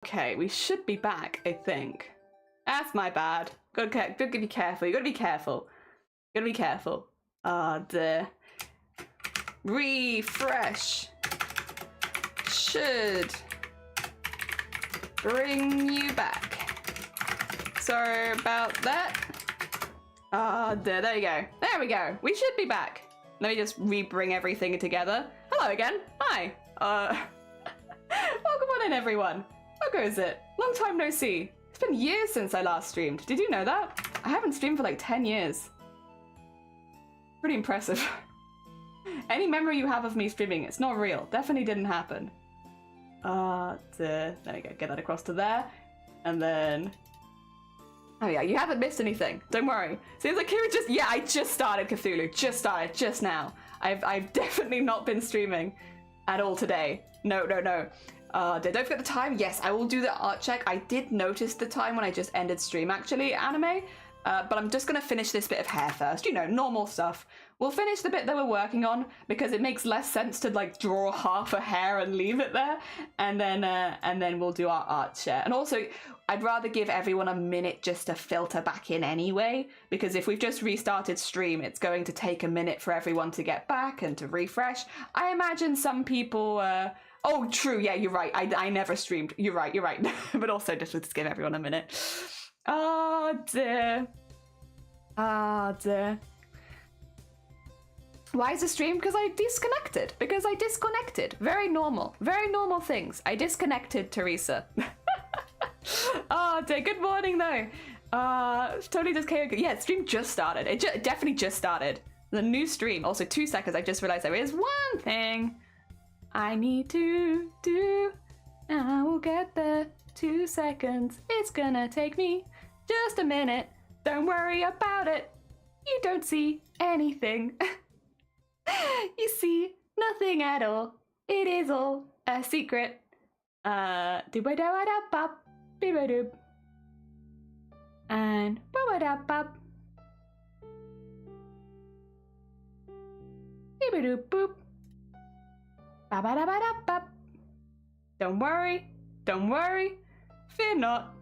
Okay, we should be back, I think. That's my bad. Gotta be careful. You gotta be careful. You gotta be careful. The refresh should bring you back. Sorry about that. There you go. There we go. We should be back. Let me just re-bring everything together. Hello again. Hi. Welcome on in, everyone. How goes it? Long time no see. It's been years since I last streamed. Did you know that? I haven't streamed for like 10 years. Pretty impressive. Any memory you have of me streaming, it's not real. Definitely didn't happen. There we go. Get that across to there. And then... oh yeah, you haven't missed anything. Don't worry. Seems like you were just... yeah, I just started Cthulhu. Just now. I've definitely not been streaming at all today. No. Don't forget the time. Yes, I will do the art check. I did notice the time when I just ended stream, actually, anime. But I'm just going to finish this bit of hair first. You know, normal stuff. We'll finish the bit that we're working on because it makes less sense to, like, draw half a hair and leave it there. And then we'll do our art share. And also, I'd rather give everyone a minute just to filter back in anyway, because if we've just restarted stream, it's going to take a minute for everyone to get back and to refresh. I imagine some people... oh, true. Yeah, you're right. I never streamed. You're right. But also just give everyone a minute. Oh, dear. Why is the stream? Because I disconnected. Very normal things. I disconnected, Teresa. Oh, dear. Good morning, though. Totally just came. Yeah, stream just started. It definitely just started. The new stream. Also, 2 seconds. I just realized there is one thing I need to do, and I will get there. 2 seconds. It's gonna take me just a minute. Don't worry about it. You don't see anything. You see nothing at all. It is all a secret. Dooba-da-ba-da-bop, beep-a-doop. And bop-a-da-bop. Beep-a-doop-boop. Ba-ba-da-ba-da-bop. Don't worry. Fear not.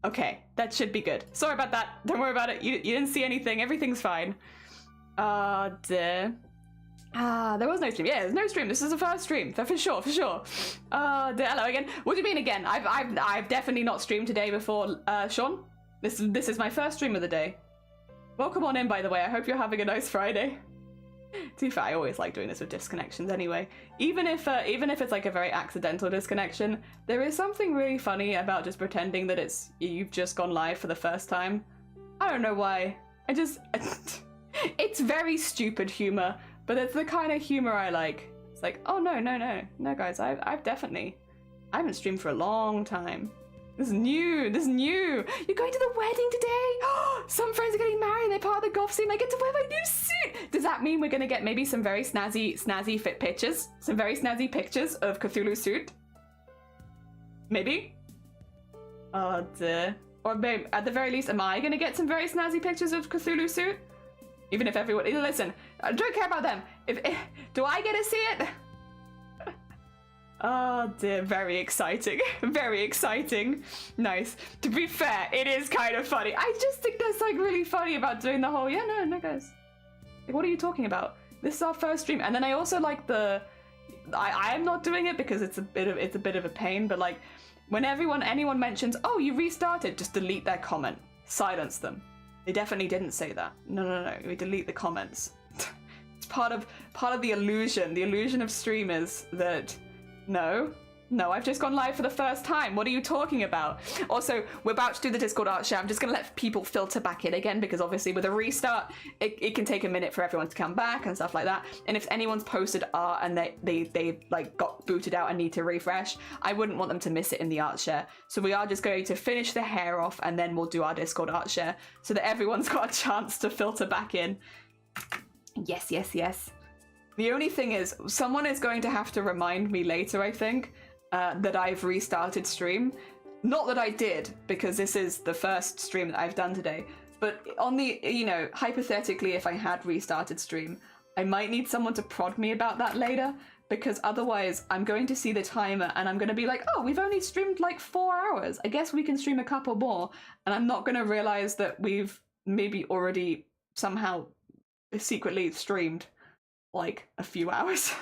Okay, that should be good. Sorry about that. Don't worry about it. You didn't see anything. Everything's fine. There was no stream. Yeah, there's no stream. This is the first stream. For sure. Hello again. What do you mean again? I've definitely not streamed today before, Sean. This is my first stream of the day. Welcome on in, by the way. I hope you're having a nice Friday. To be fair, I always like doing this with disconnections anyway. Even if it's like a very accidental disconnection, there is something really funny about just pretending that you've just gone live for the first time. I don't know why. It's very stupid humor, but it's the kind of humor I like. It's like, oh no guys, I haven't streamed for a long time. This is new. You're going to the wedding today? Some friends are getting married. They're part of the golf scene. I get to wear my new suit. Does that mean we're going to get maybe some very snazzy fit pictures? Some very snazzy pictures of Cthulhu's suit? Maybe? Oh, dear. Or maybe, at the very least, am I going to get some very snazzy pictures of Cthulhu's suit? Even if everyone... listen, I don't care about them. Do I get to see it? Oh dear, very exciting. Nice. To be fair, it is kind of funny. I just think that's like really funny about doing the whole, yeah, no guys. Like, what are you talking about? This is our first stream. And then I also like I am not doing it because it's a bit of a pain, but like when anyone mentions, oh, you restarted, just delete their comment. Silence them. They definitely didn't say that. No, we delete the comments. It's part of the illusion of streamers that No, I've just gone live for the first time. What are you talking about? Also, we're about to do the Discord art share. I'm just going to let people filter back in again because obviously with a restart, it can take a minute for everyone to come back and stuff like that. And if anyone's posted art and they like got booted out and need to refresh, I wouldn't want them to miss it in the art share. So we are just going to finish the hair off and then we'll do our Discord art share so that everyone's got a chance to filter back in. Yes. The only thing is, someone is going to have to remind me later, I think, that I've restarted stream. Not that I did, because this is the first stream that I've done today, but on the, hypothetically, if I had restarted stream, I might need someone to prod me about that later, because otherwise I'm going to see the timer and I'm going to be like, oh, we've only streamed like 4 hours. I guess we can stream a couple more. And I'm not going to realize that we've maybe already somehow secretly streamed like a few hours.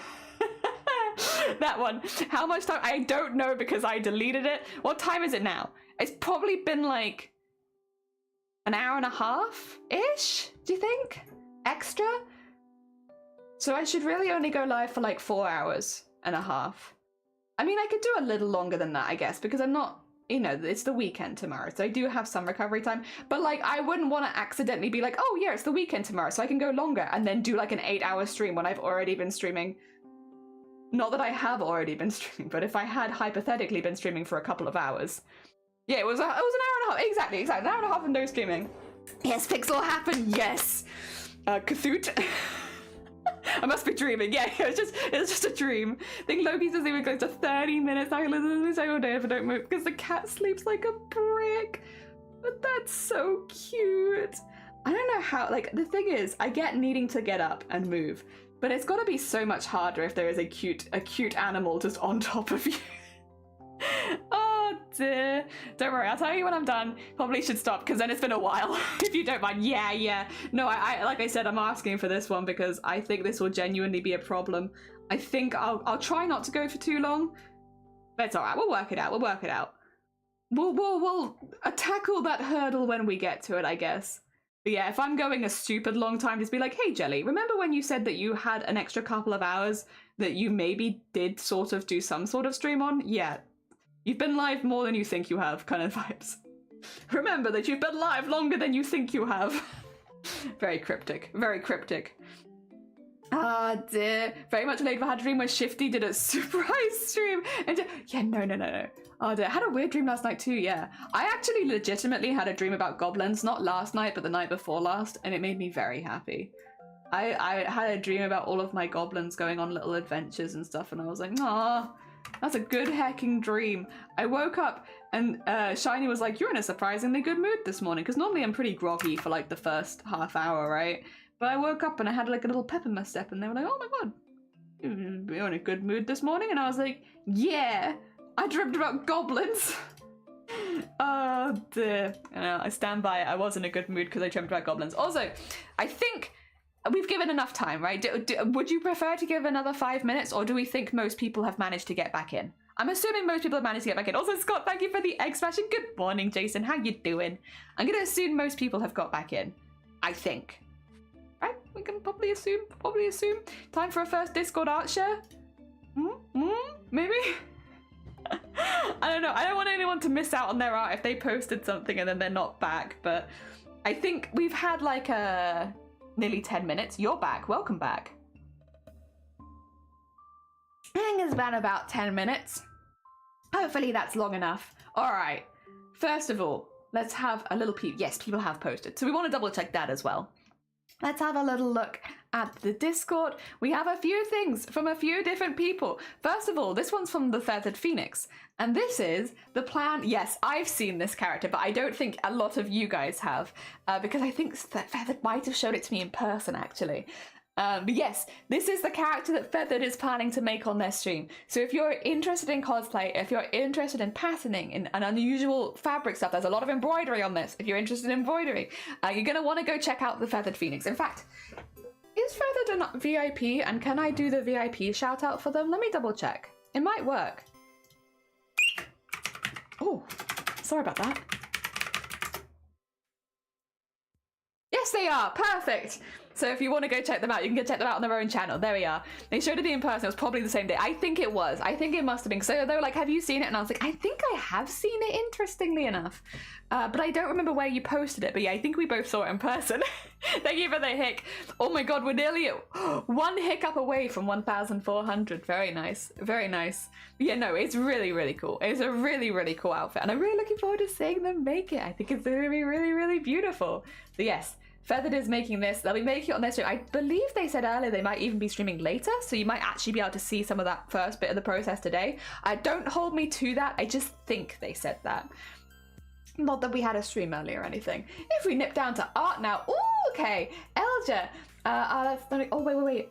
That one. How much time? I don't know because I deleted it. What time is it now? It's probably been like an hour and a half-ish, do you think? Extra? So I should really only go live for like 4 hours and a half. I mean, I could do a little longer than that, I guess, because I'm not, you know, it's the weekend tomorrow, so I do have some recovery time. But like, I wouldn't want to accidentally be like, oh yeah, it's the weekend tomorrow, so I can go longer and then do like an 8-hour stream when I've already been streaming. Not that I have already been streaming, but if I had hypothetically been streaming for a couple of hours. Yeah, it was an hour and a half, exactly, an hour and a half of no streaming. Yes, Pixel happened, yes. Kathoot. I must be dreaming. Yeah, it was just a dream. I think Loki says he would go to 30 minutes. I literally say all day if I don't move because the cat sleeps like a brick. But that's so cute. I don't know how, like, the thing is, I get needing to get up and move, but it's got to be so much harder if there is a cute animal just on top of you. Oh dear. Don't worry, I'll tell you when I'm done. Probably should stop because then it's been a while. If you don't mind. Yeah. No, I like I said, I'm asking for this one because I think this will genuinely be a problem. I think I'll try not to go for too long. But it's alright, we'll work it out. We'll tackle that hurdle when we get to it, I guess. But yeah, if I'm going a stupid long time, just be like, hey Jelly, remember when you said that you had an extra couple of hours that you maybe did sort of do some sort of stream on? Yeah. You've been live more than you think you have, kind of vibes. Remember that you've been live longer than you think you have. Very cryptic, very cryptic. Ah dear. Very much late for had a dream where Shifty did a surprise stream. And yeah, no. Oh dear, I had a weird dream last night too, yeah. I actually legitimately had a dream about goblins, not last night, but the night before last, and it made me very happy. I had a dream about all of my goblins going on little adventures and stuff, and I was like, aw. That's a good hecking dream. I woke up and Shiny was like, you're in a surprisingly good mood this morning, because normally I'm pretty groggy for like the first half hour, right? But I woke up and I had like a little pep in my step and they were like, oh my god, you're in a good mood this morning? And I was like, yeah, I dreamt about goblins. Oh dear. I stand by it. I was in a good mood because I dreamt about goblins. Also, I think we've given enough time, right? Would you prefer to give another 5 minutes, or do we think most people have managed to get back in? I'm assuming most people have managed to get back in. Also, Scott, thank you for the egg smashing. Good morning, Jason. How you doing? I'm going to assume most people have got back in. I think. Right? We can probably assume. Time for a first Discord art share? Maybe? I don't know. I don't want anyone to miss out on their art if they posted something and then they're not back, but I think we've had like a... nearly 10 minutes. You're back. Welcome back. I think it's been about 10 minutes. Hopefully that's long enough. All right. First of all, let's have a little peep. Yes, people have posted. So we want to double check that as well. Let's have a little look at the Discord. We have a few things from a few different people. First of all, this one's from the Feathered Phoenix. And this is the plan. Yes, I've seen this character, but I don't think a lot of you guys have. Because I think that Feathered might have showed it to me in person, actually. But yes, this is the character that Feathered is planning to make on their stream. So if you're interested in cosplay, if you're interested in patterning and unusual fabric stuff, there's a lot of embroidery on this. If you're interested in embroidery, you're going to want to go check out the Feathered Phoenix. In fact, is Feathered a VIP? And can I do the VIP shout out for them? Let me double check. It might work. Oh, sorry about that. Yes, they are. Perfect. So if you want to go check them out, you can go check them out on their own channel. There we are. They showed it in person. It was probably the same day. I think it was. I think it must have been. So they were like, have you seen it? And I was like, I think I have seen it, interestingly enough. But I don't remember where you posted it. But yeah, I think we both saw it in person. Thank you for the hick. Oh my god, we're nearly at one hiccup away from 1,400. Very nice. Very nice. Yeah, no, it's really, really cool. It's a really, really cool outfit. And I'm really looking forward to seeing them make it. I think it's going to be really, really beautiful. So yes. Feathered is making this. They'll be making it on their stream. I believe they said earlier they might even be streaming later, so you might actually be able to see some of that first bit of the process today. Don't hold me to that. I just think they said that. Not that we had a stream earlier or anything. If we nip down to art now. Ooh, okay. Elja. Oh, wait.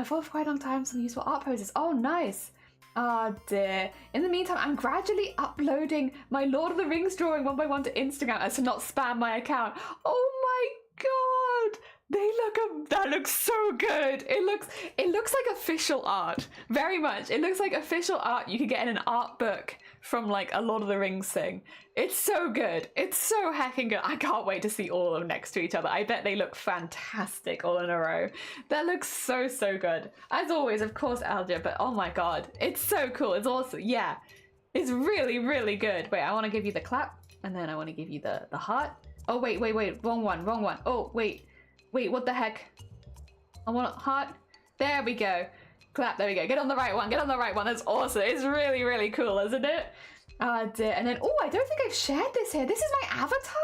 For quite a long time, some useful art poses. Oh, nice. Ah, dear. In the meantime, I'm gradually uploading my Lord of the Rings drawing one by one to Instagram as to not spam my account. Oh my god! That looks so good. It looks like official art. Very much. It looks like official art you could get in an art book from like a Lord of the Rings thing. It's so good. It's so heckin' good. I can't wait to see all of them next to each other. I bet they look fantastic all in a row. That looks so, so good. As always, of course, Algia, but oh my god. It's so cool. It's awesome. Yeah. It's really, really good. Wait, I want to give you the clap, and then I want to give you the heart. Oh, wait. Wrong one. Oh, wait, what the heck? I want a heart. There we go. Clap, there we go. Get on the right one. That's awesome. It's really, really cool, isn't it? Ah, dear. And then, oh, I don't think I've shared this here. This is my avatar.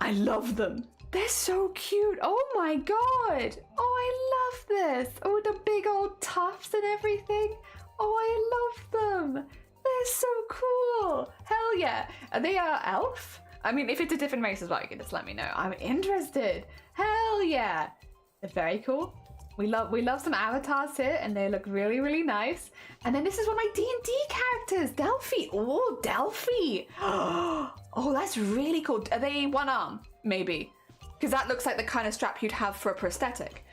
I love them. They're so cute. Oh my god. Oh, I love this. Oh, the big old tufts and everything. Oh, I love them. They're so cool. Hell yeah. Are they elf? I mean, if it's a different race as well, you can just let me know. I'm interested. Hell yeah. They're very cool. We love some avatars here, and they look really, really nice. And then this is one of my D&D characters, Delphi. Oh, Delphi. Oh, that's really cool. Are they one arm? Maybe. Because that looks like the kind of strap you'd have for a prosthetic.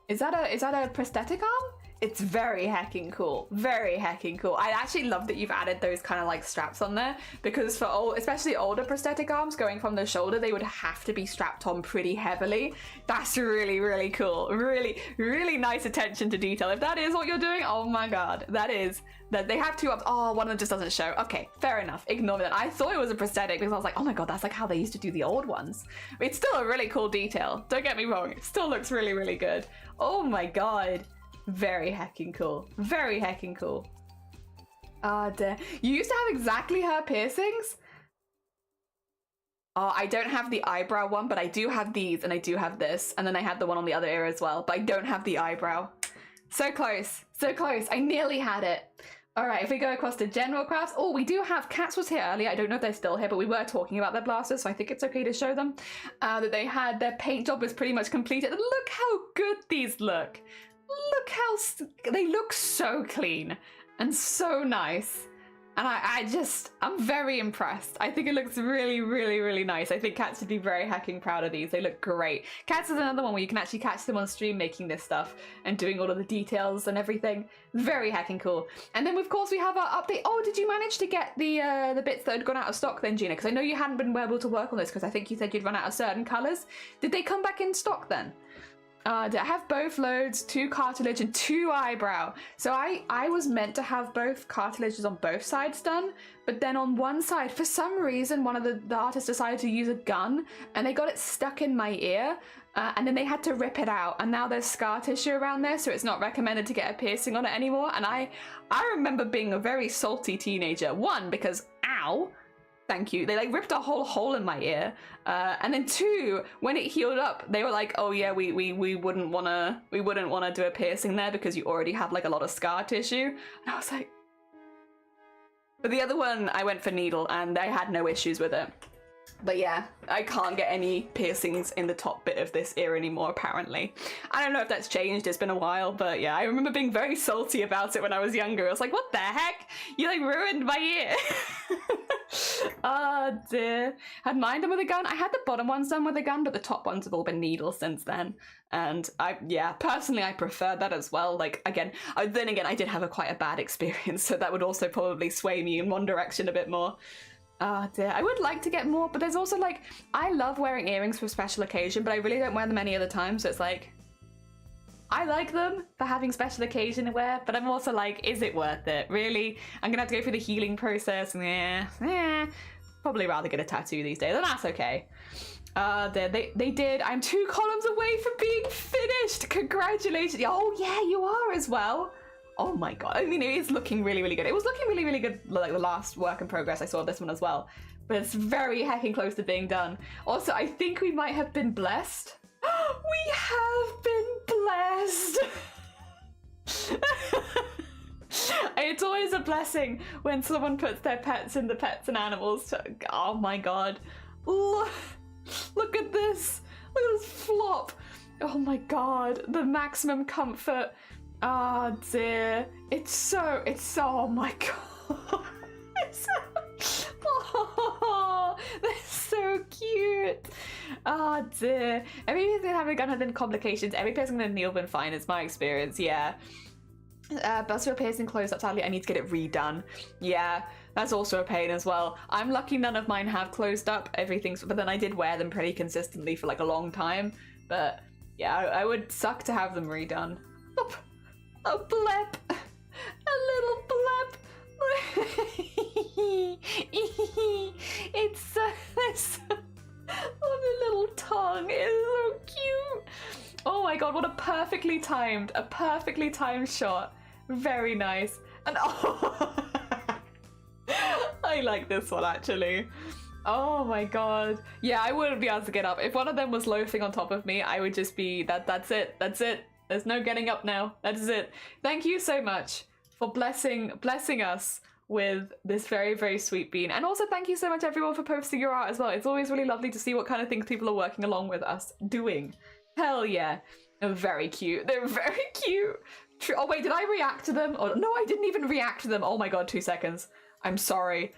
Is that a prosthetic arm? It's very heckin' cool. Very heckin' cool. I actually love that you've added those kind of like straps on there, because for especially older prosthetic arms going from the shoulder, they would have to be strapped on pretty heavily. That's really, really cool. Really, really nice attention to detail. If that is what you're doing, oh my god, that they have two arms. Oh, one of them just doesn't show. Okay, fair enough. Ignore that. I thought it was a prosthetic because I was like, oh my god, that's like how they used to do the old ones. It's still a really cool detail. Don't get me wrong. It still looks really, really good. Oh my god. Very heckin' cool. Very heckin' cool. Ah, dear. You used to have exactly her piercings? Oh, I don't have the eyebrow one, but I do have these, and I do have this. And then I had the one on the other ear as well, but I don't have the eyebrow. So close. So close. I nearly had it. All right, if we go across to general crafts. Oh, we do have, Cats was here earlier. I don't know if they're still here, but we were talking about their blasters, so I think it's okay to show them. That they had, their paint job was pretty much completed. Look how good these look. Look how they look so clean and so nice, and I'm very impressed. I think it looks really, really, really nice. I think Cats would be very heckin' proud of these. They look great. Cats is another one where you can actually catch them on stream making this stuff and doing all of the details and everything. Very heckin' cool. And then of course we have our update. Oh, did you manage to get the bits that had gone out of stock then, Gina? Because I know you hadn't been able to work on this because I think you said you'd run out of certain colors. Did they come back in stock then? I have both loads, 2 cartilage and 2 eyebrow. So I was meant to have both cartilages on both sides done, but then on one side, for some reason, one of the artists decided to use a gun and they got it stuck in my ear. And then they had to rip it out, and now there's scar tissue around there, so it's not recommended to get a piercing on it anymore. And I remember being a very salty teenager. One, because ow, thank you. They like ripped a whole hole in my ear, and then 2, when it healed up, they were like, "Oh yeah, we wouldn't wanna do a piercing there because you already have like a lot of scar tissue." And I was like, but the other one, I went for needle, and I had no issues with it. But yeah, I can't get any piercings in the top bit of this ear anymore, apparently. I don't know if that's changed, it's been a while, but yeah, I remember being very salty about it when I was younger. I was like, what the heck? You like ruined my ear. Oh dear. Had mine done with a gun. I had the bottom ones done with a gun, but the top ones have all been needles since then. And personally I prefer that as well. Like, again, then again, I did have quite a bad experience, so that would also probably sway me in one direction a bit more. Oh dear, I would like to get more, but there's also like, I love wearing earrings for special occasion, but I really don't wear them any other time, so it's like, I like them for having special occasion wear, but I'm also like, is it worth it? Really? I'm gonna have to go through the healing process, probably rather get a tattoo these days, and that's okay. They did, I'm 2 columns away from being finished! Congratulations! Oh yeah, you are as well! Oh my god, I mean, it is looking really, really good. It was looking really, really good, like the last work in progress I saw of this one as well. But it's very heckin' close to being done. Also, I think we might have been blessed. We have been blessed! It's always a blessing when someone puts their pets in the pets and animals. Oh my god. Look at this. Look at this flop. Oh my god, the maximum comfort. Ah, dear. It's oh my god. Oh, they're so cute. Oh dear. Every person having gonna have complications. Every person gonna kneel been fine. It's my experience. Yeah. Buster piercing closed up. Sadly, I need to get it redone. Yeah, that's also a pain as well. I'm lucky none of mine have closed up. Everything's, but then I did wear them pretty consistently for like a long time. But yeah, I would suck to have them redone. Oh, a blep, a little blep. It's oh, the little tongue is so cute. Oh my god, what a perfectly timed shot. Very nice. And oh, I like this one actually. Oh my god. Yeah, I wouldn't be able to get up. If one of them was loafing on top of me, I would just be that's it. There's no getting up now. That is it. Thank you so much for blessing us with this very, very sweet bean. And also thank you so much everyone for posting your art as well. It's always really lovely to see what kind of things people are working along with us doing. Hell yeah. They're very cute. They're very cute. Oh wait, did I react to them? Oh, no, I didn't even react to them. Oh my god, 2 seconds. I'm sorry.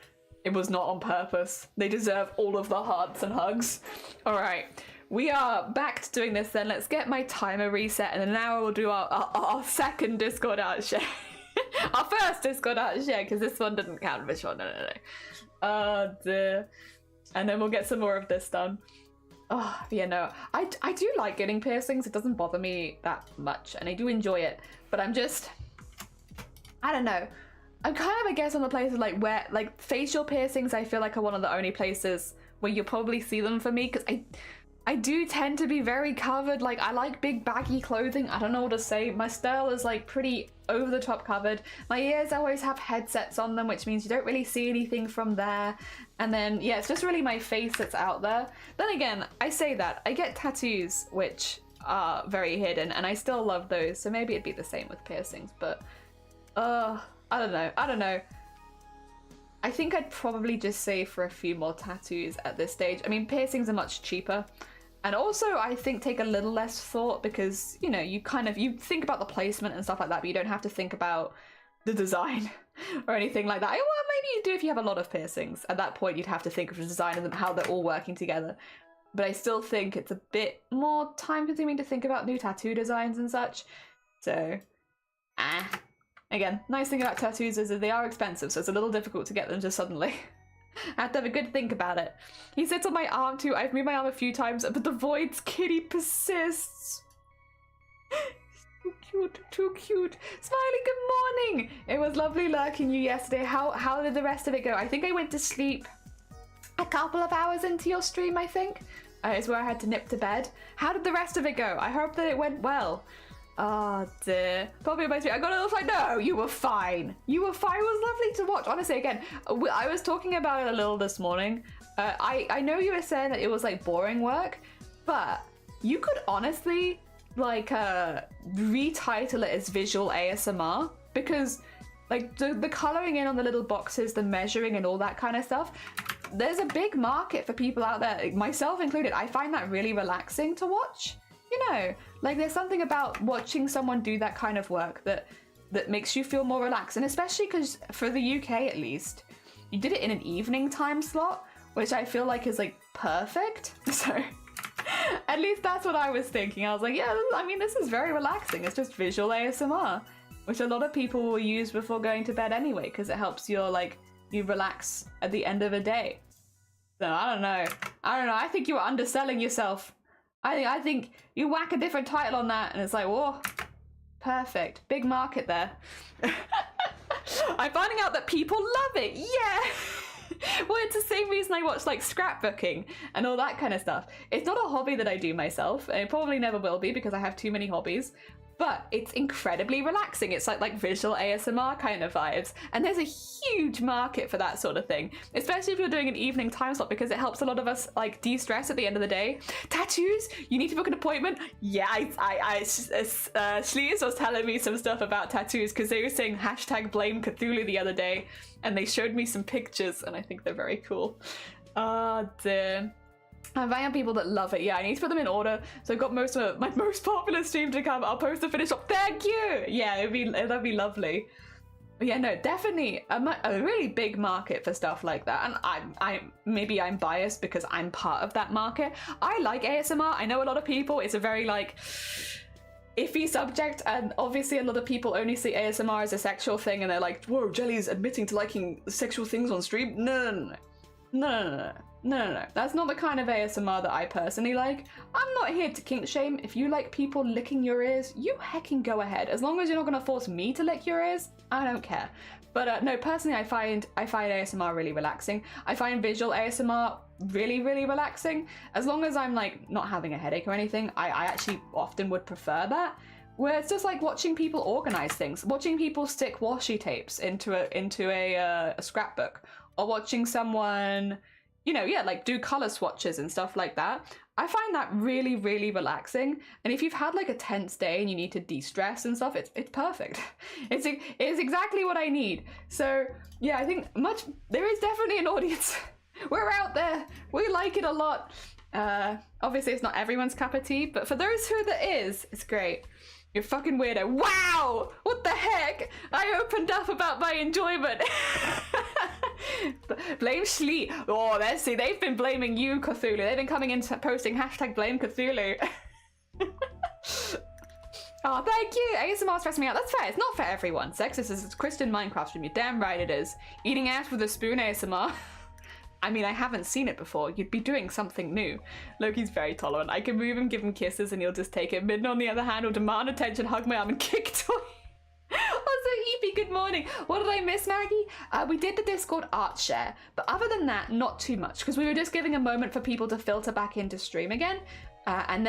It was not on purpose. They deserve all of the hearts and hugs. All right. We are back to doing this then. Let's get my timer reset and then now we'll do our second Discord art share. Our first Discord art share, because this one didn't count. Which one? No. Oh dear. And then we'll get some more of this done. Oh, yeah, no. I do like getting piercings. It doesn't bother me that much and I do enjoy it. But I'm just, I don't know. I'm kind of, I guess, on the places like where, like facial piercings, I feel like are one of the only places where you'll probably see them for me, because I do tend to be very covered. Like, I like big baggy clothing. I don't know what to say. My style is like pretty over the top covered. My ears always have headsets on them, which means you don't really see anything from there. And then, yeah, it's just really my face that's out there. Then again, I say that. I get tattoos, which are very hidden, and I still love those. So maybe it'd be the same with piercings, but I don't know. I think I'd probably just save for a few more tattoos at this stage. I mean, piercings are much cheaper. And also, I think take a little less thought because, you know, you think about the placement and stuff like that, but you don't have to think about the design or anything like that. Well, maybe you do if you have a lot of piercings. At that point, you'd have to think of the design and how they're all working together. But I still think it's a bit more time-consuming to think about new tattoo designs and such. So, Again, nice thing about tattoos is that they are expensive, so it's a little difficult to get them just suddenly. I have to have a good think about it. He sits on my arm too. I've moved my arm a few times, but the void's kitty persists. Too cute, too cute. Smiley, good morning. It was lovely lurking you yesterday. How did the rest of it go? I think I went to sleep a couple of hours into your stream, I think. Is where I had to nip to bed. How did the rest of it go? I hope that it went well. Oh dear. Probably about I got a little fight. No, you were fine. You were fine. It was lovely to watch. Honestly, again, I was talking about it a little this morning. I know you were saying that it was like boring work, but you could honestly like retitle it as visual ASMR, because like the coloring in on the little boxes, the measuring and all that kind of stuff, there's a big market for people out there, myself included. I find that really relaxing to watch. You know, like there's something about watching someone do that kind of work that makes you feel more relaxed. And especially because for the UK at least, you did it in an evening time slot, which I feel like is like perfect. So at least that's what I was thinking. I was like, yeah, I mean, this is very relaxing. It's just visual ASMR, which a lot of people will use before going to bed anyway, because it helps you relax at the end of a day. So I don't know. I think you were underselling yourself. I think you whack a different title on that and it's like, whoa, perfect. Big market there. I'm finding out that people love it. Yeah. Well, it's the same reason I watch like scrapbooking and all that kind of stuff. It's not a hobby that I do myself, and it probably never will be because I have too many hobbies. But it's incredibly relaxing. It's like visual ASMR kind of vibes. And there's a huge market for that sort of thing, especially if you're doing an evening time slot, because it helps a lot of us like de-stress at the end of the day. Tattoos? You need to book an appointment? Yeah, Sleeves was telling me some stuff about tattoos because they were saying #blame Cthulhu the other day, and they showed me some pictures and I think they're very cool. Oh dear. I'm finding out people that love it. Yeah, I need to put them in order. So I've got most of my most popular stream to come. I'll post the finished up. Thank you. Yeah, that'd be lovely. But yeah, no, definitely a really big market for stuff like that. And maybe I'm biased because I'm part of that market. I like ASMR. I know a lot of people. It's a very like iffy subject, and obviously a lot of people only see ASMR as a sexual thing, and they're like, "Whoa, Jelly's admitting to liking sexual things on stream." No. That's not the kind of ASMR that I personally like. I'm not here to kink shame. If you like people licking your ears, you heckin' go ahead. As long as you're not gonna force me to lick your ears, I don't care. But no, personally, I find ASMR really relaxing. I find visual ASMR really, really relaxing. As long as I'm like not having a headache or anything, I actually often would prefer that. Where it's just like watching people organize things, watching people stick washi tapes into a scrapbook, or watching someone, you know, yeah, like do color swatches and stuff like that. I find that really, really relaxing. And if you've had like a tense day and you need to de-stress and stuff, it's perfect. It's exactly what I need. So yeah, I think there is definitely an audience. We're out there. We like it a lot. Obviously it's not everyone's cup of tea, but for those who there is, it's great. You're fucking weirdo. Wow! What the heck? I opened up about my enjoyment. Blame Schlee. Oh, let's see. They've been blaming you, Cthulhu. They've been coming in posting hashtag blame Cthulhu. Oh, thank you. ASMR stressing me out. That's fair. It's not for everyone. Sexist is Christian Minecraft stream. You're damn right it is. Eating ass with a spoon ASMR. I mean, I haven't seen it before. You'd be doing something new. Loki's very tolerant. I can move him, give him kisses, and he'll just take it. Midden, on the other hand, will demand attention, hug my arm, and kick toy. Also, Evie, good morning. What did I miss, Maggie? We did the Discord art share, but other than that, not too much, because we were just giving a moment for people to filter back into stream again, and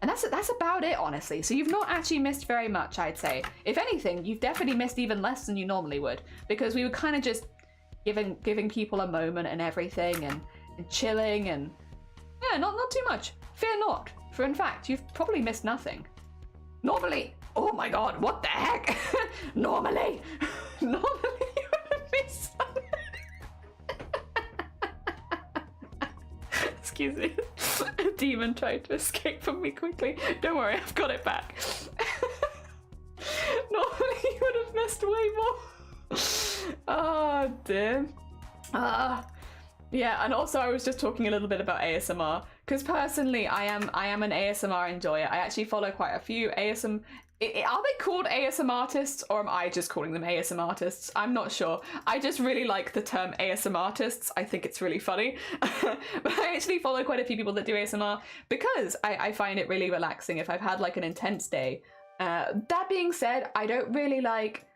that's about it, honestly. So you've not actually missed very much, I'd say. If anything, you've definitely missed even less than you normally would, because we were kind of just giving people a moment and everything, and chilling, and yeah, not too much. Fear not, for in fact, you've probably missed nothing. Normally, oh my god, what the heck? Normally you would have missed something. Excuse me. A demon tried to escape from me quickly. Don't worry, I've got it back. Normally you would have missed way more. Oh dear. Yeah, and also I was just talking a little bit about ASMR, because personally I am an ASMR enjoyer. I actually follow quite a few ASMR. Are they called ASM artists, or am I just calling them ASM artists? I'm not sure. I just really like the term ASM artists. I think it's really funny. But I actually follow quite a few people that do ASMR because I find it really relaxing if I've had like an intense day. That being said, I don't really like...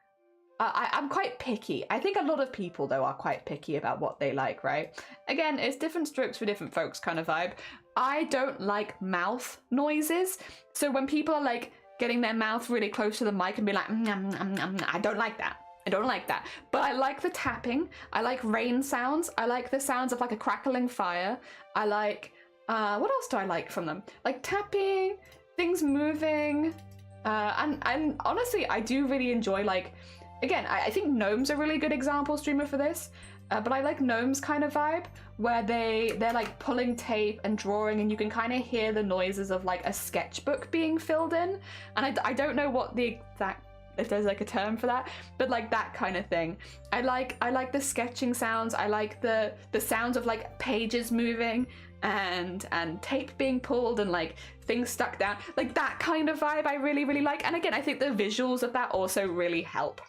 I'm quite picky. I think a lot of people, though, are quite picky about what they like, right? Again, it's different strokes for different folks kind of vibe. I don't like mouth noises. So when people are like getting their mouth really close to the mic and be like, I don't like that. I don't like that. But I like the tapping. I like rain sounds. I like the sounds of like a crackling fire. I like, what else do I like from them? Like tapping, things moving. And honestly, I do really enjoy like, again, I think Gnome's a really good example streamer for this, but I like Gnome's kind of vibe, where they're like pulling tape and drawing, and you can kind of hear the noises of like a sketchbook being filled in. And I don't know what the exact, if there's like a term for that, but like that kind of thing. I like the sketching sounds. I like the sounds of like pages moving and tape being pulled and like things stuck down, like that kind of vibe I really, really like. And again, I think the visuals of that also really help.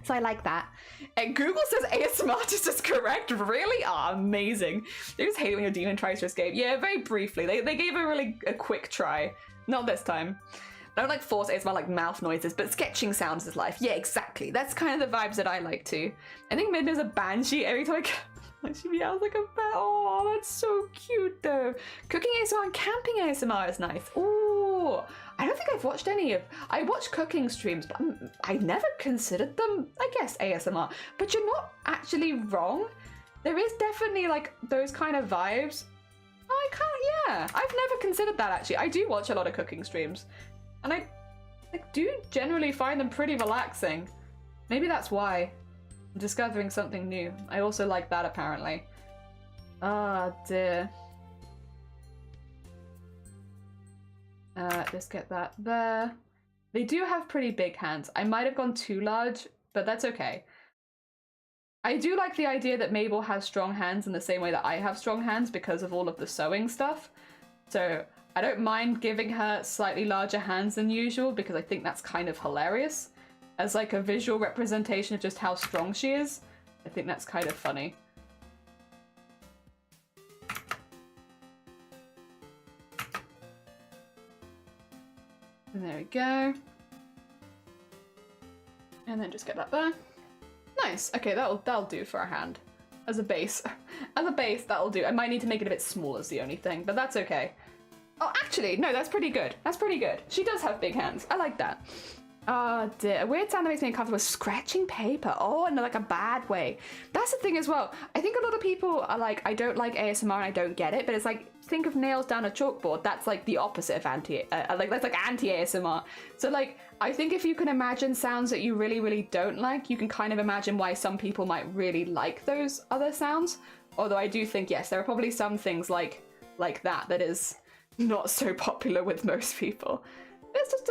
So I like that. And Google says ASM artist is correct. Really? Ah, amazing. They just hate when your demon tries to escape. Yeah, very briefly. They gave a quick try. Not this time. I don't like force ASMR like mouth noises, but sketching sounds is life. Yeah, exactly. That's kind of the vibes that I like too. I think Midna's a banshee every time she meows like a bat. Oh, that's so cute though. Cooking ASMR and camping ASMR is nice. Ooh. I don't think I've watched any of... I watch cooking streams, but I never considered them, I guess, ASMR. But you're not actually wrong. There is definitely, like, those kind of vibes. Oh, yeah. I've never considered that, actually. I do watch a lot of cooking streams. And I do generally find them pretty relaxing. Maybe that's why. I'm discovering something new. I also like that, apparently. Ah, dear. Just get that there. They do have pretty big hands. I might have gone too large, but that's okay. I do like the idea that Mabel has strong hands in the same way that I have strong hands because of all of the sewing stuff. So I don't mind giving her slightly larger hands than usual because I think that's kind of hilarious. As like a visual representation of just how strong she is, I think that's kind of funny. And there we go. And then just get that there. Nice. Okay, that'll do for a hand. As a base. As a base, that'll do. I might need to make it a bit smaller is the only thing, but that's okay. Oh, actually, no, that's pretty good. That's pretty good. She does have big hands. I like that. Oh dear. A weird sound that makes me uncomfortable is scratching paper. Oh, in like a bad way. That's the thing as well. I think a lot of people are like, I don't like ASMR and I don't get it, but it's like, think of nails down a chalkboard. That's like the opposite of that's like anti-ASMR. So like, I think if you can imagine sounds that you really, really don't like, you can kind of imagine why some people might really like those other sounds. Although I do think, yes, there are probably some things like that is not so popular with most people. It's just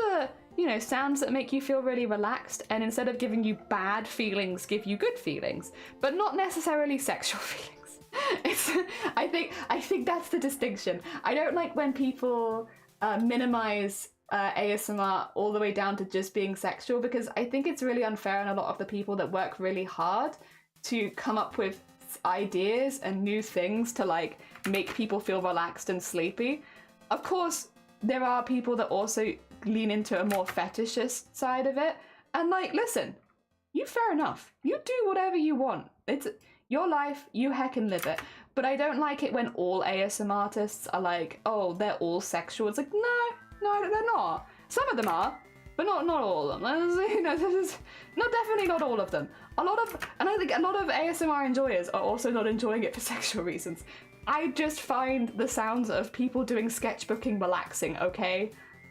sounds that make you feel really relaxed, and instead of giving you bad feelings, give you good feelings, but not necessarily sexual feelings. I think that's the distinction. I don't like when people minimize ASMR all the way down to just being sexual, because I think it's really unfair on a lot of the people that work really hard to come up with ideas and new things to like make people feel relaxed and sleepy. Of course, there are people that also lean into a more fetishist side of it, and like, listen, fair enough, you do whatever you want, it's your life, you heckin' live it. But I don't like it when all ASMR artists are like, oh, they're all sexual. It's like, no, they're not. Some of them are, but not all of them. Definitely not all of them. And I think a lot of ASMR enjoyers are also not enjoying it for sexual reasons. I just find the sounds of people doing sketchbooking relaxing, okay?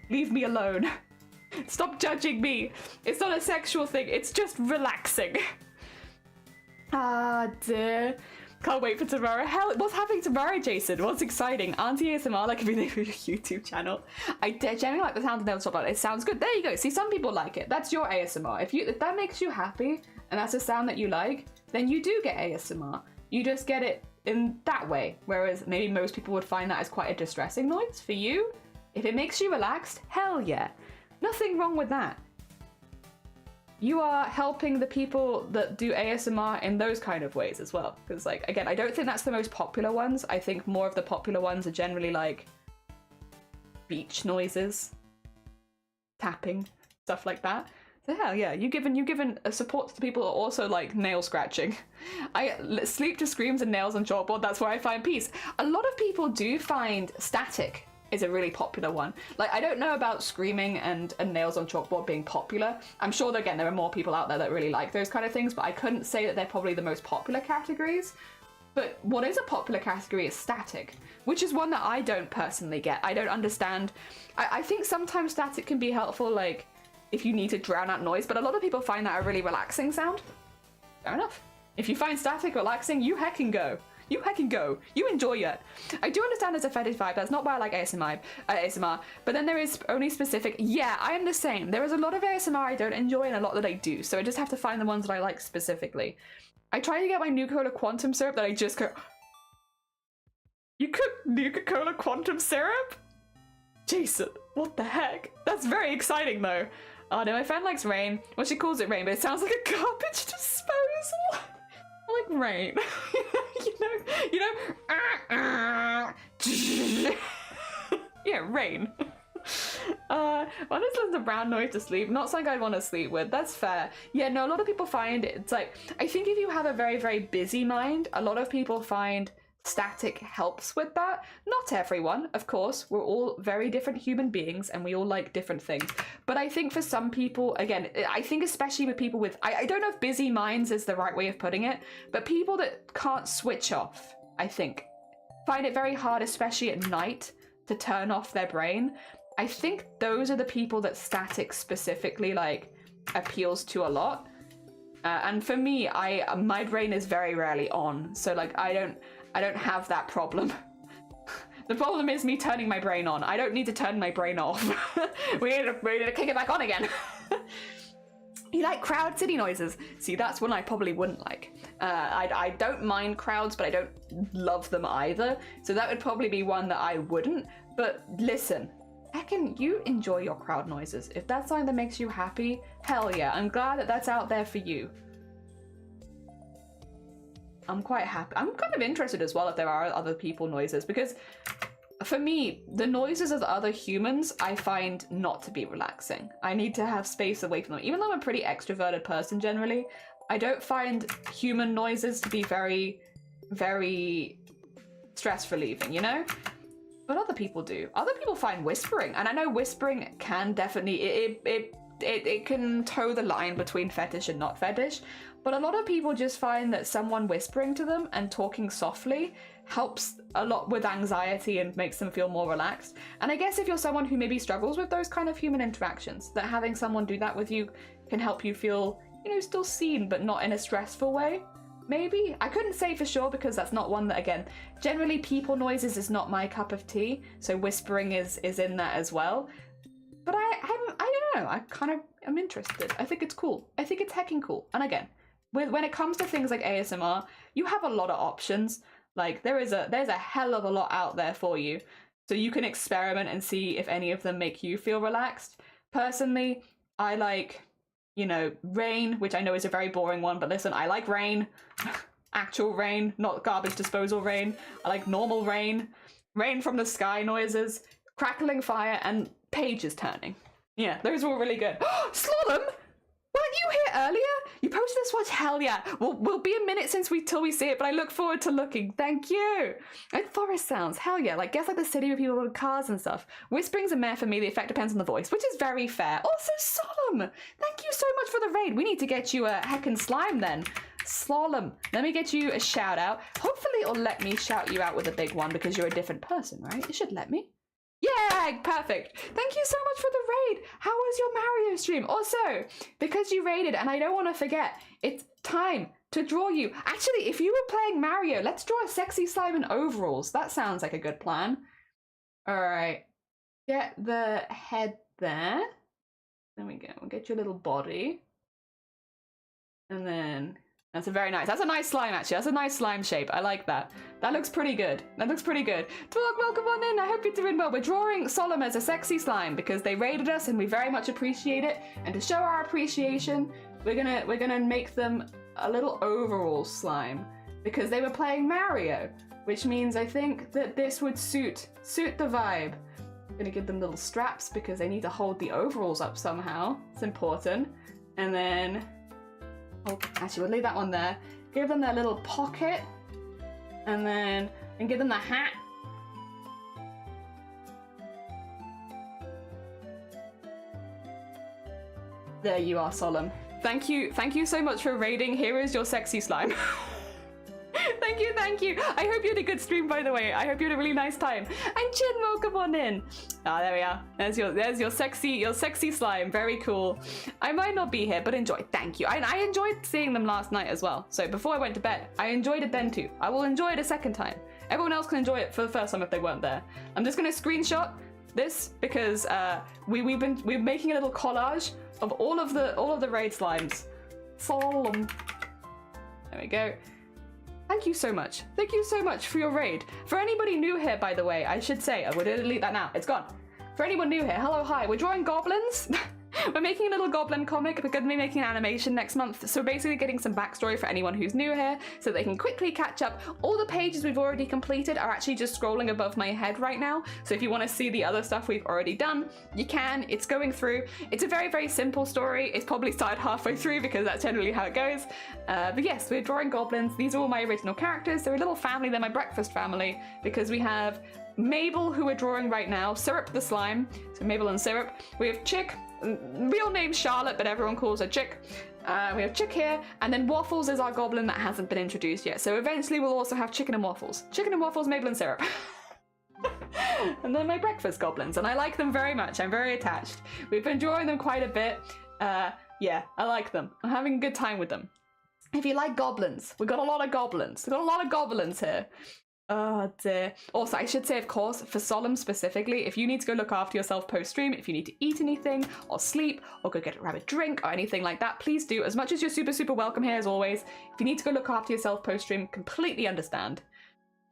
Leave me alone. Stop judging me. It's not a sexual thing, it's just relaxing. Ah, dear. Can't wait for tomorrow. Hell, what's happening tomorrow, Jason? What's exciting? Auntie ASMR, like everything for your YouTube channel. I generally like the sound of nails top on. It sounds good. There you go. See, some people like it. That's your ASMR. If that makes you happy and that's a sound that you like, then you do get ASMR. You just get it in that way. Whereas maybe most people would find that as quite a distressing noise. For you, if it makes you relaxed, hell yeah. Nothing wrong with that. You are helping the people that do ASMR in those kind of ways as well. Because, like, again, I don't think that's the most popular ones. I think more of the popular ones are generally like beach noises, tapping, stuff like that. So hell yeah, you've given a support to the people who are also like nail scratching. Sleep to screams and nails on chalkboard, that's where I find peace. A lot of people do find static is a really popular one. Like, I don't know about screaming and nails on chalkboard being popular. I'm sure that, again, there are more people out there that really like those kind of things, but I couldn't say that they're probably the most popular categories. But what is a popular category is static, which is one that I don't personally get. I don't understand. I think sometimes static can be helpful, like, if you need to drown out noise, but a lot of people find that a really relaxing sound. Fair enough. If you find static relaxing, you heckin' go. You heckin' go. You enjoy it. I do understand there's a fetish vibe. That's not why I like ASMR. But then there is only specific. Yeah, I am the same. There is a lot of ASMR I don't enjoy and a lot that I do. So I just have to find the ones that I like specifically. I try to get my Nuka-Cola quantum syrup that I just cook. You cook Nuka-Cola quantum syrup? Jason, what the heck? That's very exciting though. Oh no, my friend likes rain. Well, she calls it rain, but it sounds like a garbage disposal. I like rain. Yeah, rain. I just listen to brown noise to sleep. Not something I'd want to sleep with. That's fair. Yeah, no, a lot of people find it's like, I think if you have a very, very busy mind, a lot of people find static helps with that. Not everyone, of course. We're all very different human beings and we all like different things. But I think for some people, again, I think especially with people with, I don't know if busy minds is the right way of putting it, but people that can't switch off, I think, find it very hard, especially at night, to turn off their brain. I think those are the people that static specifically like appeals to a lot. And for me, my brain is very rarely on. So like, I don't have that problem. The problem is me turning my brain on. I don't need to turn my brain off. we need to kick it back on again. You like crowd city noises? See, that's one I probably wouldn't like. I don't mind crowds, but I don't love them either. So that would probably be one that I wouldn't. But listen, heckin', you enjoy your crowd noises. If that's something that makes you happy, hell yeah. I'm glad that that's out there for you. I'm quite happy. I'm kind of interested as well if there are other people noises, because for me, the noises of other humans I find not to be relaxing. I need to have space away from them. Even though I'm a pretty extroverted person generally, I don't find human noises to be very, very stress relieving, you know? But other people do. Other people find whispering, and I know whispering can definitely, it can toe the line between fetish and not fetish, but a lot of people just find that someone whispering to them and talking softly helps a lot with anxiety and makes them feel more relaxed. And I guess if you're someone who maybe struggles with those kind of human interactions, that having someone do that with you can help you feel, you know, still seen, but not in a stressful way. Maybe? I couldn't say for sure because that's not one that, again, generally people noises is not my cup of tea, so whispering is in that as well. But I don't know, I'm interested. I think it's cool. I think it's hecking cool. And again, when it comes to things like ASMR, you have a lot of options. Like there's a hell of a lot out there for you. So you can experiment and see if any of them make you feel relaxed. Personally, I like, you know, rain, which I know is a very boring one, but listen, I like rain. Actual rain, not garbage disposal rain. I like normal rain. Rain from the sky noises, crackling fire, and pages turning. Yeah, those were really good. Slalom! Weren't you here earlier? You posted this watch? Hell yeah. We'll be a minute till we see it, but I look forward to looking. Thank you. And forest sounds. Hell yeah. Like, guess like the city with people with cars and stuff. Whispering's a mare for me. The effect depends on the voice, which is very fair. Also, Solemn, thank you so much for the raid. We need to get you a heckin' slime then. Slalom, let me get you a shout out. Hopefully it'll let me shout you out with a big one because you're a different person, right? It should let me. Yeah, perfect. Thank you so much for the raid. How was your Mario stream? Also, because you raided, and I don't want to forget, it's time to draw you. Actually, if you were playing Mario, let's draw a sexy slime in overalls. That sounds like a good plan. All right, get the head there. There we go. We'll get your little body. And then... That's a nice slime, actually. That's a nice slime shape. I like that. That looks pretty good. That looks pretty good. Dwarf, welcome on in. I hope you're doing well. We're drawing Solemn as a sexy slime because they raided us and we very much appreciate it. And to show our appreciation, we're gonna make them a little overall slime because they were playing Mario, which means I think that this would suit the vibe. I'm gonna give them little straps because they need to hold the overalls up somehow. It's important. And then... Oh, actually, we'll leave that one there. Give them their little pocket, and give them the hat. There you are, Solemn. Thank you so much for raiding. Here is your sexy slime. Thank you. I hope you had a good stream, by the way. I hope you had a really nice time. And Chin, welcome on in. Ah, there we are. There's your sexy slime. Very cool. I might not be here, but enjoy. Thank you. I enjoyed seeing them last night as well. So before I went to bed, I enjoyed it then too. I will enjoy it a second time. Everyone else can enjoy it for the first time if they weren't there. I'm just gonna screenshot this because we're making a little collage of all of the raid slimes. Solemn. There we go. Thank you so much. Thank you so much for your raid. For anybody new here, by the way, I should say, I would delete that now. It's gone. For anyone new here, hello, hi. We're drawing goblins. We're making a little goblin comic. We're going to be making an animation next month. So basically getting some backstory for anyone who's new here so they can quickly catch up. All the pages we've already completed are actually just scrolling above my head right now. So if you want to see the other stuff we've already done, you can. It's going through. It's a very, very simple story. It's probably started halfway through because that's generally how it goes. But yes, we're drawing goblins. These are all my original characters. They're a little family. They're my breakfast family because we have Mabel, who we're drawing right now, Syrup the slime. So Mabel and Syrup. We have Chick. Real name Charlotte, but everyone calls her Chick. We have Chick here, and then Waffles is our goblin that hasn't been introduced yet. So eventually we'll also have Chicken and Waffles. Chicken and Waffles, Mabel and Syrup. And then my breakfast goblins, and I like them very much. I'm very attached. We've been drawing them quite a bit. Yeah, I like them. I'm having a good time with them. If you like goblins, we've got a lot of goblins. We've got a lot of goblins here. Oh dear. Also, I should say, of course, for Solemn specifically, if you need to go look after yourself post-stream, if you need to eat anything, or sleep, or go grab a drink, or anything like that, please do. As much as you're super, super welcome here, as always, if you need to go look after yourself post-stream, completely understand.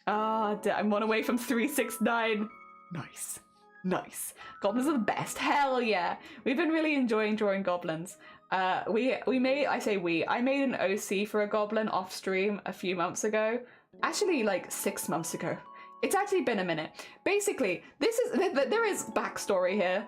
Ah, dear. I'm 1 away from 369. Nice. Nice. Goblins are the best. Hell yeah. We've been really enjoying drawing goblins. I made an OC for a goblin off stream a few months ago. Actually, like 6 months ago. It's actually been a minute. Basically, there is backstory here.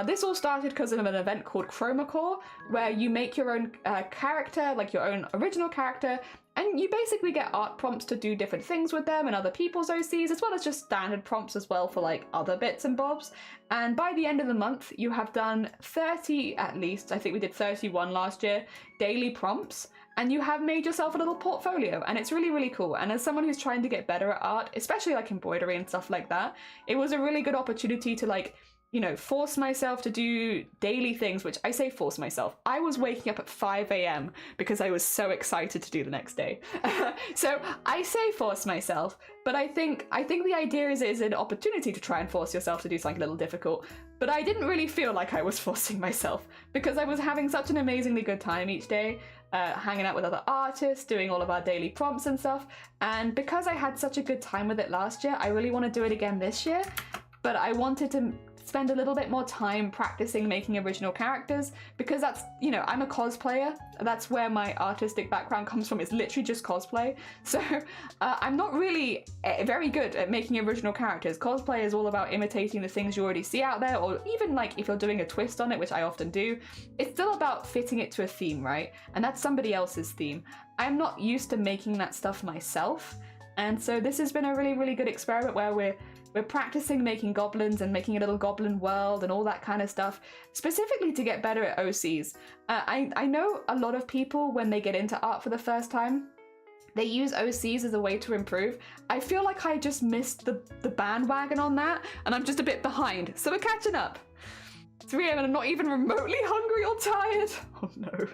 This all started because of an event called ChromaCore, where you make your own character, like your own original character, and you basically get art prompts to do different things with them and other people's OCs, as well as just standard prompts as well for like other bits and bobs. And by the end of the month, you have done 30 at least, I think we did 31 last year, daily prompts. And you have made yourself a little portfolio, and it's really, really cool. And as someone who's trying to get better at art, especially like embroidery and stuff like that, it was a really good opportunity to like, you know, force myself to do daily things, which I say force myself. I was waking up at 5 a.m. because I was so excited to do the next day. So I say force myself, but I think the idea is an opportunity to try and force yourself to do something a little difficult. But I didn't really feel like I was forcing myself because I was having such an amazingly good time each day, hanging out with other artists, doing all of our daily prompts and stuff. And because I had such a good time with it last year, I really want to do it again this year. But I wanted to spend a little bit more time practicing making original characters because that's, you know, I'm a cosplayer. That's where my artistic background comes from. It's literally just cosplay. So I'm not really very good at making original characters. Cosplay is all about imitating the things you already see out there, or even like if you're doing a twist on it, which I often do, it's still about fitting it to a theme, right? And that's somebody else's theme. I'm not used to making that stuff myself. And so this has been a really, really good experiment where we're practicing making goblins and making a little goblin world and all that kind of stuff, specifically to get better at OCs. I know a lot of people, when they get into art for the first time, they use OCs as a way to improve. I feel like I just missed the bandwagon on that, and I'm just a bit behind. So we're catching up. 3 a.m. and I'm not even remotely hungry or tired. Oh no.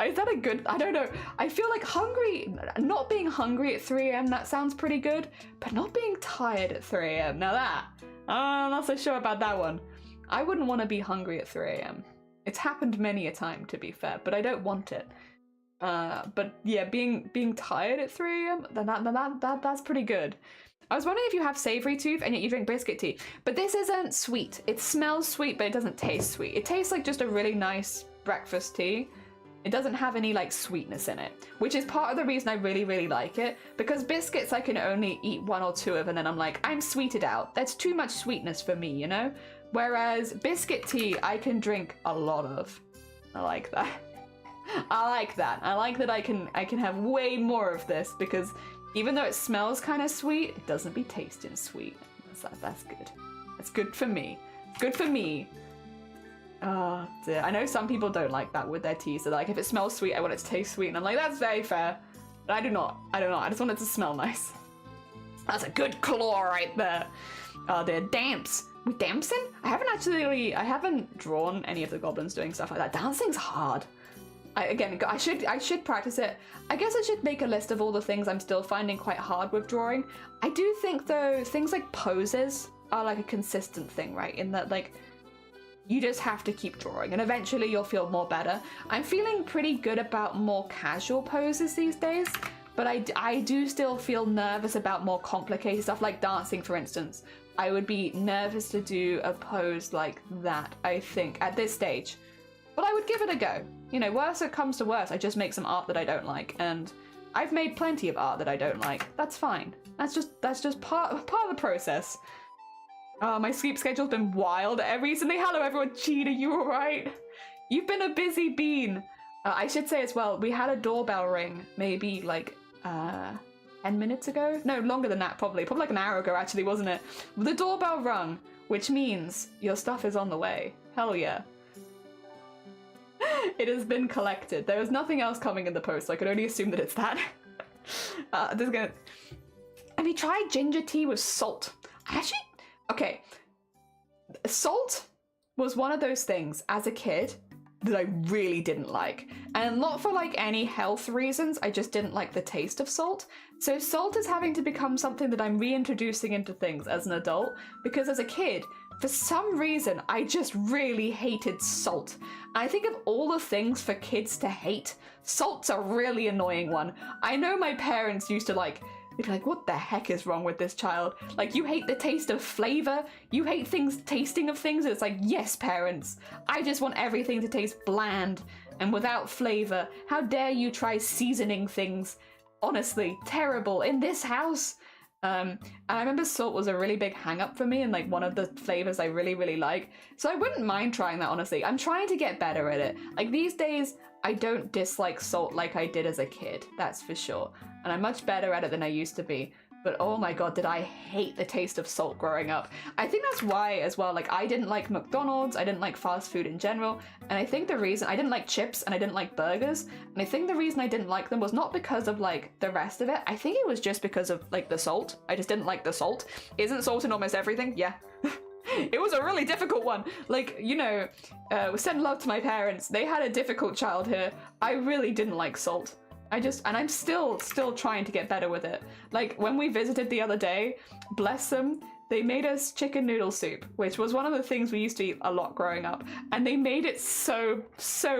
Is that a good, I don't know. I feel like not being hungry at 3 a.m. that sounds pretty good, but not being tired at 3 a.m. Now that, I'm not so sure about that one. I wouldn't want to be hungry at 3 a.m. It's happened many a time, to be fair, but I don't want it. But yeah, being tired at 3 a.m., that's pretty good. I was wondering if you have savory tooth and yet you drink biscuit tea, but this isn't sweet. It smells sweet, but it doesn't taste sweet. It tastes like just a really nice breakfast tea. It doesn't have any like sweetness in it, which is part of the reason I really, really like it, because biscuits I can only eat 1 or 2 of and then I'm like, I'm sweeted out. That's too much sweetness for me, you know? Whereas biscuit tea I can drink a lot of. I like that. I like that. I like that I can have way more of this, because even though it smells kind of sweet, it doesn't be tasting sweet. That's good. That's good for me. Good for me. Oh dear. I know some people don't like that with their tea. So like, if it smells sweet, I want it to taste sweet. And I'm like, that's very fair. But I do not. I do not. I just want it to smell nice. That's a good claw right there. Oh dear. Damps. With dancing? I haven't drawn any of the goblins doing stuff like that. Dancing's hard. I should practice it. I guess I should make a list of all the things I'm still finding quite hard with drawing. I do think though, things like poses are like a consistent thing, right? In that like, you just have to keep drawing and eventually you'll feel more better. I'm feeling pretty good about more casual poses these days, but I do still feel nervous about more complicated stuff like dancing, for instance. I would be nervous to do a pose like that, I think, at this stage. But I would give it a go. You know, worse it comes to worse, I just make some art that I don't like, and I've made plenty of art that I don't like. That's fine. That's just part of the process. My sleep schedule's been wild recently. Hello everyone, Cheetah, you alright? You've been a busy bean. I should say as well, we had a doorbell ring maybe like 10 minutes ago? No, longer than that probably like an hour ago actually, wasn't it? The doorbell rung, which means your stuff is on the way. Hell yeah. It has been collected. There was nothing else coming in the post, so I could only assume that it's that. Have you tried ginger tea with salt? Okay. Salt was one of those things as a kid that I really didn't like. And not for like any health reasons, I just didn't like the taste of salt. So salt is having to become something that I'm reintroducing into things as an adult, because as a kid, for some reason, I just really hated salt. I think of all the things for kids to hate, salt's a really annoying one. I know my parents used to they'd be like, what the heck is wrong with this child? Like, you hate the taste of flavor? You hate tasting of things? And it's like, yes, parents. I just want everything to taste bland and without flavor. How dare you try seasoning things? Honestly, terrible. In this house. And I remember salt was a really big hang-up for me and like one of the flavors I really, really like. So I wouldn't mind trying that, honestly. I'm trying to get better at it. Like these days, I don't dislike salt like I did as a kid, that's for sure. And I'm much better at it than I used to be. But oh my god, did I hate the taste of salt growing up. I think that's why as well, like I didn't like McDonald's, I didn't like fast food in general, and I think the reason, I didn't like chips and I didn't like burgers, and I think the reason I didn't like them was not because of like the rest of it, I think it was just because of like the salt. I just didn't like the salt. Isn't salt in almost everything? Yeah. It was a really difficult one. Like, you know, send love to my parents. They had a difficult childhood. I really didn't like salt. And I'm still trying to get better with it. Like, when we visited the other day, bless them, they made us chicken noodle soup, which was one of the things we used to eat a lot growing up. And they made it so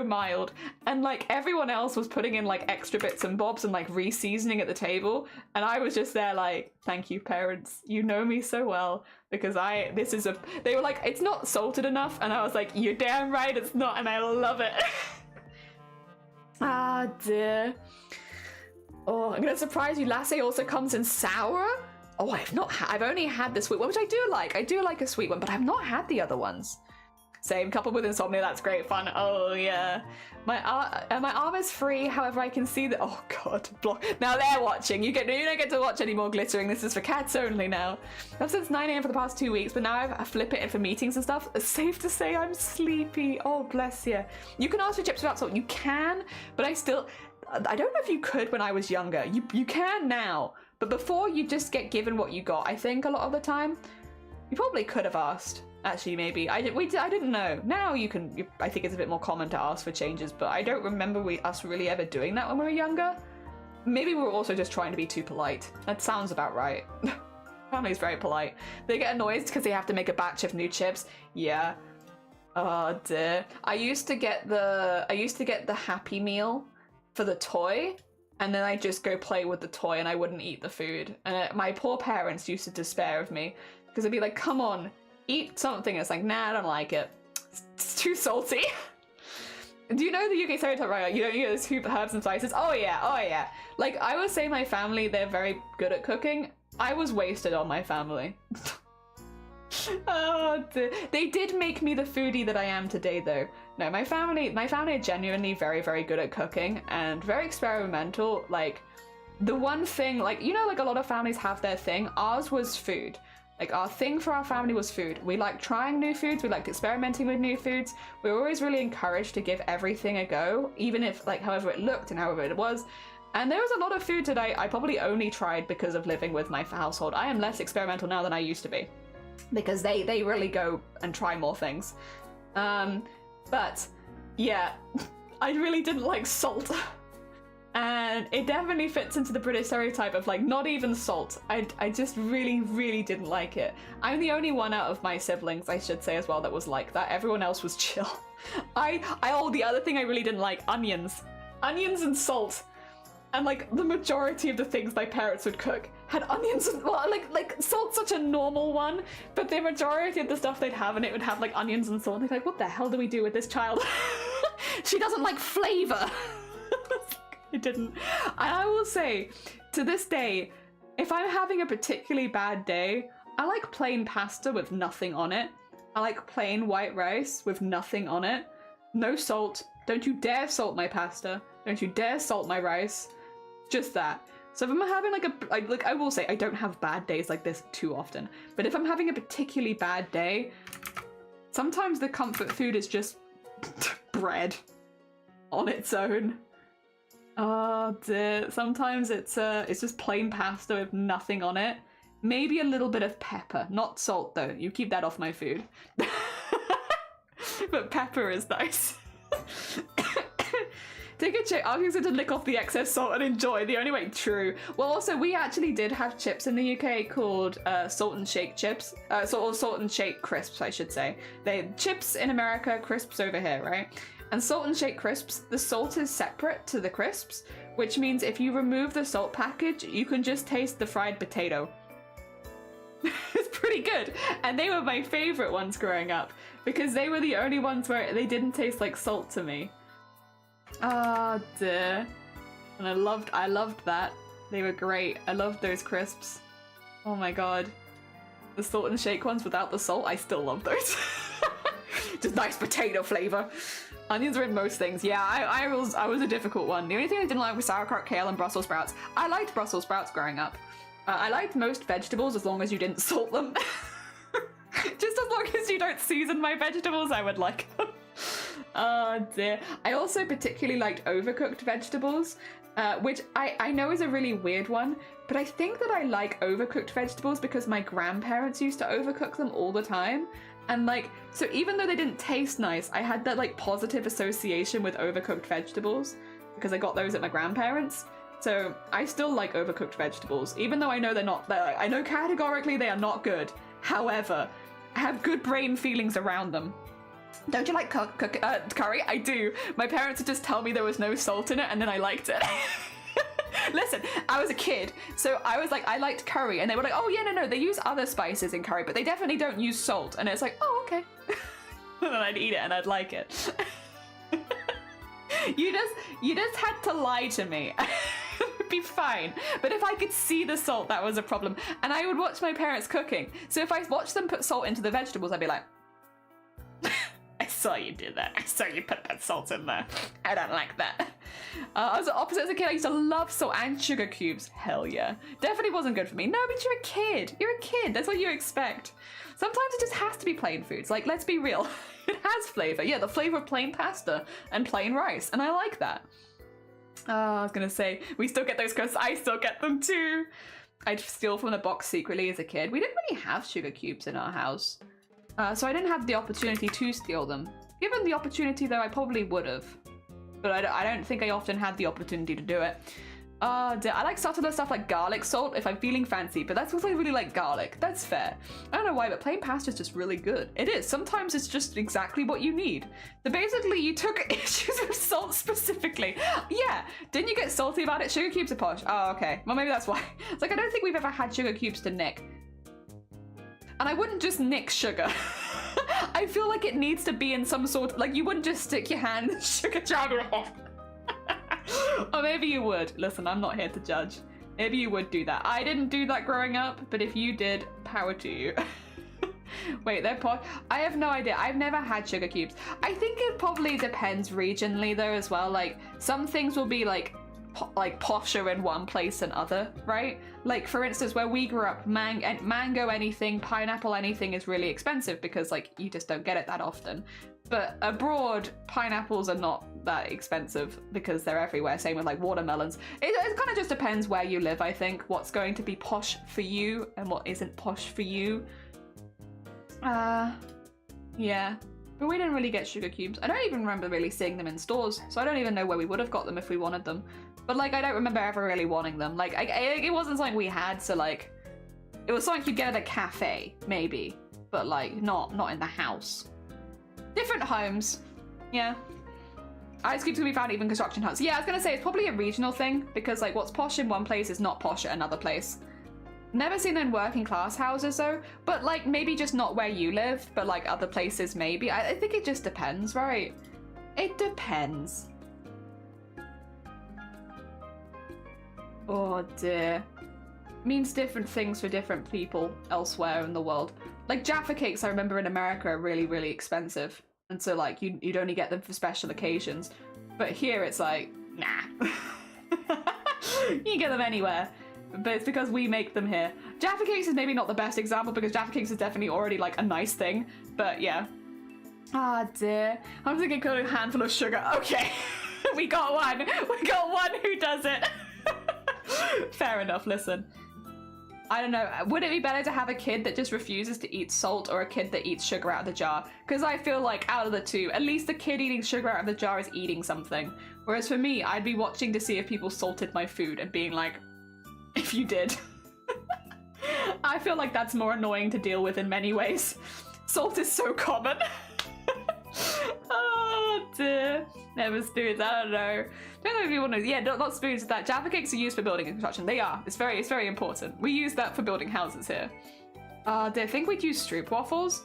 mild. And like, everyone else was putting in like extra bits and bobs and like re-seasoning at the table. And I was just there like, thank you, parents. You know me so well. Because they were like, it's not salted enough. And I was like, you're damn right it's not. And I love it. Ah, dear. Oh, I'm gonna surprise you. Latte also comes in sour. Oh, I've only had the sweet one, which I do like. I do like a sweet one, but I've not had the other ones. Same, coupled with insomnia, that's great fun. Oh, yeah. My arm is free, however, I can see that. Oh, God. Block. Now they're watching. You don't get to watch any more glittering. This is for cats only now. I've since 9 a.m. for the past 2 weeks, but now I flip it in for meetings and stuff. It's safe to say I'm sleepy. Oh, bless you. You can ask for chips without salt. You can, but I don't know if you could when I was younger. You can now, but before you just get given what you got, I think a lot of the time. You probably could have asked. Actually, maybe. I didn't know. Now you can, I think it's a bit more common to ask for changes, but I don't remember us really ever doing that when we were younger. Maybe we were also just trying to be too polite. That sounds about right. Family's very polite. They get annoyed because they have to make a batch of new chips. Yeah. Oh dear. I used to get the Happy Meal for the toy, and then I'd just go play with the toy and I wouldn't eat the food. And my poor parents used to despair of me because they'd be like, come on, eat something. It's like, nah, I don't like it. It's too salty. Do you know the UK stereotype, right? You don't use herbs and spices? Oh yeah. Like, I would say my family, they're very good at cooking. I was wasted on my family. Oh, dear. They did make me the foodie that I am today, though. No, my family are genuinely very, very good at cooking and very experimental. Like, the one thing, like, you know, like a lot of families have their thing. Ours was food. Like, our thing for our family was food. We liked trying new foods. We liked experimenting with new foods. We were always really encouraged to give everything a go, even if, like, however it looked and however it was. And there was a lot of food today I probably only tried because of living with my household. I am less experimental now than I used to be, because they really go and try more things. But yeah, I really didn't like salt. And it definitely fits into the British stereotype of like not even salt. I just really, really didn't like it. I'm the only one out of my siblings, I should say as well, that was like that. Everyone else was chill. The other thing I really didn't like, onions and salt. And like the majority of the things my parents would cook had onions and, well, like salt's such a normal one, but the majority of the stuff they'd have and it would have like onions and salt. And they'd be like, what the hell do we do with this child? She doesn't like flavor. I didn't. And I will say, to this day, if I'm having a particularly bad day, I like plain pasta with nothing on it. I like plain white rice with nothing on it. No salt. Don't you dare salt my pasta. Don't you dare salt my rice. Just that. So if I'm having like I will say, I don't have bad days like this too often, but if I'm having a particularly bad day, sometimes the comfort food is just bread on its own. Oh dear. Sometimes it's just plain pasta with nothing on it. Maybe a little bit of pepper, not salt though. You keep that off my food. But pepper is nice. Take a chip. I was going to lick off the excess salt and enjoy. The only way. True. Well, also, we actually did have chips in the UK called salt and shake chips. Salt and shake crisps, I should say. They chips in America, crisps over here, right? And salt and shake crisps, the salt is separate to the crisps, which means if you remove the salt package, you can just taste the fried potato. It's pretty good. And they were my favorite ones growing up because they were the only ones where they didn't taste like salt to me. Oh dear. And I loved that. They were great. I loved those crisps. Oh my god. The salt and shake ones without the salt, I still love those. Just nice potato flavor. Onions are in most things. Yeah, I was a difficult one. The only thing I didn't like was sauerkraut, kale, and Brussels sprouts. I liked Brussels sprouts growing up. I liked most vegetables as long as you didn't salt them. Just as long as you don't season my vegetables, I would like them. Oh dear. I also particularly liked overcooked vegetables, which I know is a really weird one, but I think that I like overcooked vegetables because my grandparents used to overcook them all the time. And like, so even though they didn't taste nice, I had that like positive association with overcooked vegetables because I got those at my grandparents'. So I still like overcooked vegetables, even though I know I know categorically they are not good. However, I have good brain feelings around them. Don't you like curry? I do. My parents would just tell me there was no salt in it and then I liked it. Listen, I was a kid, so I was like, I liked curry, and they were like, oh yeah, no, they use other spices in curry, but they definitely don't use salt. And it's like, oh, okay. And then I'd eat it and I'd like it. You just had to lie to me. It would be fine. But if I could see the salt, that was a problem. And I would watch my parents cooking. So if I watched them put salt into the vegetables, I'd be like, I saw you do that. I saw you put that salt in there. I don't like that. I was the opposite as a kid. I used to love salt and sugar cubes. Hell yeah. Definitely wasn't good for me. No, but you're a kid. You're a kid. That's what you expect. Sometimes it just has to be plain foods. Like, let's be real. It has flavor. Yeah, the flavor of plain pasta and plain rice. And I like that. I was going to say, we still get those crisps. I still get them too. I'd steal from the box secretly as a kid. We didn't really have sugar cubes in our house. So I didn't have the opportunity to steal them. Given the opportunity, though, I probably would have. But I don't think I often had the opportunity to do it. I like subtler stuff like garlic salt if I'm feeling fancy, but that's because I really like garlic. That's fair. I don't know why, but plain pasta is just really good. It is. Sometimes it's just exactly what you need. So basically, you took issues with salt specifically. Yeah. Didn't you get salty about it? Sugar cubes are posh. Oh, okay. Well, maybe that's why. It's like, I don't think we've ever had sugar cubes to nick. And I wouldn't just nick sugar. I feel like it needs to be in some sort of, like, you wouldn't just stick your hand in the sugar jar. Or maybe you would. Listen, I'm not here to judge. Maybe you would do that. I didn't do that growing up, but if you did, power to you. Wait, they're posh? I have no idea. I've never had sugar cubes. I think it probably depends regionally though as well. Like, some things will be like posher in one place than other, right? Like, for instance, where we grew up, mango anything, pineapple anything is really expensive because, like, you just don't get it that often. But abroad, pineapples are not that expensive because they're everywhere. Same with, like, watermelons. It kind of just depends where you live, I think, what's going to be posh for you and what isn't posh for you. Yeah. But we didn't really get sugar cubes. I don't even remember really seeing them in stores, so I don't even know where we would have got them if we wanted them. But, like, I don't remember ever really wanting them. Like, it wasn't something we had, so, like, it was something you'd get at a cafe, maybe. But, like, not in the house. Different homes. Yeah. Ice cubes can be found even in construction huts. Yeah, I was gonna say, it's probably a regional thing, because, like, what's posh in one place is not posh at another place. Never seen them in working class houses, though. But, like, maybe just not where you live, but, like, other places maybe. I think it just depends, right? It depends. Oh dear. Means different things for different people elsewhere in the world. Like, Jaffa cakes, I remember in America, are really, really expensive. And so, like, you'd only get them for special occasions. But here it's like, nah. You can get them anywhere. But it's because we make them here. Jaffa cakes is maybe not the best example because Jaffa cakes is definitely already, like, a nice thing. But, yeah. Ah, dear. I'm thinking a handful of sugar. Okay. We got one. We got one who does it. Fair enough, listen. I don't know, would it be better to have a kid that just refuses to eat salt or a kid that eats sugar out of the jar? Because I feel like out of the two, at least the kid eating sugar out of the jar is eating something. Whereas for me, I'd be watching to see if people salted my food and being like, if you did. I feel like that's more annoying to deal with in many ways. Salt is so common. Oh dear. Never spoons, I don't know. Don't know if you want to, yeah, not spoons, that Jaffa cakes are used for building and construction. They are, it's very important. We use that for building houses here. Did I think we'd use stroop waffles?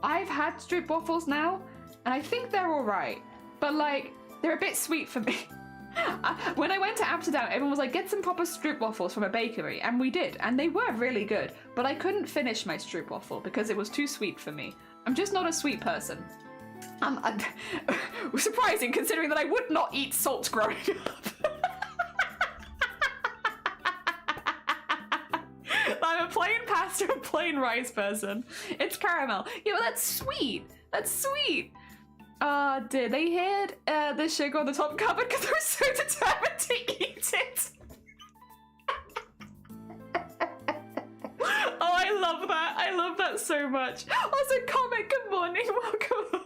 I've had stroop waffles now, and I think they're all right. But like, they're a bit sweet for me. When I went to Amsterdam, everyone was like, get some proper stroop waffles from a bakery, and we did, and they were really good, but I couldn't finish my stroop waffle because it was too sweet for me. I'm just not a sweet person. Surprising considering that I would not eat salt growing up. I'm a plain pasta and plain rice person. It's caramel. Yeah, but that's sweet. That's sweet. Did they hid the sugar on the top cupboard because they were so determined to eat it? Oh, I love that. I love that so much. Also, comment, good morning, welcome on.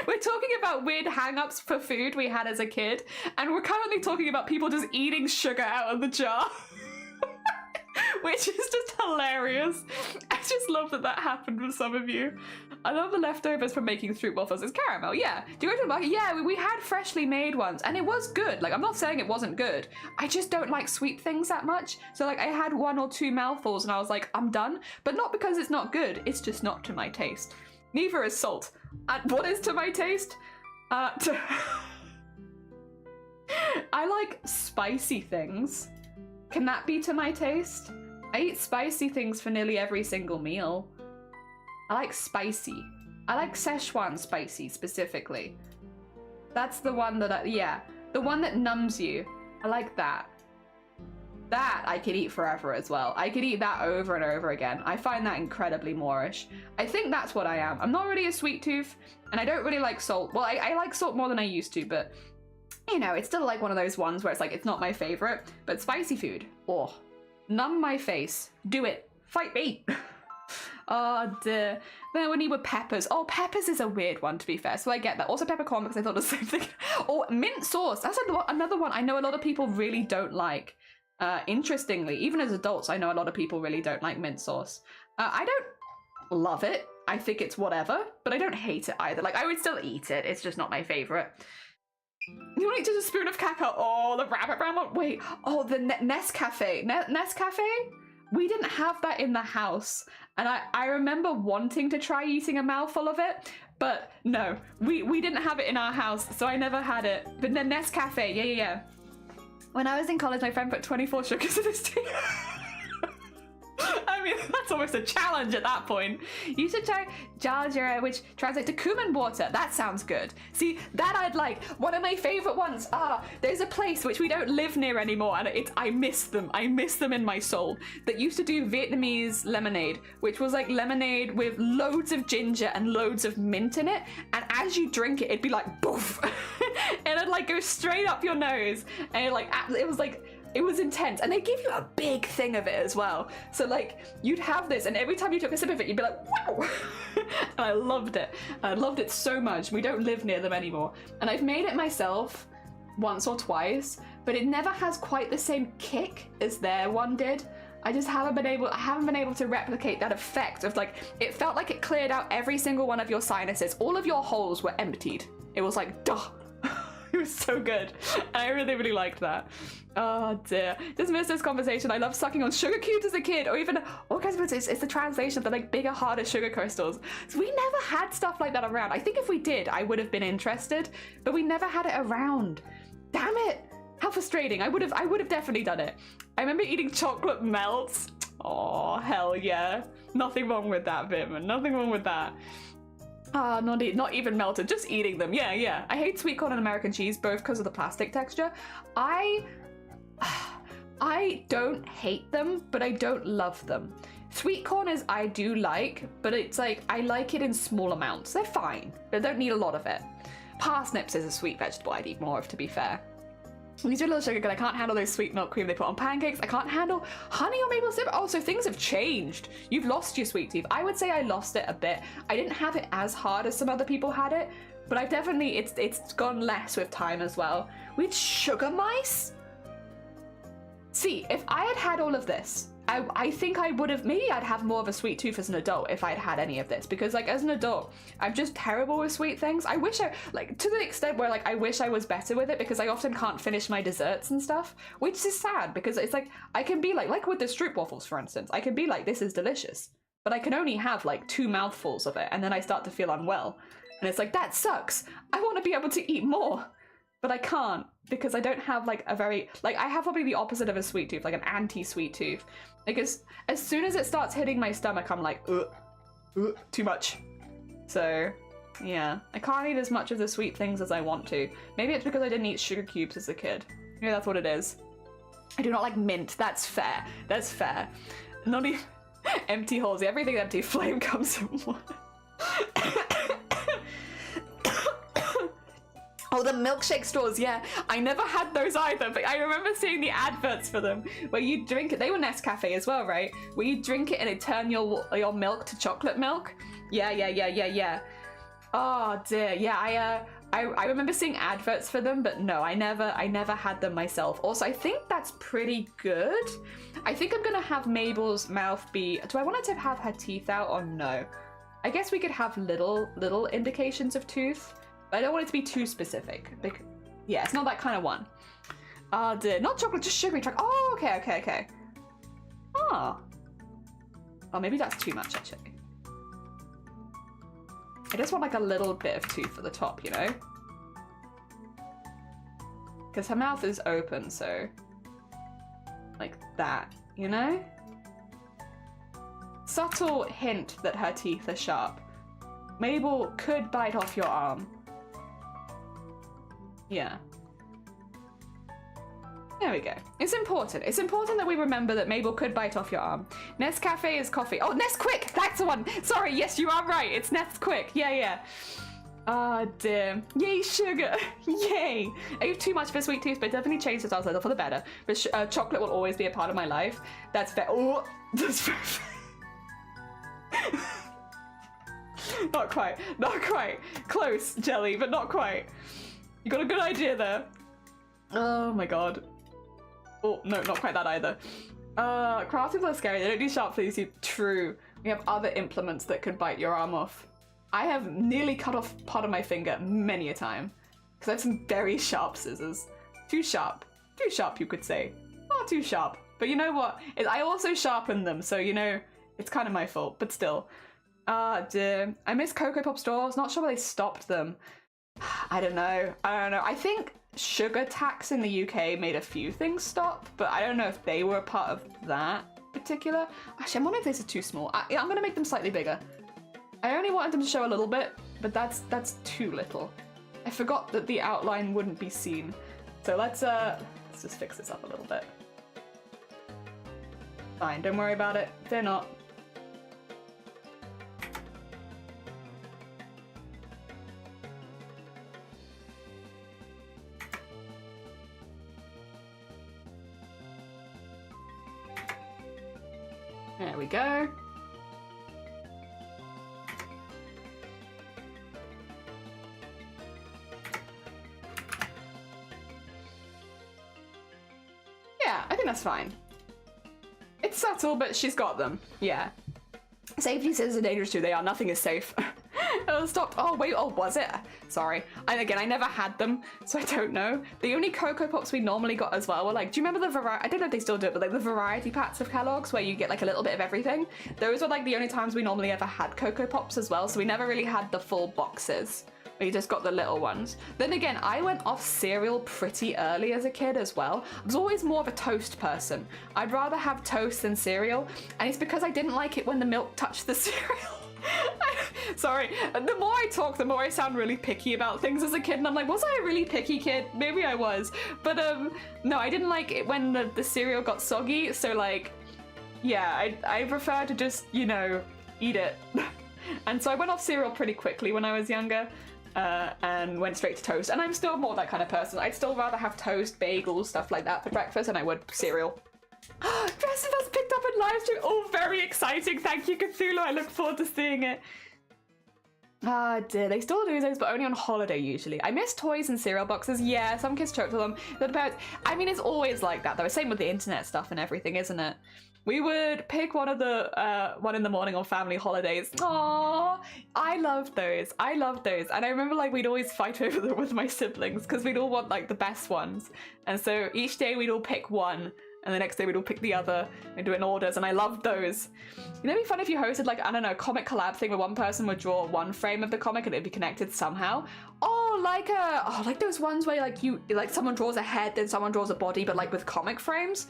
We're talking about weird hang-ups for food we had as a kid, and we're currently talking about people just eating sugar out of the jar. Which is just hilarious. I just love that that happened with some of you. I love the leftovers from making stroop waffles. It's caramel, yeah. Do you go to the market? Yeah, we had freshly made ones, and it was good. Like, I'm not saying it wasn't good. I just don't like sweet things that much. So, like, I had 1 or 2 mouthfuls, and I was like, I'm done. But not because it's not good. It's just not to my taste. Neither is salt. And what is to my taste? I like spicy things. Can that be to my taste? I eat spicy things for nearly every single meal. I like spicy. I like Szechuan spicy specifically. That's the one that yeah, the one that numbs you. I like that. That I could eat forever as well. I could eat that over and over again. I find that incredibly Moorish. I think that's what I am. I'm not really a sweet tooth, and I don't really like salt. Well, I like salt more than I used to, but you know, it's still like one of those ones where it's like, it's not my favorite, but spicy food, oh, numb my face. Do it. Fight me. Oh dear. Then when you were peppers. Oh, peppers is a weird one, to be fair, so I get that. Also peppercorn, because I thought the same thing. Oh, mint sauce. That's another one I know a lot of people really don't like. Interestingly, even as adults, I know a lot of people really don't like mint sauce. I don't love it. I think it's whatever, but I don't hate it either. Like, I would still eat it. It's just not my favorite. You want to eat just a spoon of cacao? Oh, the rabbit brown one. Wait. Oh, the Nescafe. Nescafe? We didn't have that in the house. And I remember wanting to try eating a mouthful of it, but no, we didn't have it in our house, so I never had it. But the Nescafe, yeah. When I was in college, my friend put 24 sugars in his tea. I mean, that's almost a challenge at that point. You should try Jalajira, which translates to cumin water. That sounds good. See, that I'd like. One of my favorite ones. There's a place which we don't live near anymore, and I miss them. I miss them in my soul. That used to do Vietnamese lemonade, which was like lemonade with loads of ginger and loads of mint in it. And as you drink it, it'd be like boof, and it'd like go straight up your nose, and it was intense, and they give you a big thing of it as well. So like, you'd have this, and every time you took a sip of it, you'd be like, wow! And I loved it. I loved it so much. We don't live near them anymore. And I've made it myself once or twice, but it never has quite the same kick as their one did. I just haven't been able to replicate that effect of like, it felt like it cleared out every single one of your sinuses. All of your holes were emptied. It was like, duh. It was so good. I really, really liked that. Oh dear. Just missed this conversation. I loved sucking on sugar cubes as a kid, or even all kinds of it's the translation of the like bigger, harder sugar crystals. So we never had stuff like that around. I think if we did, I would have been interested, but we never had it around. Damn it. How frustrating. I would have definitely done it. I remember eating chocolate melts. Oh, hell yeah. Nothing wrong with that, Bitman. Nothing wrong with that. Not even melted, just eating them. Yeah. I hate sweet corn and American cheese, both because of the plastic texture. I don't hate them, but I don't love them. Sweet corn I do like, but it's like, I like it in small amounts. They're fine, but I don't need a lot of it. Parsnips is a sweet vegetable I'd eat more of, to be fair. These are a little sugar because I can't handle those sweet milk cream they put on pancakes. I can't handle honey or maple syrup. Oh, so things have changed. You've lost your sweet tooth. I would say I lost it a bit. I didn't have it as hard as some other people had it, but I've definitely, it's gone less with time as well. With sugar mice? See, if I had had all of this, I think I would have, maybe I'd have more of a sweet tooth as an adult if I'd had any of this, because like as an adult, I'm just terrible with sweet things. I wish I, like to the extent where like I wish I was better with it, because I often can't finish my desserts and stuff, which is sad because it's like, I can be like with the stroop waffles, for instance, I can be like, this is delicious, but I can only have like 2 mouthfuls of it and then I start to feel unwell. And it's like, that sucks. I want to be able to eat more. But I can't because I don't have like a very, like I have probably the opposite of a sweet tooth, like an anti-sweet tooth. Because as soon as it starts hitting my stomach, I'm like, too much. So yeah, I can't eat as much of the sweet things as I want to. Maybe it's because I didn't eat sugar cubes as a kid. Yeah, that's what it is. I do not like mint. That's fair. That's fair. Not even empty holes. Everything empty. Flame comes from one. Oh, the milkshake straws, yeah. I never had those either, but I remember seeing the adverts for them where you drink it. They were Nescafe as well, right? Where you drink it and it turn your milk to chocolate milk. Yeah. Oh dear, yeah. I remember seeing adverts for them, but no, I never had them myself. Also, I think that's pretty good. I think I'm gonna have Mabel's mouth be. Do I want her to have her teeth out or no? I guess we could have little indications of tooth. I don't want it to be too specific. Yeah, it's not that kind of one. Oh dear, not chocolate, just sugary track. Oh, okay. Oh, maybe that's too much actually. I just want like a little bit of tooth at the top, you know? Because her mouth is open, so like that, you know? Subtle hint that her teeth are sharp. Mabel could bite off your arm. Yeah. There we go. It's important. It's important that we remember that Mabel could bite off your arm. Nescafe is coffee. Oh, Nesquik! That's the one! Sorry, yes, you are right. It's Nesquik. Yeah. Ah, dear. Yay, sugar! Yay! I have too much for sweet tooth, but definitely changed the style for the better. But chocolate will always be a part of my life. That's fair. Oh, that's fair. Not quite. Close, jelly, but not quite. You got a good idea there. Oh my god. Oh, no, not quite that either. Crafties are scary. They don't do sharp things. True. We have other implements that could bite your arm off. I have nearly cut off part of my finger many a time. Because I have some very sharp scissors. Too sharp. Too sharp, you could say. Not too sharp. But you know what? I also sharpen them, so you know, it's kind of my fault, but still. Ah, dear. I miss Cocoa Pop straws. Not sure why they stopped them. I don't know. I think sugar tax in the UK made a few things stop, but I don't know if they were a part of that particular. Actually, I'm wondering if this is too small. I'm going to make them slightly bigger. I only wanted them to show a little bit, but that's too little. I forgot that the outline wouldn't be seen. So let's just fix this up a little bit. Fine, don't worry about it. They're not. There we go. Yeah, I think that's fine. It's subtle, but she's got them. Yeah. Safety scissors are dangerous too. They are. Nothing is safe. Oh, stopped. Oh, wait. Oh, was it? Sorry. And again, I never had them, so I don't know. The only Cocoa Pops we normally got as well were like, do you remember the variety? I don't know if they still do it, but like the variety packs of Kellogg's where you get like a little bit of everything. Those were like the only times we normally ever had Cocoa Pops as well, so we never really had the full boxes. We just got the little ones. Then again, I went off cereal pretty early as a kid as well. I was always more of a toast person. I'd rather have toast than cereal, and it's because I didn't like it when the milk touched the cereal. Sorry, the more I talk, the more I sound really picky about things as a kid, and I'm like, was I a really picky kid? Maybe I was, but no, I didn't like it when the cereal got soggy, so like, yeah, I prefer to just, you know, eat it. And so I went off cereal pretty quickly when I was younger. and went straight to toast. And I'm still more that kind of person. I'd still rather have toast, bagels, stuff like that for breakfast than I would cereal. Dresses was picked up in live stream. Oh, very exciting. Thank you, Cthulhu. I look forward to seeing it. Ah, dear. They still do those, but only on holiday usually. I miss toys and cereal boxes. Yeah, some kids choke to them. The parents, I mean, it's always like that, though. Same with the internet stuff and everything, isn't it? We would pick one of the one in the morning on family holidays. Aww, I love those. I love those. And I remember like we'd always fight over them with my siblings because we'd all want like the best ones. And so each day we'd all pick one. And the next day we'd all pick the other and do it in orders, and I loved those. You know, it'd be fun if you hosted like, I don't know, a comic collab thing where one person would draw one frame of the comic and it'd be connected somehow. Oh, like those ones where like someone draws a head, then someone draws a body, but like with comic frames.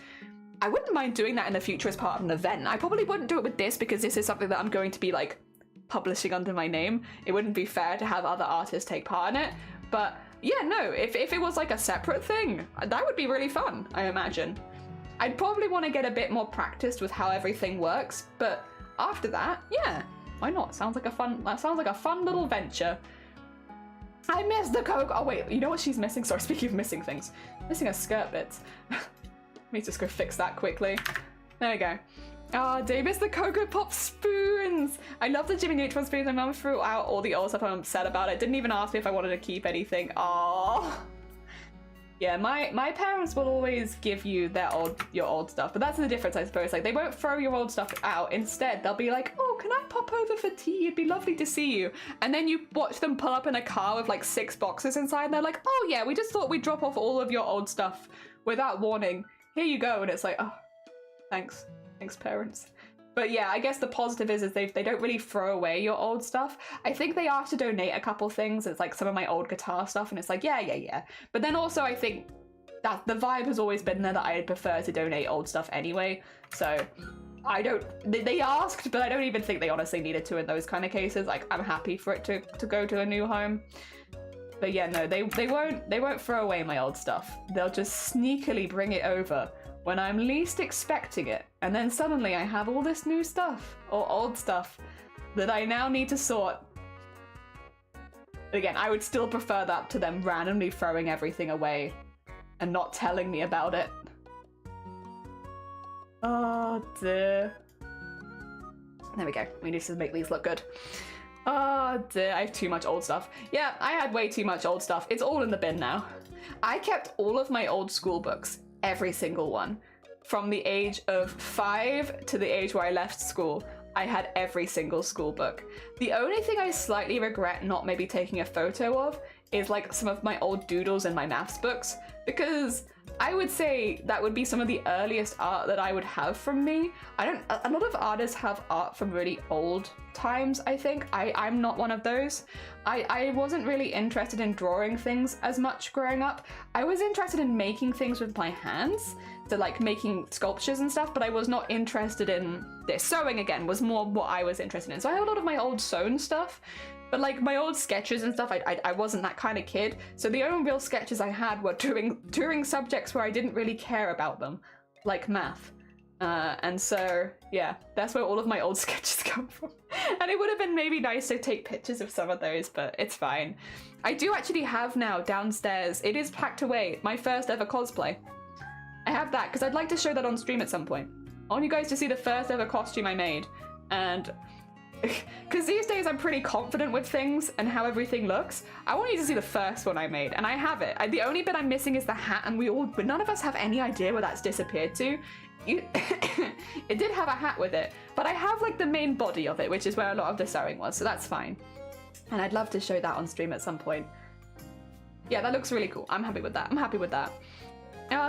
I wouldn't mind doing that in the future as part of an event. I probably wouldn't do it with this because this is something that I'm going to be like publishing under my name. It wouldn't be fair to have other artists take part in it. But yeah, no, if it was like a separate thing, that would be really fun, I imagine. I'd probably want to get a bit more practiced with how everything works, but after that, yeah, why not? That sounds like a fun little venture. I miss the Coke. Oh wait, you know what she's missing? Sorry, speaking of missing things, missing her skirt bits. Let me just go fix that quickly. There we go. Oh, do you miss the Cocoa Pop spoons? I love the Jimmy Neutron spoons. My mum threw out all the old stuff. I'm upset about it. Didn't even ask me if I wanted to keep anything. Oh. Yeah, my parents will always give you your old stuff, but that's the difference, I suppose. Like, they won't throw your old stuff out. Instead, they'll be like, oh, can I pop over for tea? It'd be lovely to see you. And then you watch them pull up in a car with like 6 boxes inside, and they're like, oh yeah, we just thought we'd drop off all of your old stuff without warning. Here you go. And it's like, oh, thanks, parents. But yeah, I guess the positive is they don't really throw away your old stuff. I think they asked to donate a couple things. It's like some of my old guitar stuff, and it's like, yeah. But then also I think that the vibe has always been there that I'd prefer to donate old stuff anyway. So they asked, but I don't even think they honestly needed to in those kind of cases. Like, I'm happy for it to go to a new home. But yeah, no, they won't throw away my old stuff. They'll just sneakily bring it over when I'm least expecting it, and then suddenly I have all this new stuff, or old stuff, that I now need to sort. Again, I would still prefer that to them randomly throwing everything away and not telling me about it. Oh dear. There we go. We need to make these look good. Oh dear, I have too much old stuff. Yeah, I had way too much old stuff. It's all in the bin now. I kept all of my old school books. Every single one. From the age of 5 to the age where I left school, I had every single school book. The only thing I slightly regret not maybe taking a photo of is like some of my old doodles in my maths books, because I would say that would be some of the earliest art that I would have from me. A lot of artists have art from really old times, I think. I'm not one of those. I wasn't really interested in drawing things as much growing up. I was interested in making things with my hands, so like making sculptures and stuff, but I was not interested in this. Sewing, again, was more what I was interested in. So I have a lot of my old sewn stuff, but like my old sketches and stuff, I wasn't that kind of kid. So the only real sketches I had were during subjects where I didn't really care about them, like math. And so, yeah, that's where all of my old sketches come from. And it would have been maybe nice to take pictures of some of those, but it's fine. I do actually have now downstairs, it is packed away, my first ever cosplay. I have that because I'd like to show that on stream at some point. I want you guys to see the first ever costume I made. And because these days I'm pretty confident with things and how everything looks, I want you to see the first one I made, and I have it. The only bit I'm missing is the hat, and but none of us have any idea where that's disappeared to. It did have a hat with it, but I have like the main body of it, which is where a lot of the sewing was, so that's fine. And I'd love to show that on stream at some point. Yeah, that looks really cool. I'm happy with that. I'm happy with that.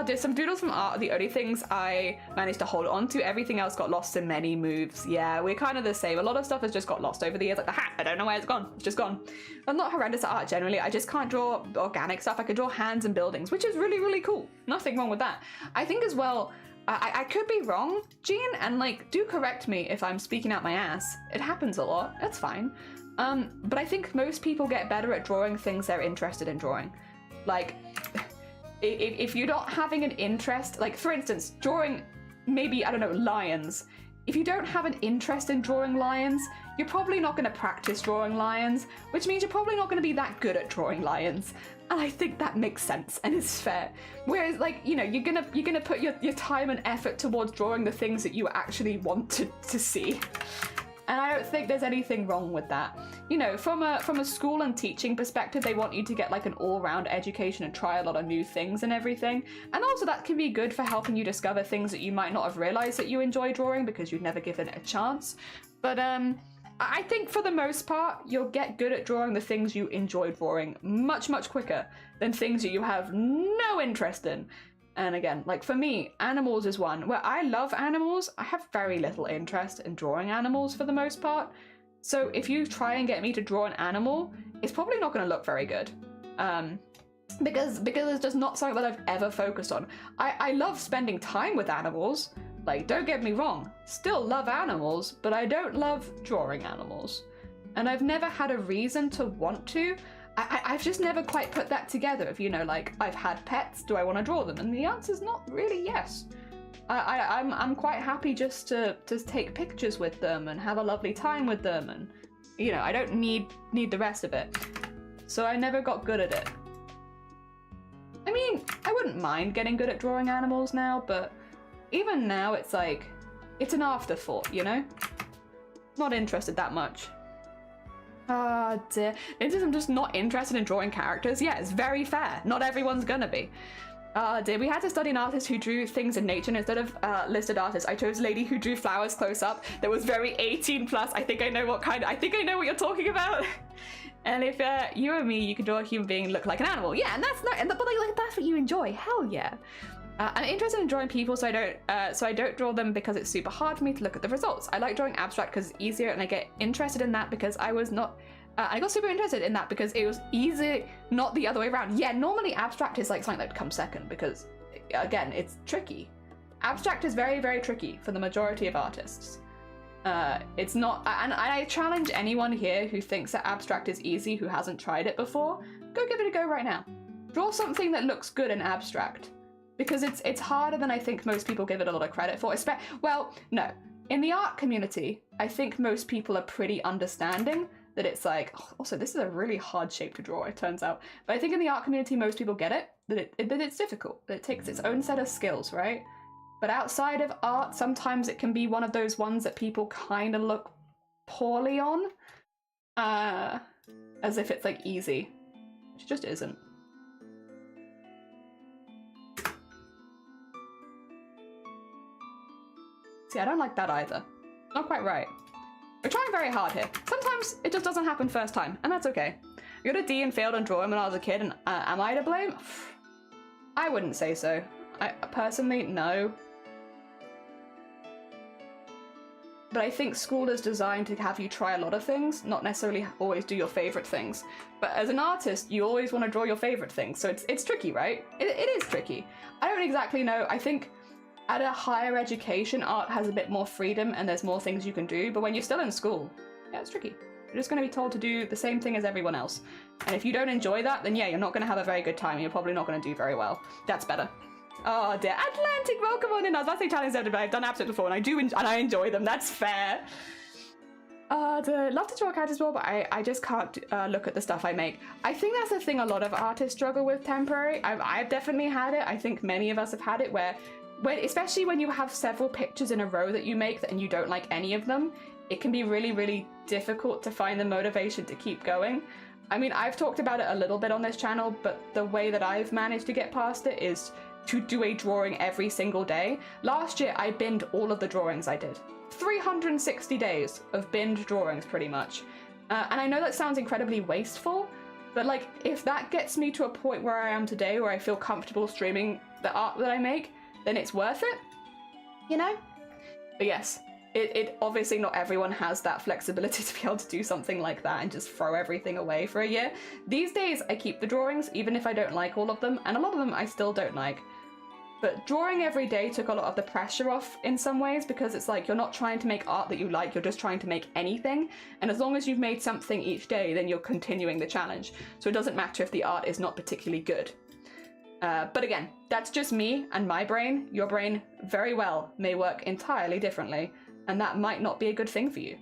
There's some doodles from art are the only things I managed to hold on to. Everything else got lost in many moves. Yeah, we're kind of the same. A lot of stuff has just got lost over the years. Like the hat, I don't know where it's gone. It's just gone. I'm not horrendous at art generally. I just can't draw organic stuff. I can draw hands and buildings, which is really, really cool. Nothing wrong with that. I think as well, I could be wrong, Jean, and like, do correct me if I'm speaking out my ass. It happens a lot. That's fine. But I think most people get better at drawing things they're interested in drawing. Like, if you're not having an interest, like for instance, drawing maybe, I don't know, lions. if you don't have an interest in drawing lions, you're probably not going to practice drawing lions, which means you're probably not going to be that good at drawing lions. And I think that makes sense and is fair. Whereas, like, you know, you're gonna put your time and effort towards drawing the things that you actually want to see. And I don't think there's anything wrong with that. You know, from a school and teaching perspective, they want you to get like an all-round education and try a lot of new things and everything. And also that can be good for helping you discover things that you might not have realized that you enjoy drawing because you've never given it a chance. But I think for the most part, you'll get good at drawing the things you enjoy drawing much, much quicker than things that you have no interest in. And again, like for me, animals is one where I love animals. I have very little interest in drawing animals for the most part. So if you try and get me to draw an animal, it's probably not going to look very good. Because it's just not something that I've ever focused on. I love spending time with animals. Like, don't get me wrong, still love animals, but I don't love drawing animals. And I've never had a reason to want to. I've just never quite put that together of, you know, like, I've had pets, do I want to draw them? And the answer's not really yes. I'm quite happy just to take pictures with them and have a lovely time with them, and, you know, I don't need the rest of it. So I never got good at it. I mean, I wouldn't mind getting good at drawing animals now, but even now it's like, it's an afterthought, you know? Not interested that much. Ah, dear. I'm just not interested in drawing characters. Yeah, it's very fair. Not everyone's gonna be. Ah, dear. We had to study an artist who drew things in nature, and instead of listed artists, I chose a lady who drew flowers close up that was very 18 plus. I think I know what you're talking about. And if you or me, you could draw a human being look like an animal. Yeah, and that's not, but like that's what you enjoy. Hell yeah. I'm interested in drawing people, so I don't draw them because it's super hard for me to look at the results. I like drawing abstract because it's easier, and I get interested in that because I got super interested in that because it was easy, not the other way around. Yeah, normally abstract is like something that comes second because, again, it's tricky. Abstract is very, very tricky for the majority of artists. It's not, and I challenge anyone here who thinks that abstract is easy who hasn't tried it before, go give it a go right now. Draw something that looks good in abstract. Because it's harder than I think most people give it a lot of credit for. Well, no. In the art community, I think most people are pretty understanding that it's like, oh, also this is a really hard shape to draw, it turns out. But I think in the art community, most people get it, that it's difficult, that it takes its own set of skills, right? But outside of art, sometimes it can be one of those ones that people kind of look poorly on, as if it's like easy, which just isn't. See, I don't like that either. Not quite right. We're trying very hard here. Sometimes it just doesn't happen first time, and that's okay. I got a D and failed on drawing when I was a kid, and am I to blame? I wouldn't say so. Personally, no. But I think school is designed to have you try a lot of things, not necessarily always do your favorite things. But as an artist, you always want to draw your favorite things, so it's tricky, right? It is tricky. I don't exactly know. I think at a higher education, art has a bit more freedom and there's more things you can do, but when you're still in school, yeah, it's tricky. You're just going to be told to do the same thing as everyone else. And if you don't enjoy that, then yeah, you're not going to have a very good time and you're probably not going to do very well. That's better. Oh dear. Atlantic, welcome on in. I was about to say challenge editor, but I've done abstract before and I enjoy them. That's fair. Love to draw characters more, but I just can't look at the stuff I make. I think that's the thing a lot of artists struggle with temporary. I've definitely had it. I think many of us have had it where especially when you have several pictures in a row that you make and you don't like any of them, it can be really, really difficult to find the motivation to keep going. I mean, I've talked about it a little bit on this channel, but the way that I've managed to get past it is to do a drawing every single day. Last year, I binned all of the drawings I did. 360 days of binned drawings, pretty much. And I know that sounds incredibly wasteful, but like, if that gets me to a point where I am today, where I feel comfortable streaming the art that I make, then it's worth it, you know? But yes, it obviously not everyone has that flexibility to be able to do something like that and just throw everything away for a year. These days, I keep the drawings, even if I don't like all of them, and a lot of them I still don't like. But drawing every day took a lot of the pressure off in some ways, because it's like you're not trying to make art that you like, you're just trying to make anything. And as long as you've made something each day, then you're continuing the challenge. So it doesn't matter if the art is not particularly good. But again, that's just me and my brain. Your brain very well may work entirely differently, and that might not be a good thing for you.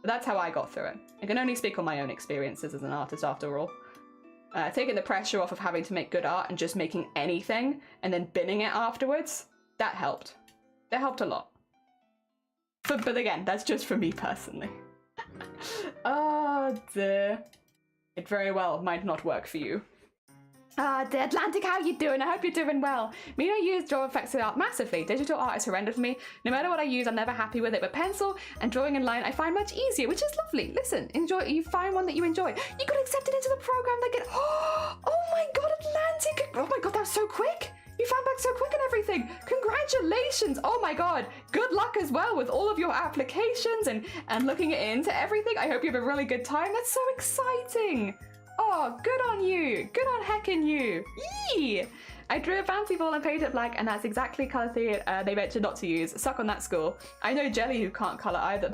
But that's how I got through it. I can only speak on my own experiences as an artist after all. Taking the pressure off of having to make good art and just making anything and then binning it afterwards, that helped. That helped a lot. But again, that's just for me personally. Oh dear. It very well might not work for you. The Atlantic, how you doing? I hope you're doing well. Me, I use draw effects in art massively. Digital art is horrendous for me. No matter what I use, I'm never happy with it. But pencil and drawing in line, I find much easier, which is lovely. Listen, enjoy. You find one that you enjoy. You got accepted into the program. They get. Oh my God, Atlantic! Oh my God, that was so quick. You found back so quick and everything. Congratulations. Oh my God. Good luck as well with all of your applications and looking into everything. I hope you have a really good time. That's so exciting. Oh, good on you. Good on heckin' you. Yee! I drew a fancy ball and painted it black, and that's exactly colour theory they mentioned not to use. Suck on that school. I know Jelly who can't colour either.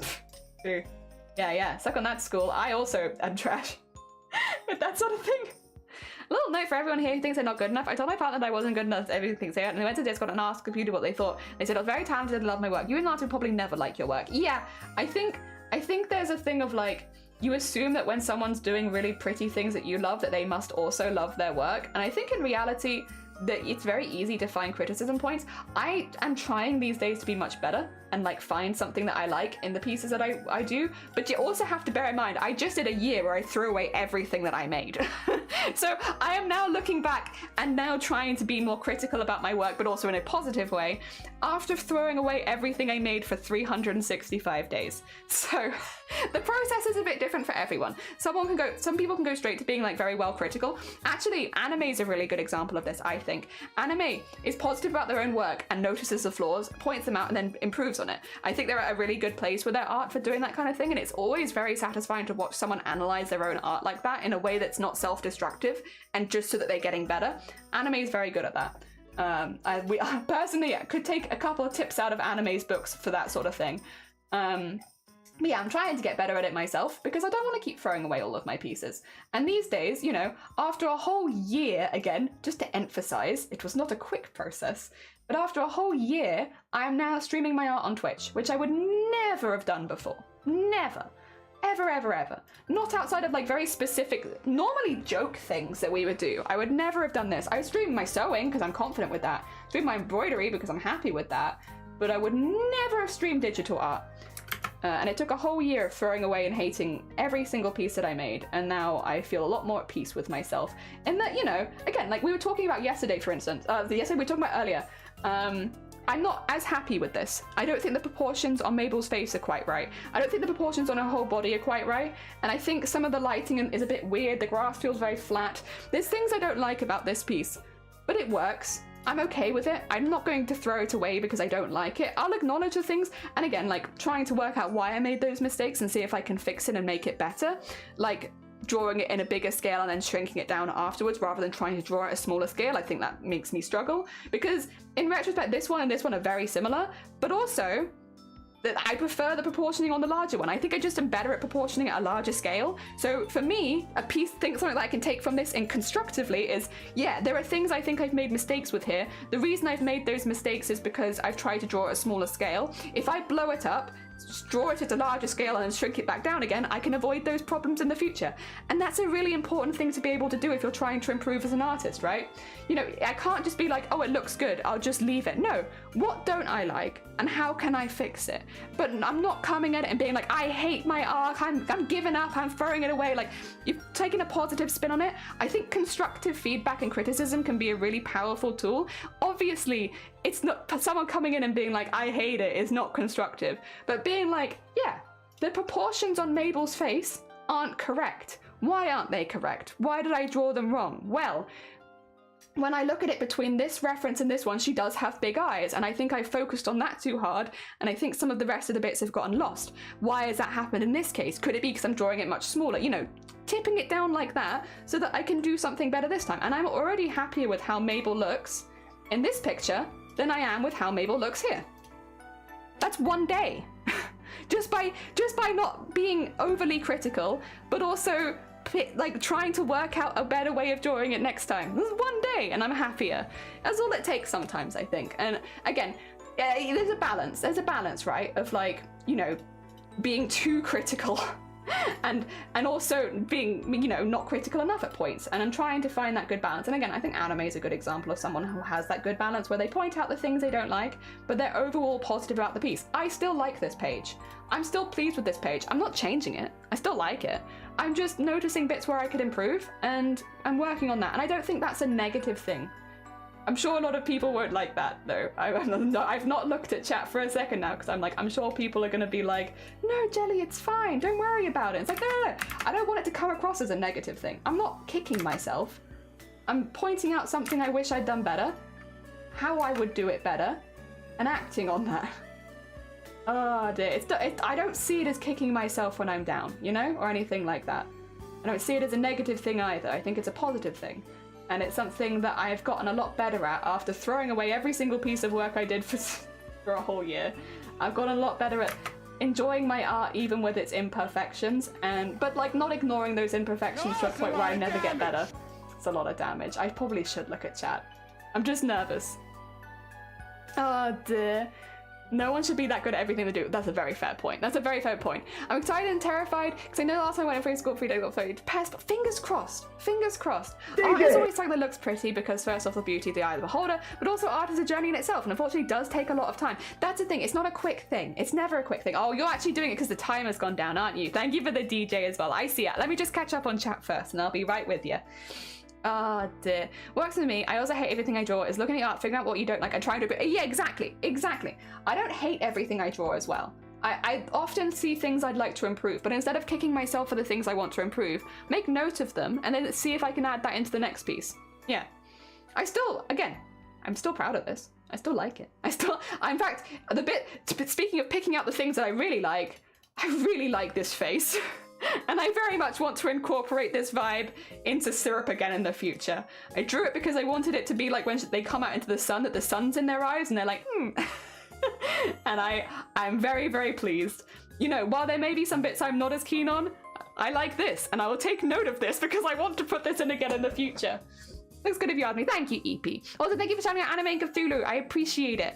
Yeah. Suck on that school. I also am trash with that sort of thing. A little note for everyone here who thinks they're not good enough. I told my partner that I wasn't good enough, everything so, and they went to Discord and asked the computer what they thought. They said I was very talented and loved my work. You and Lance would probably never like your work. Yeah, I think there's a thing of like, you assume that when someone's doing really pretty things that you love, that they must also love their work. And I think in reality, that it's very easy to find criticism points. I am trying these days to be much better and like find something that I like in the pieces that I do. But you also have to bear in mind, I just did a year where I threw away everything that I made. So I am now looking back and now trying to be more critical about my work, but also in a positive way, after throwing away everything I made for 365 days. So the process is a bit different for everyone. Some people can go straight to being like very well critical. Actually, anime is a really good example of this, I think. Anime is positive about their own work and notices the flaws, points them out, and then improves on it. I think they're at a really good place with their art for doing that kind of thing, and it's always very satisfying to watch someone analyze their own art like that in a way that's not self-destructive and just so that they're getting better. Anime is very good at that. We personally could take a couple of tips out of anime's books for that sort of thing. But yeah, I'm trying to get better at it myself because I don't want to keep throwing away all of my pieces. And these days, you know, after a whole year, again, just to emphasize, it was not a quick process, but after a whole year, I am now streaming my art on Twitch, which I would never have done before. Never. Ever. Not outside of like very specific, normally joke things that we would do. I would never have done this. I stream my sewing because I'm confident with that. Stream my embroidery because I'm happy with that. But I would never have streamed digital art. And it took a whole year of throwing away and hating every single piece that I made. And now I feel a lot more at peace with myself. And that, you know, again, like we were talking about yesterday, for instance, yesterday we were talking about earlier, I'm not as happy with this. I don't think the proportions on Mabel's face are quite right. I don't think the proportions on her whole body are quite right. And I think some of the lighting is a bit weird. The grass feels very flat. There's things I don't like about this piece, but it works. I'm okay with it. I'm not going to throw it away because I don't like it. I'll acknowledge the things. And again, like trying to work out why I made those mistakes and see if I can fix it and make it better. Like drawing it in a bigger scale and then shrinking it down afterwards rather than trying to draw at a smaller scale. I think that makes me struggle because in retrospect, this one and this one are very similar, but also I prefer the proportioning on the larger one. I think I just am better at proportioning at a larger scale. So for me, something that I can take from this and constructively is, yeah, there are things I think I've made mistakes with here. The reason I've made those mistakes is because I've tried to draw at a smaller scale. If I blow it up, draw it at a larger scale and then shrink it back down again, I can avoid those problems in the future. And that's a really important thing to be able to do if you're trying to improve as an artist, right? You know, I can't just be like, oh, it looks good, I'll just leave it. No, what don't I like and how can I fix it? But I'm not coming at it and being like, I hate my art, I'm giving up, I'm throwing it away. Like, you've taken a positive spin on it. I think constructive feedback and criticism can be a really powerful tool. Obviously, it's not someone coming in and being like, I hate it is not constructive, but being like, yeah, the proportions on Mabel's face aren't correct. Why aren't they correct? Why did I draw them wrong? Well, when I look at it between this reference and this one, she does have big eyes, and I think I focused on that too hard, and I think some of the rest of the bits have gotten lost. Why has that happened in this case? Could it be because I'm drawing it much smaller? You know, tipping it down like that so that I can do something better this time. And I'm already happier with how Mabel looks in this picture than I am with how Mabel looks here. That's one day. just by not being overly critical, but also like trying to work out a better way of drawing it next time. This is one day and I'm happier. That's all it takes sometimes, I think. And again, there's a balance. There's a balance, right? Of like, you know, being too critical and also being, you know, not critical enough at points. And I'm trying to find that good balance. And again, I think anime is a good example of someone who has that good balance where they point out the things they don't like, but they're overall positive about the piece. I still like this page. I'm still pleased with this page. I'm not changing it. I still like it. I'm just noticing bits where I could improve, and I'm working on that. And I don't think that's a negative thing. I'm sure a lot of people won't like that, though. I've not looked at chat for a second now, because I'm like, I'm sure people are going to be like, no, Jelly, it's fine. Don't worry about it. It's like, no. I don't want it to come across as a negative thing. I'm not kicking myself. I'm pointing out something I wish I'd done better, how I would do it better, and acting on that. Oh dear, I don't see it as kicking myself when I'm down, you know, or anything like that. I don't see it as a negative thing either. I think it's a positive thing. And it's something that I've gotten a lot better at after throwing away every single piece of work I did for a whole year. I've gotten a lot better at enjoying my art even with its imperfections, but like not ignoring those imperfections to a point where I never get better. It's a lot of damage. I probably should look at chat. I'm just nervous. Oh dear. No one should be that good at everything they do. That's a very fair point. That's a very fair point. I'm excited and terrified because I know last time I went in school 3 days got very depressed, but fingers crossed. Fingers crossed. Art is always something that looks pretty because first off the beauty of the eye of the beholder, but also art is a journey in itself and unfortunately does take a lot of time. That's the thing. It's not a quick thing. It's never a quick thing. Oh, you're actually doing it because the timer's gone down, aren't you? Thank you for the DJ as well. I see it. Let me just catch up on chat first and I'll be right with you. Oh dear. Works with me. I also hate everything I draw is looking at art, figuring out what you don't like and trying to agree. Yeah, exactly. I don't hate everything I draw as well. I often see things I'd like to improve, but instead of kicking myself for the things I want to improve, make note of them and then see if I can add that into the next piece. Yeah. I'm still proud of this. I still like it. In fact, speaking of picking out the things that I really like this face. And I very much want to incorporate this vibe into syrup again in the future. I drew it because I wanted it to be like when they come out into the sun, that the sun's in their eyes and they're like, And I'm very, very pleased. You know, while there may be some bits I'm not as keen on, I like this and I will take note of this because I want to put this in again in the future. Looks good of you, Admi. Thank you, EP. Also, thank you for shouting out Anime and Cthulhu. I appreciate it.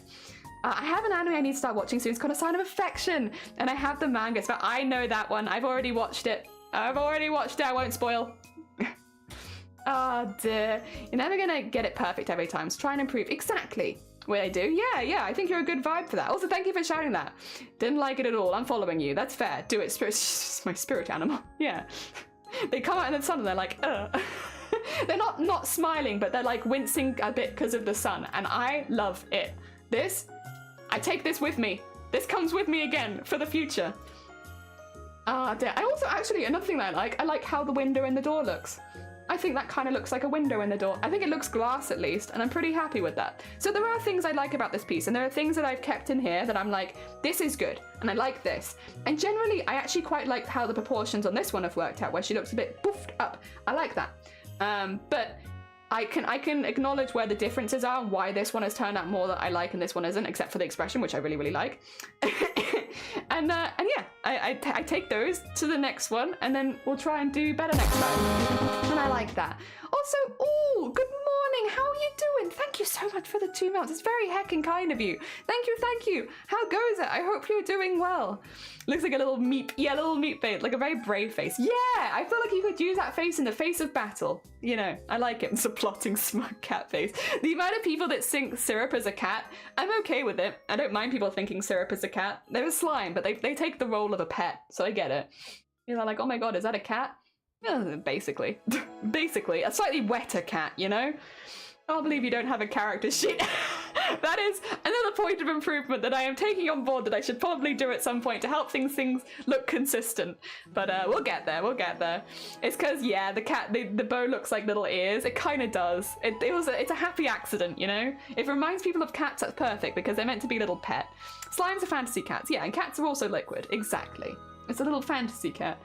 I have an anime I need to start watching soon. It's called A Sign of Affection. And I have the manga, but I know that one. I've already watched it. I won't spoil. Oh dear. You're never gonna get it perfect every time. So try and improve. Exactly. What I do? Yeah. I think you're a good vibe for that. Also, thank you for shouting that. Didn't like it at all. I'm following you. That's fair. Do it. It's my spirit animal. Yeah. They come out in the sun and they're like, They're not smiling, but they're like wincing a bit because of the sun. And I love it. I take this with me. This comes with me again for the future. Dear. I also actually, another thing that I like how the window in the door looks. I think that kind of looks like a window in the door. I think it looks glass at least, and I'm pretty happy with that. So there are things I like about this piece, and there are things that I've kept in here that I'm like, this is good, and I like this. And generally, I actually quite like how the proportions on this one have worked out, where she looks a bit boofed up. I like that. But I can acknowledge where the differences are and why this one has turned out more that I like and this one isn't, except for the expression, which I really, really like. and yeah, I take those to the next one and then we'll try and do better next time. And I like that. Also, oh, good morning. How are you doing? Thank you so much for the 2 months. It's very heckin' kind of you. Thank you. How goes it? I hope you're doing well. Looks like a little meep. Yeah, little meep face, like a very brave face. Yeah, I feel like you could use that face in the face of battle. You know, I like it. It's a plotting smug cat face. The amount of people that think Syrup as a cat, I'm okay with it. I don't mind people thinking Syrup is a cat. They're a slime, but they take the role of a pet, so I get it. You know, like, oh my god, is that a cat? Basically. Basically. A slightly wetter cat, you know? I can't believe you don't have a character sheet. That is another point of improvement that I am taking on board that I should probably do at some point to help things look consistent. But we'll get there. It's because, yeah, the cat, the bow looks like little ears. It kind of does. It's a happy accident, you know? If it reminds people of cats, that's perfect because they're meant to be little pet. Slimes are fantasy cats. Yeah, and cats are also liquid. Exactly. It's a little fantasy cat.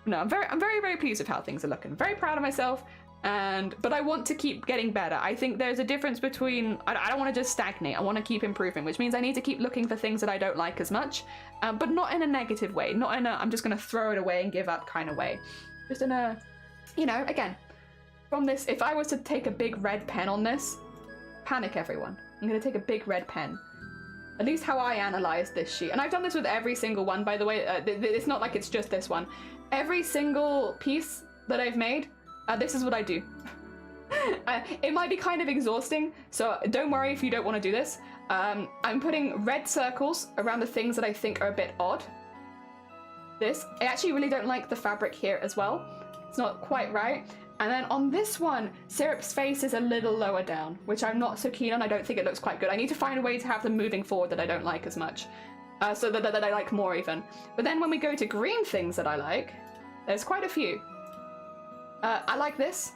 No, I'm very, very pleased with how things are looking. Very proud of myself. But I want to keep getting better. I think there's a difference between, I don't want to just stagnate. I want to keep improving, which means I need to keep looking for things that I don't like as much, but not in a negative way. Not in a, I'm just going to throw it away and give up kind of way. Just in a, you know, again, from this, if I was to take a big red pen on this, panic everyone. I'm gonna take a big red pen. At least how I analyze this sheet. And I've done this with every single one, by the way. It's not like it's just this one. Every single piece that I've made, this is what I do. It might be kind of exhausting, so don't worry if you don't want to do this. I'm putting red circles around the things that I think are a bit odd. I actually really don't like the fabric here as well. It's not quite right. And then on this one, Syrup's face is a little lower down, which I'm not so keen on. I don't think it looks quite good. I need to find a way to have them moving forward that I don't like as much. So that I like more even. But then when we go to green things that I like, there's quite a few. I like this.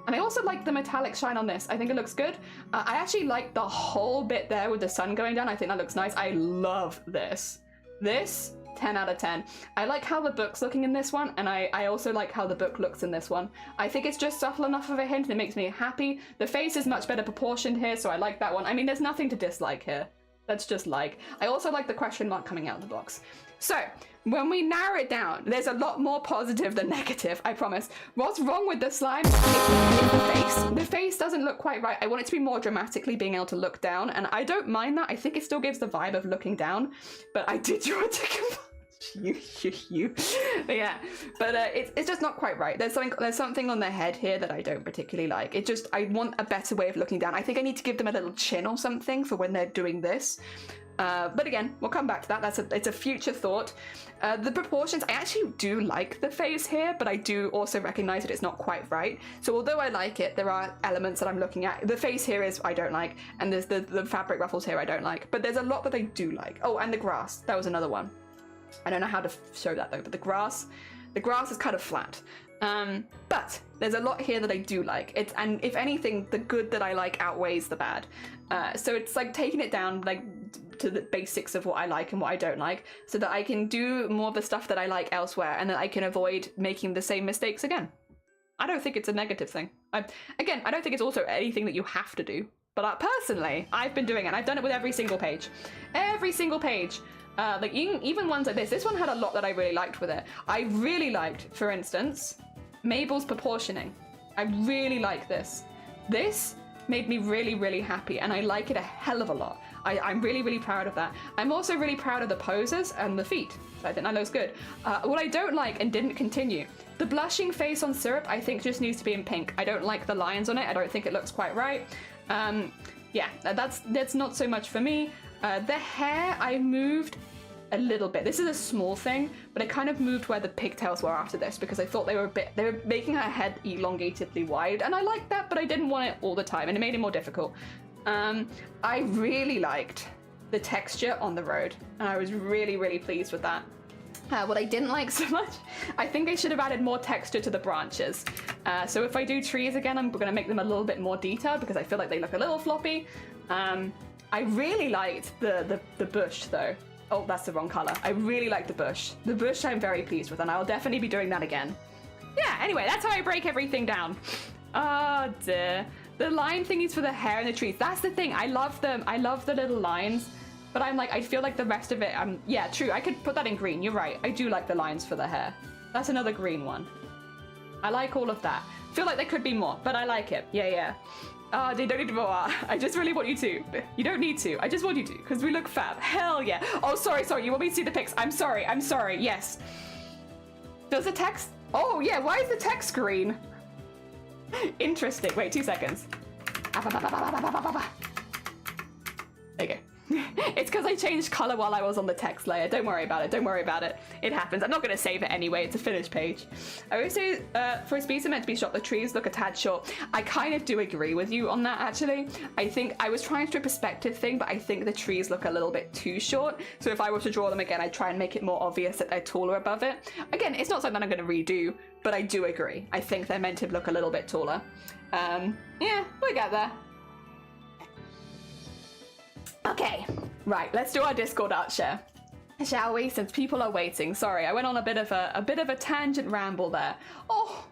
And I also like the metallic shine on this. I think it looks good. I actually like the whole bit there with the sun going down. I think that looks nice. I love this. This, 10 out of 10. I like how the book's looking in this one, and I also like how the book looks in this one. I think it's just subtle enough of a hint and it makes me happy. The face is much better proportioned here, so I like that one. I mean, there's nothing to dislike here. That's just like. I also like the question mark coming out of the box. So, when we narrow it down, there's a lot more positive than negative, I promise. What's wrong with the slime is the face. The face doesn't look quite right. I want it to be more dramatically being able to look down, and I don't mind that. I think it still gives the vibe of looking down, but I did draw it to you. But yeah, but it's just not quite right. There's something on their head here that I don't particularly like. I want a better way of looking down. I think I need to give them a little chin or something for when they're doing this. But again, we'll come back to that. It's a future thought. The proportions, I actually do like the face here, but I do also recognize that it's not quite right. So although I like it, there are elements that I'm looking at. The face here is I don't like, and there's the fabric ruffles here I don't like. But there's a lot that I do like. Oh, and the grass. That was another one. I don't know how to show that though, but the grass is kind of flat. But there's a lot here that I do like. And if anything, the good that I like outweighs the bad. So it's like taking it down like to the basics of what I like and what I don't like, so that I can do more of the stuff that I like elsewhere, and that I can avoid making the same mistakes again. I don't think it's a negative thing. I don't think it's also anything that you have to do. But personally, I've been doing it. And I've done it with every single page. Every single page. Like even ones like this. This one had a lot that I really liked with it. I really liked, for instance, Mabel's proportioning. I really like this. This made me really, really happy, and I like it a hell of a lot. I'm really, really proud of that. I'm also really proud of the poses and the feet. I think that looks good. What I don't like and didn't continue, the blushing face on Syrup, I think just needs to be in pink. I don't like the lines on it. I don't think it looks quite right. Yeah, that's not so much for me. The hair, I moved a little bit. This is a small thing, but I kind of moved where the pigtails were after this, because I thought they were making her head elongatedly wide, and I liked that, but I didn't want it all the time, and it made it more difficult. I really liked the texture on the road, and I was really, really pleased with that. What I didn't like so much, I think I should have added more texture to the branches. So if I do trees again, I'm going to make them a little bit more detailed, because I feel like they look a little floppy. I really liked the bush though. Oh, that's the wrong color. I really like the bush. The bush I'm very pleased with, and I'll definitely be doing that again. Yeah, anyway, that's how I break everything down. Oh dear. The line thingies for the hair and the trees. That's the thing. I love them. I love the little lines. But I'm like, I feel like the rest of it, yeah, true. I could put that in green. You're right. I do like the lines for the hair. That's another green one. I like all of that. Feel like there could be more, but I like it. Yeah, yeah. Oh, they don't need more. I just really want you to. You don't need to. I just want you to, because we look fab. Hell yeah. Oh, sorry. You want me to see the pics? I'm sorry. Yes. Does the text? Oh, yeah. Why is the text green? Interesting. Wait, 2 seconds. There you go. It's because I changed color while I was on the text layer. Don't worry about it. It happens. I'm not going to save it anyway. It's a finished page. I always say for a piece meant to be short, the trees look a tad short. I kind of do agree with you on that, actually. I think I was trying to do a perspective thing, but I think the trees look a little bit too short. So if I were to draw them again, I'd try and make it more obvious that they're taller above it. Again, it's not something that I'm going to redo, but I do agree. I think they're meant to look a little bit taller. Yeah, we'll get there. Okay, right, let's do our Discord art share, shall we? Since people are waiting. Sorry, I went on a bit of a tangent ramble there. Oh,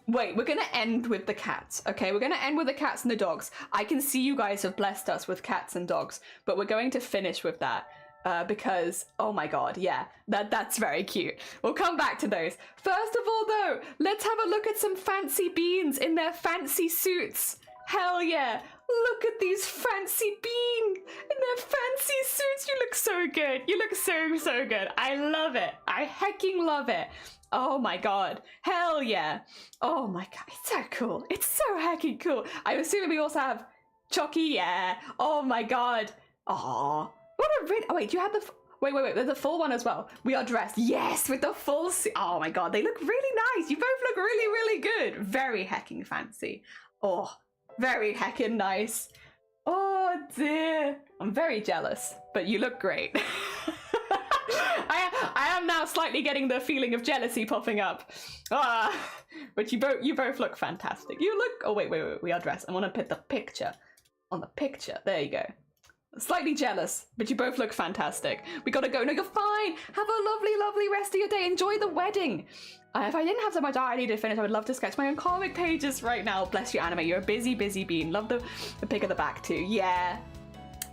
wait, we're gonna end with the cats, okay? We're gonna end with the cats and the dogs. I can see you guys have blessed us with cats and dogs, but we're going to finish with that. because, oh my god, yeah, that's very cute. We'll come back to those. First of all, though, let's have a look at some fancy beans in their fancy suits. Hell yeah. Look at these fancy beans in their fancy suits. You look so good. You look so good. I love it. I hecking love it. Oh my god. Hell yeah. Oh my god. It's so cool. It's so hecking cool. I'm assuming we also have Chucky. Yeah. Oh my god. Aw. What a rid. Oh wait, do you have the... Wait. There's a full one as well. We are dressed. Yes, with the full suit. Oh my god. They look really nice. You both look really good. Very hecking fancy. Oh, very heckin' nice. Oh dear. I'm very jealous, but you look great. I am now slightly getting the feeling of jealousy popping up. But you both look fantastic. You look... Oh wait, we are dressed. I want to put the picture on the picture. There you go. Slightly jealous, but you both look fantastic. We gotta go. No, you're fine. Have a lovely rest of your day. Enjoy the wedding. If I didn't have so much art I needed to finish, I would love to sketch my own comic pages right now. Bless you, anime. You're a busy bean. Love the pic of the back too. Yeah,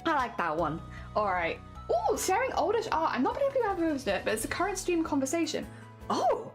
I like that one. All right. Ooh, sharing oldish art. I'm not particularly happy with it, but it's a current stream conversation. Oh.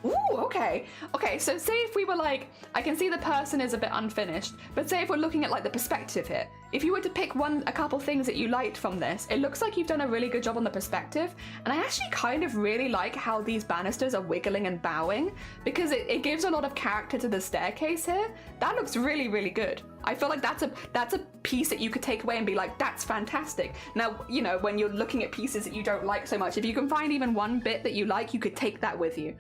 Ooh, okay. Okay, so say if we were like, I can see the person is a bit unfinished, but say if we're looking at like the perspective here, if you were to pick a couple things that you liked from this, it looks like you've done a really good job on the perspective. And I actually kind of really like how these banisters are wiggling and bowing, because it gives a lot of character to the staircase here. That looks really good. I feel like that's a piece that you could take away and be like, that's fantastic. Now, you know, when you're looking at pieces that you don't like so much, if you can find even one bit that you like, you could take that with you.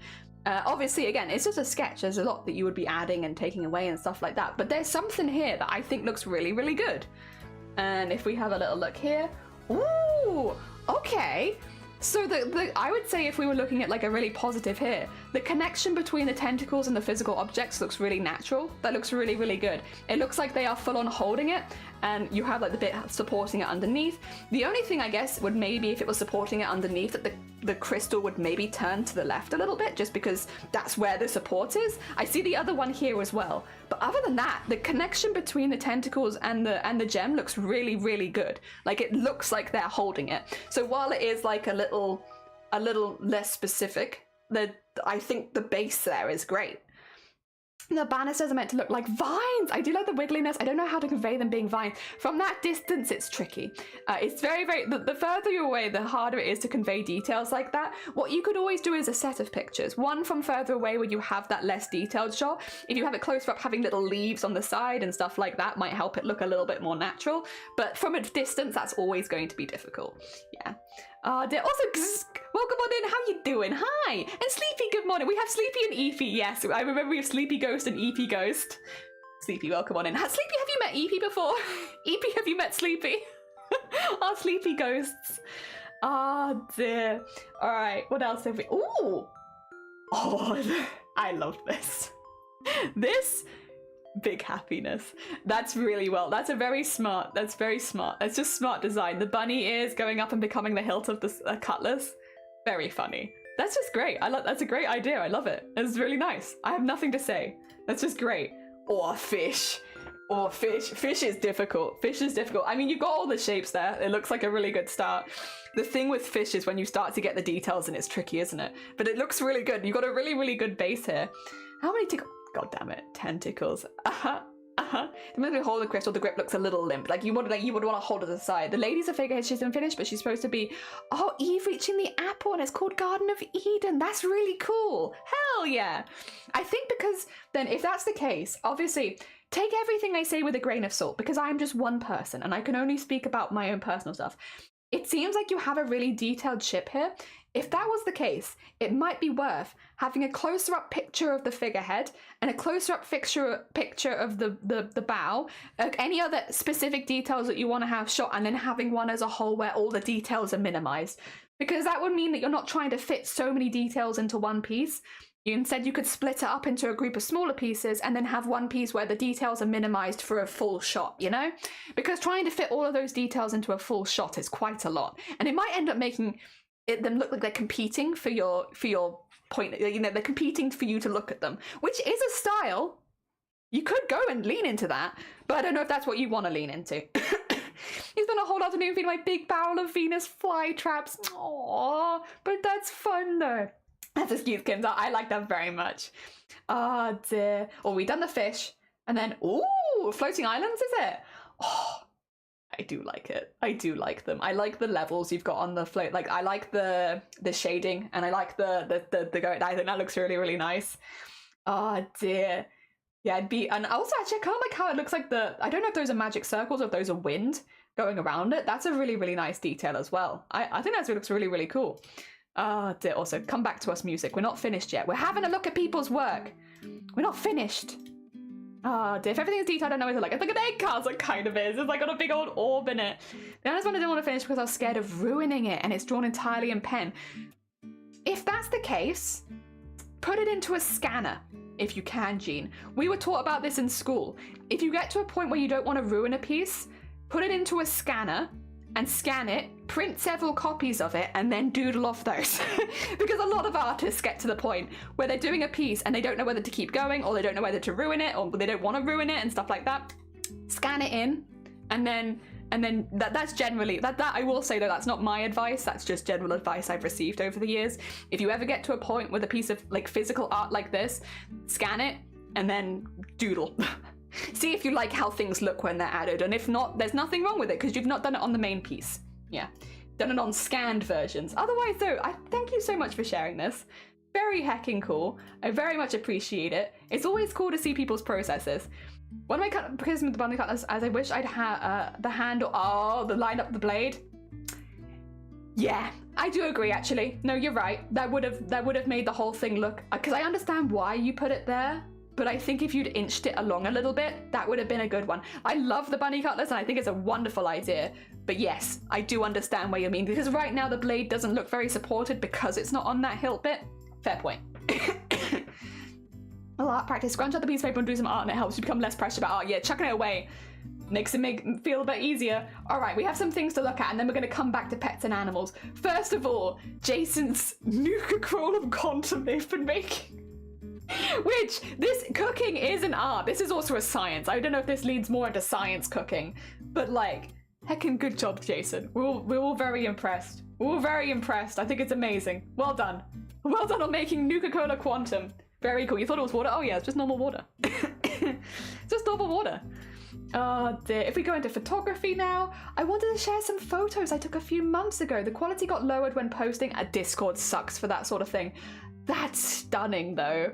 Obviously, again, it's just a sketch. There's a lot that you would be adding and taking away and stuff like that. But there's something here that I think looks really good. And if we have a little look here, ooh, okay. So I would say if we were looking at like a really positive here, the connection between the tentacles and the physical objects looks really natural. That looks really good. It looks like they are full on holding it, and you have like the bit supporting it underneath. The only thing I guess would maybe if it was supporting it underneath, that the crystal would maybe turn to the left a little bit, just because that's where the support is. I see the other one here as well. But other than that, the connection between the tentacles and the gem looks really good. Like it looks like they're holding it. So while it is like a little less specific, I think the base there is great. The banisters are meant to look like vines. I do like the wiggliness. I don't know how to convey them being vines. From that distance, it's tricky. It's very, the further you're away, the harder it is to convey details like that. What you could always do is a set of pictures. One from further away where you have that less detailed shot. If you have it closer up, having little leaves on the side and stuff like that might help it look a little bit more natural. But from a distance, that's always going to be difficult. Yeah. Also, welcome on in. How you doing? Hi. And Sleepy, good morning. We have Sleepy and Eefy. Yes, I remember we have Sleepy Ghost and Eefy Ghost. Sleepy, welcome on in. Sleepy, have you met Eefy before? Eefy, have you met Sleepy? Our Sleepy Ghosts. Oh dear. All right, what else have we? Ooh. Oh, I love this. This. Big happiness. That's really well. That's very smart. That's just smart design. The bunny ears going up and becoming the hilt of the cutlass. Very funny. That's just great. That's a great idea. I love it. It's really nice. I have nothing to say. That's just great. Or fish. Or fish. Fish is difficult. Fish is difficult. I mean, you've got all the shapes there. It looks like a really good start. The thing with fish is when you start to get the details and it's tricky, isn't it? But it looks really good. You've got a really good base here. How many God damn it, tentacles. The minute you hold the crystal, the grip looks a little limp. Like you would want to hold it aside. The lady's a figurehead, she's unfinished, but she's supposed to be, oh, Eve reaching the apple, and it's called Garden of Eden. That's really cool. Hell yeah. I think because then if that's the case, obviously take everything I say with a grain of salt, because I'm just one person and I can only speak about my own personal stuff. It seems like you have a really detailed ship here. If that was the case, it might be worth having a closer up picture of the figurehead and a closer up picture of the bow, any other specific details that you want to have shot, and then having one as a whole where all the details are minimized. Because that would mean that you're not trying to fit so many details into one piece. Instead, you could split it up into a group of smaller pieces and then have one piece where the details are minimized for a full shot, you know? Because trying to fit all of those details into a full shot is quite a lot. And it might end up making them look like they're competing for your point. You know, they're competing for you to look at them, which is a style. You could go and lean into that, but I don't know if that's what you want to lean into. You spent a whole afternoon feeding my big barrel of Venus flytraps. Aww, but that's fun though. That's a cute, Kims. I like that very much. Oh dear. Oh, we done the fish. And then, ooh, floating islands, is it? Oh, I do like it. I do like them. I like the levels you've got on the float. Like, I like the shading, and I like the goat. I think that looks really, really nice. Oh dear. Yeah, and also actually I kind of like how it looks like I don't know if those are magic circles or if those are wind going around it. That's a really, really nice detail as well. I think that looks really, really cool. Oh dear. Also, come back to us, music. We're not finished yet. We're having a look at people's work. We're not finished. Oh dear, if everything's detailed, I know what it's like. It's like an egg castle, kind of is. It's like got a big old orb in it. The honest one I didn't want to finish because I was scared of ruining it, and it's drawn entirely in pen. If that's the case, put it into a scanner, if you can, Jean. We were taught about this in school. If you get to a point where you don't want to ruin a piece, put it into a scanner and scan it, print several copies of it, and then doodle off those. Because a lot of artists get to the point where they're doing a piece and they don't know whether to keep going, or they don't know whether to ruin it, or they don't want to ruin it and stuff like that. Scan it in, and then that's generally that I will say though, that's not my advice, that's just general advice I've received over the years. If you ever get to a point with a piece of like physical art like this, scan it and then doodle. See if you like how things look when they're added, and if not, there's nothing wrong with it because you've not done it on the main piece. Yeah, done it on scanned versions. Otherwise though, I thank you so much for sharing this. Very hecking cool. I very much appreciate it. It's always cool to see people's processes. One of my criticisms with the bunny cutlers, as I wish I'd had the handle, the line up the blade. Yeah, I do agree actually. No, you're right. That would have made the whole thing look, because I understand why you put it there, but I think if you'd inched it along a little bit, that would have been a good one. I love the bunny cutlers and I think it's a wonderful idea, but yes, I do understand what you mean, because right now the blade doesn't look very supported because it's not on that hilt bit. Fair point. A lot of practice. Scrunch out the piece of paper and do some art and it helps you become less pressure about art. Yeah, chucking it away makes it feel a bit easier. All right, we have some things to look at and then we're going to come back to pets and animals. First of all, Jason's Nuka Crawlum quantum they've been making. Which, this cooking is an art. This is also a science. I don't know if this leads more into science cooking, but like, heckin' good job, Jason. We're all very impressed. We're all very impressed. I think it's amazing. Well done. Well done on making Nuka-Cola Quantum. Very cool. You thought it was water? Oh yeah, it's just normal water. Just normal water. Oh dear. If we go into photography now, I wanted to share some photos I took a few months ago. The quality got lowered when posting. Discord sucks for that sort of thing. That's stunning though.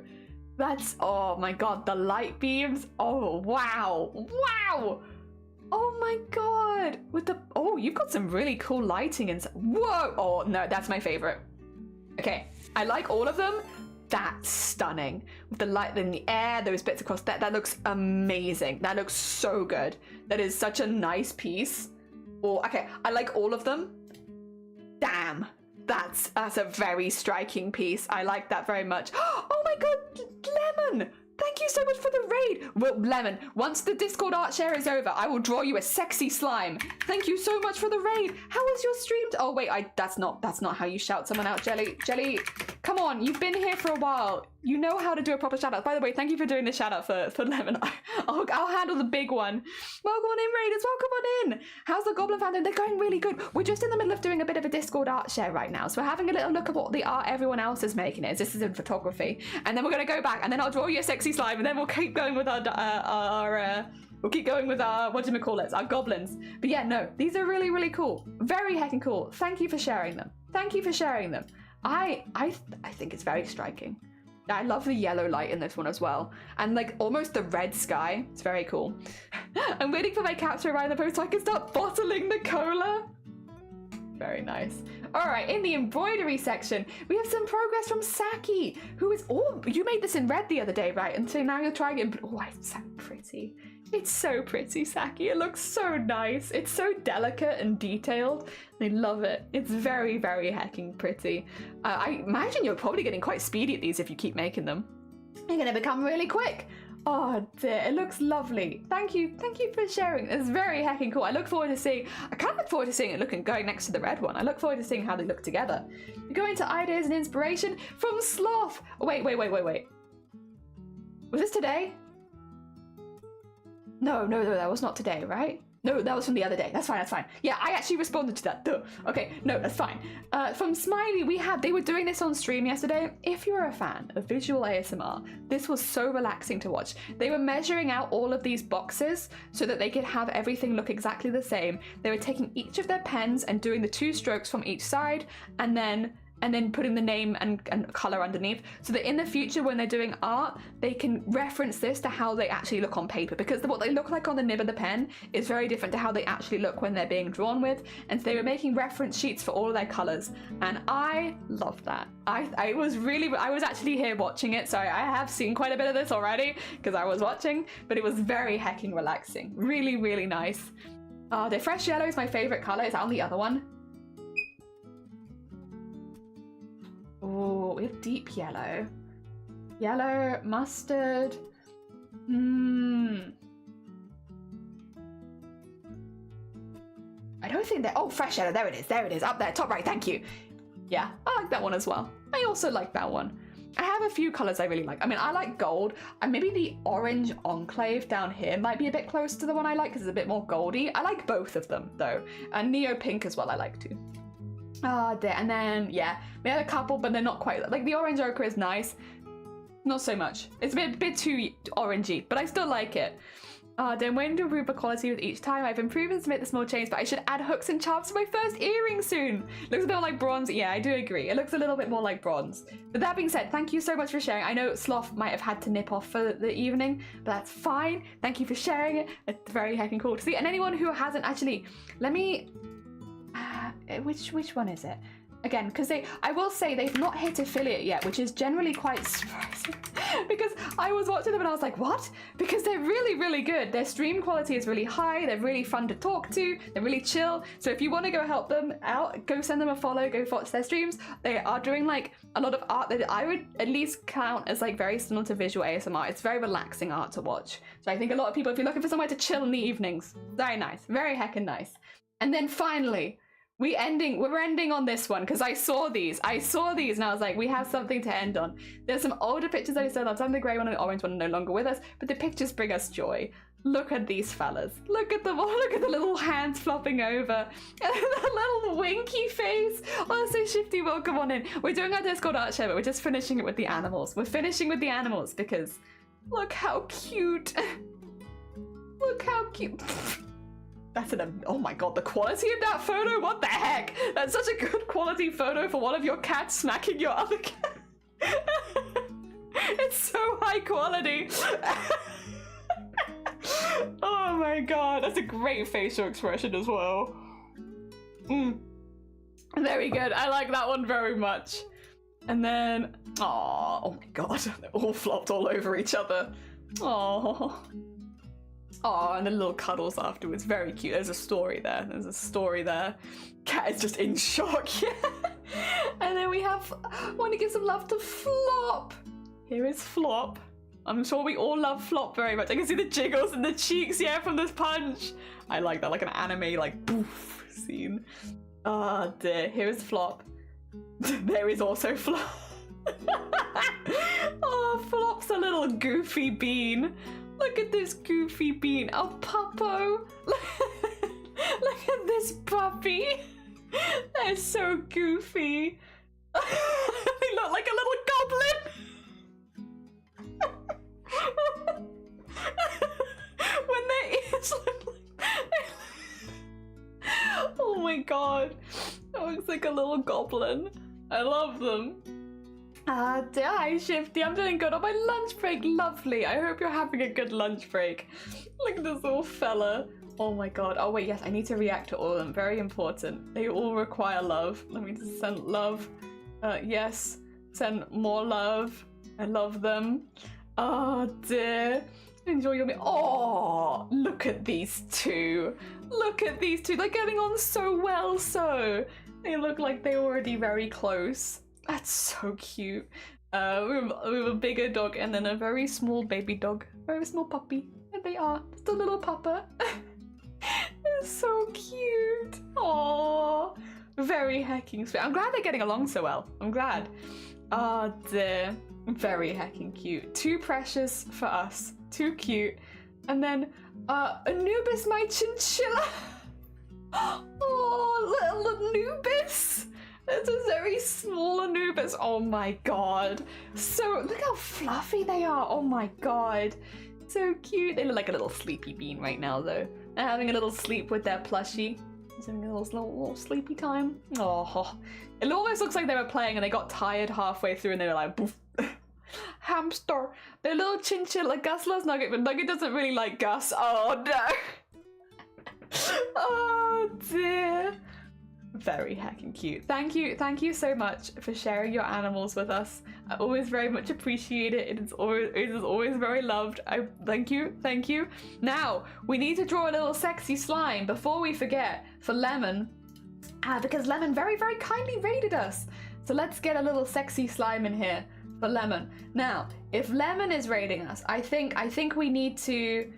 That's, oh my god, the light beams. Oh, wow. Wow. Oh my god. With the, oh, you've got some really cool lighting and, whoa. Oh no, that's my favorite. Okay, I like all of them. That's stunning. With the light in the air, those bits across that looks amazing. That looks so good. That is such a nice piece. Oh, okay, I like all of them. Damn. That's a very striking piece. I like that very much. Oh my god, Lemon! Thank you so much for the raid. Well, Lemon, once the Discord art share is over, I will draw you a sexy slime. Thank you so much for the raid. How was your stream? Oh wait, that's not how you shout someone out, Jelly. Jelly, come on, you've been here for a while. You know how to do a proper shout out. By the way, thank you for doing the shout out for Lemon. I'll handle the big one. Welcome on in, raiders. Welcome on in. How's the Goblin Fountain? They're going really good. We're just in the middle of doing a bit of a Discord art share right now. So we're having a little look at what the art everyone else is making is. This is in photography. And then we're going to go back and then I'll draw you a sexy slime and then we'll keep going with our whatchamacallits, our goblins. But yeah, no, these are really, really cool. Very heckin' cool. Thank you for sharing them. Thank you for sharing them. I think it's very striking. I love the yellow light in this one as well. And like almost the red sky. It's very cool. I'm waiting for my cat to arrive in the post so I can start bottling the cola. Very nice. All right, in the embroidery section, we have some progress from Saki, who is, oh, you made this in red the other day, right? And so now you're trying it, oh, it's so pretty. It's so pretty, Saki. It looks so nice. It's so delicate and detailed. I love it. It's very, very hecking pretty. I imagine you're probably getting quite speedy at these if you keep making them. You're gonna become really quick. Oh dear, it looks lovely. Thank you for sharing. It's very hecking cool. I kind of look forward to seeing it going next to the red one. I look forward to seeing how they look together. We go into ideas and inspiration from Sloth. Oh, wait. Was this today? No, that was not today, right? No, that was from the other day. That's fine, that's fine. Yeah, I actually responded to that. Duh. Okay, no, that's fine. From Smiley, they were doing this on stream yesterday. If you're a fan of visual ASMR, this was so relaxing to watch. They were measuring out all of these boxes so that they could have everything look exactly the same. They were taking each of their pens and doing the 2 strokes from each side, and then putting the name and color underneath, so that in the future when they're doing art, they can reference this to how they actually look on paper, because what they look like on the nib of the pen is very different to how they actually look when they're being drawn with. And so they were making reference sheets for all of their colors, and I loved that. I was actually here watching it, so I have seen quite a bit of this already because I was watching, but it was very hecking relaxing. Really, really nice. The fresh yellow is my favorite color. Is that on the other one? Oh, we have deep yellow. Yellow, mustard. I don't think that. Oh, fresh yellow. There it is. There it is. Up there. Top right. Thank you. Yeah, I like that one as well. I also like that one. I have a few colors I really like. I mean, I like gold, and maybe the orange enclave down here might be a bit close to the one I like because it's a bit more goldy. I like both of them though. And neo pink as well I like too. And then, yeah, we had a couple, but they're not quite, like the orange ochre is nice. Not so much. It's a bit too orangey, but I still like it. Then waiting to improve the quality with each time. I've improved and submit the small change, but I should add hooks and charms to my first earring soon. Looks a bit like bronze. Yeah, I do agree. It looks a little bit more like bronze. But that being said, thank you so much for sharing. I know Sloth might have had to nip off for the evening, but that's fine. Thank you for sharing it. It's very heckin' cool to see. And anyone who hasn't actually, let me, which one is it? Again, because I will say they've not hit affiliate yet, which is generally quite surprising because I was watching them and I was like, what? Because they're really, really good. Their stream quality is really high. They're really fun to talk to. They're really chill. So if you want to go help them out, go send them a follow, go watch their streams. They are doing like a lot of art that I would at least count as like very similar to visual ASMR. It's very relaxing art to watch. So I think a lot of people, if you're looking for somewhere to chill in the evenings, very nice, very heckin' nice. And then finally, we're ending on this one because I saw these and I was like, we have something to end on. There's some older pictures I still love. Some of the grey one and the orange one are no longer with us, but the pictures bring us joy. Look at these fellas. Look at them. Look at the little hands flopping over. And the little winky face. Honestly, Shifty, welcome on in. We're doing our Discord art show, but we're just finishing it with the animals. We're finishing with the animals because look how cute. Look how cute. That's oh my god, the quality of that photo, what the heck? That's such a good quality photo for one of your cats smacking your other cat. It's so high quality. Oh my god, that's a great facial expression as well. Very good, I like that one very much. And then, oh my god, they're all flopped all over each other. Oh. Oh, and the little cuddles afterwards. Very cute. There's a story there. There's a story there. Cat is just in shock. Yeah. And then we have, I want to give some love to Flop. Here is Flop. I'm sure we all love Flop very much. I can see the jiggles in the cheeks, yeah, from this punch. I like that, like an anime, like, boof scene. Oh dear. Here is Flop. There is also Flop. Oh, Flop's a little goofy bean. Look at this goofy bean. Oh, Puppo. Look at this puppy. They're so goofy. They look like a little goblin. When their ears look like... Oh my god. That looks like a little goblin. I love them. Hi Shifty, I'm doing good on my lunch break, lovely. I hope you're having a good lunch break. Look at this little fella. Oh my god, oh wait, yes, I need to react to all of them, very important. They all require love. Let me just send love. Yes, send more love. I love them. Oh dear. Enjoy your meal. Oh, look at these two. Look at these two, they're getting on so well, so. They look like they're already very close. That's so cute. We have a bigger dog and then a very small baby dog. Very small puppy. And they are. Just a little pupper. They're so cute. Aww. Very hecking sweet. I'm glad they're getting along so well. I'm glad. Oh dear. Very hecking cute. Too precious for us. Too cute. And then Anubis, my chinchilla. Oh, little Anubis. It's a very small Anubis. Oh my god. So, look how fluffy they are. Oh my god. So cute. They look like a little sleepy bean right now, though. They're having a little sleep with their plushie. Just having a little sleepy time. Oh, it almost looks like they were playing and they got tired halfway through and they were like, poof. Hamster. Their little chinchilla. Gus loves Nugget, but Nugget doesn't really like Gus. Oh no. Oh dear. Very heckin' cute. Thank you so much for sharing your animals with us. I always very much appreciate it. It is always very loved. Thank you. Now we need to draw a little sexy slime before we forget for Lemon, because Lemon very kindly raided us. So let's get a little sexy slime in here for Lemon. Now, if Lemon is raiding us, I think we need to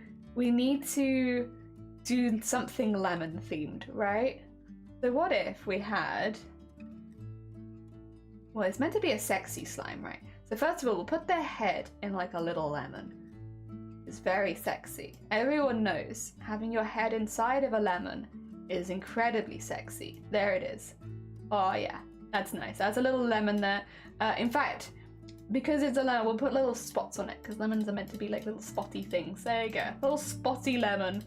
do something lemon themed, right? So what if we had, well, it's meant to be a sexy slime, right? So first of all, we'll put their head in like a little lemon. It's very sexy. Everyone knows having your head inside of a lemon is incredibly sexy. There it is. Oh yeah, that's nice. That's a little lemon there. In fact, because it's a lemon, we'll put little spots on it because lemons are meant to be like little spotty things. There you go. Little spotty lemon.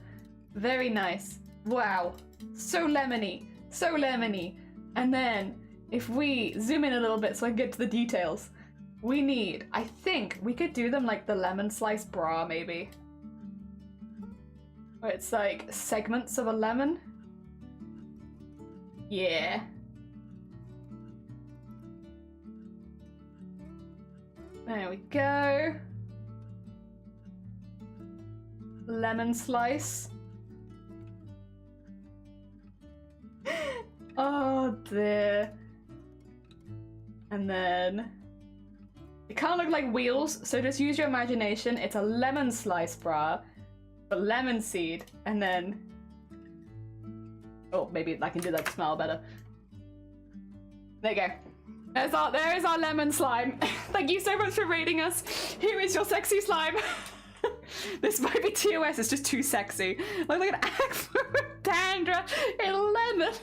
Very nice. Wow. So lemony. So lemony. And then if we zoom in a little bit so I can get to the details, we need, I think we could do them like the lemon slice bra maybe. Where it's like segments of a lemon. Yeah. There we go. Lemon slice. Oh dear. And then it can't look like wheels, so just use your imagination. It's a lemon slice bra, a lemon seed, and then, oh, maybe I can do that to smell better. There you go. There is our lemon slime. Thank you so much for rating us. Here is your sexy slime. This might be TOS, it's just too sexy. Like an Dandra in lemon.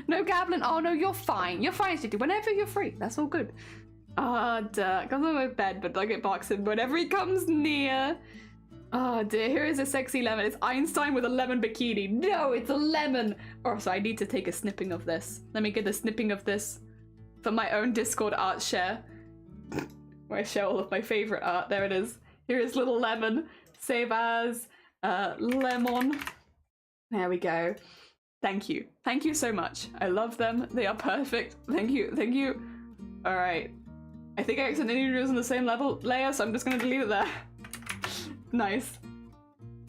No Goblin. Oh no, you're fine. You're fine, City. Whenever you're free, that's all good. Ah, duh. Comes on my bed, but Nugget barks him whenever he comes near. Oh dear, here is a sexy lemon. It's Einstein with a lemon bikini. No, it's a lemon. Oh, so I need to take a snipping of this. Let me get a snipping of this for my own Discord art share, where I share all of my favorite art. There it is. Here is little lemon. Save as lemon. There we go. Thank you. Thank you so much. I love them. They are perfect. Thank you. Thank you. All right. I think I accidentally drew on the same layer, so I'm just going to delete it there. Nice.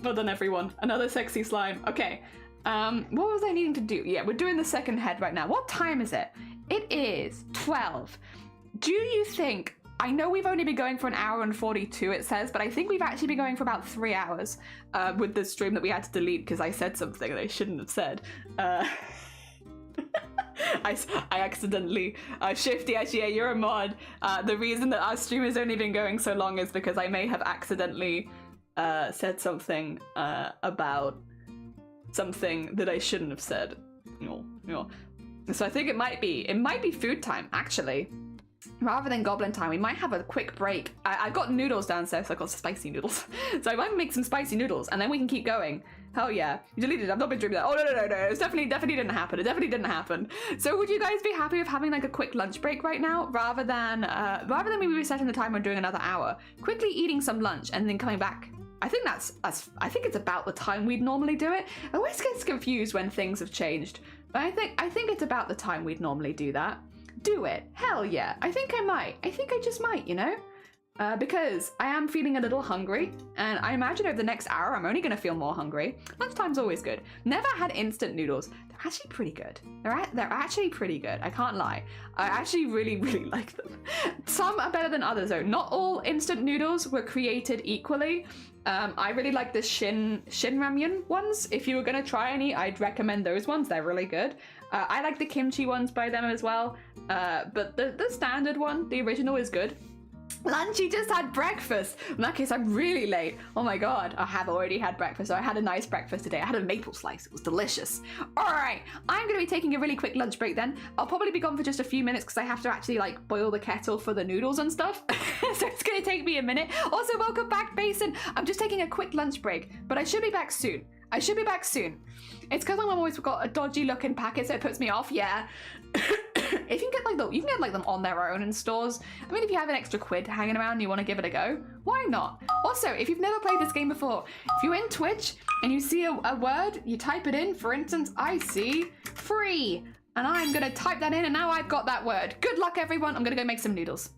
Well done, everyone. Another sexy slime. Okay. What was I needing to do? Yeah, we're doing the second head right now. What time is it? It is 12. Do you think... I know we've only been going for an hour and 42, it says, but I think we've actually been going for about 3 hours with the stream that we had to delete because I said something that I shouldn't have said. I accidentally... Shifty, actually, yeah, you're a mod. The reason that our stream has only been going so long is because I may have accidentally said something about something that I shouldn't have said. No. So I think it might be food time, actually. Rather than goblin time, we might have a quick break. I've got noodles downstairs, so I've got spicy noodles. So I might make some spicy noodles, and then we can keep going. Hell yeah. You deleted it. I've not been dreaming that. Oh, no. It definitely didn't happen. It definitely didn't happen. So would you guys be happy with having like a quick lunch break right now, rather than maybe resetting the timer and doing another hour? Quickly eating some lunch and then coming back. I think I think it's about the time we'd normally do it. I always get confused when things have changed. But I think it's about the time we'd normally do that. Do it. Hell yeah. I think I might. I think I just might, you know? Because I am feeling a little hungry, and I imagine over the next hour I'm only going to feel more hungry. Lunchtime's always good. Never had instant noodles. They're actually pretty good. They're actually pretty good. I can't lie. I actually really like them. Some are better than others though. Not all instant noodles were created equally. I really like the Shin Ramyun ones. If you were going to try any, I'd recommend those ones. They're really good. I like the kimchi ones by them as well. But the standard one, the original, is good. Lunch, you just had breakfast. In that case, I'm really late. Oh my god, I have already had breakfast. So I had a nice breakfast today. I had a maple slice. It was delicious. All right, I'm going to be taking a really quick lunch break then. I'll probably be gone for just a few minutes because I have to actually like boil the kettle for the noodles and stuff. So it's going to take me a minute. Also, welcome back, Basin. I'm just taking a quick lunch break, but I should be back soon. It's because my mom always got a dodgy looking packet, so it puts me off. Yeah. If you can get like them on their own in stores. I mean, if you have an extra quid hanging around and you want to give it a go, why not? Also, if you've never played this game before, if you're in Twitch and you see a word, you type it in. For instance, I see free, and I'm gonna type that in, and now I've got that word. Good luck, everyone. I'm gonna go make some noodles.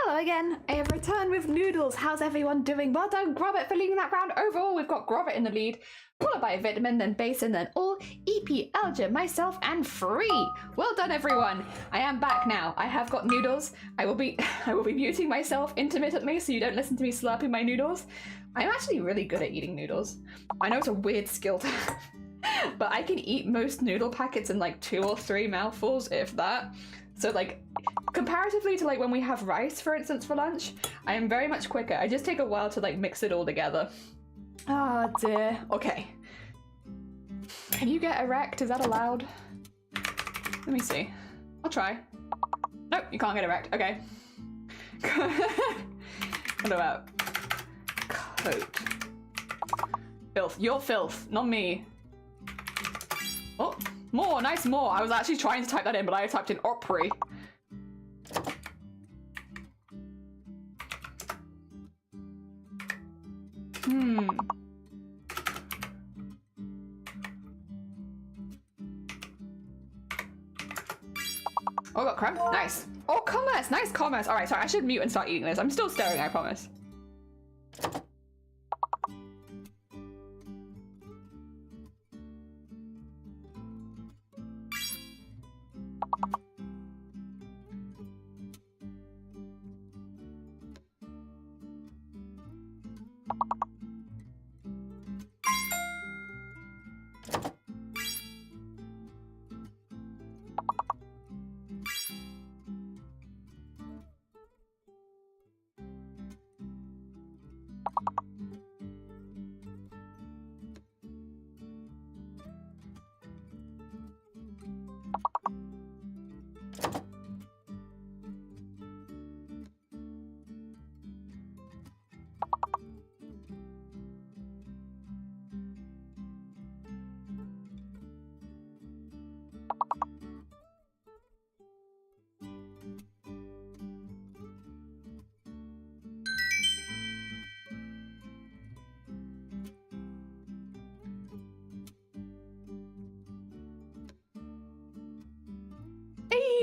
Hello again, I have returned with noodles. How's everyone doing? Well done, Grobbit, for leading that round. Overall, we've got Grobbit in the lead, followed by Vitamin, then Basin, then All, EP, Elger, myself, and Free. Well done, everyone. I am back now. I have got noodles. I will be muting myself intermittently so you don't listen to me slurping my noodles. I'm actually really good at eating noodles. I know it's a weird skill to have, but I can eat most noodle packets in like 2 or 3 mouthfuls, if that. So like, comparatively to like when we have rice, for instance, for lunch, I am very much quicker. I just take a while to like mix it all together. Oh dear. Okay. Can you get erect? Is that allowed? Let me see. I'll try. Nope, you can't get erect. Okay. What about coat? Filth. You're filth, not me. Oh, more, nice more. I was actually trying to type that in, but I typed in Opry. Oh, I got creme. Nice. Oh, commerce. Nice commerce. All right, sorry. I should mute and start eating this. I'm still staring, I promise.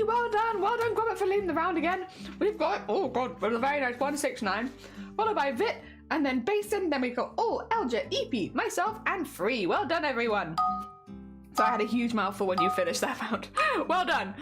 Well done, Grobbit, for leading the round again. We've got, oh god, a very nice 169, followed by Vit, and then Basin, then we've got All, Elger, EP, myself, and Free. Well done, everyone. So I had a huge mouthful when you finished that round. Well done.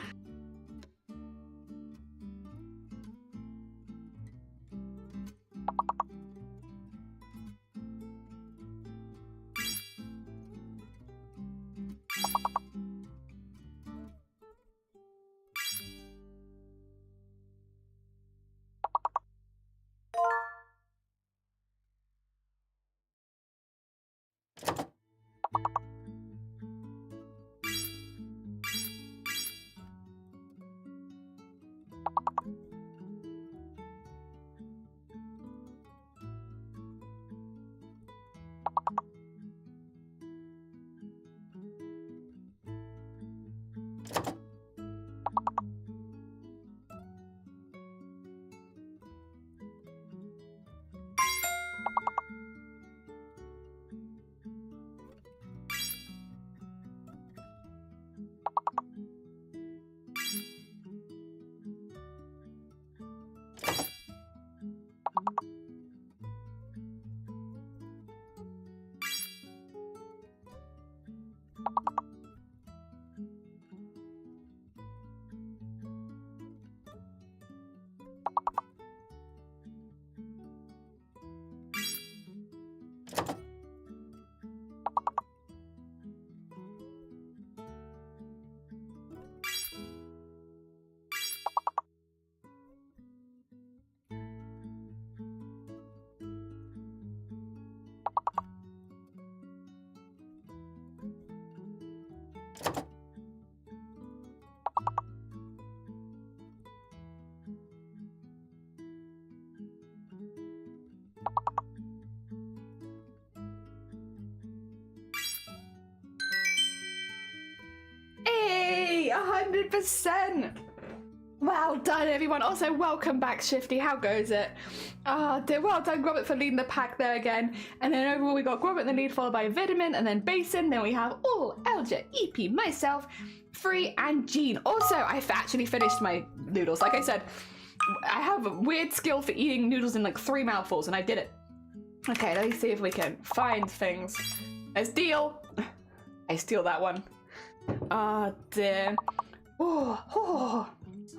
100%. Well done, everyone. Also, welcome back, Shifty. How goes it? Dear, well done, Gromit, for leading the pack there again. And then overall, we got Gromit in the lead, followed by Vitamin, and then Basin. Then we have Elja, EP, myself, Free, and Jean. Also, I've actually finished my noodles. Like I said, I have a weird skill for eating noodles in like 3 mouthfuls, and I did it. Okay, let me see if we can find things. Let's deal. I steal that one. Dear. Oh.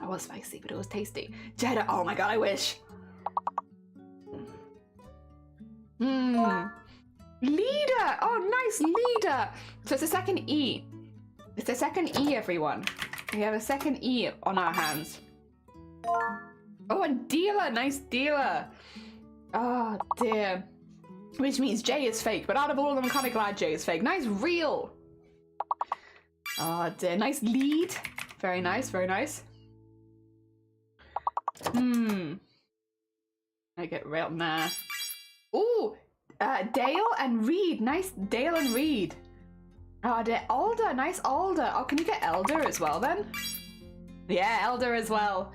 It was spicy, but it was tasty. Cheddar. Oh my god, I wish. Leader. Oh, nice leader. So it's a second E. It's a second E, everyone. We have a second E on our hands. Oh, and dealer. Nice dealer. Oh, dear. Which means J is fake, but out of all of them, I'm kind of glad J is fake. Nice real. Oh, dear. Nice lead. Very nice, very nice. I get real nah. Ooh, Dale and Reed. Nice Dale and Reed. Alder. Nice Alder. Oh, can you get Elder as well then? Yeah, Elder as well.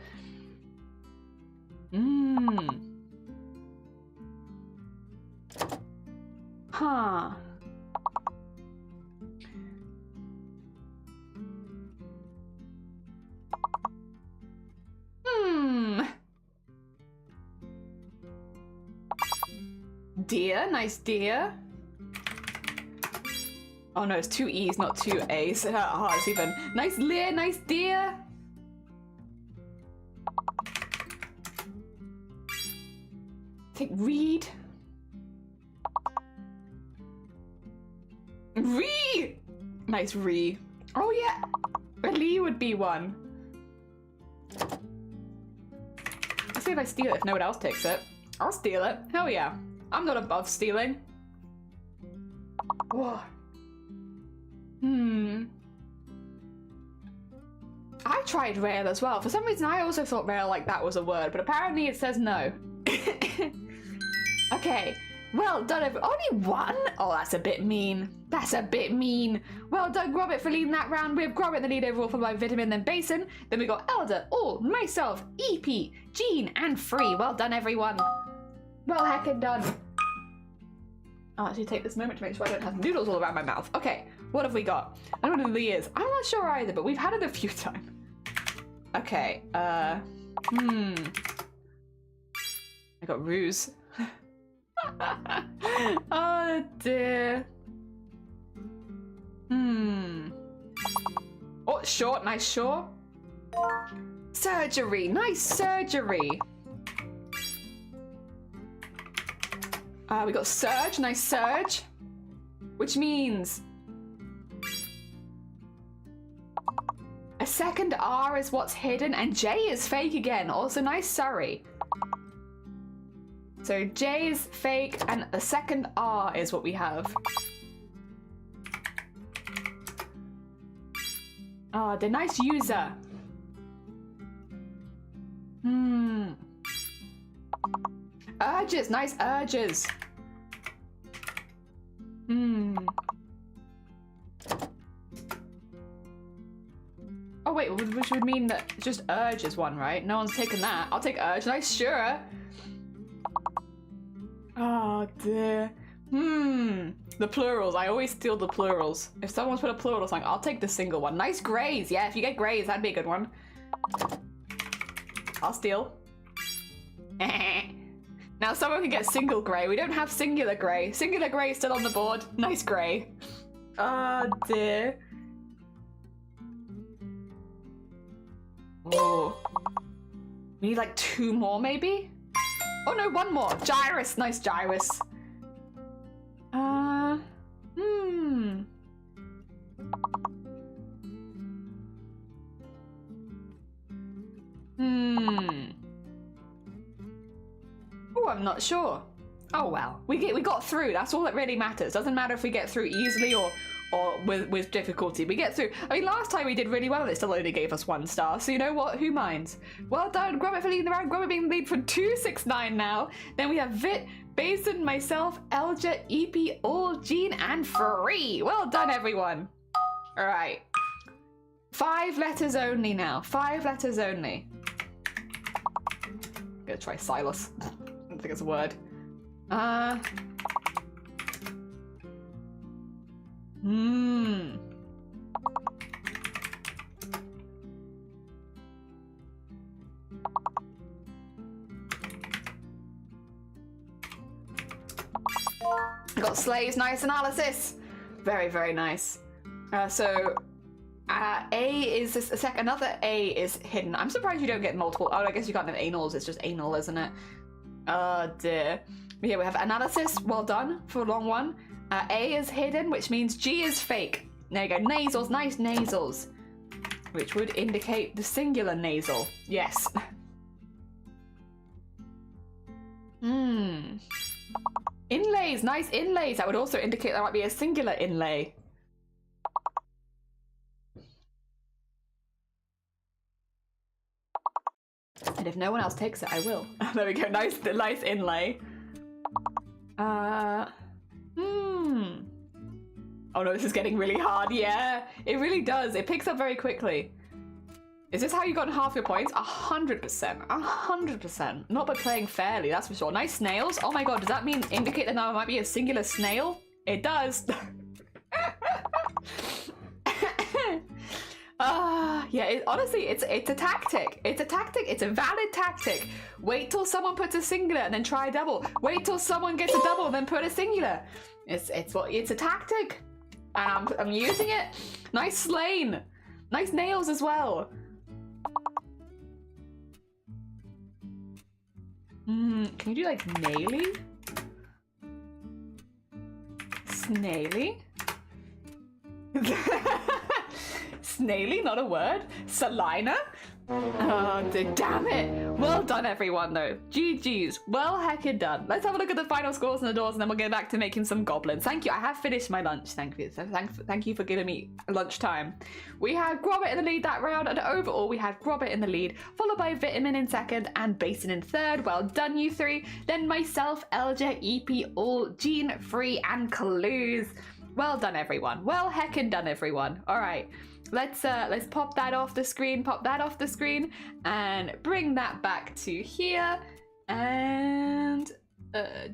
Huh. Deer, nice deer. Oh no, it's 2 E's, not 2 A's. Oh, it's even. Nice Lear, nice deer. Take Reed. Ree! Nice Ree. Oh yeah, Lee would be one. Let's see if I steal it if no one else takes it. I'll steal it. Hell yeah. I'm not above stealing. Whoa. I tried rail as well. For some reason, I also thought rail like that was a word, but apparently it says no. Okay. Well done, only one? Oh, that's a bit mean. That's a bit mean. Well done, Gromit, for leading that round. We have Gromit in the lead overall, followed by Vitamin, then Basin. Then we got Elder, myself, EP, Jean, and Free. Well done, everyone. Well heckin' done. I'll actually take this moment to make sure I don't have noodles all around my mouth. Okay, what have we got? I don't know what it is. I'm not sure either, but we've had it a few times. Okay, I got Ruse. Oh dear. Oh, short, nice short. Surgery, nice surgery. We got Surge, nice Surge. Which means a second R is what's hidden and J is fake again. Also nice Surrey. So J is fake and a second R is what we have. The nice user. Urges, nice urges. Oh wait, which would mean that just urge is one, right? No one's taken that. I'll take urge, nice sure. Oh dear. The plurals, I always steal the plurals. If someone's put a plural or something, I'll take the single one. Nice grays, yeah, if you get grays, that'd be a good one. I'll steal. Now someone can get single grey. We don't have singular grey. Singular grey is still on the board. Nice grey. Oh dear. Oh. We need like 2 more maybe? Oh no, 1 more. Gyrus, nice Gyrus. Oh, I'm not sure. Oh well, we got through. That's all that really matters. Doesn't matter if we get through easily or with difficulty. We get through. I mean, last time we did really well and it still only gave us 1 star. So you know what? Who minds? Well done, Gromit, for leading the round. Gromit being the lead for 269 now. Then we have Vit, Basin, myself, Elja, EP, Jean, and Free. Well done, everyone. All right. 5 letters only now. 5 letters only. I'm gonna try Silas. I don't think it's a word. Got slaves, nice analysis. Very, very nice. So A is this, another A is hidden. I'm surprised you don't get multiple. Oh, I guess you can't have anals. It's just anal, isn't it? Oh dear. Here we have analysis. Well done for a long one. A is hidden, which means G is fake. There you go. Nasals, nice nasals, which would indicate the singular nasal. Yes. Inlays, nice inlays. That would also indicate there might be a singular inlay. And if no one else takes it, I will. There we go. Nice inlay. Oh no, this is getting really hard. Yeah, it really does. It picks up very quickly. Is this how you got half your points? 100%. 100%. Not by playing fairly, that's for sure. Nice snails. Oh my god, does that mean indicate that there might be a singular snail? It does. Yeah, honestly, it's a tactic. It's a tactic. It's a valid tactic. Wait till someone puts a singular and then try a double. Wait till someone gets a double and then put a singular. It's a tactic, and I'm using it. Nice slain. Nice nails as well. Can you do like naily? Snaily? Snaily, not a word. Salina? Oh, damn it. Well done, everyone, though. GG's. Well heckin' done. Let's have a look at the final scores and the doors, and then we'll get back to making some goblins. Thank you. I have finished my lunch. Thank you. Thank you for giving me lunchtime. We had Grobbit in the lead that round, and overall we had Grobbit in the lead, followed by Vitamin in second and Basin in third. Well done, you three. Then myself, Elja, EP, All, Jean, Free, and Clues. Well done, everyone. Well heckin' done, everyone. All right. Let's pop that off the screen, and bring that back to here, and there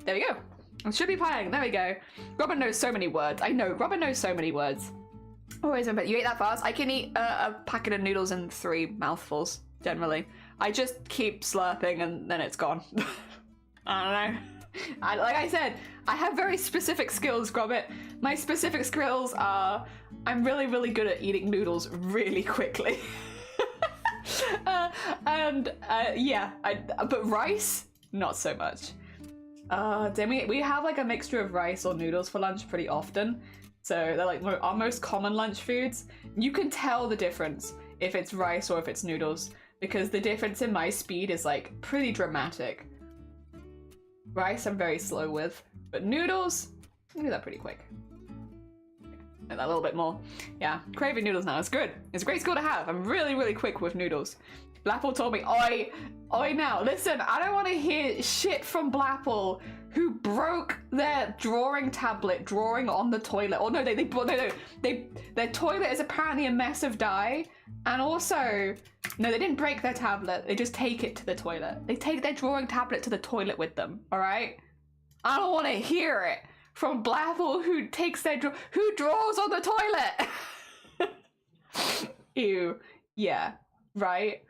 we go. I should be playing. There we go. Robin knows so many words. I know, Robin knows so many words. Always, but you ate that fast. I can eat a packet of noodles in 3 mouthfuls, generally. I just keep slurping and then it's gone. I don't know. Like I said, I have very specific skills, Grobbit. My specific skills are I'm really, really good at eating noodles really quickly. Yeah, but rice, not so much. Then we have like a mixture of rice or noodles for lunch pretty often. So they're like our most common lunch foods. You can tell the difference if it's rice or if it's noodles, because the difference in my speed is like pretty dramatic. Rice I'm very slow with, but noodles, I can do that pretty quick. And a little bit more. Yeah, craving noodles now. It's good. It's a great skill to have. I'm really, really quick with noodles. Blapple told me, oi now, listen, I don't want to hear shit from Blapple, who broke their drawing tablet drawing on the toilet. Oh no, their toilet is apparently a mess of dye. And also, no, they didn't break their tablet. They just take it to the toilet. They take their drawing tablet to the toilet with them, all right? I don't want to hear it from Blapple, who takes their who draws on the toilet. Ew. Yeah, right?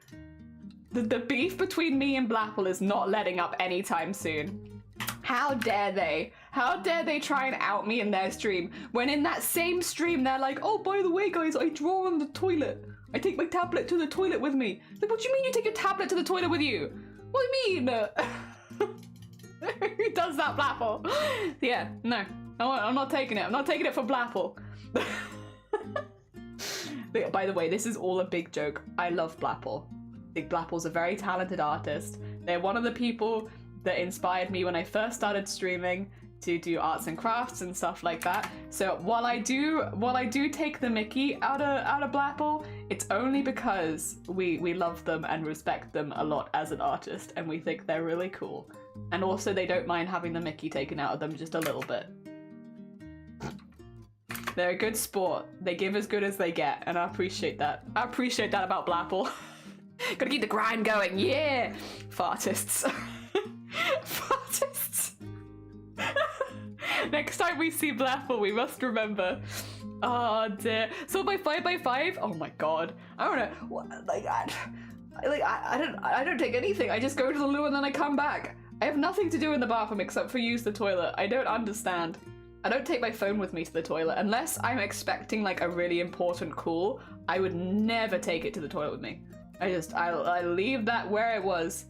The beef between me and Blapple is not letting up anytime soon. How dare they? How dare they try and out me in their stream, when in that same stream they're like, oh, by the way, guys, I draw on the toilet. I take my tablet to the toilet with me. Like, what do you mean you take your tablet to the toilet with you? What do you mean? Who does that, Blapple? Yeah, no, I'm not taking it. I'm not taking it for Blapple. By the way, this is all a big joke. I love Blapple. I think Blapple's a very talented artist. They're one of the people that inspired me when I first started streaming to do arts and crafts and stuff like that. So while I do take the mickey out of Blapple, it's only because we love them and respect them a lot as an artist, and we think they're really cool. And also they don't mind having the mickey taken out of them just a little bit. They're a good sport. They give as good as they get, and I appreciate that. I appreciate that about Blapple. Gotta keep the grind going, yeah! Fartists. Fartists. Next time we see Blapple, we must remember. Oh dear. So by 5x5? Oh my god. I don't know. What, like, I don't take anything. I just go to the loo and then I come back. I have nothing to do in the bathroom except for use the toilet. I don't understand. I don't take my phone with me to the toilet unless I'm expecting like a really important call. I would never take it to the toilet with me. I leave that where it was.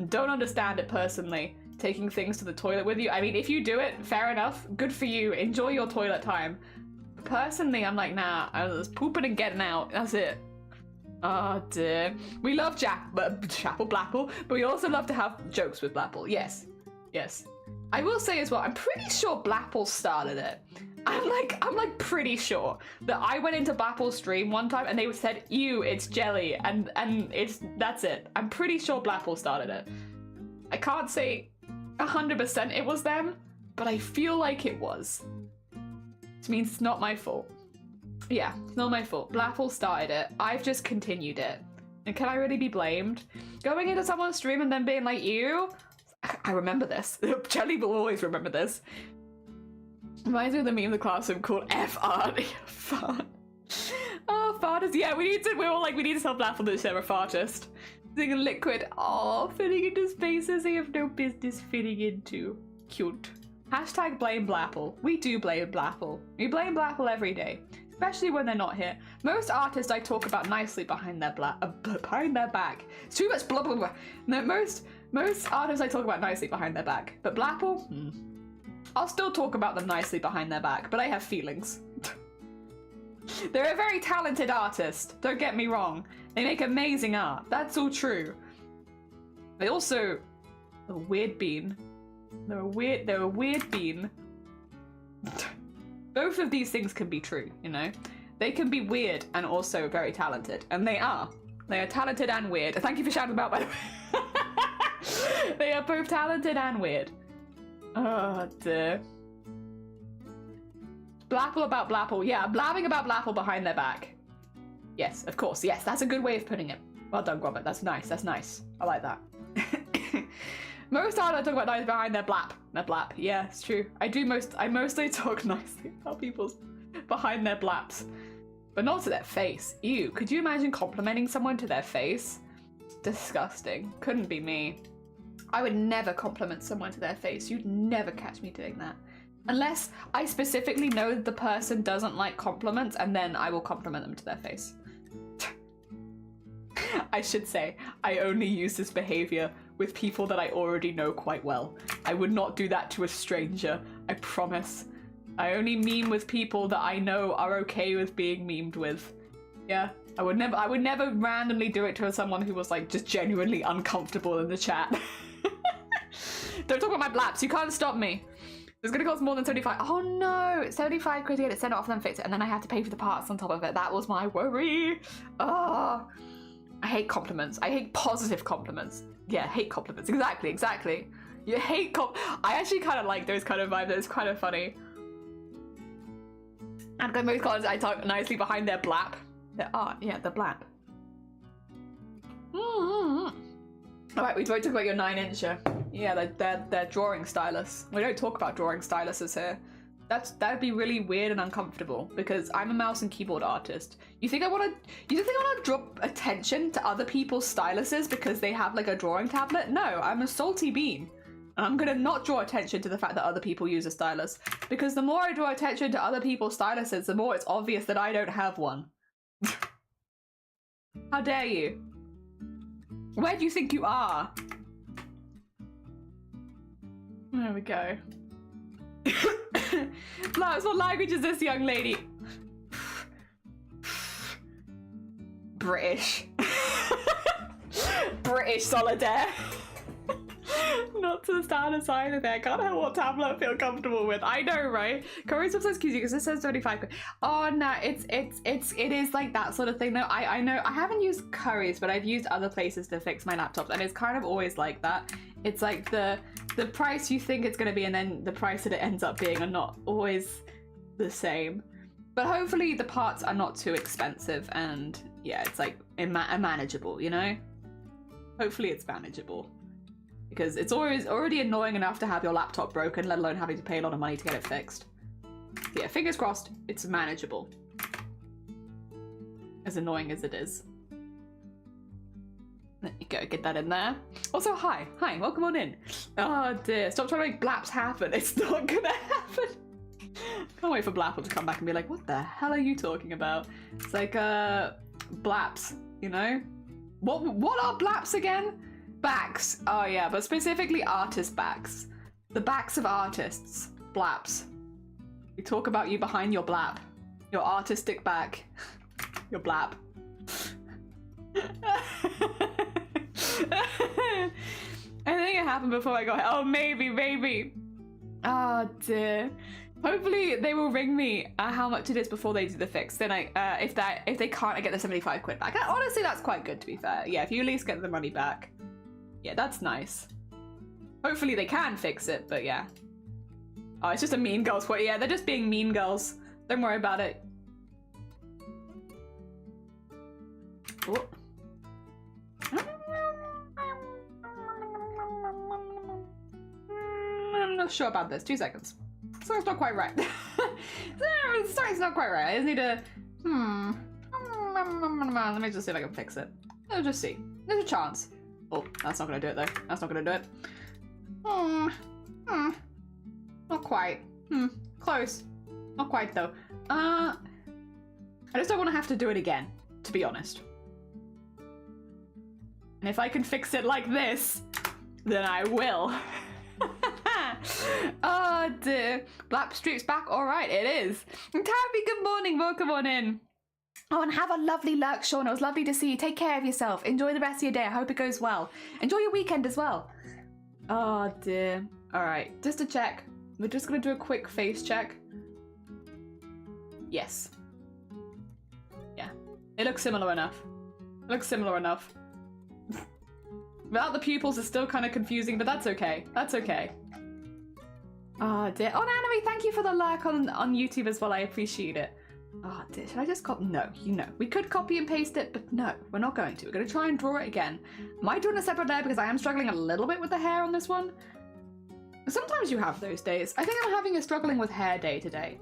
Don't understand it personally. Taking things to the toilet with you. I mean, if you do it, fair enough. Good for you. Enjoy your toilet time. Personally, I'm like, nah. I was pooping and getting out. That's it. Oh dear. We love Blapple, but we also love to have jokes with Blapple. Yes. Yes. I will say as well, I'm pretty sure Blapple started it. I'm like pretty sure that I went into Blapple's stream one time and they said, ew, it's jelly, and that's it. I'm pretty sure Blapple started it. I can't say 100% it was them, but I feel like it was. Which means it's not my fault. Yeah, it's not my fault. Blapple started it. I've just continued it. And can I really be blamed? Going into someone's stream and then being like, ew? I remember this. Jelly will always remember this. Reminds me of the meme in the classroom called F-Arty. Fart. Oh, fartist. Yeah, we're all like, we need to tell Blapple that they're a fartist. Using a liquid. Oh, fitting into spaces they have no business fitting into. Cute. Hashtag blame Blapple. We do blame Blapple. We blame Blapple every day. Especially when they're not here. Most artists I talk about nicely behind their back. It's too much blah blah blah. No, most artists I talk about nicely behind their back. But Blapple, I'll still talk about them nicely behind their back, but I have feelings. They're a very talented artist, don't get me wrong. They make amazing art, that's all true. They also a weird bean. They're a weird bean. Both of these things can be true, you know? They can be weird and also very talented, and they are. They are talented and weird. Thank you for shouting about, by the way. They are both talented and weird. Oh dear. Blapple about Blapple. Yeah, blabbing about Blapple behind their back. Yes, of course. Yes, that's a good way of putting it. Well done, Gromit. That's nice. That's nice. I like that. Most artists talk about nice behind their blap. Their blap. Yeah, it's true. I mostly talk nicely about people's behind their blaps. But not to their face. Ew. Could you imagine complimenting someone to their face? Disgusting. Couldn't be me. I would never compliment someone to their face. You'd never catch me doing that. Unless I specifically know the person doesn't like compliments, and then I will compliment them to their face. I should say, I only use this behavior with people that I already know quite well. I would not do that to a stranger, I promise. I only meme with people that I know are okay with being memed with. Yeah, I would never randomly do it to someone who was like just genuinely uncomfortable in the chat. Don't talk about my blaps, you can't stop me. It's gonna cost more than 75. Oh no, 75 quid to get it sent off and then fix it, and then I have to pay for the parts on top of it. That was my worry. Oh, I hate compliments. I hate positive compliments. Yeah, hate compliments. Exactly. You hate I actually kind of like those kind of vibes. It's kind of funny. And like most colleges, I talk nicely behind their blap. Their art, yeah, the blap. Alright, we won't talk about your 9-incher. Yeah, they're drawing stylus. We don't talk about drawing styluses here. That'd be really weird and uncomfortable because I'm a mouse and keyboard artist. You think I wanna draw attention to other people's styluses because they have like a drawing tablet? No, I'm a salty bean. And I'm gonna not draw attention to the fact that other people use a stylus. Because the more I draw attention to other people's styluses, the more it's obvious that I don't have one. How dare you? Where do you think you are? There we go. Flowers, what language is this, young lady? British. British solitaire. Not to stand aside of there. I can't help what tablet I feel comfortable with. I know, right? Curry's sometimes cute because it says 25. Oh no, it is like that sort of thing though. I know I haven't used Curry's, but I've used other places to fix my laptops, and it's kind of always like that. It's like the price you think it's gonna be, and then the price that it ends up being are not always the same. But hopefully the parts are not too expensive and yeah, it's like manageable, you know? Hopefully it's manageable. Because it's already annoying enough to have your laptop broken, let alone having to pay a lot of money to get it fixed. So yeah, fingers crossed, it's manageable. As annoying as it is. There you go, get that in there. Also, hi, welcome on in. Oh dear, stop trying to make blaps happen. It's not gonna happen. Can't wait for Blapple to come back and be like, what the hell are you talking about? It's like, blaps, you know? What are blaps again? Backs. Oh yeah, but specifically artist backs. The backs of artists. Blaps. We talk about you behind your blap. Your artistic back. Your blap. I think it happened before I got. Oh, maybe. Oh dear. Hopefully they will ring me how much it is before they do the fix. Then if they can't, I get the 75 quid back. Honestly, that's quite good to be fair. Yeah, if you at least get the money back. Yeah, that's nice. Hopefully they can fix it, but yeah. Oh, it's just a mean girls. What? Yeah, they're just being mean girls. Don't worry about it. Oh. I'm not sure about this. 2 seconds. Something's not quite right. Something's not quite right. I just need to... Let me just see if I can fix it. Let's just see. There's a chance. Oh, that's not gonna do it though. That's not gonna do it. Not quite. Close. Not quite though. I just don't want to have to do it again, to be honest. And if I can fix it like this, then I will. Oh dear. Blap Street's back. All right, it is. And Tabby, good morning. Welcome on in. Oh, and have a lovely lurk, Sean. It was lovely to see you. Take care of yourself. Enjoy the rest of your day. I hope it goes well. Enjoy your weekend as well. Oh dear. All right, just to check. We're just gonna do a quick face check. Yes. Yeah, it looks similar enough. It looks similar enough. Without the pupils, it's still kind of confusing, but that's okay. That's okay. Oh dear. Oh, Nanami, thank you for the like on YouTube as well. I appreciate it. Oh dear, should I just copy? No, you know. We could copy and paste it, but no, we're not going to. We're going to try and draw it again. Am I doing a separate layer because I am struggling a little bit with the hair on this one? Sometimes you have those days. I think I'm having a struggling with hair day today.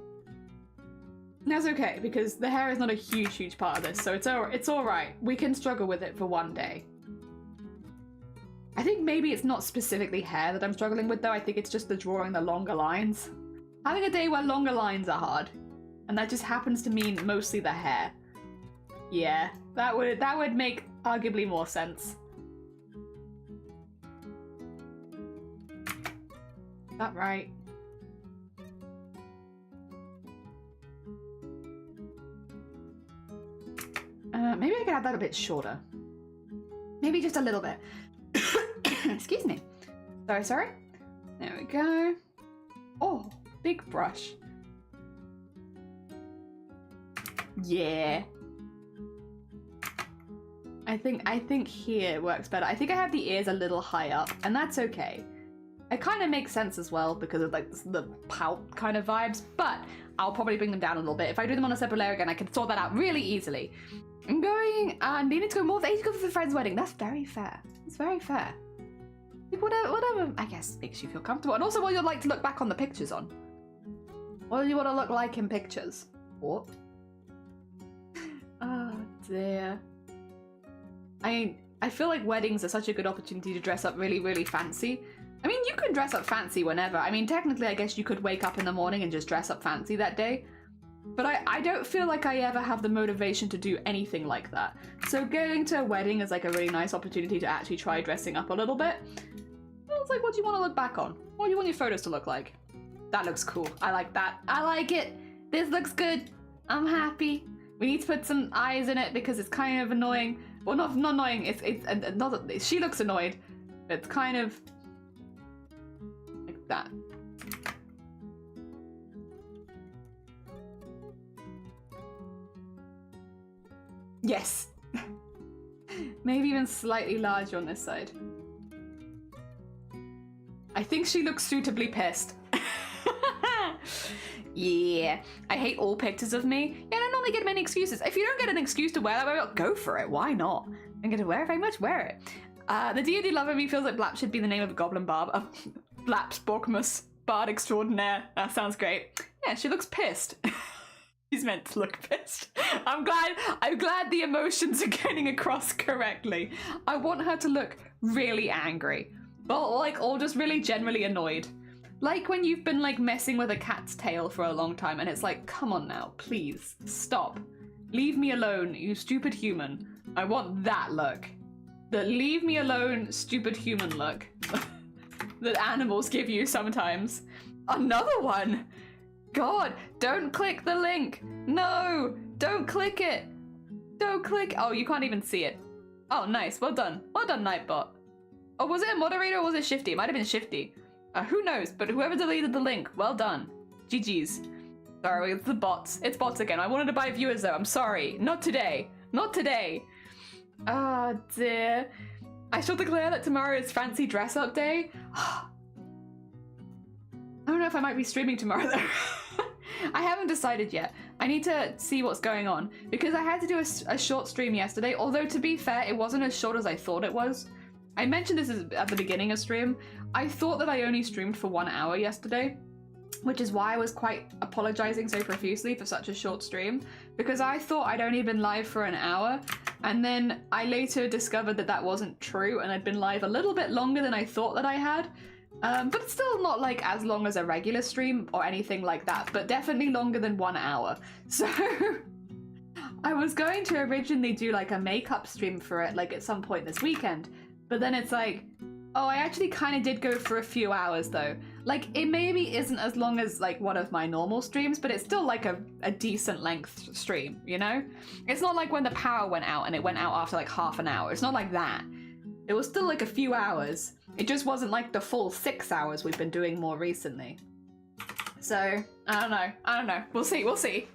And that's okay, because the hair is not a huge part of this, so it's all right. We can struggle with it for one day. I think maybe it's not specifically hair that I'm struggling with though. I think it's just the drawing the longer lines. Having a day where longer lines are hard. And that just happens to mean mostly the hair. Yeah, that would make arguably more sense. Is that right? Maybe I could have that a bit shorter. Maybe just a little bit. Excuse me. Sorry. There we go. Oh, big brush. Yeah. I think here works better. I think I have the ears a little high up, and that's okay. It kind of makes sense as well because of like the pout kind of vibes, but I'll probably bring them down a little bit. If I do them on a separate layer again, I can sort that out really easily. I'm going and needing to go more age group for a friend's wedding. That's very fair. It's very fair. Whatever, I guess, makes you feel comfortable. And also what you'd like to look back on the pictures on. What do you want to look like in pictures? What? Oh dear. I feel like weddings are such a good opportunity to dress up really fancy. I mean, you can dress up fancy whenever. I mean, technically, I guess you could wake up in the morning and just dress up fancy that day. But I don't feel like I ever have the motivation to do anything like that. So going to a wedding is like a really nice opportunity to actually try dressing up a little bit. Well, it's like, what do you want to look back on? What do you want your photos to look like? That looks cool. I like that. I like it. This looks good. I'm happy. We need to put some eyes in it because it's kind of annoying. Well, not annoying. It's not. She looks annoyed. It's kind of like that. Yes. Maybe even slightly larger on this side. I think she looks suitably pissed. Yeah, I hate all pictures of me. Yeah, I don't normally get many excuses. If you don't get an excuse to wear that, well, go for it. Why not? I'm going to wear it very much. Wear it. The D&D lover me feels like Blap should be the name of a goblin barb. Blap's Borkmus, bard extraordinaire. That sounds great. Yeah, she looks pissed. She's meant to look pissed. I'm glad the emotions are getting across correctly. I want her to look really angry, but like, or just really generally annoyed. Like when you've been like messing with a cat's tail for a long time and it's like, come on now, please, stop. Leave me alone, you stupid human. I want that look. The leave me alone, stupid human look that animals give you sometimes. Another one! God, don't click the link. No, don't click it. Don't click. Oh, you can't even see it. Oh, nice. Well done. Well done, Nightbot. Oh, was it a moderator or was it Shifty? It might have been Shifty. Who knows? But whoever deleted the link, well done. GG's. Sorry, it's the bots. It's bots again. I wanted to buy viewers though. I'm sorry. Not today. Not today. Oh, dear. I shall declare that tomorrow is fancy dress-up day. I don't know if I might be streaming tomorrow though. I haven't decided yet. I need to see what's going on because I had to do a short stream yesterday, although to be fair, it wasn't as short as I thought it was. I mentioned this at the beginning of stream. I thought that I only streamed for 1 hour yesterday, which is why I was quite apologizing so profusely for such a short stream, because I thought I'd only been live for an hour, and then I later discovered that that wasn't true and I'd been live a little bit longer than I thought that I had. But it's still not like as long as a regular stream or anything like that, but definitely longer than 1 hour. So I was going to originally do like a makeup stream for it, like at some point this weekend, but then it's like, oh, I actually kind of did go for a few hours though. Like it maybe isn't as long as like one of my normal streams, but it's still like a decent length stream, you know? It's not like when the power went out and it went out after like half an hour. It's not like that. It was still like a few hours. It just wasn't like the full 6 hours we've been doing more recently. So, I don't know. We'll see.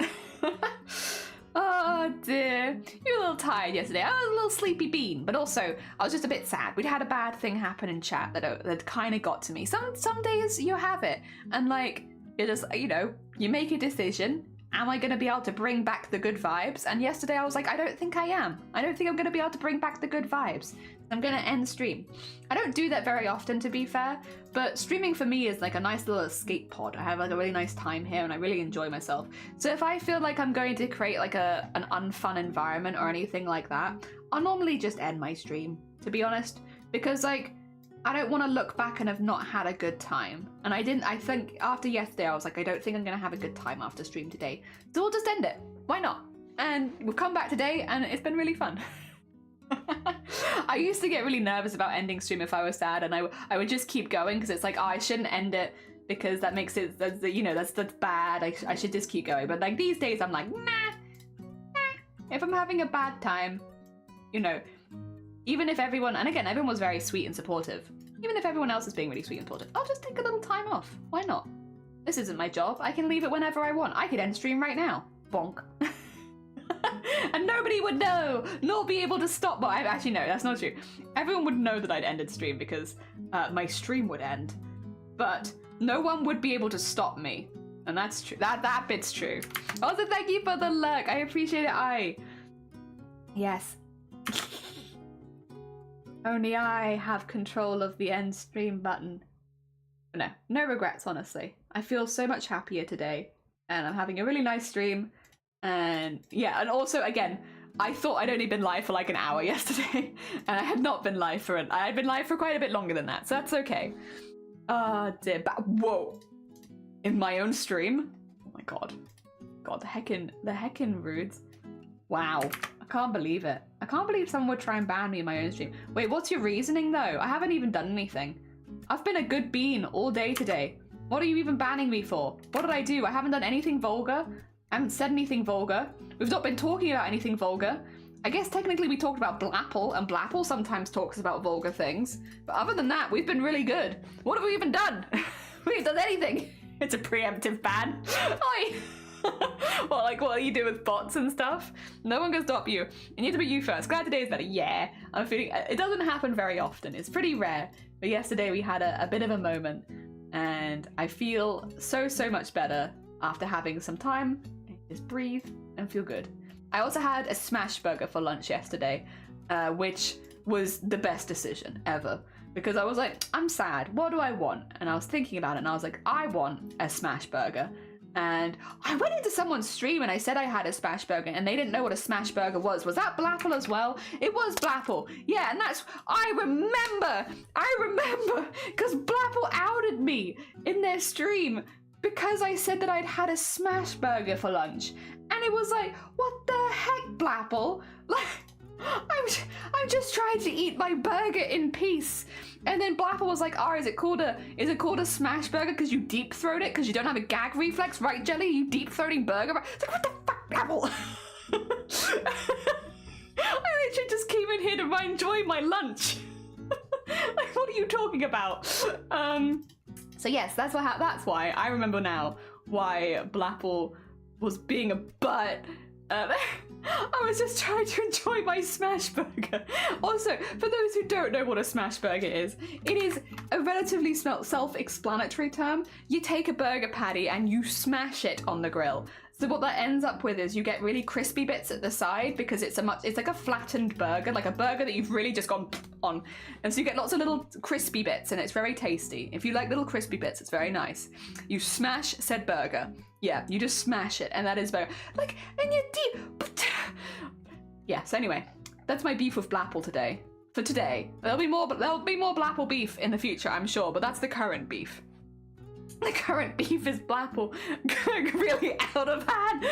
Oh dear. You were a little tired yesterday. I was a little sleepy bean, but also I was just a bit sad. We'd had a bad thing happen in chat that kind of got to me. Some days you have it, and like, you're just, you know, you make a decision. Am I going to be able to bring back the good vibes? And yesterday I was like, I don't think I am. I don't think I'm going to be able to bring back the good vibes. I'm going to end stream. I don't do that very often, to be fair, but streaming for me is like a nice little escape pod. I have like a really nice time here and I really enjoy myself. So if I feel like I'm going to create like an unfun environment or anything like that, I'll normally just end my stream, to be honest, because like, I don't want to look back and have not had a good time. And I think after yesterday, I was like, I don't think I'm going to have a good time after stream today. So we'll just end it. Why not? And we've come back today and it's been really fun. I used to get really nervous about ending stream if I was sad, and I would just keep going because it's like, oh, I shouldn't end it because that makes it, that's bad. I should just keep going. But like these days, I'm like, nah. If I'm having a bad time, you know, even if everyone was very sweet and supportive, even if everyone else is being really sweet and supportive, I'll just take a little time off. Why not? This isn't my job. I can leave it whenever I want. I could end stream right now. Bonk. And nobody would know, nor be able to stop. Well, actually, no, that's not true. Everyone would know that I'd ended stream because my stream would end. But no one would be able to stop me. And that's true. That bit's true. Also, thank you for the lurk. I appreciate it, Yes. Only I have control of the end stream button. But no regrets, honestly. I feel so much happier today, and I'm having a really nice stream. And yeah, and also, again, I thought I'd only been live for like an hour yesterday, and I had not been live for I had been live for quite a bit longer than that, so that's okay. Dear, whoa. In my own stream? Oh my god. God, the heckin' rudes. Wow. I can't believe it. I can't believe someone would try and ban me in my own stream. Wait, what's your reasoning though? I haven't even done anything. I've been a good bean all day today. What are you even banning me for? What did I do? I haven't done anything vulgar. I haven't said anything vulgar. We've not been talking about anything vulgar. I guess technically we talked about Blapple, and Blapple sometimes talks about vulgar things. But other than that, we've been really good. What have we even done? We haven't done anything. It's a preemptive ban. Oi! Well, like, what do you do with bots and stuff? No one can stop you. You need to be you first. Glad today is better. Yeah. I'm feeling... It doesn't happen very often. It's pretty rare. But yesterday we had a bit of a moment. And I feel so much better. after having some time and just breathe and feel good. I also had a smash burger for lunch yesterday, which was the best decision ever. Because I was like, I'm sad, what do I want? And I was thinking about it and I was like, I want a smash burger. And I went into someone's stream and I said I had a smash burger and they didn't know what a smash burger was. Was that Blapple as well? It was Blapple. Yeah, and that's, I remember, because Blapple outed me in their stream because I said that I'd had a smash burger for lunch. And it was like, what the heck, Blapple? Like, I'm just trying to eat my burger in peace. And then Blapple was like, is it called a smash burger because you deep throat it because you don't have a gag reflex, right, Jelly? You deep throating burger? It's like, what the fuck, Blapple? I literally just came in here to enjoy my lunch. Like, what are you talking about? So yes, that's why I remember now why Blapple was being a butt. I was just trying to enjoy my smash burger. Also, for those who don't know what a smash burger is, it is a relatively self-explanatory term. You take a burger patty and you smash it on the grill. So what that ends up with is you get really crispy bits at the side because it's like a flattened burger, like a burger that you've really just gone on. And so you get lots of little crispy bits and it's very tasty. If you like little crispy bits, it's very nice. You smash said burger. Yeah, you just smash it and that is very, like, and you're deep. Yeah, so anyway, that's my beef with Blapple today. For today. There'll be more Blapple beef in the future, I'm sure, but that's the current beef. The current beef is Blapple going really out of hand.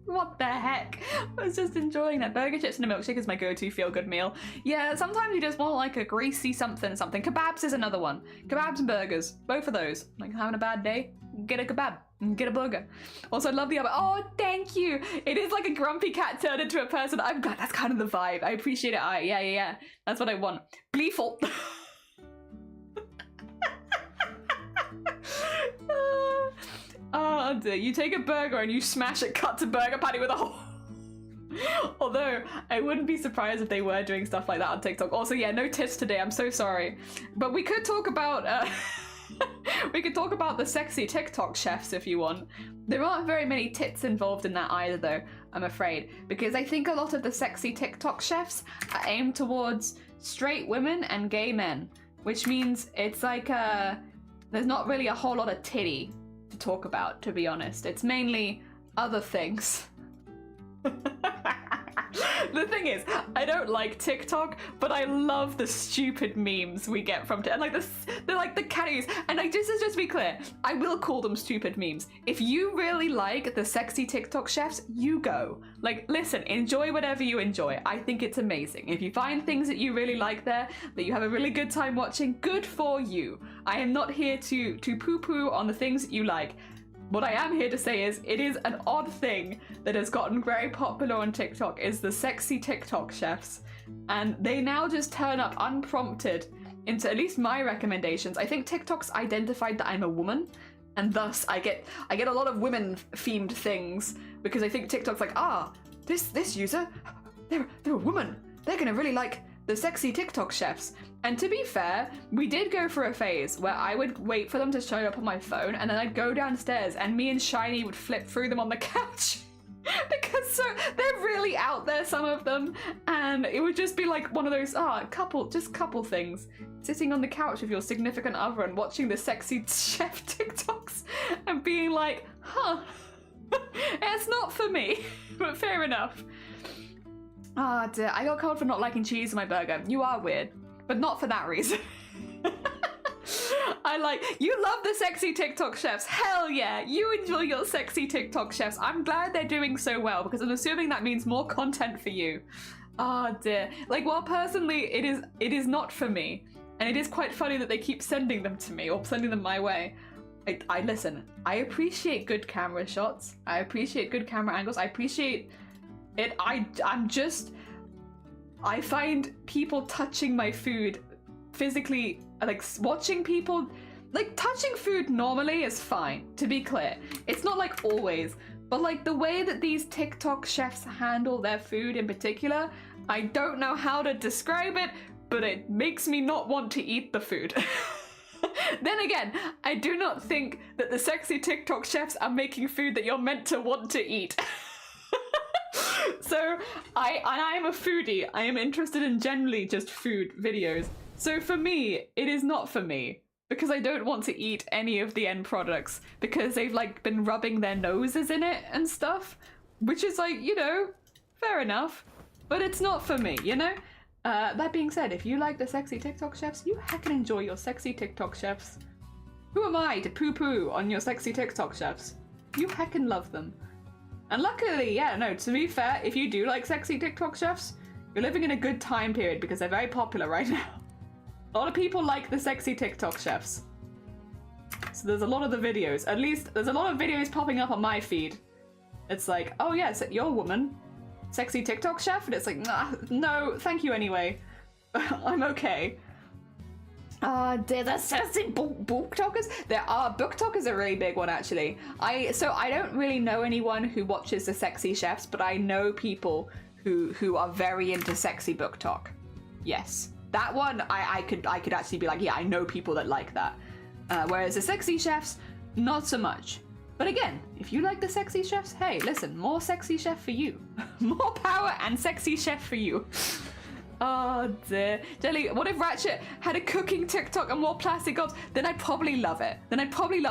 What the heck? I was just enjoying that. Burger, chips, and a milkshake is my go-to feel-good meal. Yeah, sometimes you just want like a greasy something. Kebabs is another one. Kebabs and burgers. Both of those. Like having a bad day, get a kebab. Get a burger. Also, I love the other. Oh, thank you. It is like a grumpy cat turned into a person. I'm glad that's kind of the vibe. I appreciate it. Yeah. That's what I want. Gleeful. Oh, dear. You take a burger and you smash it, cut to burger patty with a hole. Although, I wouldn't be surprised if they were doing stuff like that on TikTok. Also, yeah, no tits today. I'm so sorry. But we could talk about... we could talk about the sexy TikTok chefs if you want. There aren't very many tits involved in that either, though, I'm afraid. Because I think a lot of the sexy TikTok chefs are aimed towards straight women and gay men. Which means it's like, there's not really a whole lot of titty to talk about, to be honest. It's mainly other things. The thing is, I don't like TikTok, but I love the stupid memes we get from and like they're like the catties. And like just to be clear, I will call them stupid memes. If you really like the sexy TikTok chefs, you go. Like, listen, enjoy whatever you enjoy. I think it's amazing. If you find things that you really like there, that you have a really good time watching, good for you. I am not here to poo-poo on the things that you like. What I am here to say is, it is an odd thing that has gotten very popular on TikTok is the sexy TikTok chefs. And they now just turn up unprompted into at least my recommendations. I think TikTok's identified that I'm a woman, and thus I get a lot of women-themed things, because I think TikTok's like, this user, they're a woman. They're gonna really like the sexy TikTok chefs. And to be fair, we did go for a phase where I would wait for them to show up on my phone and then I'd go downstairs and me and Shiny would flip through them on the couch. Because they're really out there, some of them. And it would just be like one of those, couple things. Sitting on the couch with your significant other and watching the sexy chef TikToks and being like, it's not for me, but fair enough. Dear, I got called for not liking cheese in my burger. You are weird. But not for that reason. You love the sexy TikTok chefs. Hell yeah, you enjoy your sexy TikTok chefs. I'm glad they're doing so well because I'm assuming that means more content for you. Dear. Like, well, personally, it is not for me. And it is quite funny that they keep sending them to me or sending them my way. I listen, I appreciate good camera shots. I appreciate good camera angles. I appreciate it. I find people touching my food physically, like watching people, like touching food normally is fine, to be clear. It's not like always, but like the way that these TikTok chefs handle their food in particular, I don't know how to describe it, but it makes me not want to eat the food. Then again, I do not think that the sexy TikTok chefs are making food that you're meant to want to eat. So I am a foodie. I am interested in generally just food videos. So for me, it is not for me. Because I don't want to eat any of the end products. Because they've like been rubbing their noses in it and stuff. Which is like, you know, fair enough. But it's not for me, you know? That being said, if you like the sexy TikTok chefs, you heckin' enjoy your sexy TikTok chefs. Who am I to poo-poo on your sexy TikTok chefs? You heckin' love them. And luckily, yeah, no, to be fair, if you do like sexy TikTok chefs, you're living in a good time period because they're very popular right now. A lot of people like the sexy TikTok chefs. So there's a lot of the videos. At least, there's a lot of videos popping up on my feed. It's like, oh yes, you're a woman. Sexy TikTok chef? And it's like, nah, no, thank you anyway. I'm okay. There's a sexy booktalkers? There are, booktalkers are a really big one actually. So I don't really know anyone who watches the sexy chefs, but I know people who are very into sexy book talk. Yes. That one, I could actually be like, yeah, I know people that like that. Whereas the sexy chefs, not so much. But again, if you like the sexy chefs, hey, listen, more sexy chef for you. More power and sexy chef for you. Oh dear. Jelly, what if Ratchet had a cooking TikTok and more plastic gobs? Then I'd probably love it.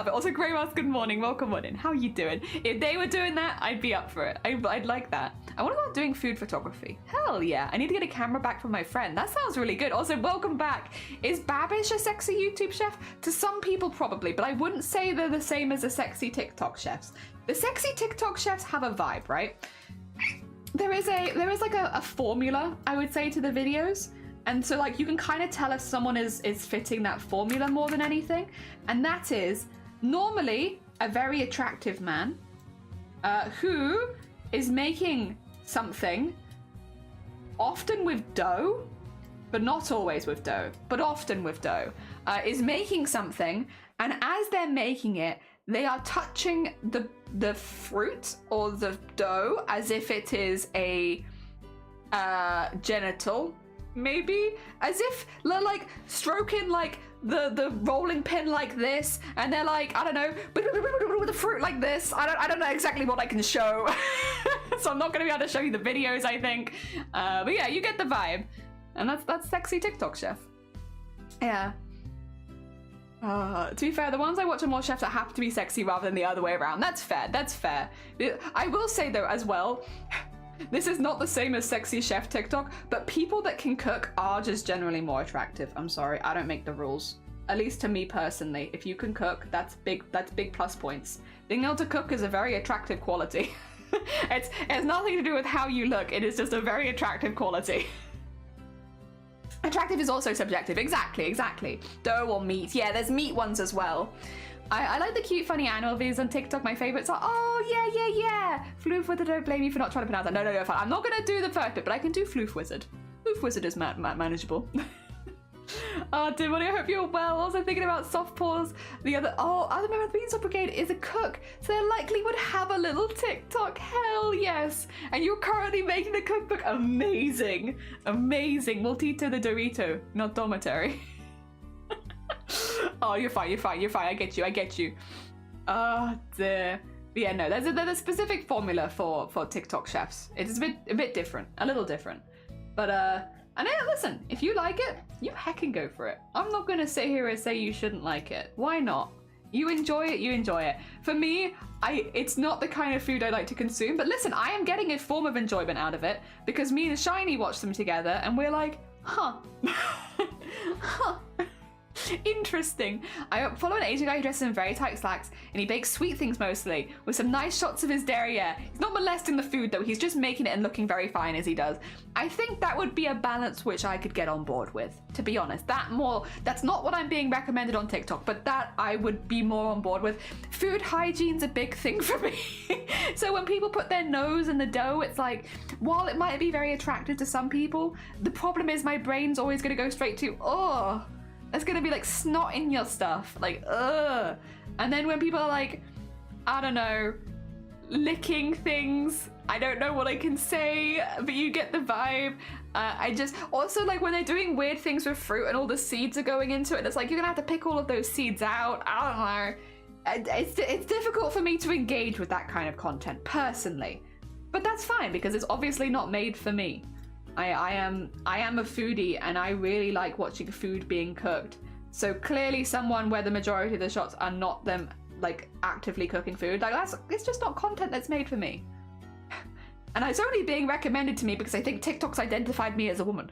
Also, Grey Mouse, good morning. Welcome on in. How are you doing? If they were doing that, I'd be up for it. I'd like that. I want to start doing food photography. Hell yeah. I need to get a camera back from my friend. That sounds really good. Also, welcome back. Is Babish a sexy YouTube chef? To some people, probably, but I wouldn't say they're the same as the sexy TikTok chefs. The sexy TikTok chefs have a vibe, right? There is like a formula, I would say, to the videos. And so like you can kind of tell if someone is fitting that formula more than anything. And that is normally a very attractive man who is making something, often with dough, but not always with dough, but often with dough, is making something, and as they're making it, they are touching the fruit or the dough as if it is a genital, maybe, as if they're like stroking like the rolling pin like this, and they're like, I don't know, with the fruit like this. I don't know exactly what I can show. So I'm not going to be able to show you the videos, I think. But yeah, you get the vibe. And that's sexy TikTok chef. Yeah. To be fair, the ones I watch are more chefs that have to be sexy rather than the other way around. That's fair, that's fair. I will say though, as well, this is not the same as sexy chef TikTok, but people that can cook are just generally more attractive. I'm sorry, I don't make the rules. At least to me personally. If you can cook, that's big plus points. Being able to cook is a very attractive quality. It has nothing to do with how you look, it is just a very attractive quality. Attractive is also subjective, exactly. Dough or meat, yeah, there's meat ones as well. I like the cute funny animal videos on TikTok. My favorites are, oh yeah. Floof Wizard, don't blame me for not trying to pronounce that. No, fine. I'm not gonna do the first bit, but I can do Floof Wizard. Floof Wizard is manageable. Oh, Dimony, I hope you're well. Also thinking about soft paws. Other member of the Beanstalk Brigade is a cook, so they likely would have a little TikTok. Hell yes. And you're currently making the cookbook. Amazing. Multito the Dorito, not dormitory. Oh, you're fine. I get you. Oh, dear. But yeah, no, there's a specific formula for TikTok chefs. It's a bit different, a little different. But, and listen, if you like it, you heckin' go for it. I'm not gonna sit here and say you shouldn't like it. Why not? You enjoy it. For me, it's not the kind of food I like to consume, but listen, I am getting a form of enjoyment out of it because me and Shiny watch them together and we're like, huh. Interesting. I follow an Asian guy who dresses in very tight slacks and he bakes sweet things mostly with some nice shots of his derriere. He's not molesting the food though, he's just making it and looking very fine as he does. I think that would be a balance which I could get on board with, to be honest. That's not what I'm being recommended on TikTok, but that I would be more on board with. Food hygiene's a big thing for me. So when people put their nose in the dough, it's like, while it might be very attractive to some people, the problem is my brain's always gonna go straight to, oh, there's gonna be like snot in your stuff, like, ugh. And then when people are like, I don't know, licking things. I don't know what I can say, but you get the vibe. I just also like when they're doing weird things with fruit and all the seeds are going into it. It's like you're gonna have to pick all of those seeds out. I don't know. It's difficult for me to engage with that kind of content personally, but that's fine because it's obviously not made for me. I am a foodie and I really like watching food being cooked. So clearly someone where the majority of the shots are not them like actively cooking food, like it's just not content that's made for me. And it's only being recommended to me because I think TikTok's identified me as a woman.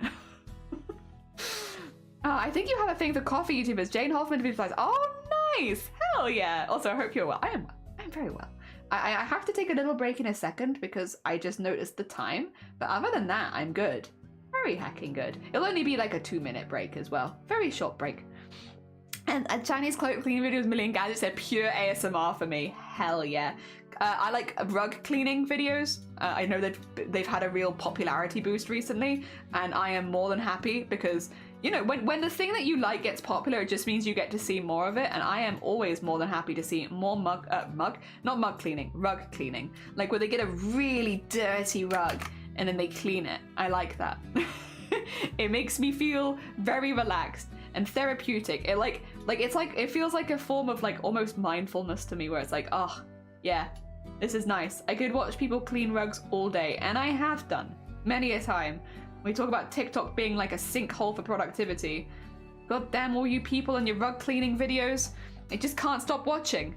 I think you have a thing for coffee YouTubers. Jane Hoffman replies, oh nice, hell yeah. Also, I hope you're well. I'm very well. I have to take a little break in a second because I just noticed the time, but other than that, I'm good. Very hacking good. It'll only be like a 2-minute break as well. Very short break. And a Chinese cloak cleaning video with Million Gadgets said pure ASMR for me. Hell yeah. I like rug cleaning videos. I know that they've had a real popularity boost recently, and I am more than happy because, you know, when the thing that you like gets popular, it just means you get to see more of it, and I am always more than happy to see more rug cleaning. Like where they get a really dirty rug and then they clean it. I like that. It makes me feel very relaxed and therapeutic. It feels like a form of like almost mindfulness to me where it's like, oh yeah, this is nice. I could watch people clean rugs all day, and I have done many a time. We talk about TikTok being like a sinkhole for productivity. God damn all you people and your rug cleaning videos. I just can't stop watching.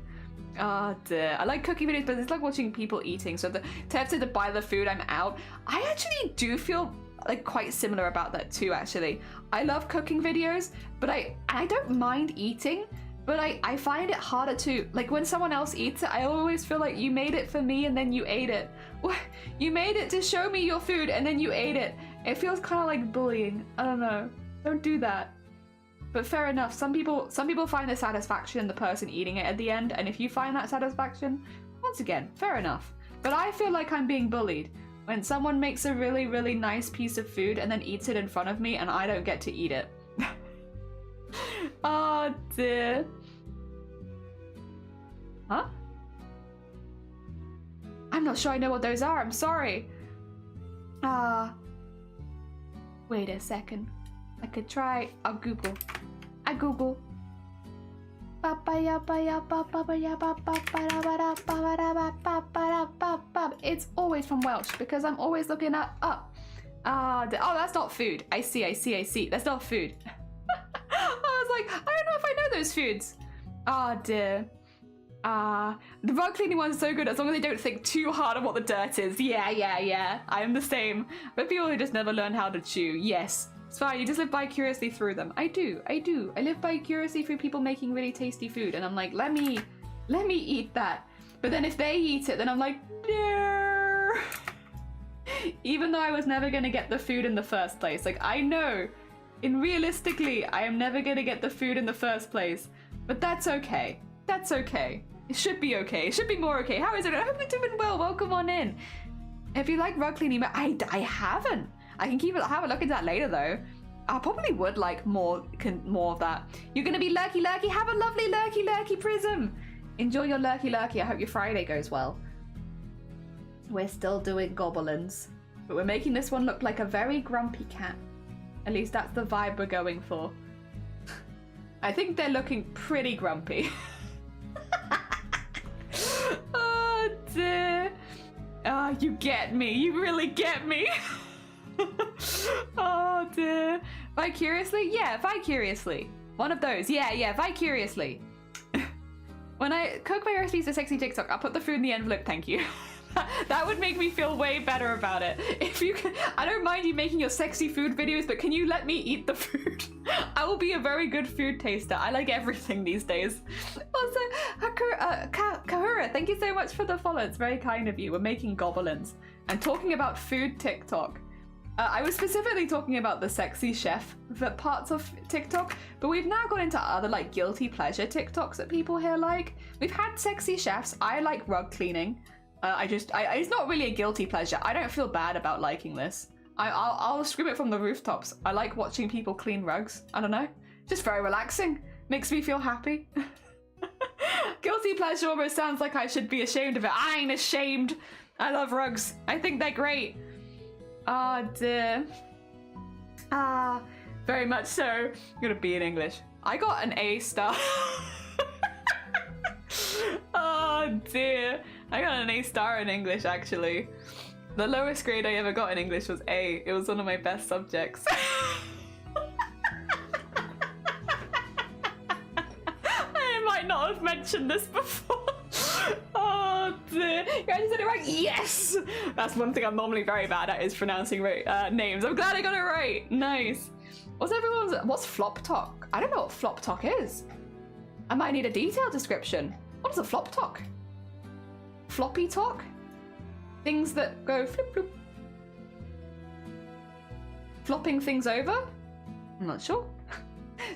Oh dear. I like cooking videos, but it's like watching people eating. So the tempted to buy the food, I'm out. I actually do feel like quite similar about that too, actually. I love cooking videos, but I don't mind eating, but I find it harder to, like when someone else eats it, I always feel like you made it for me and then you ate it. You made it to show me your food and then you ate it. It feels kind of like bullying. I don't know. Don't do that. But fair enough. Some people find the satisfaction in the person eating it at the end, and if you find that satisfaction, once again, fair enough. But I feel like I'm being bullied when someone makes a really, really nice piece of food and then eats it in front of me and I don't get to eat it. Oh dear. Huh? I'm not sure I know what those are. I'm sorry. Wait a second. I could try. I'll Google. I Google. It's always from Welsh because I'm always looking up. Oh, that's not food. I see. That's not food. I was like, I don't know if I know those foods. Oh dear. The rug cleaning one's so good as long as they don't think too hard on what the dirt is. Yeah. I am the same. But people who just never learn how to chew. Yes. It's fine, you just live vicariously through them. I do. I live vicariously through people making really tasty food, and I'm like, let me eat that. But then if they eat it, then I'm like, no. Even though I was never gonna get the food in the first place. Like, I know, realistically, I am never gonna get the food in the first place. But that's okay. That's okay. It should be okay. It should be more okay. How is it? I hope you're doing well. Welcome on in. If you like rug cleaning, but I haven't. I can have a look into that later though. I probably would like more of that. You're gonna be lurky. Have a lovely lurky Prism. Enjoy your lurky. I hope your Friday goes well. We're still doing goblins, but we're making this one look like a very grumpy cat. At least that's the vibe we're going for. I think they're looking pretty grumpy. Oh dear. Oh, you get me. You really get me. Oh dear. Vicariously? Yeah, vicariously. One of those. Yeah, vicariously. When I cook my recipes for sexy TikTok, I'll put the food in the envelope, thank you. That would make me feel way better about it. If you can, I don't mind you making your sexy food videos, but can you let me eat the food? I will be a very good food taster. I like everything these days. Also, Kahura, thank you so much for the follow. It's very kind of you. We're making goblins and talking about food TikTok. I was specifically talking about the sexy chef parts of TikTok, but we've now gone into other like guilty pleasure TikToks that people here like. We've had sexy chefs. I like rug cleaning. It's not really a guilty pleasure. I don't feel bad about liking this. I'll scream it from the rooftops. I like watching people clean rugs. I don't know. Just very relaxing. Makes me feel happy. Guilty pleasure almost sounds like I should be ashamed of it. I ain't ashamed. I love rugs. I think they're great. Ah, dear. Ah, very much so. I'm gonna be in English. I got an A star. Oh dear. I got an A star in English, actually. The lowest grade I ever got in English was A. It was one of my best subjects. I might not have mentioned this before. Oh dear. You guys said it right? Yes! That's one thing I'm normally very bad at, is pronouncing names. I'm glad I got it right. Nice. What's flop talk? I don't know what flop talk is. I might need a detailed description. What is a flop talk? Floppy talk? Things that go flip floop. Flopping things over? I'm not sure.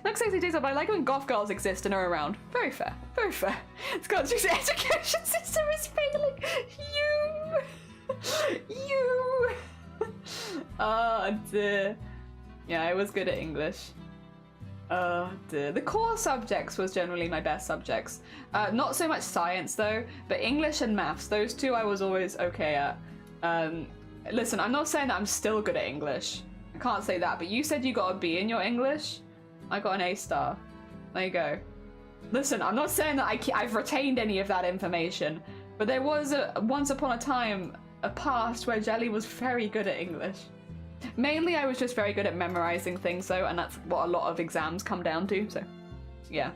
Like sexy days up, I like when goth girls exist and are around. Very fair, very fair. It's because the education system is failing. You. Oh dear. Yeah, I was good at English. Oh dear. The core subjects was generally my best subjects. Not so much science though, but English and maths, those two I was always okay at. Listen, I'm not saying that I'm still good at English. I can't say that, but you said you got a B in your English. I got an A star. There you go. Listen, I'm not saying that I've retained any of that information, but there was once upon a time, a past where Jelly was very good at English. Mainly I was just very good at memorizing things though, and that's what a lot of exams come down to, so yeah.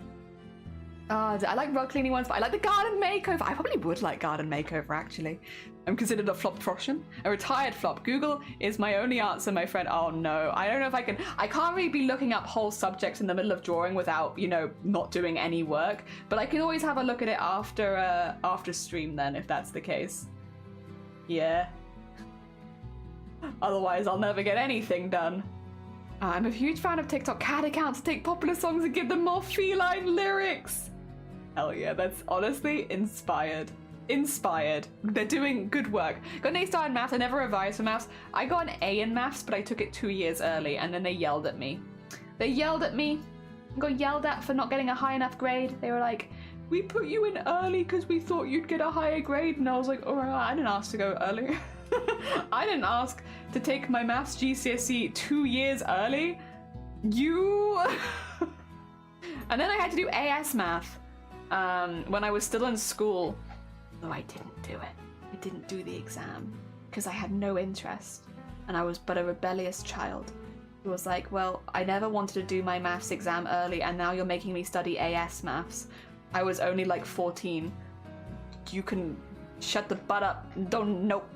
I like rug cleaning ones, but I like the garden makeover. I probably would like garden makeover, actually. I'm considered a flop Froshian, a retired flop. Google is my only answer, my friend. Oh no, I don't know if I can't really be looking up whole subjects in the middle of drawing without, you know, not doing any work, but I can always have a look at it after stream then, if that's the case. Yeah. Otherwise, I'll never get anything done. I'm a huge fan of TikTok cat accounts to take popular songs and give them more feline lyrics. Hell yeah, that's honestly inspired. Inspired. They're doing good work. Got an A star in maths. I never revised for maths. I got an A in maths, but I took it 2 years early, and then they yelled at me. They yelled at me. I got yelled at for not getting a high enough grade. They were like, we put you in early because we thought you'd get a higher grade. And I was like, oh, I didn't ask to go early. I didn't ask to take my maths GCSE 2 years early. You. And then I had to do AS math when I was still in school. Though I didn't do it. I didn't do the exam because I had no interest, and I was but a rebellious child who was like, well, I never wanted to do my maths exam early, and now you're making me study AS maths. I was only like 14. You can shut the butt up. Don't, nope.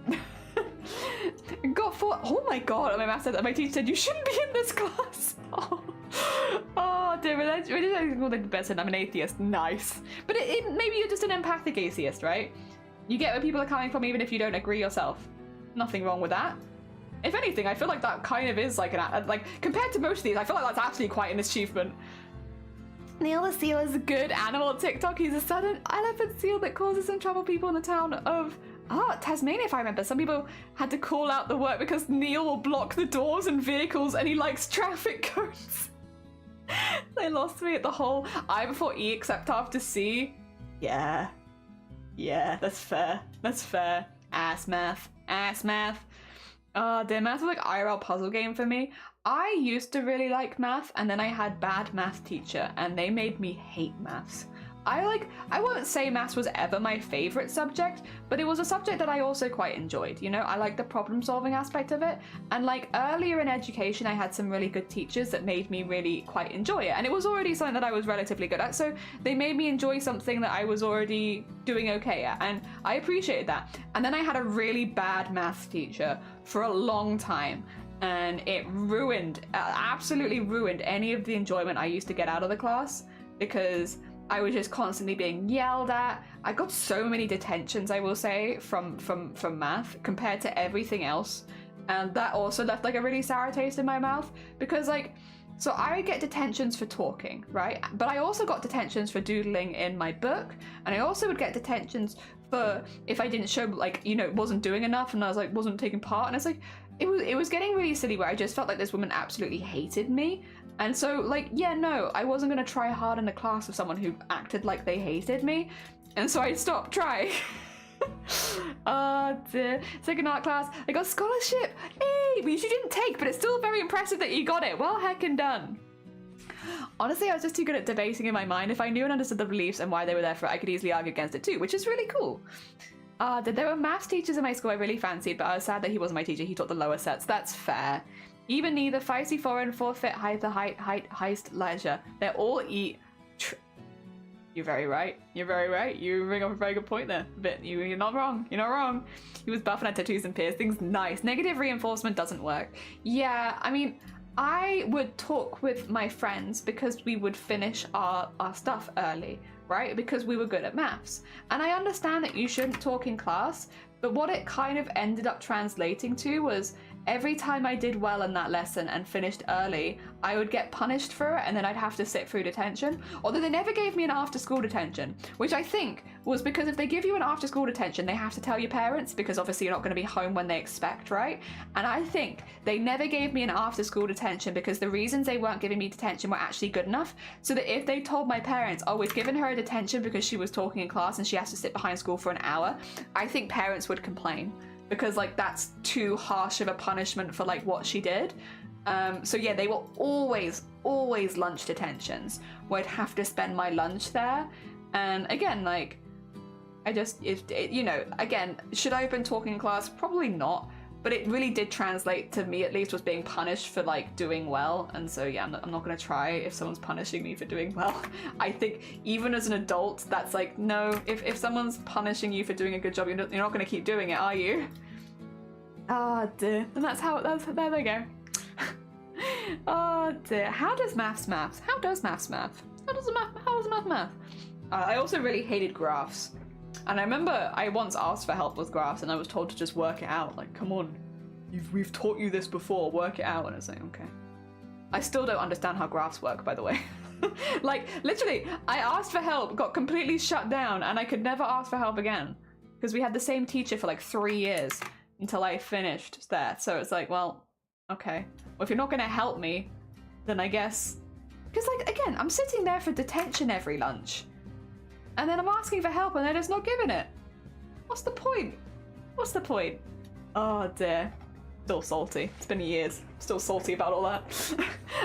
Got 4. Oh my god, my math said, my teacher said you shouldn't be in this class. Oh dear, the best. I'm an atheist. Nice. But maybe you're just an empathic atheist, right? You get where people are coming from even if you don't agree yourself. Nothing wrong with that. If anything, I feel like that kind of is like compared to most of these, I feel like that's actually quite an achievement. Neil the seal is a good animal TikTok. He's a sudden elephant seal that causes some trouble people in the town of Tasmania, if I remember. Some people had to call out the work because Neil will block the doors and vehicles and he likes traffic cones. They lost me at the whole I before E except after C. Yeah, that's fair. That's fair. Ass math. Oh, dear, math was like IRL puzzle game for me. I used to really like math, and then I had bad math teacher, and they made me hate maths. I won't say maths was ever my favorite subject, but it was a subject that I also quite enjoyed. You know, I like the problem solving aspect of it. And like earlier in education, I had some really good teachers that made me really quite enjoy it. And it was already something that I was relatively good at. So they made me enjoy something that I was already doing okay at. And I appreciated that. And then I had a really bad maths teacher for a long time. And it ruined, absolutely ruined any of the enjoyment I used to get out of the class, because I was just constantly being yelled at. I got so many detentions, I will say, from math compared to everything else. And that also left like a really sour taste in my mouth, because like, so I get detentions for talking, right? But I also got detentions for doodling in my book. And I also would get detentions for if I didn't show, like, you know, wasn't doing enough and I was like, wasn't taking part. And it's like, it was getting really silly where I just felt like this woman absolutely hated me. And so, like, yeah, no, I wasn't gonna try hard in a class with someone who acted like they hated me. And so I stopped trying. Oh dear. Second art class, I got scholarship. Hey, which you didn't take, but it's still very impressive that you got it. Well heckin' done. Honestly, I was just too good at debating in my mind. If I knew and understood the beliefs and why they were there for it, I could easily argue against it too, which is really cool. There were maths teachers in my school I really fancied, but I was sad that he wasn't my teacher. He taught the lower sets. That's fair. Even neither feisty foreign, forfeit, height, heist, leisure. They're all You're very right. You're very right. You bring up a very good point there. But you're not wrong. You're not wrong. He was buff and had tattoos and piercings. Nice. Negative reinforcement doesn't work. Yeah, I mean, I would talk with my friends because we would finish our stuff early, right? Because we were good at maths. And I understand that you shouldn't talk in class, but what it kind of ended up translating to was every time I did well in that lesson and finished early, I would get punished for it and then I'd have to sit through detention. Although they never gave me an after-school detention, which I think was because if they give you an after-school detention, they have to tell your parents because obviously you're not going to be home when they expect, right? And I think they never gave me an after-school detention because the reasons they weren't giving me detention were actually good enough so that if they told my parents, oh, we've given her a detention because she was talking in class and she has to sit behind school for an hour, I think parents would complain. Because like that's too harsh of a punishment for like what she did. So yeah, they were always lunch detentions where I'd have to spend my lunch there. And again, like I just, you know, again, should I have been talking in class? Probably not. But it really did translate to me at least was being punished for like doing well. And so yeah, I'm not gonna try if someone's punishing me for doing well. I think even as an adult, that's like, no, if someone's punishing you for doing a good job, you're not gonna keep doing it, are you? Oh dear, and there they go. Oh dear, how does maths? How does maths? How does math? I also really hated graphs. And I remember I once asked for help with graphs and I was told to just work it out. Like, come on, we've taught you this before, work it out. And I was like, okay. I still don't understand how graphs work, by the way. Like, literally, I asked for help, got completely shut down, and I could never ask for help again. Because we had the same teacher for like 3 years until I finished there. So it's like, well, okay. Well, if you're not going to help me, then I guess... Because, like, again, I'm sitting there for detention every lunch. And then I'm asking for help and they're just not giving it. What's the point? What's the point? Oh dear. Still salty. It's been years. Still salty about all that.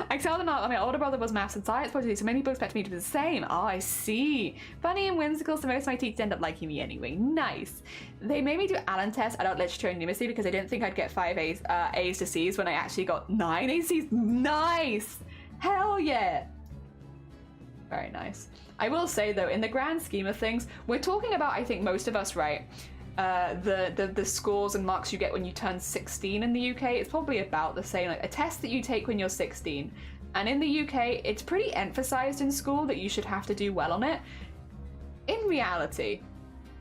I tell them that my older brother was maths and science project, so many people expect me to be the same. Oh, I see. Funny and whimsical, so most of my teachers end up liking me anyway. Nice. They made me do Allen tests, adult literature and numeracy, because I didn't think I'd get 5 A's to C's when I actually got 9 A's to C's. Nice. Hell yeah. Very nice. I will say though, in the grand scheme of things, we're talking about, I think most of us, right? The scores and marks you get when you turn 16 in the UK, it's probably about the same. Like a test that you take when you're 16. And in the UK, it's pretty emphasized in school that you should have to do well on it. In reality,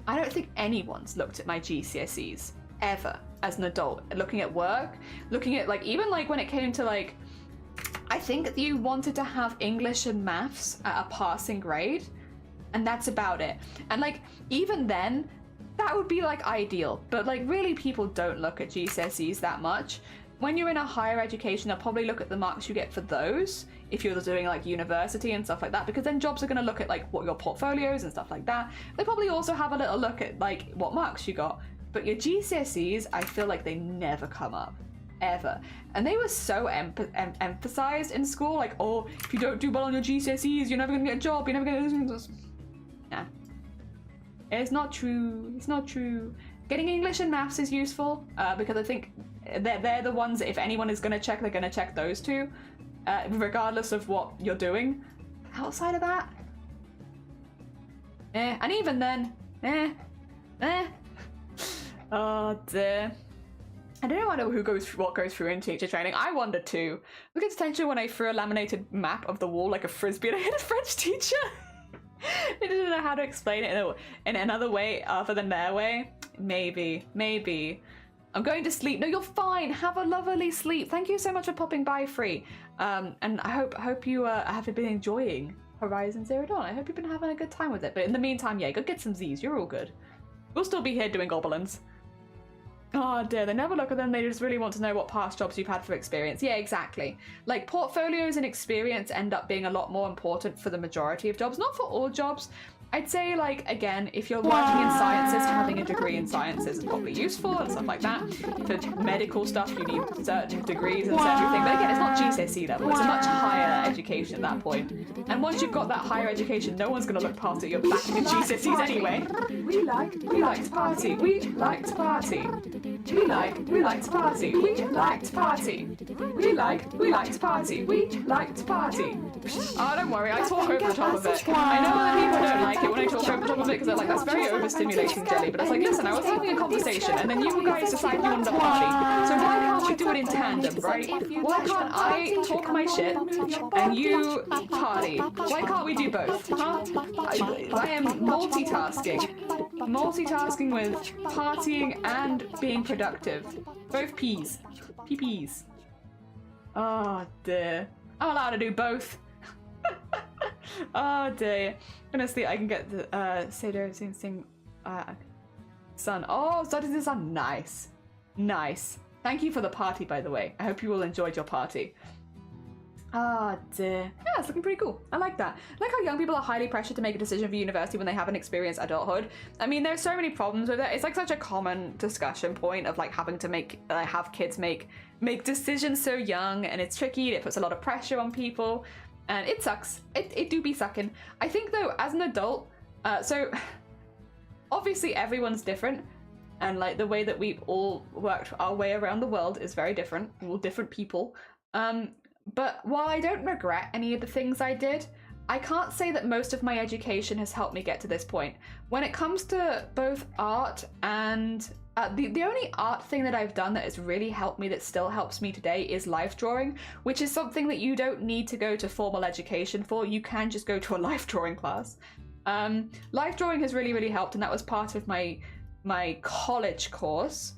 I don't think anyone's looked at my GCSEs ever as an adult, looking at work, looking at like, even like when it came to like, I think you wanted to have English and maths at a passing grade, and that's about it. And like, even then, that would be like ideal, but like really people don't look at GCSEs that much. When you're in a higher education, they'll probably look at the marks you get for those, if you're doing like university and stuff like that, because then jobs are going to look at like what your portfolios and stuff like that. They probably also have a little look at like what marks you got, but your GCSEs, I feel like they never come up. Ever. And they were so emphasized in school, like, oh, if you don't do well on your GCSEs, you're never gonna get a job, you're never gonna... Nah. It's not true. It's not true. Getting English and maths is useful, because I think they're the ones that if anyone is gonna check, they're gonna check those two, regardless of what you're doing. Outside of that, and even then, oh dear. I don't know what goes through in teacher training. I wonder too. Look at detention when I threw a laminated map of the wall like a frisbee and I hit a French teacher. They didn't know how to explain it in another way other than their way. Maybe. I'm going to sleep. No, you're fine. Have a lovely sleep. Thank you so much for popping by, Free. And I hope you have been enjoying Horizon Zero Dawn. I hope you've been having a good time with it. But in the meantime, yeah, go get some Z's. You're all good. We'll still be here doing Goblins. Oh dear, they never look at them, they just really want to know what past jobs you've had for experience. Yeah, exactly. Like, portfolios and experience end up being a lot more important for the majority of jobs. Not for all jobs. I'd say, like, again, if you're working in sciences, having a degree in sciences is probably useful and stuff like that. For medical stuff, you need certain degrees and surgery thing. But again, it's not GCSE level. It's a much higher education at that point. And once you've got that higher education, no one's going to look past it. You're back in GCSEs anyway. We like to party. We like to party. We like to party. We like to party. We like to party. We like to party. Oh, don't worry, I talk over the top of it. I know other people don't like it when I talk over the top of it because they're like, that's very overstimulating, Jelly. But it's like, listen, I was having a conversation and then you guys decided you wanted to party. So why can't we do it in tandem, right? Why can't I talk my shit and you party? Why can't we do both? Huh? I am multitasking. Multitasking with partying and being productive. Both P's. PP's. Oh dear. I'm allowed to do both. Oh dear. Honestly, I can get the Seder sing sun. Oh, started the sun. Nice. Nice. Thank you for the party, by the way. I hope you all enjoyed your party. Ah, dear. Yeah, it's looking pretty cool. I like that. I like how young people are highly pressured to make a decision for university when they haven't experienced adulthood. I mean, there's so many problems with it. It's like such a common discussion point of like having to have kids make decisions so young, and it's tricky. It puts a lot of pressure on people, and it sucks. It do be sucking. I think though, as an adult, so obviously everyone's different, and like the way that we've all worked our way around the world is very different. We're all different people. But while I don't regret any of the things I did, I can't say that most of my education has helped me get to this point. When it comes to both art and the only art thing that I've done that has really helped me, that still helps me today, is life drawing, which is something that you don't need to go to formal education for. You can just go to a life drawing class. Life drawing has really, really helped, and that was part of my college course.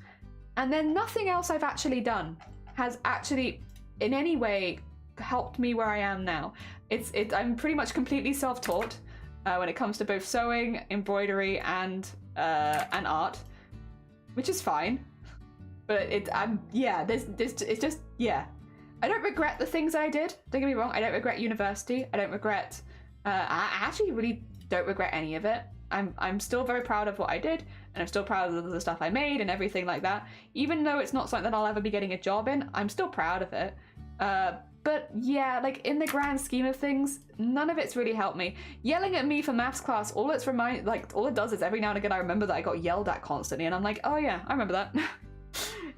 And then nothing else I've actually done has actually in any way helped me where I am now. I'm pretty much completely self-taught when it comes to both sewing, embroidery, and art, which is fine. But it's just I don't regret the things that I did. Don't get me wrong. I don't regret university. I don't regret. I actually really don't regret any of it. I'm still very proud of what I did, and I'm still proud of the stuff I made and everything like that. Even though it's not something that I'll ever be getting a job in, I'm still proud of it. But yeah, like in the grand scheme of things, none of it's really helped me. Yelling at me for maths class, all it does is every now and again I remember that I got yelled at constantly, and I'm like, oh yeah, I remember that.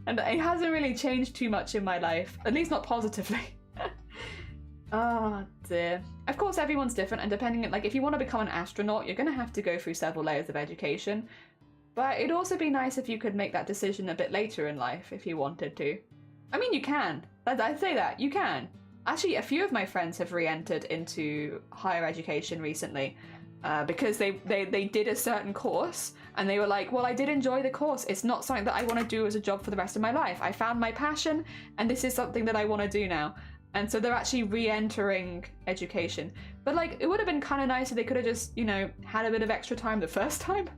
And it hasn't really changed too much in my life, at least not positively. Oh dear. Of course, everyone's different, and depending, like if you want to become an astronaut, you're going to have to go through several layers of education. But it'd also be nice if you could make that decision a bit later in life if you wanted to. I mean, you can. I'd say that. You can. Actually, a few of my friends have re-entered into higher education recently because they did a certain course, and they were like, well, I did enjoy the course. It's not something that I want to do as a job for the rest of my life. I found my passion, and this is something that I want to do now. And so they're actually re-entering education. But like, it would have been kind of nice if they could have just, had a bit of extra time the first time.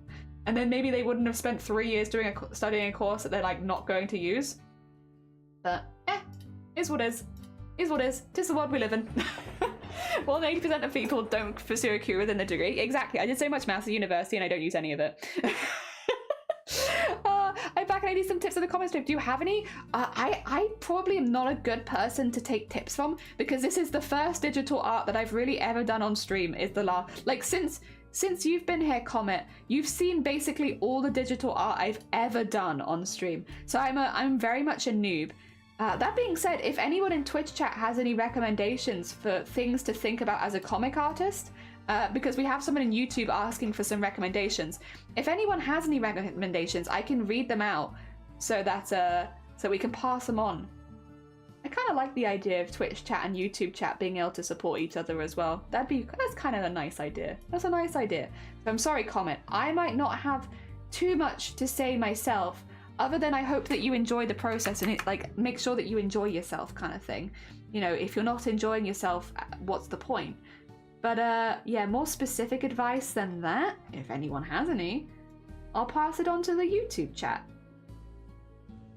And then maybe they wouldn't have spent 3 years studying a course that they're like not going to use. But is what is. Is what is. 'Tis the world we live in. Well, 80% of people don't pursue a career within the degree. Exactly. I did so much maths at university and I don't use any of it. I'm back and I need some tips in the comments. Do you have any? I probably am not a good person to take tips from, because this is the first digital art that I've really ever done on stream. Is the last, like, since you've been here, Comet, you've seen basically all the digital art I've ever done on stream. So I'm very much a noob. That being said, if anyone in Twitch chat has any recommendations for things to think about as a comic artist, because we have someone in YouTube asking for some recommendations. If anyone has any recommendations, I can read them out so that so we can pass them on. I kind of like the idea of Twitch chat and YouTube chat being able to support each other as well. That's kind of a nice idea. That's a nice idea. So I'm sorry, Comet. I might not have too much to say myself, other than I hope that you enjoy the process and make sure that you enjoy yourself, kind of thing. If you're not enjoying yourself, what's the point? But yeah, more specific advice than that, if anyone has any, I'll pass it on to the YouTube chat.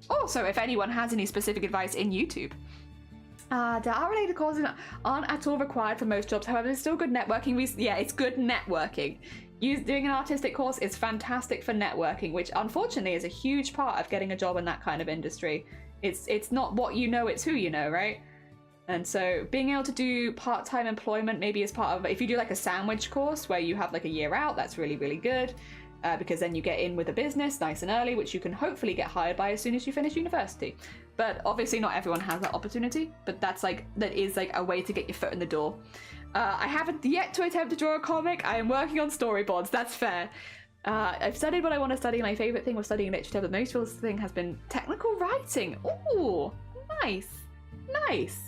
Also, if anyone has any specific advice in YouTube. The art-related courses aren't at all required for most jobs. However, it's still good networking. Yeah, it's good networking. Doing an artistic course is fantastic for networking, which unfortunately is a huge part of getting a job in that kind of industry. It's not what you know, it's who you know, right? And so being able to do part-time employment maybe as part of, if you do like a sandwich course where you have like a year out, that's really, really good. Because then you get in with a business nice and early, which you can hopefully get hired by as soon as you finish university. But obviously not everyone has that opportunity, but that is like a way to get your foot in the door. I haven't yet to attempt to draw a comic. I am working on storyboards, that's fair. I've studied what I want to study. My favorite thing was studying literature, but the most useful thing has been technical writing. Ooh, nice, nice.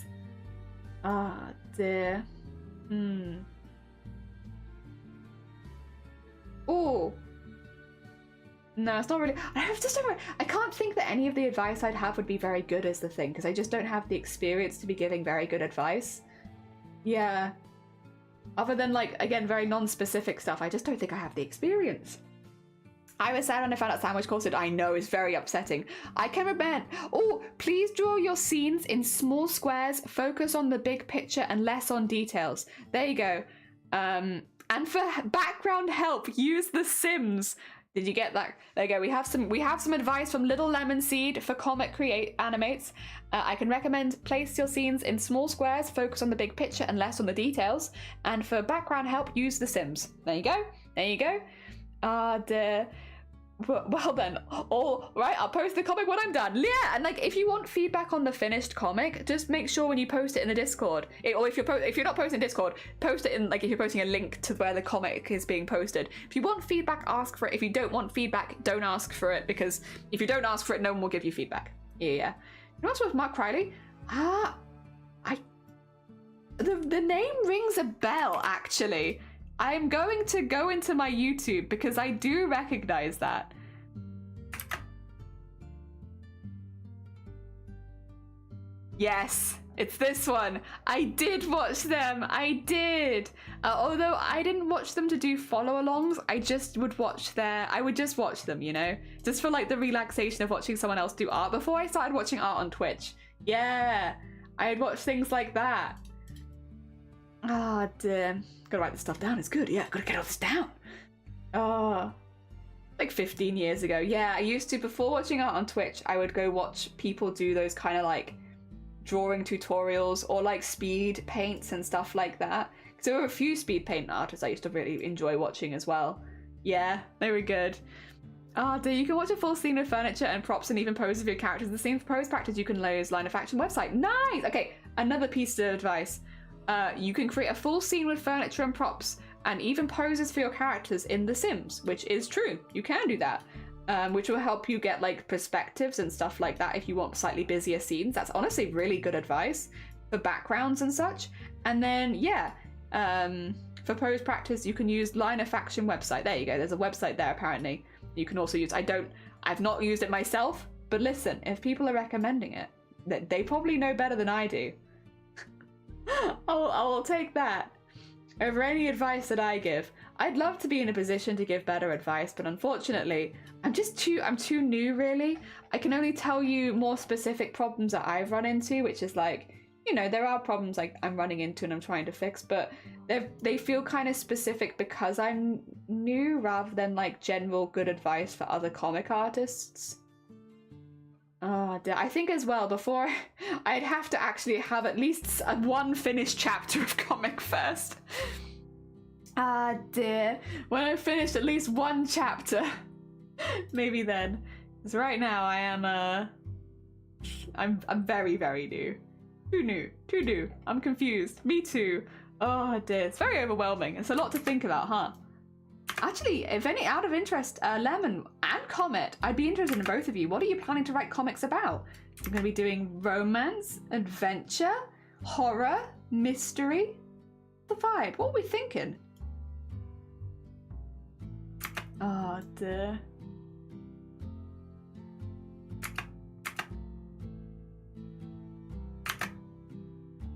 Ah, dear. Ooh. No, it's not really. I can't think that any of the advice I'd have would be very good as the thing, because I just don't have the experience to be giving very good advice. Yeah. Other than, like, again, very non-specific stuff, I just don't think I have the experience. I was sad when I found out sandwich course I know is very upsetting. I can recommend. Oh, please draw your scenes in small squares, focus on the big picture and less on details. There you go. And for background help, use The Sims. Did you get that? There you go. We have some advice from Little Lemon Seed for comic animates. I can recommend place your scenes in small squares, focus on the big picture and less on the details. And for background help, use The Sims. There you go. There you go. Well then, all right, I'll post the comic when I'm done. Yeah, and like if you want feedback on the finished comic, just make sure when you post it in the Discord, or if you're not posting in Discord, post it in, like, if you're posting a link to where the comic is being posted. If you want feedback, ask for it. If you don't want feedback, don't ask for it, because if you don't ask for it, no one will give you feedback. Yeah. You know what's with Mark Riley? The name rings a bell, actually. I'm going to go into my YouTube because I do recognize that. Yes, it's this one. I did watch them. I did. Although I didn't watch them to do follow-alongs, I would just watch them, you know? Just for like the relaxation of watching someone else do art before I started watching art on Twitch. Yeah, I'd watch things like that. Ah, dear. Gotta write this stuff down, it's good. Yeah, gotta get all this down. Oh, like 15 years ago. Yeah, I used to, before watching art on Twitch, I would go watch people do those kind of like drawing tutorials or like speed paints and stuff like that. Because there were a few speed paint artists I used to really enjoy watching as well. Yeah, they were good. Ah, dear, you can watch a full scene with furniture and props and even poses of your characters. The same for pose practice you can use Line of Action website. Nice! Okay, another piece of advice. You can create a full scene with furniture and props and even poses for your characters in The Sims, which is true. You can do that, which will help you get like perspectives and stuff like that if you want slightly busier scenes. That's honestly really good advice for backgrounds and such. And then, yeah, for pose practice, you can use Line of Action website. There you go. There's a website there apparently. You can also use, I've not used it myself, but listen, if people are recommending it, they probably know better than I do. I'll take that over any advice that I give. I'd love to be in a position to give better advice, but unfortunately, I'm too new, really. I can only tell you more specific problems that I've run into, which is like, you know, there are problems like I'm running into and I'm trying to fix, but they feel kind of specific because I'm new rather than like general good advice for other comic artists. Oh, dear. I think as well, before I'd have to actually have at least one finished chapter of comic first. Ah, dear. When I finished at least one chapter, maybe then. Because right now I am, I'm very, very new. Too new. I'm confused. Me too. Oh, dear. It's very overwhelming. It's a lot to think about, huh? Actually, if any, out of interest, Lemon and Comet, I'd be interested in both of you. What are you planning to write comics about? You're going to be doing romance, adventure, horror, mystery? The vibe. What are we thinking? Oh, dear.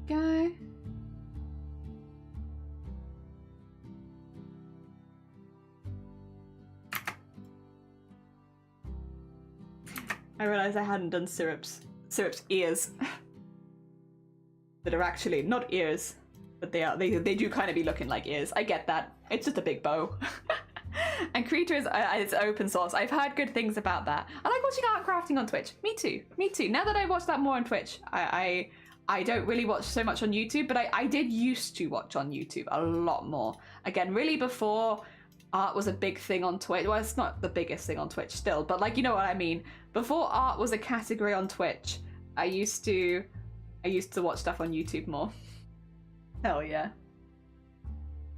Okay. I realized I hadn't done Syrup's ears. That are actually not ears, but they do kind of be looking like ears. I get that. It's just a big bow. And Creator is it's open source. I've heard good things about that. I like watching art crafting on Twitch. Me too. Me too. Now that I watch that more on Twitch, I don't really watch so much on YouTube, but I did used to watch on YouTube a lot more. Again, really before art was a big thing on Twitch. Well, it's not the biggest thing on Twitch still, but like, you know what I mean. Before art was a category on Twitch, I used to watch stuff on YouTube more. Hell yeah.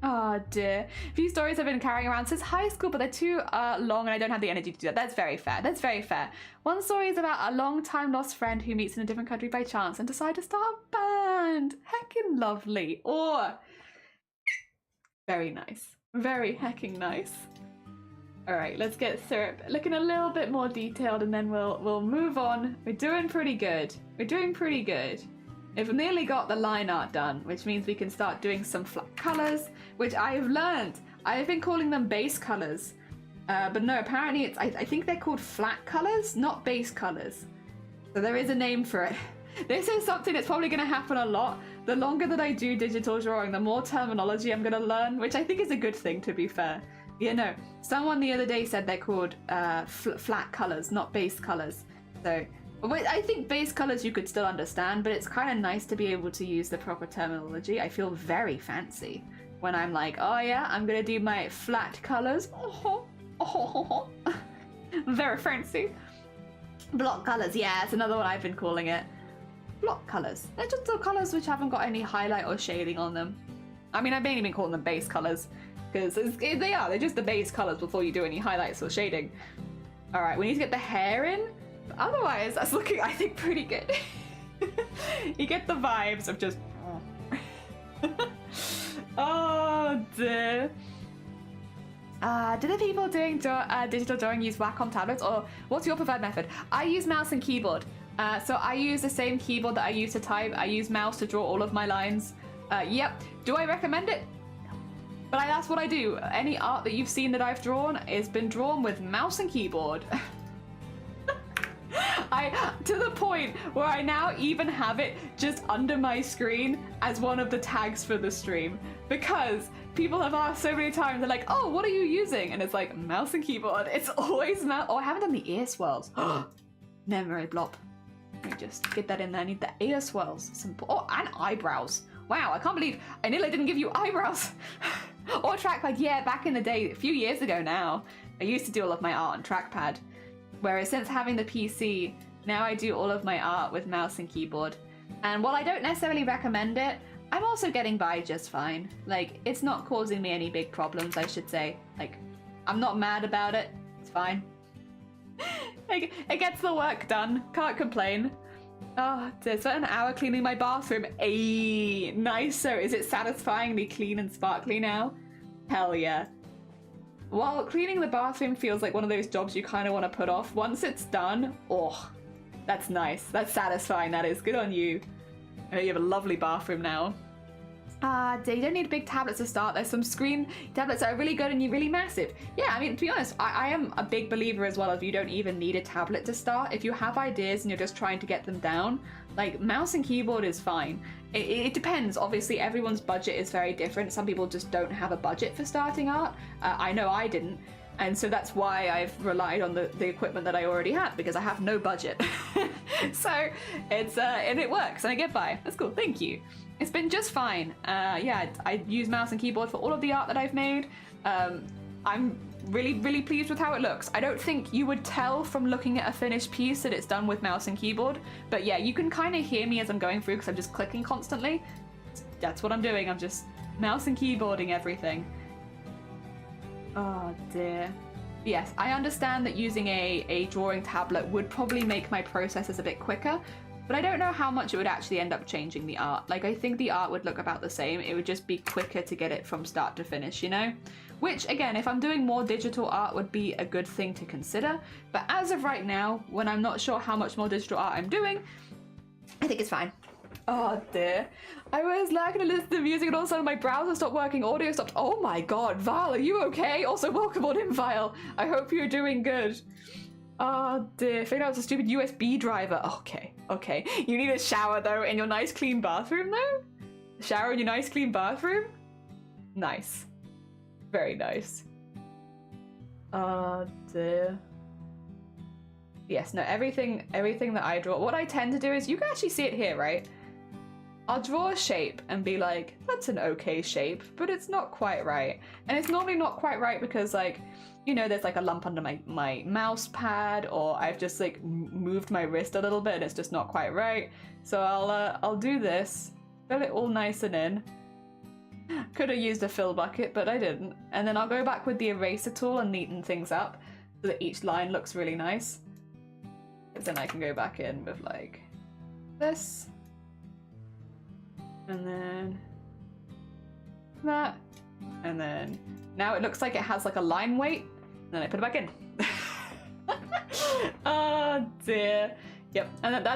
Oh dear. A few stories I've been carrying around since high school, but they're too long and I don't have the energy to do that. That's very fair. That's very fair. One story is about a long-time lost friend who meets in a different country by chance and decide to start a band. Heckin' lovely. Or very nice. Very hecking nice. All right, let's get Syrup looking a little bit more detailed and then we'll move on. We're doing pretty good. We're doing pretty good. We've nearly got the line art done, which means we can start doing some flat colors, which I've learned. I've been calling them base colors, but no, apparently it's, I think they're called flat colors, not base colors. So there is a name for it. This is something that's probably going to happen a lot. The longer that I do digital drawing, the more terminology I'm going to learn, which I think is a good thing, to be fair. You know, someone the other day said they're called flat colors, not base colors. So I think base colors you could still understand, but it's kind of nice to be able to use the proper terminology. I feel very fancy when I'm like, oh yeah, I'm gonna do my flat colors. Very fancy. Block colors, yeah, it's another one I've been calling it. Block colors. They're just the colors which haven't got any highlight or shading on them. I mean, I've mainly been calling them base colors because they're just the base colors before you do any highlights or shading. All right, we need to get the hair in. Otherwise, that's looking, I think, pretty good. You get the vibes of just... Oh, dear. Do the people doing digital drawing use Wacom tablets, or what's your preferred method? I use mouse and keyboard. So I use the same keyboard that I use to type. I use mouse to draw all of my lines. Yep. Do I recommend it? But that's what I do. Any art that you've seen that I've drawn has been drawn with mouse and keyboard. To the point where I now even have it just under my screen as one of the tags for the stream, because people have asked so many times, they're like, oh, what are you using? And it's like, mouse and keyboard. It's always mouse. Oh, I haven't done the ear swirls. Memory blob. Let me just get that in there. I need the ear swirls. Oh, and eyebrows. Wow, I can't believe I nearly didn't give you eyebrows. Or trackpad. Yeah, back in the day, a few years ago now, I used to do all of my art on trackpad. Whereas since having the PC, now I do all of my art with mouse and keyboard. And while I don't necessarily recommend it, I'm also getting by just fine. Like, it's not causing me any big problems, I should say. Like, I'm not mad about it. It's fine. Like, it gets the work done. Can't complain. Oh, I spent an hour cleaning my bathroom. Ayy, nice. So is it satisfyingly clean and sparkly now? Hell yeah. While cleaning the bathroom feels like one of those jobs you kind of want to put off, once it's done, oh, that's nice. That's satisfying, that is. Good on you. I know you have a lovely bathroom now. You don't need big tablets to start. There's some screen tablets that are really good and really massive. Yeah, I mean, to be honest, I am a big believer as well of you don't even need a tablet to start. If you have ideas and you're just trying to get them down, like, mouse and keyboard is fine. It depends. Obviously, everyone's budget is very different. Some people just don't have a budget for starting art. I know I didn't. And so that's why I've relied on the equipment that I already have, because I have no budget. So it's and it works and I get by. That's cool. Thank you. It's been just fine. Yeah, I use mouse and keyboard for all of the art that I've made. I'm really pleased with how it looks. I don't think you would tell from looking at a finished piece that it's done with mouse and keyboard, but yeah, you can kind of hear me as I'm going through because I'm just clicking constantly. That's what I'm doing. I'm just mouse and keyboarding everything. Oh dear. Yes, I understand that using a drawing tablet would probably make my processes a bit quicker, but I don't know how much it would actually end up changing the art. Like, I think the art would look about the same. It would just be quicker to get it from start to finish, you know? Which, again, if I'm doing more digital art would be a good thing to consider. But as of right now, when I'm not sure how much more digital art I'm doing, I think it's fine. Oh dear. I was lacking to listen to music and all of a sudden my browser stopped working, audio stopped. Oh my god, Vile, are you okay? Also, welcome on in, Vile. I hope you're doing good. Oh dear, figured out it's a stupid USB driver. Okay, okay. You need a shower though in your nice clean bathroom though? A shower in your nice clean bathroom? Nice. Very nice. Oh dear. Yes, no, everything that I draw, what I tend to do is, you can actually see it here, right? I'll draw a shape and be like, that's an okay shape, but it's not quite right. And it's normally not quite right because, like, you know, there's like a lump under my mouse pad, or I've just like moved my wrist a little bit and it's just not quite right. So I'll do this, fill it all nice and in. Could have used a fill bucket, but I didn't. And then I'll go back with the eraser tool and neaten things up so that each line looks really nice. Because then I can go back in with like this. And then that. And then now it looks like it has like a line weight. And then I put it back in. Oh dear. Yep, and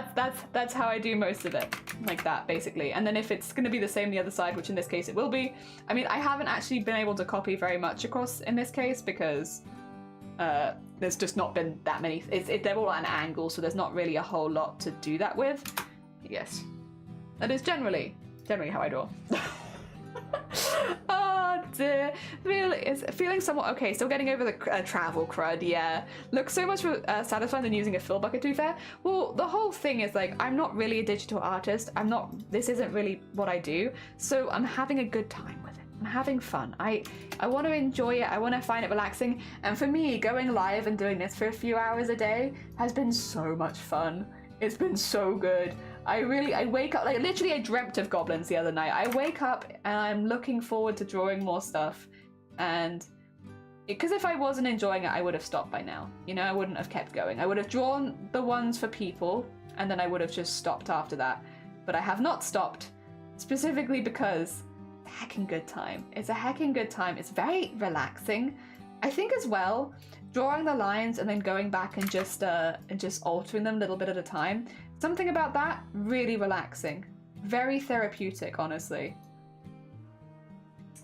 that's how I do most of it, like that basically. And then if it's going to be the same the other side, which in this case it will be. I mean, I haven't actually been able to copy very much across in this case because there's just not been that many. They're all at an angle, so there's not really a whole lot to do that with. Yes, that is generally how I draw. Oh dear, feeling somewhat okay. Still getting over the travel crud. Yeah, looks so much more satisfying than using a fill bucket. To be fair, well, the whole thing is like I'm not really a digital artist. I'm not. This isn't really what I do. So I'm having a good time with it. I'm having fun. I want to enjoy it. I want to find it relaxing. And for me, going live and doing this for a few hours a day has been so much fun. It's been so good. I wake up, like literally I dreamt of Goblins the other night. I wake up and I'm looking forward to drawing more stuff. And because if I wasn't enjoying it, I would have stopped by now. You know, I wouldn't have kept going. I would have drawn the ones for people and then I would have just stopped after that. But I have not stopped, specifically because it's a heckin' good time. It's a heckin' good time. It's very relaxing. I think as well, drawing the lines and then going back and just altering them a little bit at a time. Something about that, really relaxing. Very therapeutic, honestly.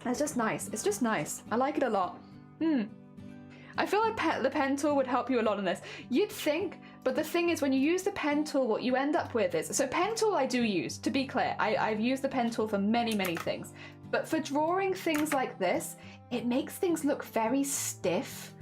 It's just nice. It's just nice. I like it a lot. I feel like the pen tool would help you a lot in this. You'd think, but the thing is when you use the pen tool, what you end up with is... So pen tool I do use, to be clear. I've used the pen tool for many, many things. But for drawing things like this, it makes things look very stiff.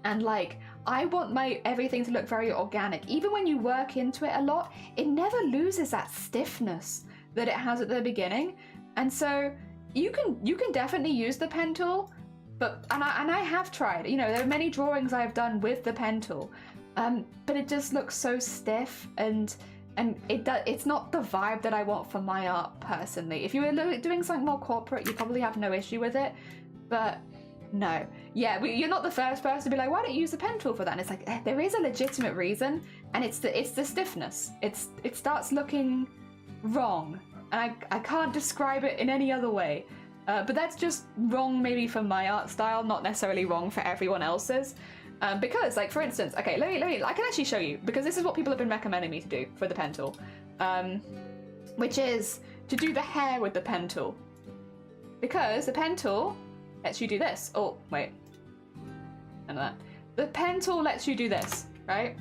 And like, I want everything to look very organic. Even when you work into it a lot, it never loses that stiffness that it has at the beginning. And so you can definitely use the pen tool, but and I have tried. You know, there are many drawings I've done with the pen tool, but it just looks so stiff and it's not the vibe that I want for my art personally. If you were doing something more corporate, you probably have no issue with it, but. No. Yeah, you're not the first person to be like, why don't you use the pen tool for that? And it's like, there is a legitimate reason, and it's the stiffness. It starts looking wrong, and I can't describe it in any other way. But that's just wrong maybe for my art style, not necessarily wrong for everyone else's. Because, like, for instance, okay, let me, I can actually show you, because this is what people have been recommending me to do for the pen tool, which is to do the hair with the pen tool. Because the pen tool lets you do this. Oh, wait. And that. The pen tool lets you do this, right?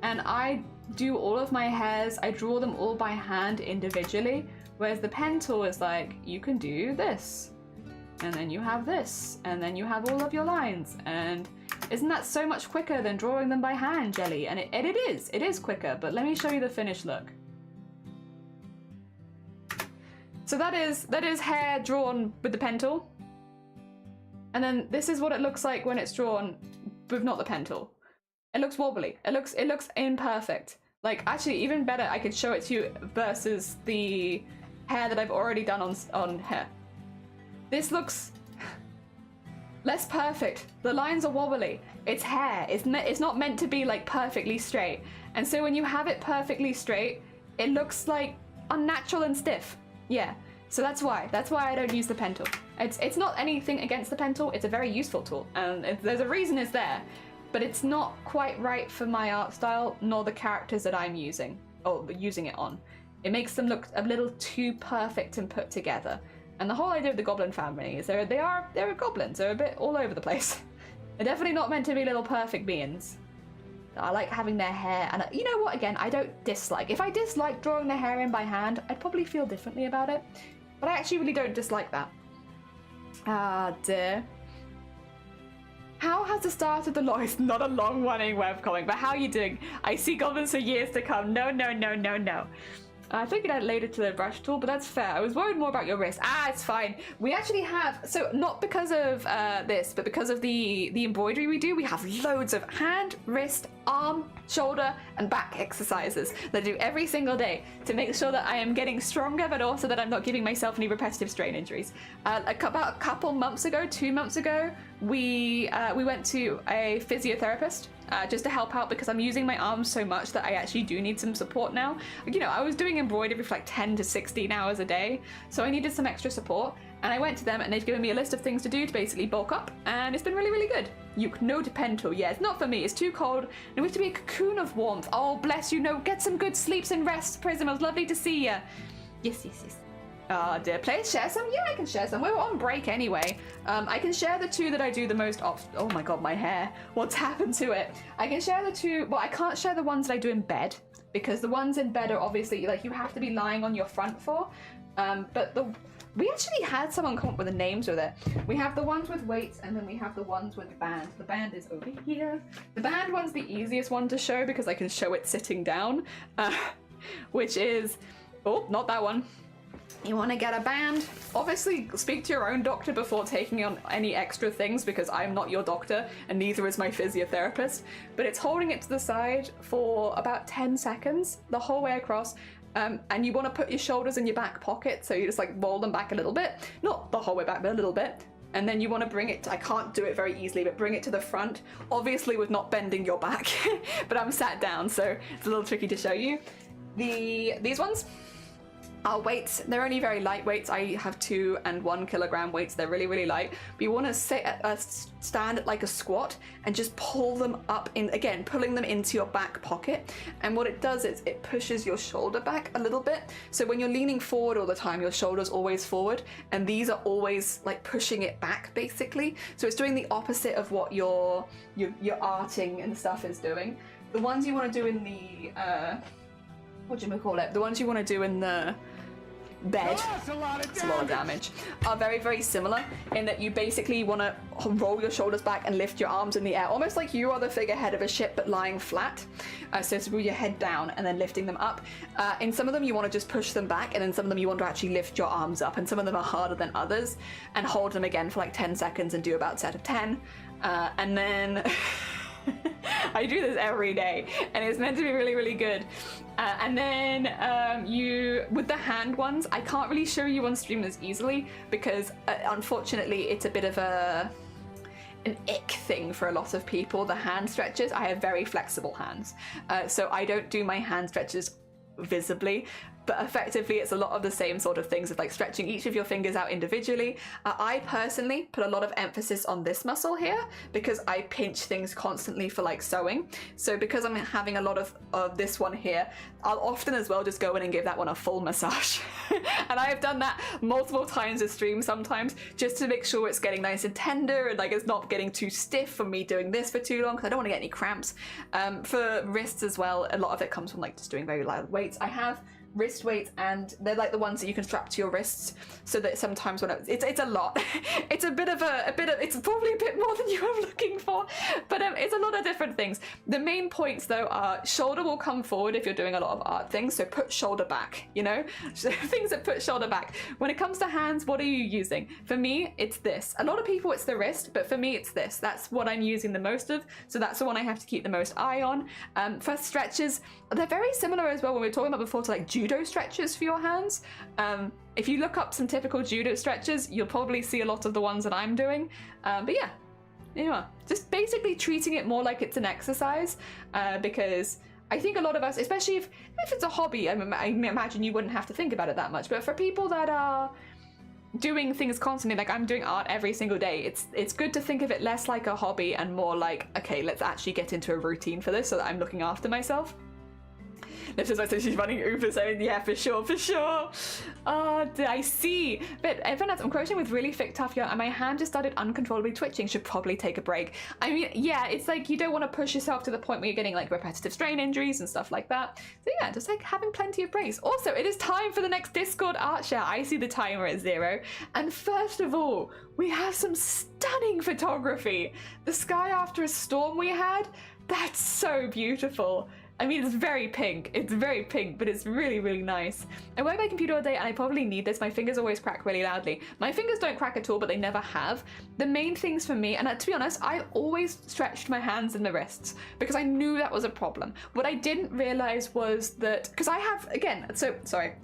And I do all of my hairs, I draw them all by hand individually, whereas the pen tool is like, you can do this, and then you have this, and then you have all of your lines, and isn't that so much quicker than drawing them by hand, Jelly? And it is quicker, but let me show you the finished look. So that is hair drawn with the pen tool. And then this is what it looks like when it's drawn with not the pen tool. It looks wobbly. It looks imperfect. Like, actually, even better, I could show it to you versus the hair that I've already done on hair. This looks less perfect. The lines are wobbly. It's hair. It's not meant to be like perfectly straight. And so when you have it perfectly straight, it looks like unnatural and stiff. Yeah, so that's why I don't use the pen tool. It's not anything against the pen tool, it's a very useful tool, and there's a reason it's there, but it's not quite right for my art style, nor the characters that I'm using, or using it on. It makes them look a little too perfect and put together. And the whole idea of the Goblin family is they're goblins, they're a bit all over the place. They're definitely not meant to be little perfect beings. I like having their hair, and you know what, again, I don't dislike. If I dislike drawing their hair in by hand, I'd probably feel differently about it. But I actually really don't dislike that. Ah, dear. How has the start of the law? It's not a long running webcomic, but how are you doing? I see goblins for years to come. No, no, no, no, no. I figured I'd later to the brush tool, but that's fair. I was worried more about your wrist. Ah, it's fine. We actually have, so not because of this, but because of the embroidery we do, we have loads of hand, wrist, arm, shoulder, and back exercises that I do every single day to make sure that I am getting stronger, but also that I'm not giving myself any repetitive strain injuries. About a couple months ago, 2 months ago, we went to a physiotherapist just to help out because I'm using my arms so much that I actually do need some support now. You know, I was doing embroidery for like 10 to 16 hours a day, so I needed some extra support. And I went to them and they've given me a list of things to do to basically bulk up, and it's been really, really good. You no depento. Yeah, it's not for me. It's too cold. It needs to be a cocoon of warmth. Oh, bless you. No, get some good sleeps and rest, Prism. It was lovely to see you. Yes, yes, yes. Oh dear, please share some? Yeah, I can share some. We're on break anyway. I can share the two that I do the most of. Oh my god, my hair. What's happened to it? I can share the two, well, I can't share the ones that I do in bed because the ones in bed are obviously, like, you have to be lying on your front for. We actually had someone come up with the names with it. We have the ones with weights and then we have the ones with band. The band is over here. The band one's the easiest one to show because I can show it sitting down, which is, oh, not that one. You want to get a band? Obviously, speak to your own doctor before taking on any extra things because I'm not your doctor and neither is my physiotherapist. But it's holding it to the side for about 10 seconds the whole way across. And you want to put your shoulders in your back pocket, so you just like roll them back a little bit. Not the whole way back, but a little bit. And then you want to bring it, I can't do it very easily, but bring it to the front. Obviously with not bending your back, but I'm sat down, so it's a little tricky to show you. These ones are weights. They're only very light weights. I have 2 and 1 kilogram weights. They're really, really light. But you want to sit at stand at like a squat and just pull them up in, again, pulling them into your back pocket. And what it does is it pushes your shoulder back a little bit. So when you're leaning forward all the time, your shoulder's always forward. And these are always like pushing it back basically. So it's doing the opposite of what your arting and stuff is doing. The ones you want to do in the, what do you call it? The ones you want to do in the bed, it's a lot of damage, are very, very similar in that you basically want to roll your shoulders back and lift your arms in the air, almost like you are the figurehead of a ship but lying flat. So it's with your head down and then lifting them up. In some of them you want to just push them back, and in some of them you want to actually lift your arms up, and some of them are harder than others, and hold them again for like 10 seconds and do about a set of 10. And then I do this every day and it's meant to be really, really good. And then with the hand ones, I can't really show you on stream as easily because unfortunately it's a bit of an ick thing for a lot of people, the hand stretches. I have very flexible hands, so I don't do my hand stretches visibly, but effectively it's a lot of the same sort of things of like stretching each of your fingers out individually. I personally put a lot of emphasis on this muscle here because I pinch things constantly for like sewing. So because I'm having a lot of this one here, I'll often as well just go in and give that one a full massage. And I have done that multiple times a stream sometimes just to make sure it's getting nice and tender and like it's not getting too stiff from me doing this for too long because I don't want to get any cramps. For wrists as well, a lot of it comes from like just doing very light weights. I have wrist weights and they're like the ones that you can strap to your wrists so that sometimes when it's a lot. It's it's probably a bit more than you were looking for, but it's a lot of different things. The main points though are shoulder will come forward if you're doing a lot of art things, so put shoulder back, you know, things that put shoulder back. When it comes to hands, what are you using? For me, it's this. A lot of people it's the wrist, but for me it's this. That's what I'm using the most of, so that's the one I have to keep the most eye on. For stretches, they're very similar as well when we were talking about before to like judo stretches for your hands. If you look up some typical judo stretches, you'll probably see a lot of the ones that I'm doing. But yeah, you know, just basically treating it more like it's an exercise, because I think a lot of us, especially if it's a hobby, I imagine you wouldn't have to think about it that much, but for people that are doing things constantly, like I'm doing art every single day, it's good to think of it less like a hobby and more like, okay, let's actually get into a routine for this so that I'm looking after myself. This is like, so she's running Uber, so yeah, for sure, for sure. I see. But everyone else, I'm crocheting with really thick, tough yarn, and my hand just started uncontrollably twitching. Should probably take a break. I mean, yeah, it's like you don't want to push yourself to the point where you're getting like repetitive strain injuries and stuff like that. So yeah, just like having plenty of breaks. Also, it is time for the next Discord art share. I see the timer at 0. And first of all, we have some stunning photography. The sky after a storm we had, that's so beautiful. I mean, it's very pink, but it's really, really nice. I work my computer all day and I probably need this. My fingers always crack really loudly. My fingers don't crack at all, but they never have. The main things for me, and to be honest, I always stretched my hands and the wrists because I knew that was a problem. What I didn't realize was that, because I have, again, so, sorry,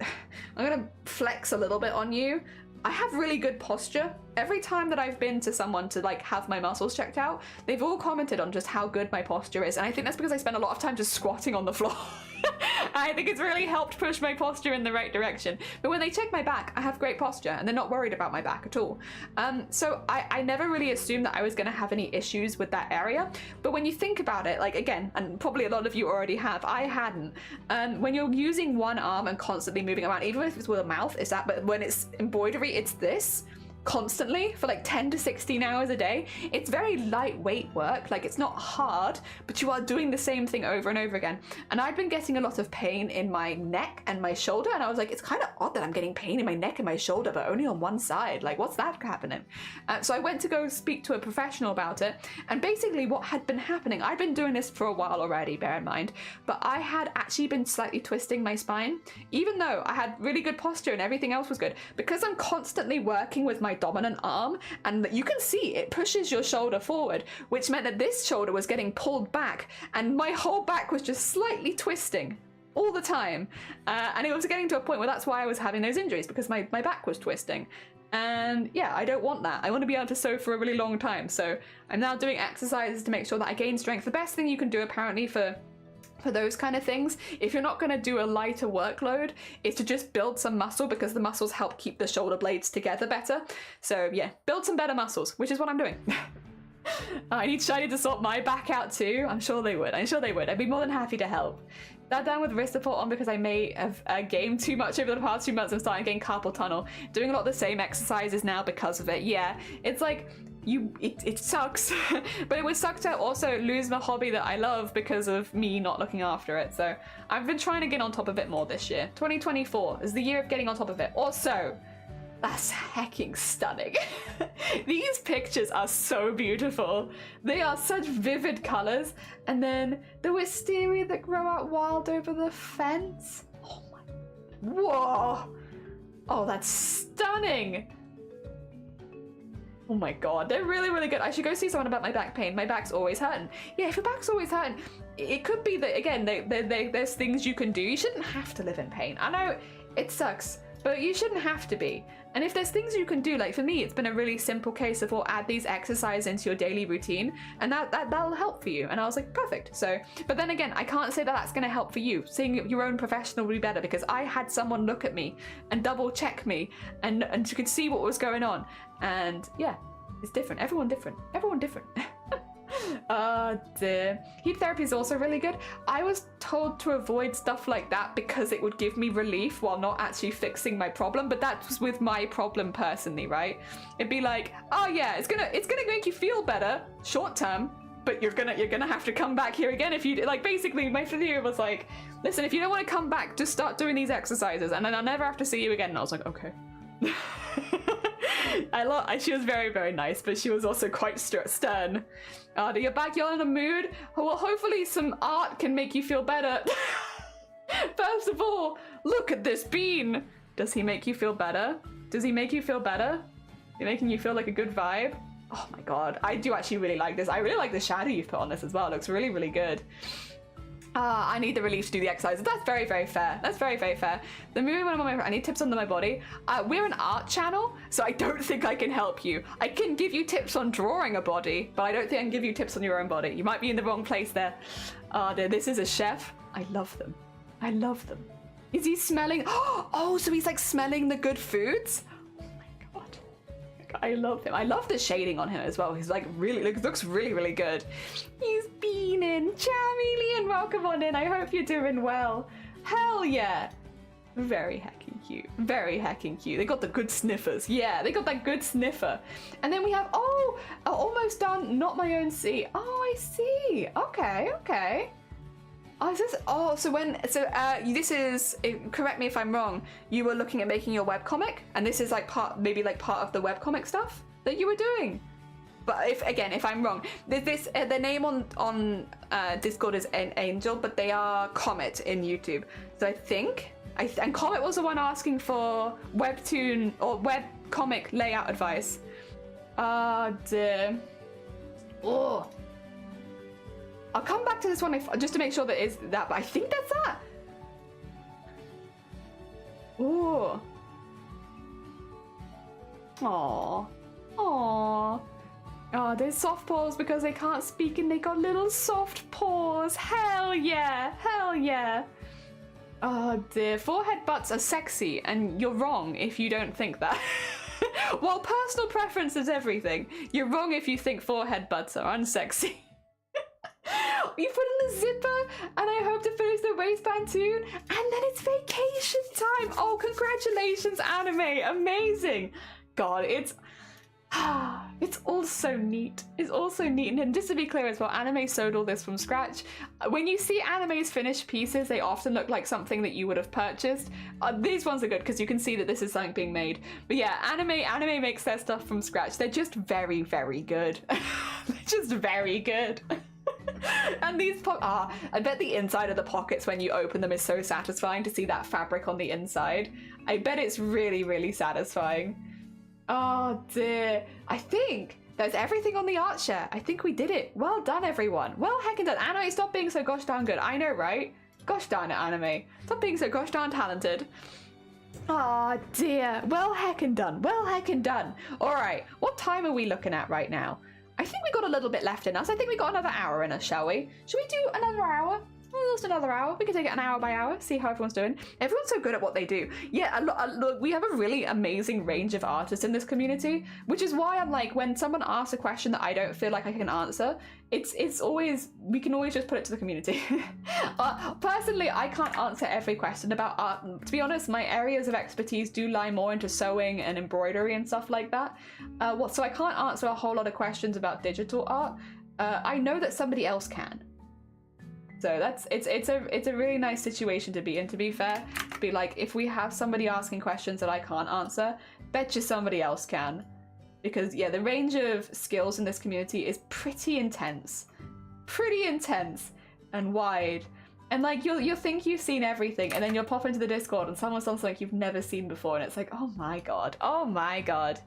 I'm gonna flex a little bit on you. I have really good posture. Every time that I've been to someone to like have my muscles checked out, they've all commented on just how good my posture is. And I think that's because I spend a lot of time just squatting on the floor. I think it's really helped push my posture in the right direction. But when they check my back, I have great posture and they're not worried about my back at all. So I never really assumed that I was gonna have any issues with that area. But when you think about it, like again, and probably a lot of you already have, I hadn't. When you're using one arm and constantly moving around, even if it's with a mouth, it's that, but when it's embroidery, it's this. Constantly for like 10 to 16 hours a day. It's very lightweight work, like it's not hard, but you are doing the same thing over and over again. And I'd been getting a lot of pain in my neck and my shoulder, and I was like, it's kind of odd that I'm getting pain in my neck and my shoulder, but only on one side. Like, what's that happening? So I went to go speak to a professional about it, and basically what had been happening, I'd been doing this for a while already, bear in mind, but I had actually been slightly twisting my spine, even though I had really good posture and everything else was good, because I'm constantly working with my dominant arm, and you can see it pushes your shoulder forward, which meant that this shoulder was getting pulled back and my whole back was just slightly twisting all the time, and it was getting to a point where that's why I was having those injuries, because my back was twisting. And yeah, I don't want that. I want to be able to sew for a really long time, so I'm now doing exercises to make sure that I gain strength. The best thing you can do apparently for those kind of things, if you're not going to do a lighter workload, is to just build some muscle, because the muscles help keep the shoulder blades together better. So yeah, build some better muscles, which is what I'm doing. I need to sort my back out too. I'm sure they would. I'd be more than happy to help. That done with wrist support on because I may have gained too much over the past few months. I'm starting to gain carpal tunnel. Doing a lot of the same exercises now because of it. Yeah, it's like, it sucks, but it would suck to also lose the hobby that I love because of me not looking after it. So I've been trying to get on top of it more this year. 2024 is the year of getting on top of it. Also, that's hecking stunning. These pictures are so beautiful. They are such vivid colors. And then the wisteria that grow out wild over the fence. Oh my, whoa. Oh, that's stunning. Oh my god, they're really, really good. I should go see someone about my back pain. My back's always hurting. Yeah, if your back's always hurting, it could be that, again, there's things you can do. You shouldn't have to live in pain. I know it sucks, but you shouldn't have to be. And if there's things you can do, like for me, it's been a really simple case of, well, add these exercises into your daily routine, and that'll help for you. And I was like, perfect. So, but then again, I can't say that that's going to help for you. Seeing your own professional would be better, because I had someone look at me and double check me, and you could see what was going on. And yeah, it's different. Everyone different. Dear. Heat therapy is also really good. I was told to avoid stuff like that because it would give me relief while not actually fixing my problem, but that was with my problem personally, right? It'd be like, oh yeah, it's gonna make you feel better short term, but you're gonna have to come back here again if you like. Basically, my physio was like, listen, if you don't want to come back, just start doing these exercises, and then I'll never have to see you again. And I was like, okay. She was very, very nice, but she was also quite stern. You're back, you're in a mood? Well, hopefully some art can make you feel better. First of all, look at this bean. Does he make you feel better? Does he make you feel better? Is he making you feel like a good vibe? Oh my god, I do actually really like this. I really like the shadow you've put on this as well. It looks really, really good. I need the relief to do the exercises. That's very, very fair. That's very, very fair. The movie one of my, I need tips on my body. We're an art channel, so I don't think I can help you. I can give you tips on drawing a body, but I don't think I can give you tips on your own body. You might be in the wrong place there. This is a chef. I love them. I love them. Is he smelling? Oh, so he's like smelling the good foods? Oh my god. I love him. I love the shading on him as well. He's like really, looks really, really good. He's beaning. Charmeleon, welcome on in. I hope you're doing well. Hell yeah. Very heckin' cute. Very heckin' cute. They got the good sniffers. Yeah, they got that good sniffer. And then we have, oh, almost done, not my own sea. Oh, I see. Okay, okay. Oh, is this, oh, so this is, correct me if I'm wrong, you were looking at making your webcomic, and this is like maybe part of the webcomic stuff that you were doing? But if I'm wrong, the name on Discord is Angel, but they are Comet in YouTube. So I think, and Comet was the one asking for webtoon or webcomic layout advice. Oh dear. Oh. I'll come back to this one just to make sure that is that, but I think that's that. Ooh. Aww. Aww. Oh, they're soft paws because they can't speak and they got little soft paws. Hell yeah. Hell yeah. Oh dear. Forehead butts are sexy, and you're wrong if you don't think that. While personal preference is everything, you're wrong if you think forehead butts are unsexy. You put in the zipper, and I hope to finish the waistband soon, and then it's vacation time. Oh, congratulations, anime. Amazing. God, it's all so neat. It's all so neat. And just to be clear as well, anime sewed all this from scratch. When you see anime's finished pieces, they often look like something that you would have purchased. These ones are good because you can see that this is something being made. But yeah, anime makes their stuff from scratch. They're just very, very good. They're just very good. And these I bet the inside of the pockets when you open them is so satisfying to see that fabric on the inside. I bet it's really, really satisfying. Oh dear. I think that's everything on the art share. I think we did it. Well done, everyone. Well heckin' done. Anime, stop being so gosh darn good. I know, right? Gosh darn it, anime. Stop being so gosh darn talented. Oh dear. Well heckin' done. Well heckin' done. Alright, what time are we looking at right now? I think we got a little bit left in us. I think we got another hour in us, shall we? Should we do another hour? Just another hour. We can take it an hour by hour, see how everyone's doing. Everyone's so good at what they do. Yeah, look, we have a really amazing range of artists in this community, which is why I'm like, when someone asks a question that I don't feel like I can answer, it's always, we can always just put it to the community. Personally, I can't answer every question about art. To be honest, my areas of expertise do lie more into sewing and embroidery and stuff like that. So I can't answer a whole lot of questions about digital art. I know that somebody else can. So it's a really nice situation to be in, to be fair. To be like, if we have somebody asking questions that I can't answer, bet you somebody else can. Because yeah, the range of skills in this community is pretty intense and wide. And like you'll think you've seen everything, and then you'll pop into the Discord and someone's done something you've never seen before, and it's like, oh my god, oh my god.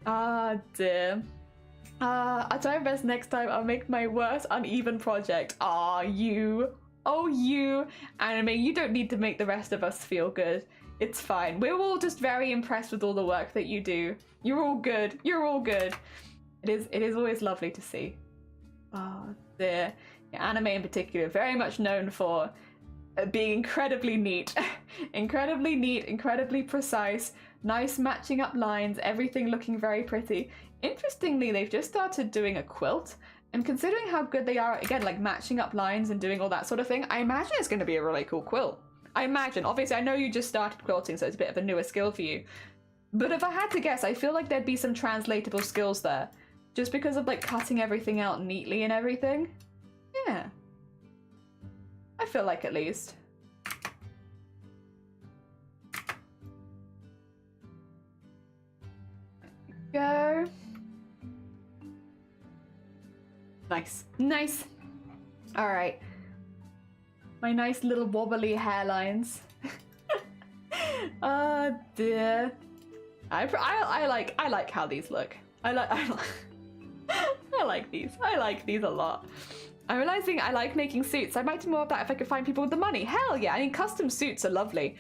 Ah dear. I'll try my best next time. I'll make my worst uneven project. You. Oh, you. Anime, you don't need to make the rest of us feel good. It's fine. We're all just very impressed with all the work that you do. You're all good. You're all good. It is always lovely to see. Oh, dear. Yeah, anime in particular, very much known for being incredibly neat. Incredibly neat, incredibly precise, nice matching up lines, everything looking very pretty. Interestingly, they've just started doing a quilt, and considering how good they are, again, like matching up lines and doing all that sort of thing, I imagine it's going to be a really cool quilt. I imagine. Obviously, I know you just started quilting, so it's a bit of a newer skill for you. But if I had to guess, I feel like there'd be some translatable skills there, just because of like cutting everything out neatly and everything. Yeah. I feel like, at least. Go. Nice. Nice. All right. My nice little wobbly hairlines. Oh dear. I like how these look. I like these. I like these a lot. I'm realizing I like making suits. I might do more of that if I could find people with the money. Hell yeah. I mean, custom suits are lovely.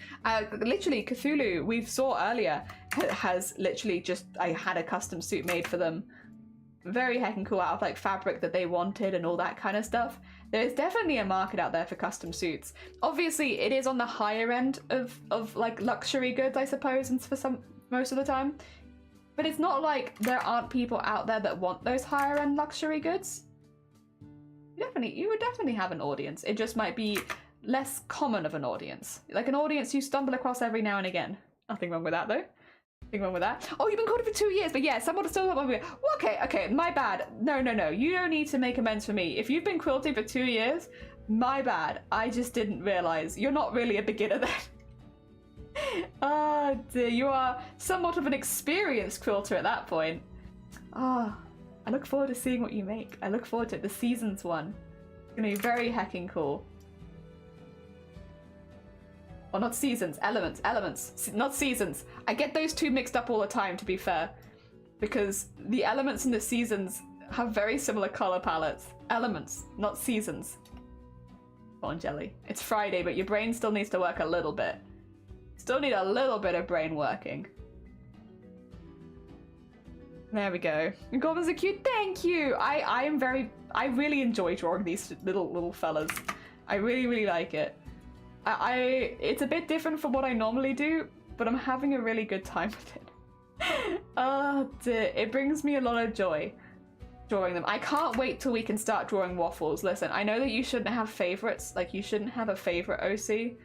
Literally, Cthulhu, we saw earlier, has literally just, I had a custom suit made for them. Very heckin' cool, out of like fabric that they wanted and all that kind of stuff. There's definitely a market out there for custom suits. Obviously, it is on the higher end of like luxury goods, I suppose, and for most of the time. But it's not like there aren't people out there that want those higher end luxury goods. You would definitely have an audience. It just might be less common of an audience. Like an audience you stumble across every now and again. Nothing wrong with that though. Nothing wrong with that. Oh, you've been quilting for 2 years, but yeah, someone still not well, okay, my bad. No. You don't need to make amends for me. If you've been quilting for 2 years, my bad. I just didn't realize. You're not really a beginner then. Oh dear, you are somewhat of an experienced quilter at that point. Ah, I look forward to seeing what you make. I look forward to it. The seasons one. It's gonna be very hecking cool. Or not seasons, elements, not seasons. I get those two mixed up all the time, to be fair. Because the elements and the seasons have very similar color palettes. Elements, not seasons. Come on, Jelly. It's Friday, but your brain still needs to work a little bit. Still need a little bit of brain working. There we go. Your goblins are cute. Thank you. I really enjoy drawing these little fellas. I really like it. It's a bit different from what I normally do, but I'm having a really good time with it. Oh dear, it brings me a lot of joy drawing them. I can't wait till we can start drawing waffles. Listen, I know that you shouldn't have favorites, like you shouldn't have a favorite OC,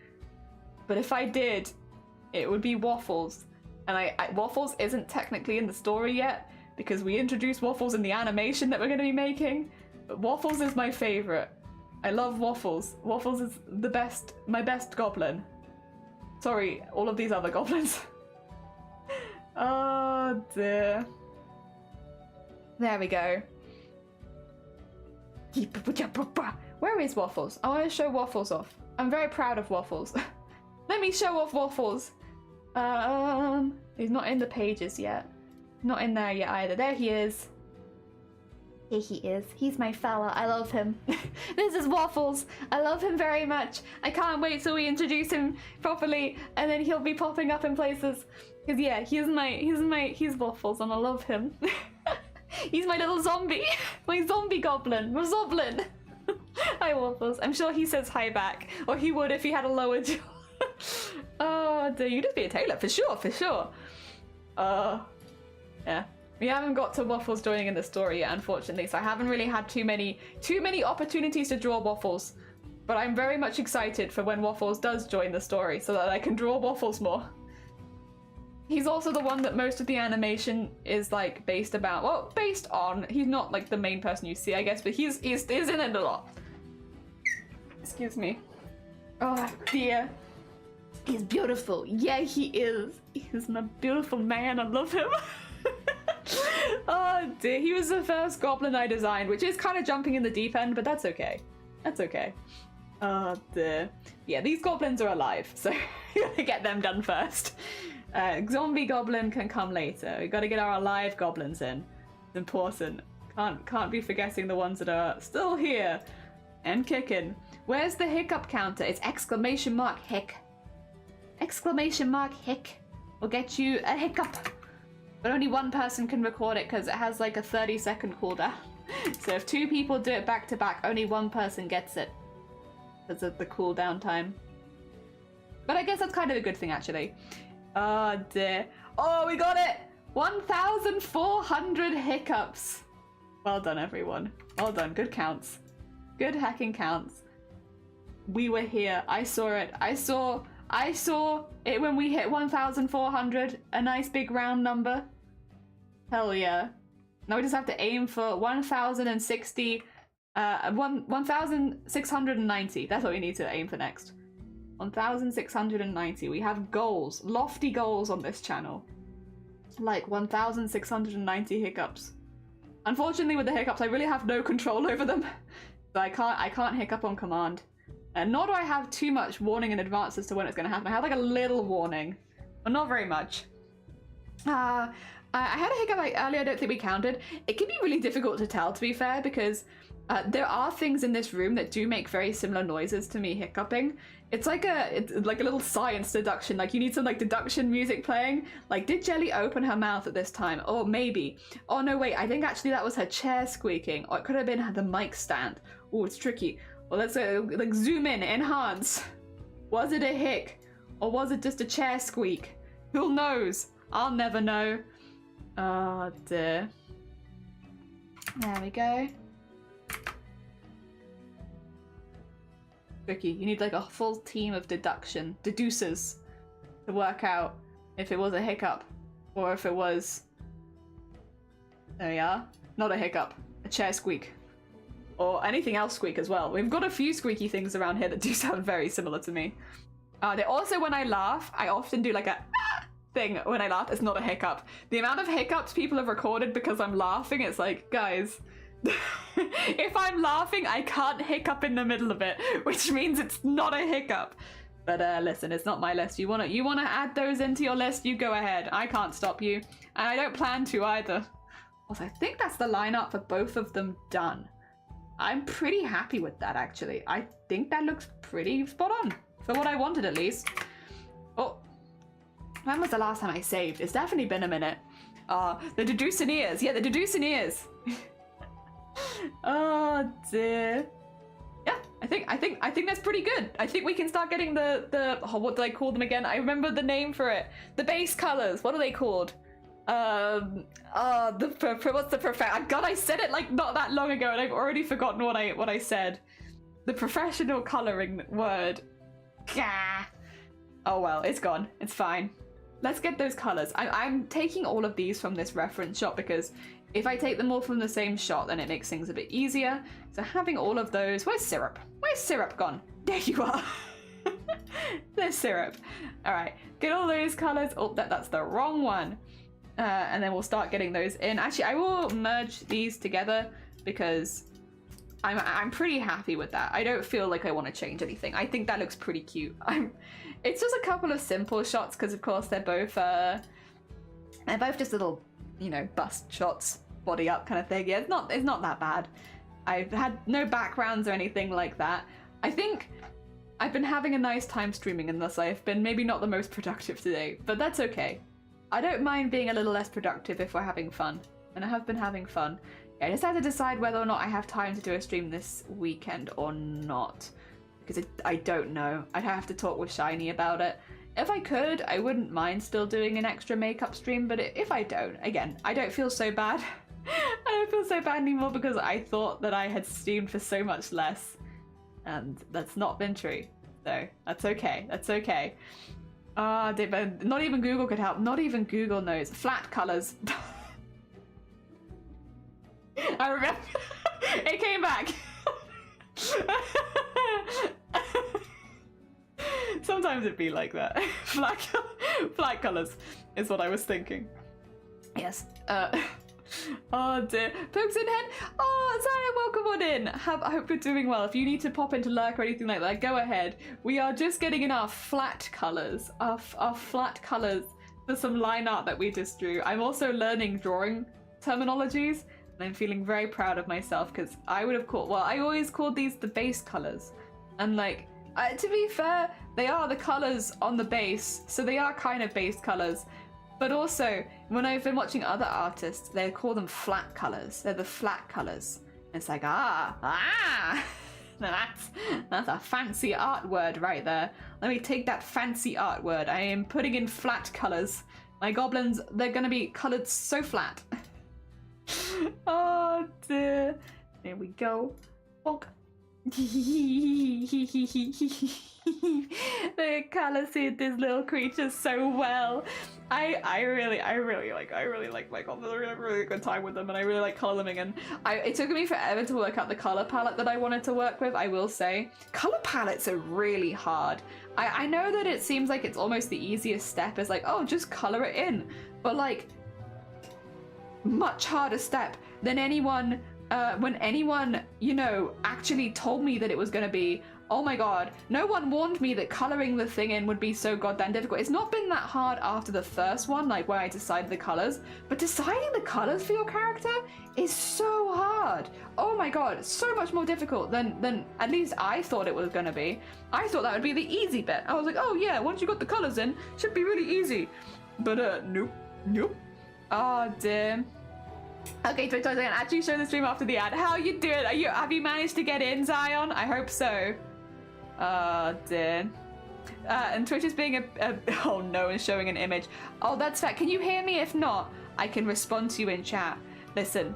but if I did, it would be waffles. And waffles isn't technically in the story yet, because we introduced waffles in the animation that we're going to be making, but waffles is my favorite. I love waffles. Waffles is the best, my best goblin. Sorry, all of these other goblins. Oh dear. There we go. Where is Waffles? I want to show Waffles off. I'm very proud of Waffles. Let me show off Waffles. He's not in the pages yet. Not in there yet either. There he is. Here he is. He's my fella. I love him. This is Waffles. I love him very much. I can't wait till we introduce him properly, and then he'll be popping up in places. Cause yeah, he's Waffles, and I love him. He's my little zombie. My zombie goblin. My zoblin. Hi Waffles. I'm sure he says hi back, or he would if he had a lower jaw. Oh dear, you'd just be a tailor for sure, for sure. Yeah. We haven't got to Waffles joining in the story yet, unfortunately, so I haven't really had too many opportunities to draw Waffles. But I'm very much excited for when Waffles does join the story, so that I can draw Waffles more. He's also the one that most of the animation is like based on. He's not like the main person you see, I guess, but he's in it a lot. Excuse me. Oh dear. He's beautiful. Yeah, he is. He's a beautiful man. I love him. Oh dear, he was the first goblin I designed, which is kind of jumping in the deep end, but that's okay. That's okay. Oh dear. Yeah, these goblins are alive, so we gotta get them done first. Zombie goblin can come later. We gotta get our alive goblins in. It's important. Can't be forgetting the ones that are still here and kicking. Where's the hiccup counter? It's exclamation mark hic. Exclamation mark hic will get you a hiccup. But only one person can record it because it has like a 30-second cooldown. So if 2 people do it back to back, only one person gets it because of the cooldown time. But I guess that's kind of a good thing actually. Oh dear. Oh, we got it! 1,400 hiccups. Well done, everyone. Well done. Good counts. Good hacking counts. We were here. I saw it. I saw it when we hit 1,400. A nice big round number. Hell yeah. Now we just have to aim for 1,060. 1,690. That's what we need to aim for next. 1,690. We have goals. Lofty goals on this channel. Like 1,690 hiccups. Unfortunately with the hiccups I really have no control over them. So I can't hiccup on command. And nor do I have too much warning in advance as to when it's going to happen. I have like a little warning. But not very much. I had a hiccup earlier, I don't think we counted. It can be really difficult to tell, to be fair, because there are things in this room that do make very similar noises to me hiccuping. It's like a little science deduction. Like you need some like deduction music playing. Like, did Jelly open her mouth at this time? Or maybe. Oh no, wait. I think actually that was her chair squeaking. Or it could have been the mic stand. Oh, it's tricky. Well, let's like zoom in, enhance. Was it a hic, or was it just a chair squeak? Who knows? I'll never know. Oh dear. There we go. tricky. You need like a full team of deducers to work out if it was a hiccup or if it was... There we are. Not a hiccup. A chair squeak. Or anything else squeak as well. We've got a few squeaky things around here that do sound very similar to me. They also, when I laugh, I often do like a thing when I laugh. It's not a hiccup. The amount of hiccups people have recorded because I'm laughing, it's like, guys, if I'm laughing, I can't hiccup in the middle of it, which means it's not a hiccup. But listen, it's not my list. You wanna add those into your list, you go ahead. I can't stop you. And I don't plan to either. Also, I think that's the lineup for both of them done. I'm pretty happy with that, actually. I think that looks pretty spot on, for what I wanted at least. Oh, when was the last time I saved? It's definitely been a minute. The deducineers. Yeah, the deducineers. Oh dear. Yeah, I think that's pretty good. I think we can start getting the what do I call them again? I remember the name for it. The base colors. What are they called? What's the perfect? God, I said it like not that long ago, and I've already forgotten what I said. The professional coloring word. Gah. Oh well, it's gone. It's fine. Let's get those colors. I'm taking all of these from this reference shot because if I take them all from the same shot, then it makes things a bit easier. So having all of those. Where's syrup? Where's syrup gone? There you are. There's syrup. All right, get all those colors. Oh, that's the wrong one. And then we'll start getting those in. Actually, I will merge these together because I'm pretty happy with that. I don't feel like I want to change anything. I think that looks pretty cute. It's just a couple of simple shots because, of course, they're both just little, you know, bust shots, body up kind of thing. Yeah, it's not that bad. I've had no backgrounds or anything like that. I think I've been having a nice time streaming, and thus I've been maybe not the most productive today, but that's okay. I don't mind being a little less productive if we're having fun, and I have been having fun. Yeah, I just have to decide whether or not I have time to do a stream this weekend or not, because I don't know. I'd have to talk with Shiny about it. If I could, I wouldn't mind still doing an extra makeup stream, but if I don't, again, I don't feel so bad. I don't feel so bad anymore because I thought that I had streamed for so much less, and that's not been true. So that's okay. That's okay. Not even Google could help. Not even Google knows. Flat colors. I remember. It came back. Sometimes it'd be like that. Flat colors is what I was thinking. Yes. Oh dear. Pokes in head. Oh, Zion, welcome on in. I hope you're doing well. If you need to pop into lurk or anything like that, go ahead. We are just getting in our flat colors. Our flat colors for some line art that we just drew. I'm also learning drawing terminologies, and I'm feeling very proud of myself because I would have called, well, I always called these the base colors. And like, to be fair, they are the colors on the base, so they are kind of base colors. But also, when I've been watching other artists, they call them flat colors. They're the flat colors. And it's like, that's a fancy art word right there. Let me take that fancy art word. I am putting in flat colors. My goblins, they're gonna be colored so flat. Oh dear. There we go. Bonk. The color suit this little creature so well. I really like my goblins. I really good time with them, and I really like coloring. And it took me forever to work out the color palette that I wanted to work with. I will say, color palettes are really hard. I know that it seems like it's almost the easiest step. Is like, oh, just color it in, but like, much harder step than anyone. When anyone, you know, actually told me that it was going to be, oh my god, no one warned me that coloring the thing in would be so goddamn difficult. It's not been that hard after the first one, like where I decided the colors, but deciding the colors for your character is so hard. Oh my god, so much more difficult than at least I thought it was going to be. I thought that would be the easy bit. I was like, oh yeah, once you got the colors in, should be really easy. But nope. Oh dear. Okay, Twitch, I can actually show the stream after the ad. How you doing? Have you managed to get in, Zion? I hope so. Oh dear. And Twitch is being oh no, and showing an image. Oh, that's fair. Can you hear me? If not, I can respond to you in chat. Listen,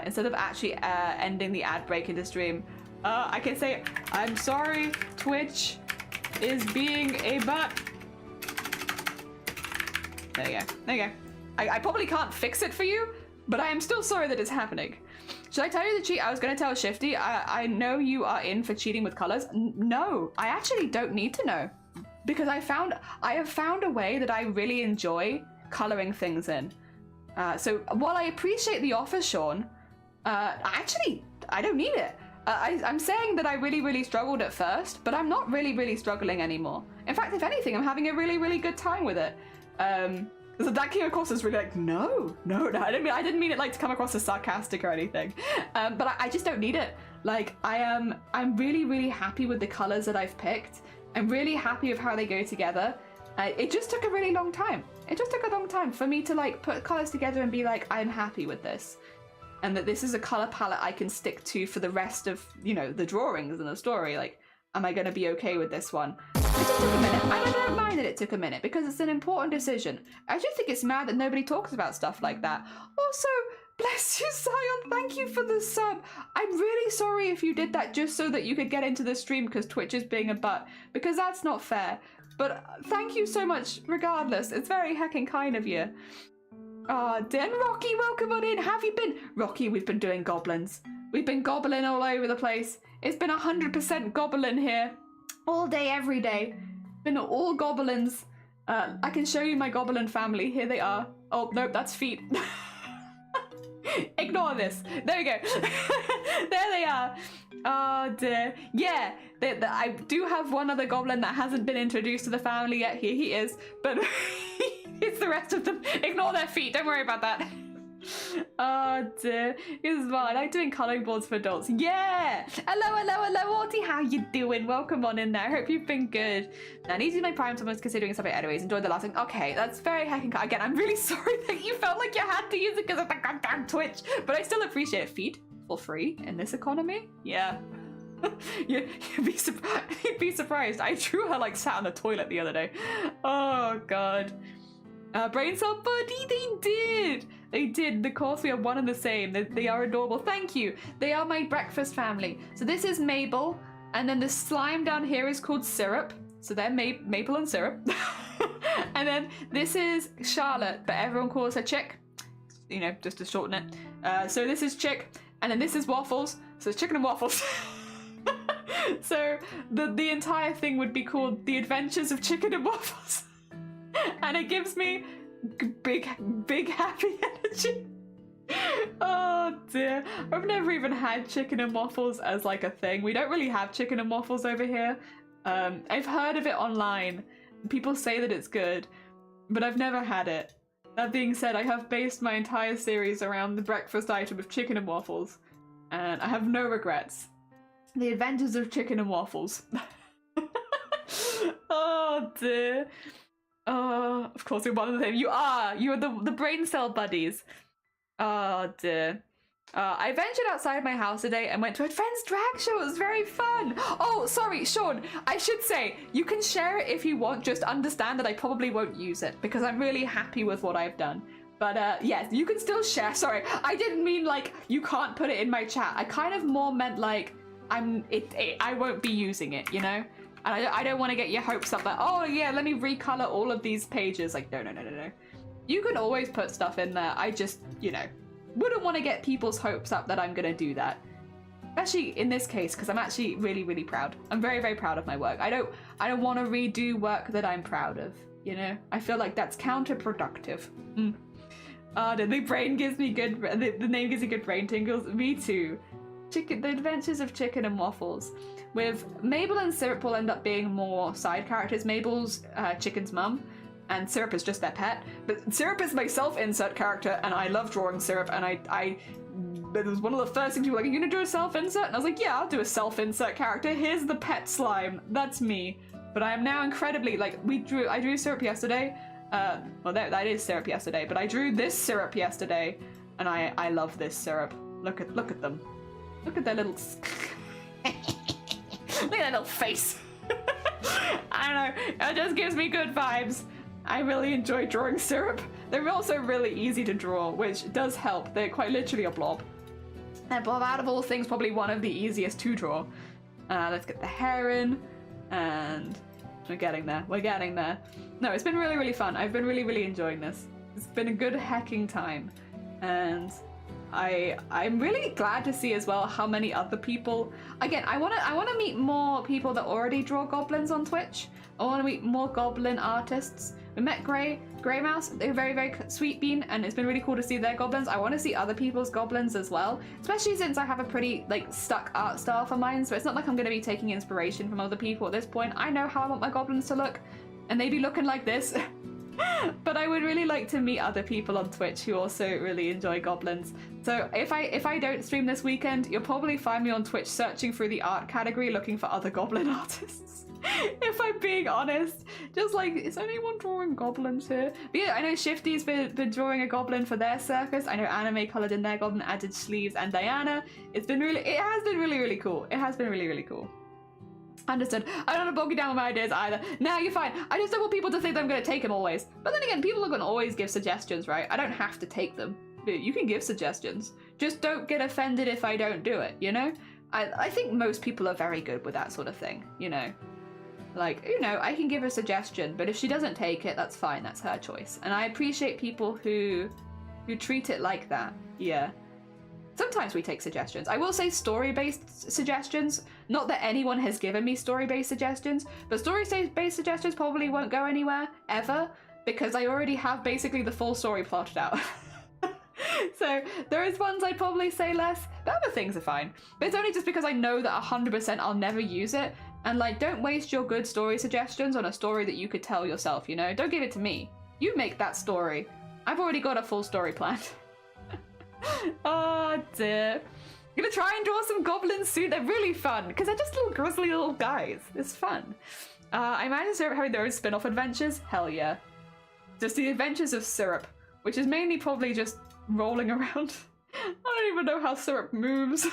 instead of actually ending the ad break in the stream, I can say, I'm sorry, Twitch is being a butt. There you go. There you go. I probably can't fix it for you, but I am still sorry that it's happening. Should I tell you the cheat? I was going to tell Shifty. I know you are in for cheating with colors. No, I actually don't need to know, because I have found a way that I really enjoy coloring things in. So while I appreciate the offer, Sean, I don't need it. I'm saying that I really struggled at first, but I'm not really struggling anymore. In fact, if anything, I'm having a really good time with it. So that came across as really like, no, I didn't mean it like to come across as sarcastic or anything. But I just don't need it. Like, I'm really happy with the colors that I've picked. I'm really happy with how they go together. It just took a really long time. It just took a long time for me to like put colors together and be like, I'm happy with this. And that this is a color palette I can stick to for the rest of, you know, the drawings and the story. Like, am I going to be okay with this one? It just took a minute. And I don't mind that it took a minute, because it's an important decision. I just think it's mad that nobody talks about stuff like that. Also, bless you, Sion. Thank you for the sub. I'm really sorry if you did that just so that you could get into the stream because Twitch is being a butt, because that's not fair. But thank you so much regardless. It's very heckin' kind of you. Den Rocky, welcome on in. How have you been? Rocky, we've been doing goblins. We've been gobbling all over the place. It's been 100% goblin here. All day, every day. Been all goblins. I can show you my goblin family. Here they are. Oh, nope, that's feet. Ignore this. There we go. There they are. Oh dear. Yeah, I do have one other goblin that hasn't been introduced to the family yet. Here he is. But it's the rest of them. Ignore their feet. Don't worry about that. Oh dear. It's fun. I like doing colouring boards for adults. Yeah! Hello, Arty. How you doing? Welcome on in there. I hope you've been good. Now, I need to do my prime, so I was considering something anyways. Enjoyed the last thing. Okay, that's very heckin' kind. Again, I'm really sorry that you felt like you had to use it because of the goddamn Twitch, but I still appreciate it. Feed for free in this economy? Yeah. You'd be surprised. I drew her like sat on the toilet the other day. Oh god. Brain cell buddy, they did. Of course, we are one and the same. They are adorable. Thank you. They are my breakfast family. So this is Mabel, and then the slime down here is called Syrup. So they're Maple and Syrup. And then this is Charlotte, but everyone calls her Chick, you know, just to shorten it. So this is Chick, and then this is Waffles. So it's Chicken and Waffles. So the entire thing would be called The Adventures of Chicken and Waffles. And it gives me big happy energy. Oh dear. I've never even had chicken and waffles as like a thing. We don't really have chicken and waffles over here. I've heard of it online. People say that it's good, but I've never had it. That being said, I have based my entire series around the breakfast item of chicken and waffles, and I have no regrets. The Adventures of Chicken and Waffles. Oh dear. Of course we're one of them. You're the brain cell buddies. Oh dear. I ventured outside my house today and went to a friend's drag show. It was very fun. Oh, sorry, Sean. I should say, you can share it if you want. Just understand that I probably won't use it because I'm really happy with what I've done. But yes, you can still share. Sorry, I didn't mean like you can't put it in my chat. I kind of more meant like I won't be using it, you know? And I don't want to get your hopes up that, oh yeah, let me recolor all of these pages. Like, no. You can always put stuff in there. I just, you know, wouldn't want to get people's hopes up that I'm going to do that. Especially in this case, because I'm actually really proud. I'm very proud of my work. I don't want to redo work that I'm proud of, you know? I feel like that's counterproductive. The brain gives me good, the name gives me good brain tingles. Me too. The Adventures of Chicken and Waffles. With Mabel and Syrup will end up being more side characters. Mabel's Chicken's mum, and Syrup is just their pet. But Syrup is my self-insert character, and I love drawing Syrup, and it was one of the first things people were like, are you gonna do a self-insert? And I was like, yeah, I'll do a self-insert character. Here's the pet slime. That's me. But I am now incredibly, like, I drew Syrup yesterday. Well, that is Syrup yesterday, but I drew this Syrup yesterday, and I love this Syrup. Look at them. Look at their little... Look at that little face. I don't know. It just gives me good vibes. I really enjoy drawing Syrup. They're also really easy to draw, which does help. They're quite literally a blob. And out of all things, probably one of the easiest to draw. Let's get the hair in, and we're getting there. We're getting there. No, it's been really, really fun. I've been really, really enjoying this. It's been a good hacking time, and I'm really glad to see as well how many other people. Again, I wanna meet more people that already draw goblins on Twitch. I want to meet more goblin artists. We met Grey Mouse. They're very, very sweet bean, and it's been really cool to see their goblins. I want to see other people's goblins as well, especially since I have a pretty like stuck art style for mine. So it's not like I'm going to be taking inspiration from other people at this point. I know how I want my goblins to look, and they be looking like this. But I would really like to meet other people on Twitch who also really enjoy goblins. So if I don't stream this weekend, you'll probably find me on Twitch searching through the art category looking for other goblin artists. If I'm being honest, just like, is anyone drawing goblins here? But yeah, I know Shifty's been drawing a goblin for their circus. I know Anime colored in their goblin, added sleeves, and Diana. It has been really, really cool. It has been really, really cool. Understood. I don't want to bog you down with my ideas either. No, you're fine. I just don't want people to think that I'm going to take them always. But then again, people are going to always give suggestions, right? I don't have to take them. You can give suggestions. Just don't get offended if I don't do it, you know? I think most people are very good with that sort of thing, you know? Like, you know, I can give a suggestion, but if she doesn't take it, that's fine. That's her choice. And I appreciate people who treat it like that. Yeah. Sometimes we take suggestions. I will say story-based suggestions. Not that anyone has given me story-based suggestions, but story-based suggestions probably won't go anywhere, ever, because I already have basically the full story plotted out. So there is ones I'd probably say less, but other things are fine. But it's only just because I know that 100% I'll never use it. And like, don't waste your good story suggestions on a story that you could tell yourself, you know? Don't give it to me. You make that story. I've already got a full story planned. Oh dear. I'm gonna try and draw some goblins soon. They're really fun, because they're just little grizzly little guys. It's fun. I imagine Syrup having their own spin-off adventures? Hell yeah. Just the adventures of Syrup, which is mainly probably just rolling around. I don't even know how Syrup moves.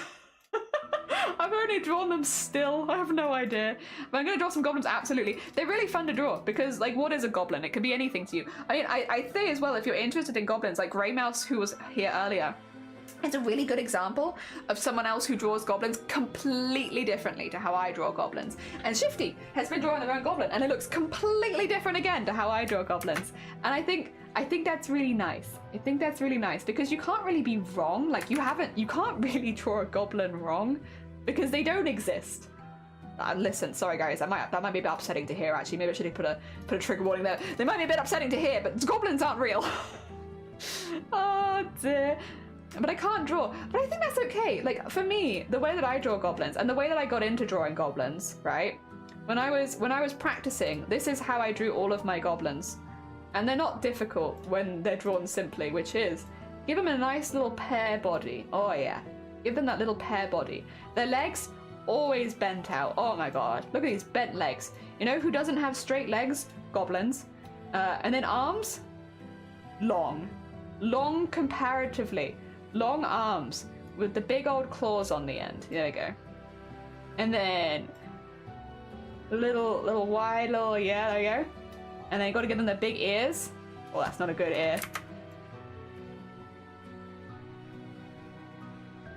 I've only drawn them still. I have no idea. But I'm going to draw some goblins, absolutely. They're really fun to draw because, like, what is a goblin? It could be anything to you. I mean, I say as well, if you're interested in goblins, like Grey Mouse, who was here earlier, it's a really good example of someone else who draws goblins completely differently to how I draw goblins. And Shifty has been drawing their own goblin, and it looks completely different again to how I draw goblins. And I think that's really nice. I think that's really nice because you can't really be wrong. Like, you can't really draw a goblin wrong because they don't exist. Listen, sorry guys, that might be a bit upsetting to hear actually. Maybe I should have put a trigger warning there. They might be a bit upsetting to hear, but goblins aren't real. Oh dear. But I can't draw. But I think that's okay. Like, for me, the way that I draw goblins and the way that I got into drawing goblins, right? When I was practicing, this is how I drew all of my goblins. And they're not difficult when they're drawn simply, which is give them a nice little pear body. Oh yeah. Give them that little pear body. Their legs always bent out. Oh my god. Look at these bent legs. You know who doesn't have straight legs? Goblins. And then arms? Long. Long comparatively. Long arms with the big old claws on the end. There we go. And then little wide little, yeah, there we go. And then you got to give them the big ears. Oh, that's not a good ear.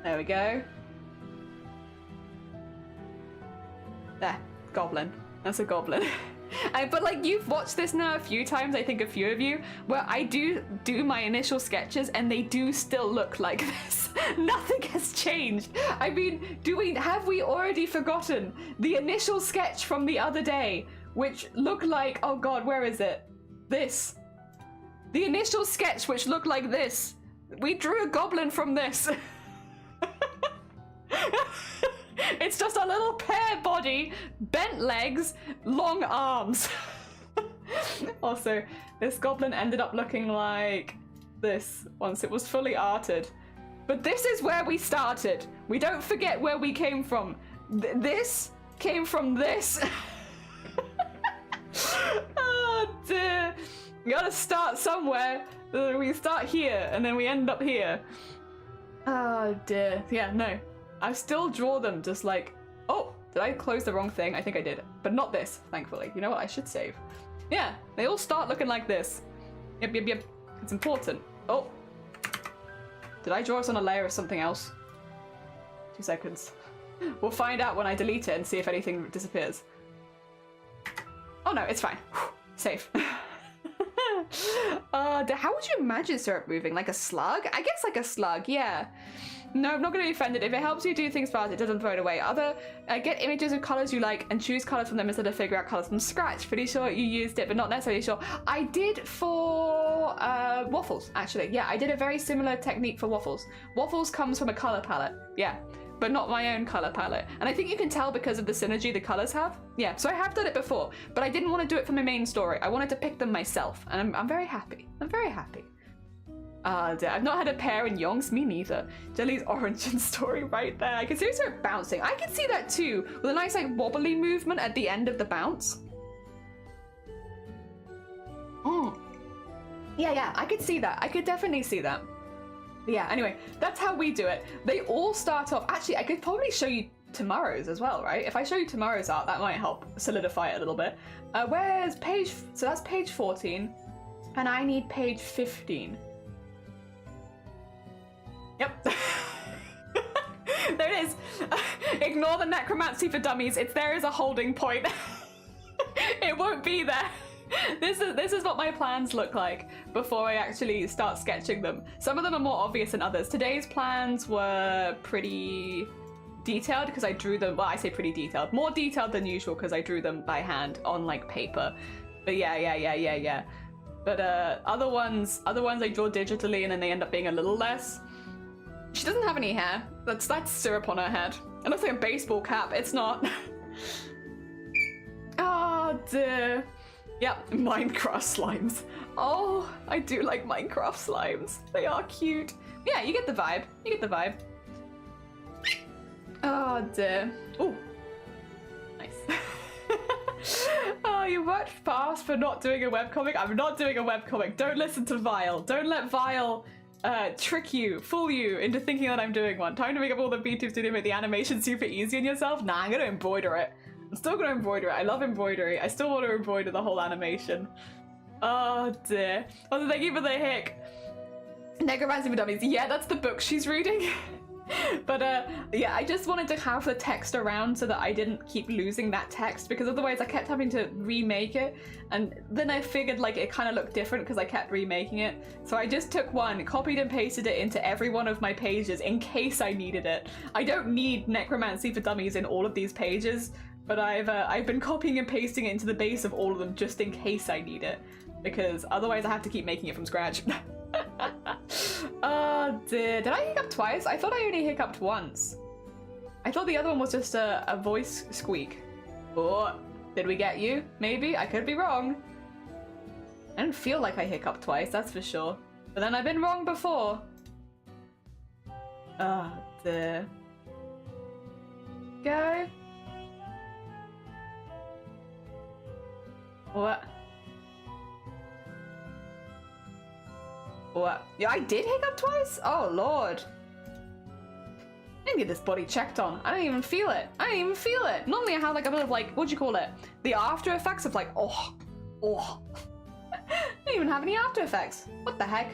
There we go. There, goblin. That's a goblin. But like, you've watched this now a few times, I think a few of you, where I do my initial sketches and they do still look like this. Nothing has changed. I mean, have we already forgotten the initial sketch from the other day, which looked like, oh god, where is it? This. The initial sketch which looked like this. We drew a goblin from this. It's just a little pear body, bent legs, long arms. Also, this goblin ended up looking like this once it was fully arted. But this is where we started. We don't forget where we came from. This came from this. Oh dear. We gotta start somewhere. We start here and then we end up here. Oh dear. Yeah, no. I still draw them just like, oh, did I close the wrong thing? I think I did, but not this, thankfully. You know what? I should save. Yeah, they all start looking like this. Yep. It's important. Oh. Did I draw us on a layer of something else? 2 seconds. We'll find out when I delete it and see if anything disappears. Oh no, it's fine. Safe. How would you imagine syrup moving? Like a slug? I guess like a slug, yeah. No, I'm not going to be offended. If it helps you do things fast, it doesn't throw it away. Get images of colors you like and choose colors from them instead of figure out colors from scratch. Pretty sure you used it, but not necessarily sure. I did for waffles, actually. Yeah, I did a very similar technique for waffles. Waffles comes from a color palette. Yeah, but not my own color palette. And I think you can tell because of the synergy the colors have. Yeah, so I have done it before, but I didn't want to do it for my main story. I wanted to pick them myself, and I'm very happy. I'm very happy. I've not had a pair in yonks, me neither. Jelly's origin story right there. I can see her bouncing. I can see that too, with a nice like wobbly movement at the end of the bounce. Yeah, I could see that. I could definitely see that. But yeah, anyway, that's how we do it. They all start off, actually, I could probably show you tomorrow's as well, right? If I show you tomorrow's art, that might help solidify it a little bit. Where's page, so that's page 14, and I need page 15. Yep. There it is. Ignore the necromancy for dummies. It's there as a holding point. It won't be there. This is what my plans look like before I actually start sketching them. Some of them are more obvious than others. Today's plans were pretty detailed because I drew them, well, I say pretty detailed. More detailed than usual because I drew them by hand on like paper. But yeah. But other ones I draw digitally and then they end up being a little less. She doesn't have any hair. That's syrup on her head. It looks like a baseball cap. It's not. Oh dear. Yep, Minecraft slimes. Oh, I do like Minecraft slimes. They are cute. Yeah, you get the vibe. You get the vibe. Oh dear. Oh, nice. Oh, you worked fast for not doing a webcomic. I'm not doing a webcomic. Don't listen to Vile. Don't let Vile trick you, fool you into thinking that I'm doing one. Time to make up all the VTubes to make the animation super easy on yourself? Nah, I'm gonna embroider it. I'm still gonna embroider it. I love embroidery. I still want to embroider the whole animation. Oh dear. Oh, thank you for the hick. Necromancy for Dummies. Yeah, that's the book she's reading. But yeah, I just wanted to have the text around so that I didn't keep losing that text, because otherwise I kept having to remake it, and then I figured like it kind of looked different because I kept remaking it. So I just took one, copied and pasted it into every one of my pages in case I needed it. I don't need Necromancy for Dummies in all of these pages, but I've been copying and pasting it into the base of all of them just in case I need it, because otherwise I have to keep making it from scratch. Oh dear. Did I hiccup twice? I thought I only hiccuped once. I thought the other one was just a voice squeak. Oh, did we get you? Maybe? I could be wrong. I don't feel like I hiccuped twice, that's for sure. But then I've been wrong before. Oh dear. Go. What? What? Yeah, I did hiccup twice? Oh lord. I didn't get this body checked on. I don't even feel it. I don't even feel it. Normally I have like a bit of like, what do you call it? The after effects of like, oh. I don't even have any after effects. What the heck?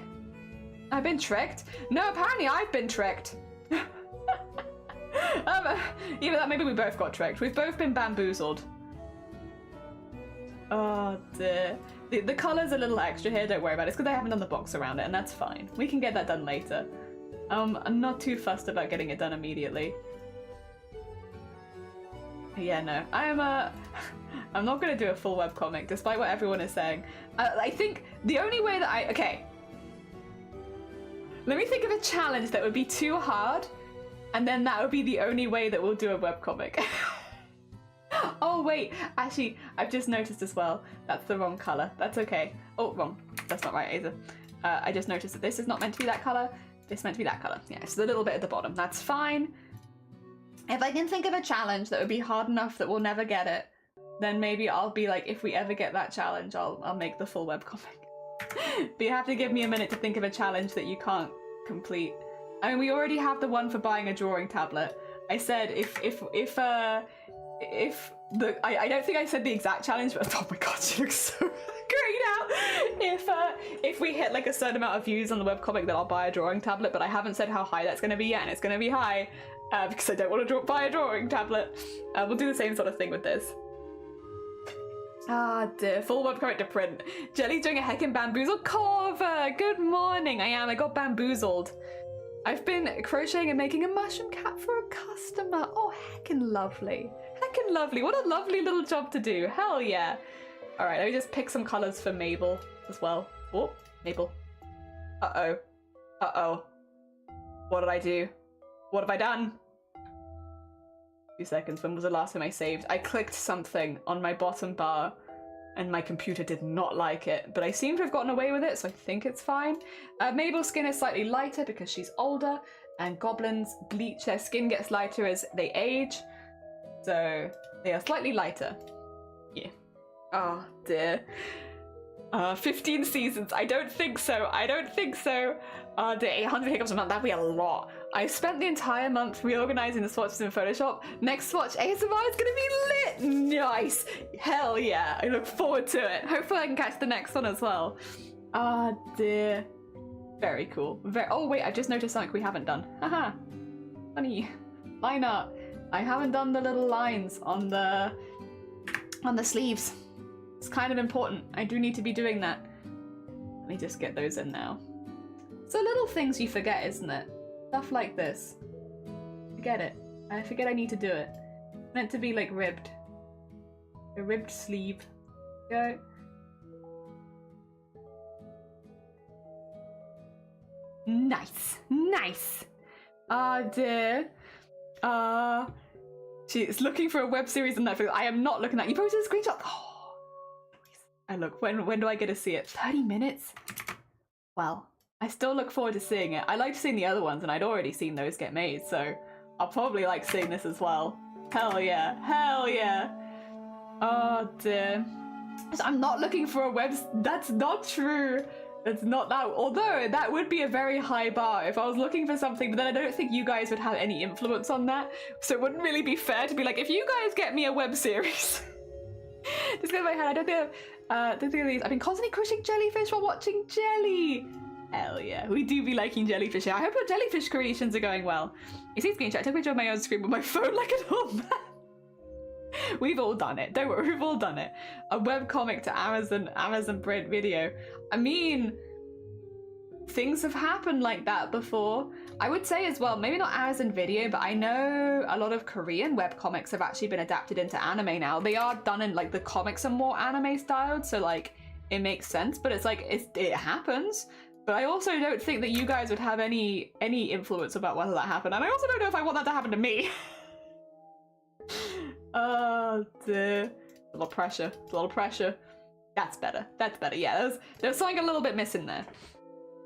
I've been tricked? No, apparently I've been tricked. Either that, maybe we both got tricked. We've both been bamboozled. Oh dear. The colour's a little extra here, don't worry about it. It's because I haven't done the box around it, and that's fine. We can get that done later. I'm not too fussed about getting it done immediately. Yeah, no. I'm not going to do a full webcomic, despite what everyone is saying. I think the only way that okay. Let me think of a challenge that would be too hard, and then that would be the only way that we'll do a webcomic. Oh wait, actually, I've just noticed as well, that's the wrong colour. That's okay. Oh, wrong. That's not right either. I just noticed that this is not meant to be that colour. This is meant to be that colour. Yeah, it's a little bit at the bottom. That's fine. If I can think of a challenge that would be hard enough that we'll never get it, then maybe I'll be like, if we ever get that challenge, I'll make the full webcomic. But you have to give me a minute to think of a challenge that you can't complete. I mean, we already have the one for buying a drawing tablet. I said I don't think I said the exact challenge, but oh my god, she looks so great out. If we hit like a certain amount of views on the webcomic, then I'll buy a drawing tablet, but I haven't said how high that's going to be yet, and it's going to be high. because I don't want to buy a drawing tablet. We'll do the same sort of thing with this. Ah dear, full webcomic to print. Jelly's doing a heckin' bamboozle cover. Good morning. I got bamboozled. I've been crocheting and making a mushroom cap for a customer. Oh, heckin' lovely. Heckin' lovely. What a lovely little job to do. Hell yeah. All right, let me just pick some colors for Mabel as well. Oh, Mabel. Uh-oh. Uh-oh. What did I do? What have I done? 2 seconds. When was the last time I saved? I clicked something on my bottom bar and my computer did not like it, but I seem to have gotten away with it, so I think it's fine. Mabel's skin is slightly lighter because she's older, and goblins bleach. Their skin gets lighter as they age, so they are slightly lighter. Yeah. Oh dear. 15 seasons. I don't think so. I don't think so. The 800 hiccups a month, that'd be a lot. I spent the entire month reorganizing the swatches in Photoshop. Next swatch ASMR is gonna be lit. Nice. Hell yeah. I look forward to it. Hopefully I can catch the next one as well. Ah dear. Very cool. Oh wait, I just noticed something we haven't done. Haha. Funny. Line art. I haven't done the little lines on the sleeves. It's kind of important. I do need to be doing that. Let me just get those in now. So little things you forget, isn't it? Stuff like this. Forget it. I forget I need to do it. It's meant to be like ribbed. A ribbed sleeve. Go. Nice. Nice. Ah dear. She's looking for a web series on Netflix. I am not looking at. You posted a screenshot. Oh. And look, when do I get to see it? 30 minutes? Well, I still look forward to seeing it. I liked seeing the other ones and I'd already seen those get made, so I'll probably like seeing this as well. Hell yeah. Hell yeah. Oh dear. I'm not looking for a web... That's not true. It's not that... Although, that would be a very high bar if I was looking for something, but then I don't think you guys would have any influence on that. So it wouldn't really be fair to be like, if you guys get me a web series... Just go in my head, I don't think of these. I've been constantly crushing jellyfish while watching Jelly. Hell yeah, we do be liking jellyfish here. I hope your jellyfish creations are going well. You see screenshot, I took a picture of my own screen with my phone like an old man. We've all done it, don't worry, we've all done it. A webcomic to Amazon print video. I mean, things have happened like that before. I would say as well, maybe not Amazon video, but I know a lot of Korean webcomics have actually been adapted into anime now. They are done in like the comics are more anime styled, so like it makes sense, but it's like it happens. But I also don't think that you guys would have any influence about whether that happened. And I also don't know if I want that to happen to me. Oh dear. A lot of pressure. A lot of pressure. That's better. That's better. Yeah, there's something a little bit missing there.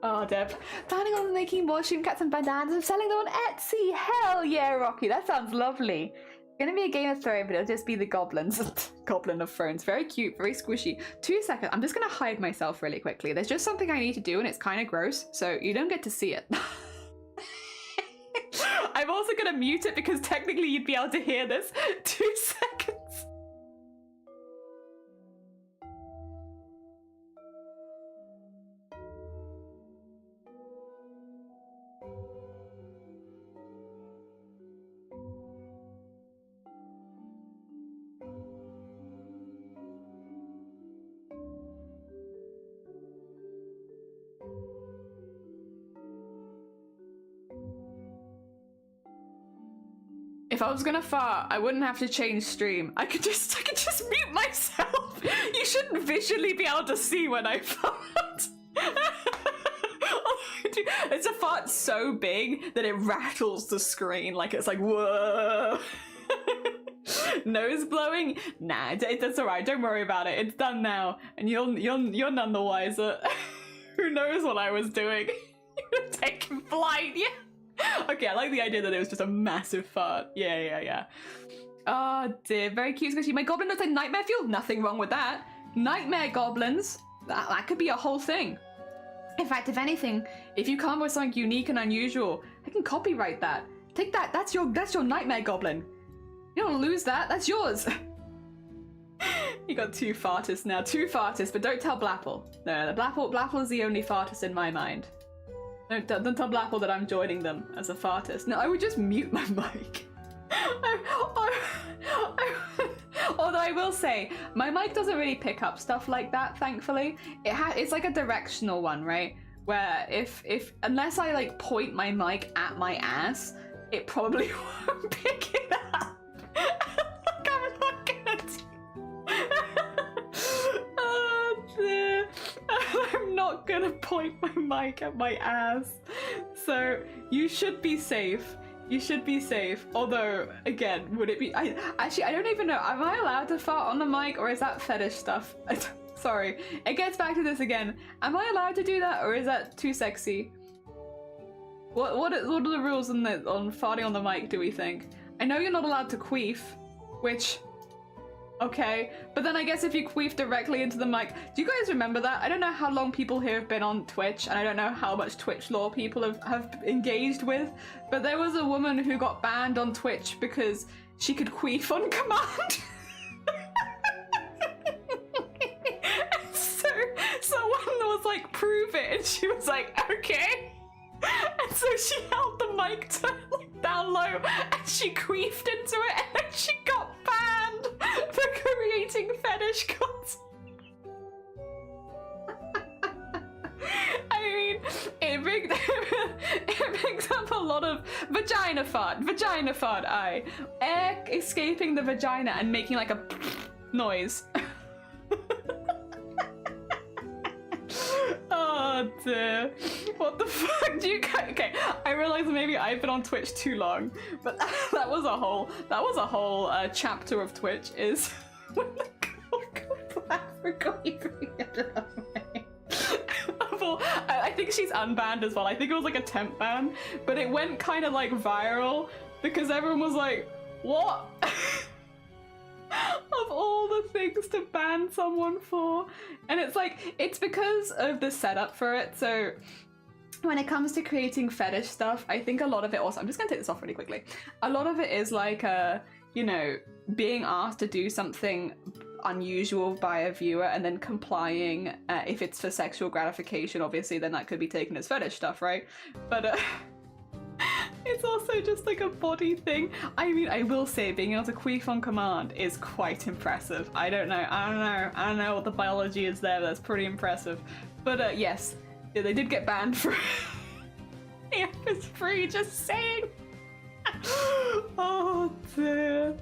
Oh, Deb. Planning on making more mushroom cats and bandanas and selling them on Etsy. Hell yeah, Rocky. That sounds lovely. It's gonna be a Game of Thrones, but it'll just be the goblins. Goblin of Thrones. Very cute, very squishy. 2 seconds. I'm just gonna hide myself really quickly. There's just something I need to do and it's kind of gross, so you don't get to see it. I'm also gonna mute it because technically you'd be able to hear this. 2 seconds. If I was gonna fart, I wouldn't have to change stream. I could just mute myself. You shouldn't visually be able to see when I fart. It's a fart so big that it rattles the screen, like it's like whoa. Nose blowing? Nah, that's alright. Don't worry about it. It's done now, and you're none the wiser. Who knows what I was doing? You're taking flight, yeah. Okay, I like the idea that it was just a massive fart. Yeah. Oh dear, very cute, squishy. My goblin looks like Nightmare Fuel. Nothing wrong with that. Nightmare goblins. That could be a whole thing. In fact, if anything, if you come up with something unique and unusual, I can copyright that. Take that. That's your nightmare goblin. You don't lose that. That's yours. You got 2 fartists now. 2 fartists, but don't tell Blapple. No, Blapple is the only fartist in my mind. No, don't tell Blackwell that I'm joining them as a fartist. No, I would just mute my mic. Although I will say, my mic doesn't really pick up stuff like that, thankfully. It's like a directional one, right? Where if unless I like point my mic at my ass, it probably won't pick it up. I'm not gonna oh dear. I'm not gonna point my mic at my ass. So you should be safe. You should be safe. Although, again, would it be... I don't even know. Am I allowed to fart on the mic, or is that fetish stuff? Sorry. It gets back to this again. Am I allowed to do that, or is that too sexy? What are the rules on farting on the mic, do we think? I know you're not allowed to queef, which... Okay, but then I guess if you queef directly into the mic, do you guys remember that? I don't know how long people here have been on Twitch, and I don't know how much Twitch lore people have engaged with, but there was a woman who got banned on Twitch because she could queef on command. so someone was like, prove it, and she was like, okay. And so she held the mic down low and she queefed into it, and then she got banned for creating fetish content. I mean, it brings up a lot of vagina fart, aye. Air escaping the vagina and making like a noise. Oh dear. What the fuck do you guys... Okay, I realize maybe I've been on Twitch too long, but that was a whole chapter of Twitch is when the girl got black for queefing into the mic. I think she's unbanned as well. I think it was like a temp ban, but it went kind of like viral because everyone was like, what? Of all the things to ban someone for. And it's like, it's because of the setup for it. So when it comes to creating fetish stuff, I think a lot of it also, I'm just gonna take this off really quickly. A lot of it is like, you know, being asked to do something unusual by a viewer and then complying. If it's for sexual gratification, obviously, then that could be taken as fetish stuff, right? But it's also just like a body thing. I mean, I will say being able to queef on command is quite impressive. I don't know what the biology is there, but that's pretty impressive. But yes, yeah, they did get banned for yeah, it's free, just saying. Oh dear.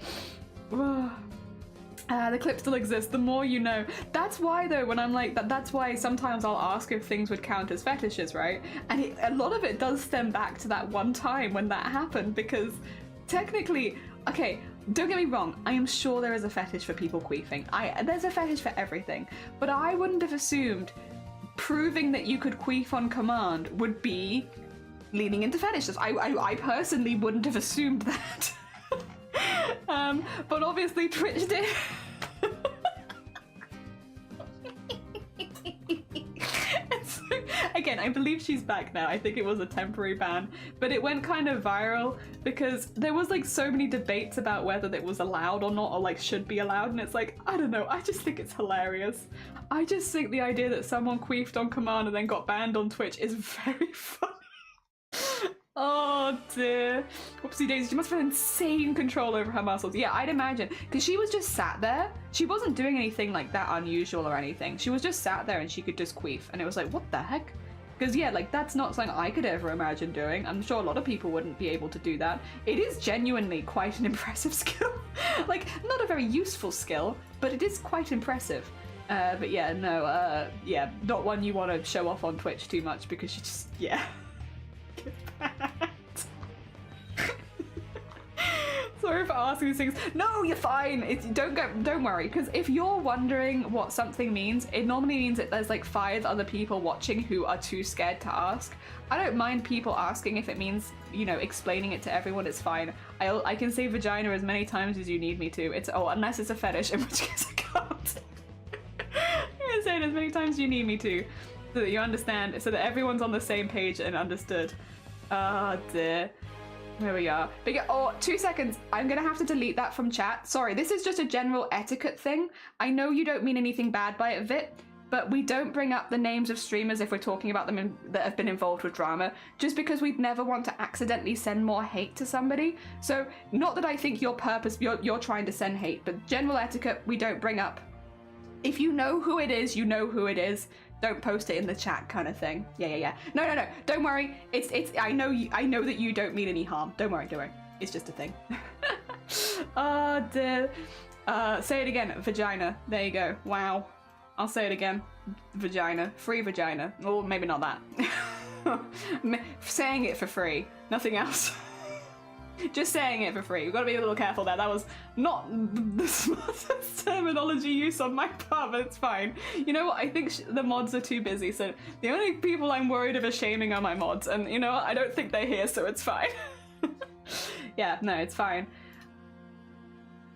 The clip still exists, the more you know. That's why though, when I'm like, that's why sometimes I'll ask if things would count as fetishes, right? And a lot of it does stem back to that one time when that happened, because technically, okay, don't get me wrong, I am sure there is a fetish for people queefing. There's a fetish for everything, but I wouldn't have assumed proving that you could queef on command would be leaning into fetishes. I personally wouldn't have assumed that. But obviously Twitch did. So, again, I believe she's back now. I think it was a temporary ban, but it went kind of viral because there was like so many debates about whether it was allowed or not, or like should be allowed, and it's like, I don't know, I just think it's hilarious. I just think the idea that someone queefed on command and then got banned on Twitch is very funny. Oh dear. Whoopsie daisy, she must have insane control over her muscles. Yeah, I'd imagine. Because she was just sat there. She wasn't doing anything like that unusual or anything. She was just sat there and she could just queef. And it was like, what the heck? Because yeah, like that's not something I could ever imagine doing. I'm sure a lot of people wouldn't be able to do that. It is genuinely quite an impressive skill. Like, not a very useful skill, but it is quite impressive. But yeah, no, yeah, not one you want to show off on Twitch too much because you just, yeah. Sorry for asking these things. No, you're fine. Don't worry, because if you're wondering what something means, it normally means that there's like 5 other people watching who are too scared to ask. I don't mind people asking if it means, you know, explaining it to everyone. It's fine. I can say vagina as many times as you need me to. It's unless it's a fetish, in which case I can't. I can say it as many times as you need me to, so that you understand, so that everyone's on the same page and understood. Oh dear. There we are. But yeah, oh, 2 seconds. I'm gonna have to delete that from chat. Sorry, this is just a general etiquette thing. I know you don't mean anything bad by it, Vit, but we don't bring up the names of streamers if we're talking about them that have been involved with drama, just because we'd never want to accidentally send more hate to somebody. So not that I think you're trying to send hate, but general etiquette, we don't bring up. If you know who it is, you know who it is. Don't post it in the chat, kind of thing. Yeah. No. Don't worry. I know that you don't mean any harm. Don't worry. It's just a thing. Oh dear. Say it again. Vagina. There you go. Wow. I'll say it again. Vagina. Free vagina. Or maybe not that. Saying it for free. Nothing else. Just saying it for free. We've got to be a little careful there. That was not the smartest terminology use on my part, but it's fine. You know what? I think the mods are too busy, so the only people I'm worried of shaming are my mods, and you know what? I don't think they're here, so it's fine. Yeah, no, it's fine.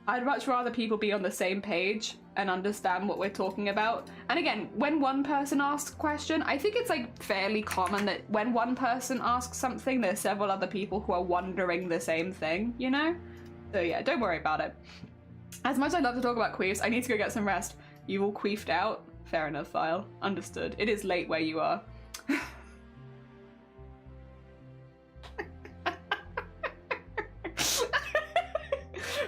I'd much rather people be on the same page and understand what we're talking about. And again, when one person asks a question, I think it's like fairly common that when one person asks something, there's several other people who are wondering the same thing, you know? So yeah, don't worry about it. As much as I love to talk about queefs, I need to go get some rest. You all queefed out? Fair enough, Vile. Understood. It is late where you are.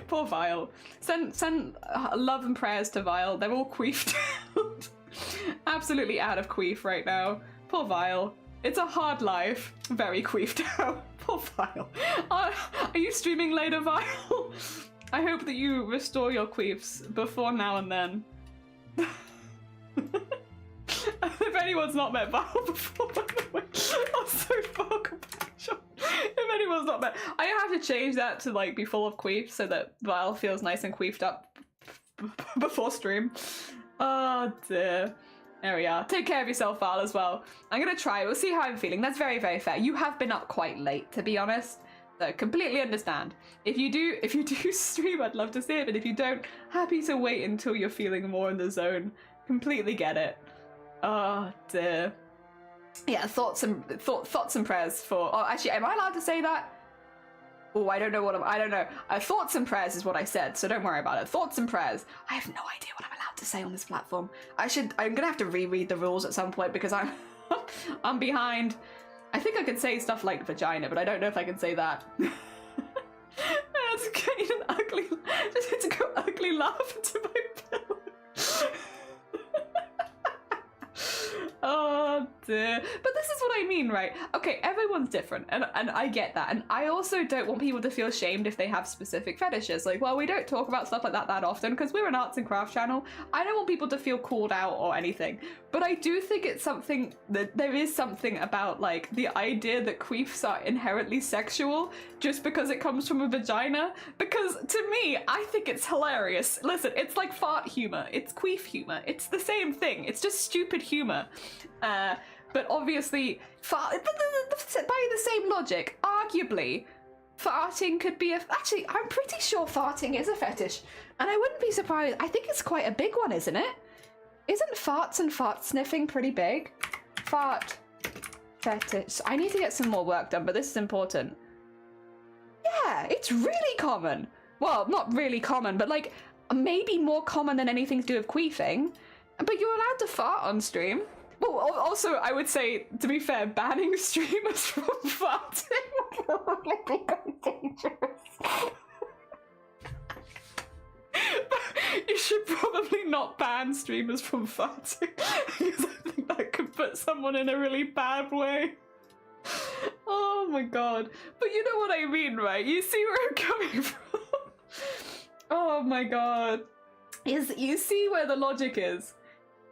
Poor Vile. Send love and prayers to Vile. They're all queefed out. Absolutely out of queef right now. Poor Vile. It's a hard life. Very queefed out. Poor Vile. Are you streaming later, Vile? I hope that you restore your queefs before now and then. If anyone's not met Vile before, by the way, I'm so far compassion. If anyone's not met, I have to change that to like be full of queefs so that Vile feels nice and queefed up before stream. Oh dear. There we are. Take care of yourself, Vile, as well. I'm gonna try. We'll see how I'm feeling. That's very, very fair. You have been up quite late, to be honest. So completely understand. If you do stream, I'd love to see it. But if you don't, happy to wait until you're feeling more in the zone. Completely get it. Oh dear. Yeah, thoughts and prayers for. Oh, actually, am I allowed to say that? Oh, I don't know what I don't know. Thoughts and prayers is what I said, so don't worry about it. Thoughts and prayers. I have no idea what I'm allowed to say on this platform. I'm gonna have to reread the rules at some point because I'm I'm behind. I think I could say stuff like vagina, but I don't know if I can say that. It's getting an ugly. Just had to go ugly laugh into my pillow. Oh dear. But this is what I mean, right? Okay, everyone's different, and I get that. And I also don't want people to feel shamed if they have specific fetishes. Like, well, we don't talk about stuff like that often because we're an arts and crafts channel. I don't want people to feel called out or anything. But I do think it's something that there is something about like the idea that queefs are inherently sexual just because it comes from a vagina. Because to me, I think it's hilarious. Listen, it's like fart humor. It's queef humor. It's the same thing. It's just stupid humor. But obviously, by the same logic, arguably, farting could be actually, I'm pretty sure farting is a fetish. And I wouldn't be surprised. I think it's quite a big one, isn't it? Isn't farts and fart sniffing pretty big? Fart fetish. I need to get some more work done, but this is important. Yeah, it's really common. Well, not really common, but like maybe more common than anything to do with queefing. But you're allowed to fart on stream. Well, also, I would say, to be fair, banning streamers from farting would be quite dangerous. You should probably not ban streamers from farting, because I think that could put someone in a really bad way. Oh my god. But you know what I mean, right? You see where I'm coming from? Oh my god. You see where the logic is.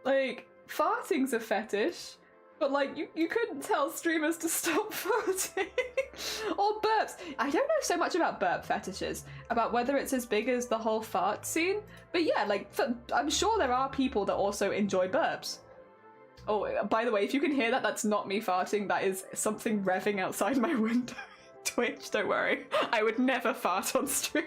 Like, farting's a fetish, but like you couldn't tell streamers to stop farting. Or burps. I don't know so much about burp fetishes, about whether it's as big as the whole fart scene, but yeah, like I'm sure there are people that also enjoy burps. Oh, by the way, if you can hear that, that's not me farting, that is something revving outside my window. Twitch, don't worry. I would never fart on stream.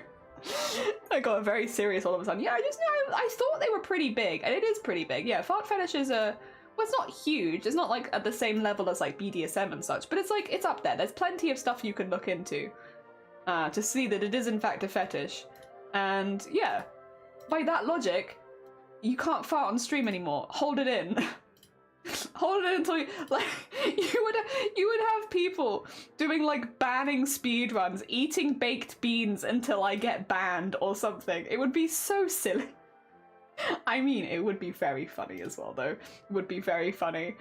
I got very serious all of a sudden. Yeah, I thought they were pretty big, and it is pretty big. Yeah, fart fetishes are, well, it's not huge. It's not like at the same level as like BDSM and such, but it's like, it's up there. There's plenty of stuff you can look into to see that it is in fact a fetish. And yeah, by that logic, you can't fart on stream anymore. Hold it in. Hold it until you, like, you would have people doing like banning speedruns, eating baked beans until I get banned or something. It would be so silly. I mean, it would be very funny as well, though. It would be very funny.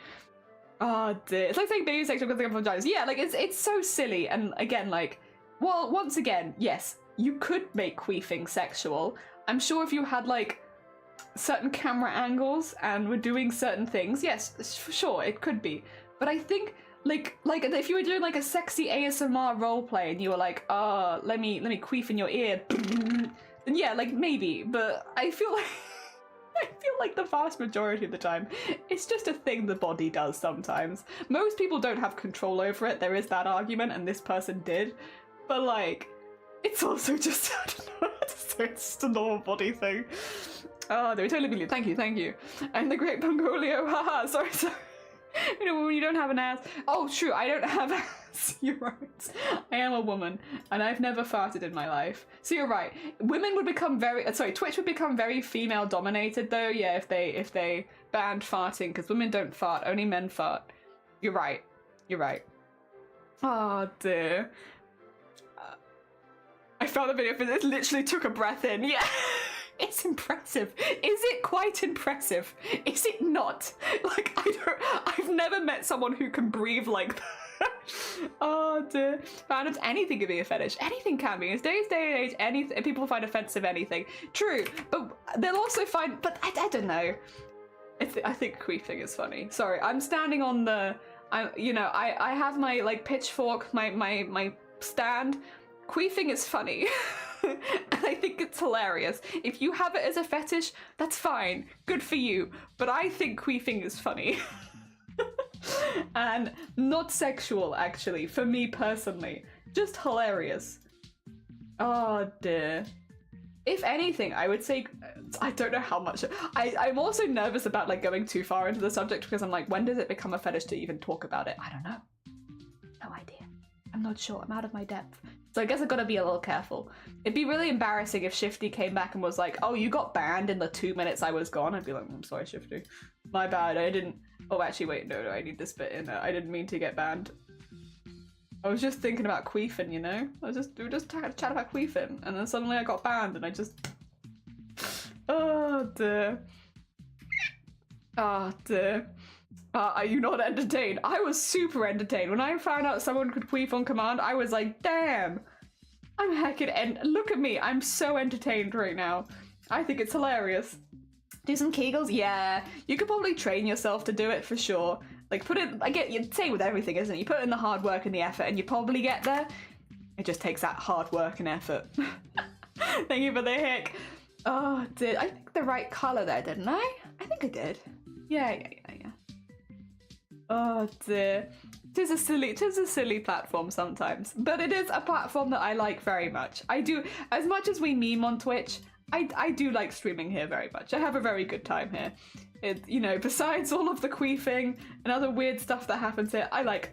Oh dear. It's like saying baby sexual because they have vaginas. Yeah, like it's so silly. And again, like, well, once again, yes, you could make queefing sexual. I'm sure if you had like certain camera angles and were doing certain things, yes, for sure, it could be. But I think like if you were doing like a sexy ASMR roleplay and you were like, oh, let me queef in your ear, then yeah, like maybe. But I feel like the vast majority of the time, it's just a thing the body does sometimes. Most people don't have control over it. There is that argument, and this person did. But like, it's also just, I don't know, it's just a normal body thing. Oh, they totally believe. Thank you. I'm the Great Bungolio. Haha. Sorry. You know, when you don't have an ass. Oh, true. I don't have ass. You're right. I am a woman, and I've never farted in my life. So you're right. Women would become Twitch would become very female dominated, though. Yeah, if they banned farting, because women don't fart. Only men fart. You're right. Oh dear. I found a video for this. Literally took a breath in. Yeah. It's impressive. Is it quite impressive? Is it not? Like, I've never met someone who can breathe like that. Oh dear. Fandoms, anything can be a fetish. Anything can be. In today's day and age, anything, people find offensive anything. True, but they'll also find, but I don't know. I think queefing is funny. Sorry, I'm standing on the, I have my like pitchfork, my stand. Queefing is funny. And I think it's hilarious. If you have it as a fetish, that's fine. Good for you. But I think queefing is funny. And not sexual, actually, for me personally. Just hilarious. Oh dear. If anything, I would say, I don't know how much. I'm also nervous about like going too far into the subject because I'm like, when does it become a fetish to even talk about it? I don't know. No idea. I'm not sure. I'm out of my depth. So I guess I've got to be a little careful. It'd be really embarrassing if Shifty came back and was like, oh, you got banned in the 2 minutes I was gone. I'd be like, I'm sorry, Shifty. My bad. I didn't... Oh, actually, wait. No, I need this bit in. I didn't mean to get banned. I was just thinking about queefing, you know? We were just chat about queefing. And then suddenly I got banned and I just... Oh, dear. Oh, dear. Are you not entertained? I was super entertained. When I found out someone could queef on command, I was like, damn. I'm heckin' look at me. I'm so entertained right now. I think it's hilarious. Do some Kegels? Yeah. You could probably train yourself to do it for sure. Like put it, same with everything, isn't it? You put in the hard work and the effort and you probably get there. It just takes that hard work and effort. Thank you for the hick. Oh, did I pick the right color there, didn't I? I think I did. Yeah. Oh dear. Tis a silly platform sometimes, but it is a platform that I like very much. I do, as much as we meme on Twitch, I do like streaming here very much. I have a very good time here. It, you know, besides all of the queefing and other weird stuff that happens here, I like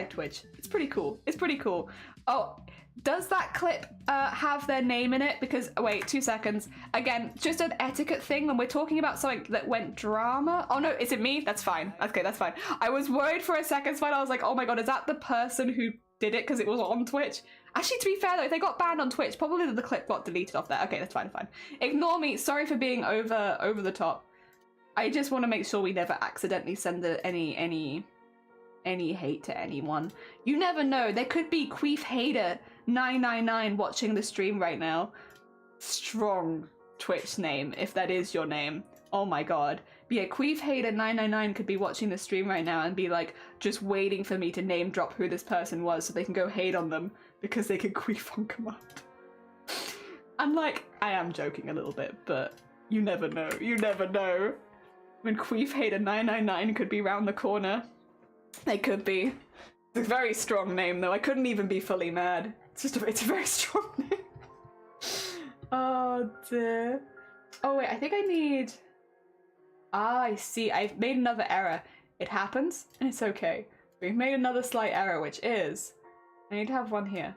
Twitch. It's pretty cool. Oh, does that clip have their name in it? Because, wait, 2 seconds. Again, just an etiquette thing when we're talking about something that went drama. Oh no, is it me? That's fine. Okay, that's fine. I was worried for a second, so I was like, oh my god, is that the person who did it because it was on Twitch? Actually, to be fair though, if they got banned on Twitch, probably the clip got deleted off there. Okay, that's fine. Ignore me. Sorry for being over the top. I just want to make sure we never accidentally send any hate to anyone. You never know. There could be Queef Hater 999 watching the stream right now. Strong Twitch name, if that is your name. Oh my god. But yeah, Queef Hater 999 could be watching the stream right now and be like, just waiting for me to name drop who this person was so they can go hate on them because they can queef on command. I'm like, I am joking a little bit, but you never know. You never know. When Queef Hater 999 could be round the corner. They could be. It's a very strong name though. I couldn't even be fully mad. It's a very strong name. Oh dear. Oh wait, I think I need... Ah, I see. I've made another error. It happens, and it's okay. We've made another slight error, which is... I need to have one here.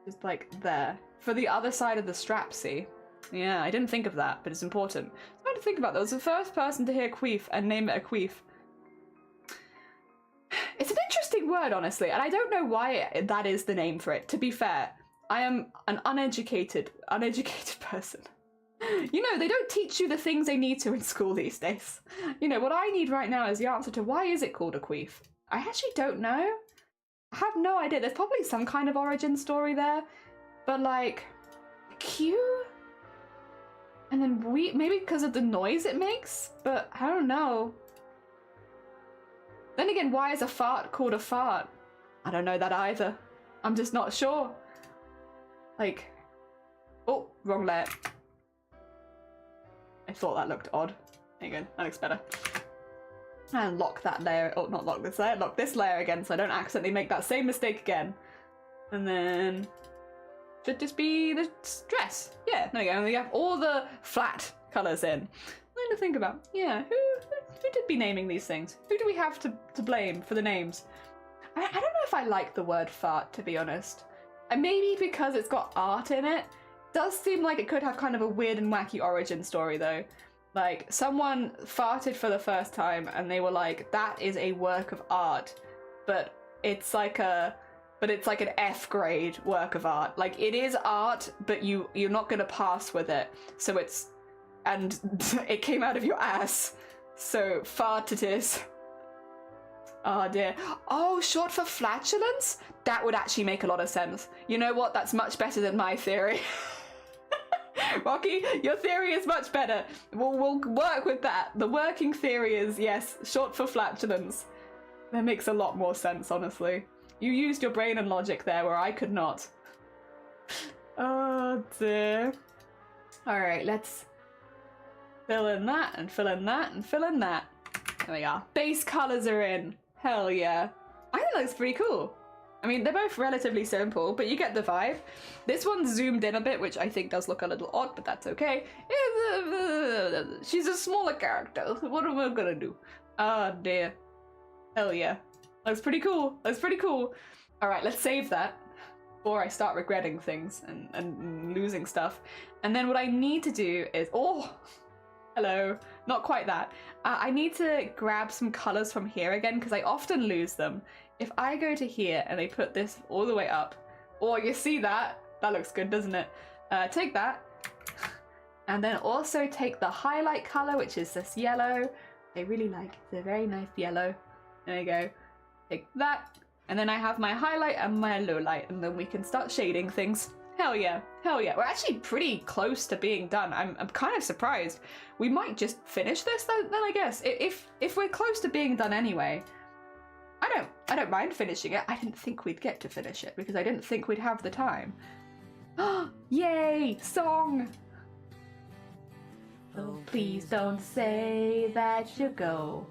Just like there. for the other side of the strap, see? Yeah, I didn't think of that, but it's important. I had to think about that. I was the first person to hear queef and name it a queef. It's an interesting word, honestly, and I don't know why that is the name for it. To be fair, I am an uneducated person. You know, they don't teach you the things they need to in school these days. You know, what I need right now is the answer to why is it called a queef? I actually don't know. I have no idea. There's probably some kind of origin story there, but like, Q? And then we, maybe because of the noise it makes, but I don't know. Then again, why is a fart called a fart? I don't know that either. I'm just not sure. Like, oh, wrong layer. I thought that looked odd. There you go, that looks better. And lock that layer, oh, not lock this layer, lock this layer again so I don't accidentally make that same mistake again. And then, should just be the dress. Yeah, there you go, and we have all the flat colours in. Something to think about. Yeah, who did be naming these things? Who do we have to blame for the names? I don't know if I like the word fart, to be honest. And maybe because it's got art in it. Does seem like it could have kind of a weird and wacky origin story though. Like, someone farted for the first time and they were like, that is a work of art, but it's like an F grade work of art. Like, it is art, but you're not gonna pass with it. So it's, and it came out of your ass. So fart it is. Oh dear. Oh, short for flatulence? That would actually make a lot of sense. You know what? That's much better than my theory. Rocky, your theory is much better. We'll work with that. The working theory is, yes, short for flatulence. That makes a lot more sense, honestly. You used your brain and logic there where I could not. Oh dear. Alright, let's fill in that and fill in that and fill in that. There we are. Base colours are in. Hell yeah. I think that looks pretty cool. I mean, they're both relatively simple, but you get the vibe. This one's zoomed in a bit, which I think does look a little odd, but that's okay. She's a smaller character. What am I gonna do? Oh dear. Hell yeah. That's pretty cool. That's pretty cool. Alright, let's save that before I start regretting things and losing stuff. And then what I need to do is... Oh! Hello. Not quite that. I need to grab some colours from here again, because I often lose them. If I go to here and I put this all the way up, oh, you see that? That looks good, doesn't it? Take that. And then also take the highlight colour, which is this yellow. I really like it. It's a very nice yellow. There you go. Take that. And then I have my highlight and my low light, and then we can start shading things. Hell yeah. Hell yeah. We're actually pretty close to being done. I'm kind of surprised. We might just finish this then I guess. If we're close to being done anyway, I don't mind finishing it. I didn't think we'd get to finish it because I didn't think we'd have the time. Yay! Song! Oh, please don't say that you'll go.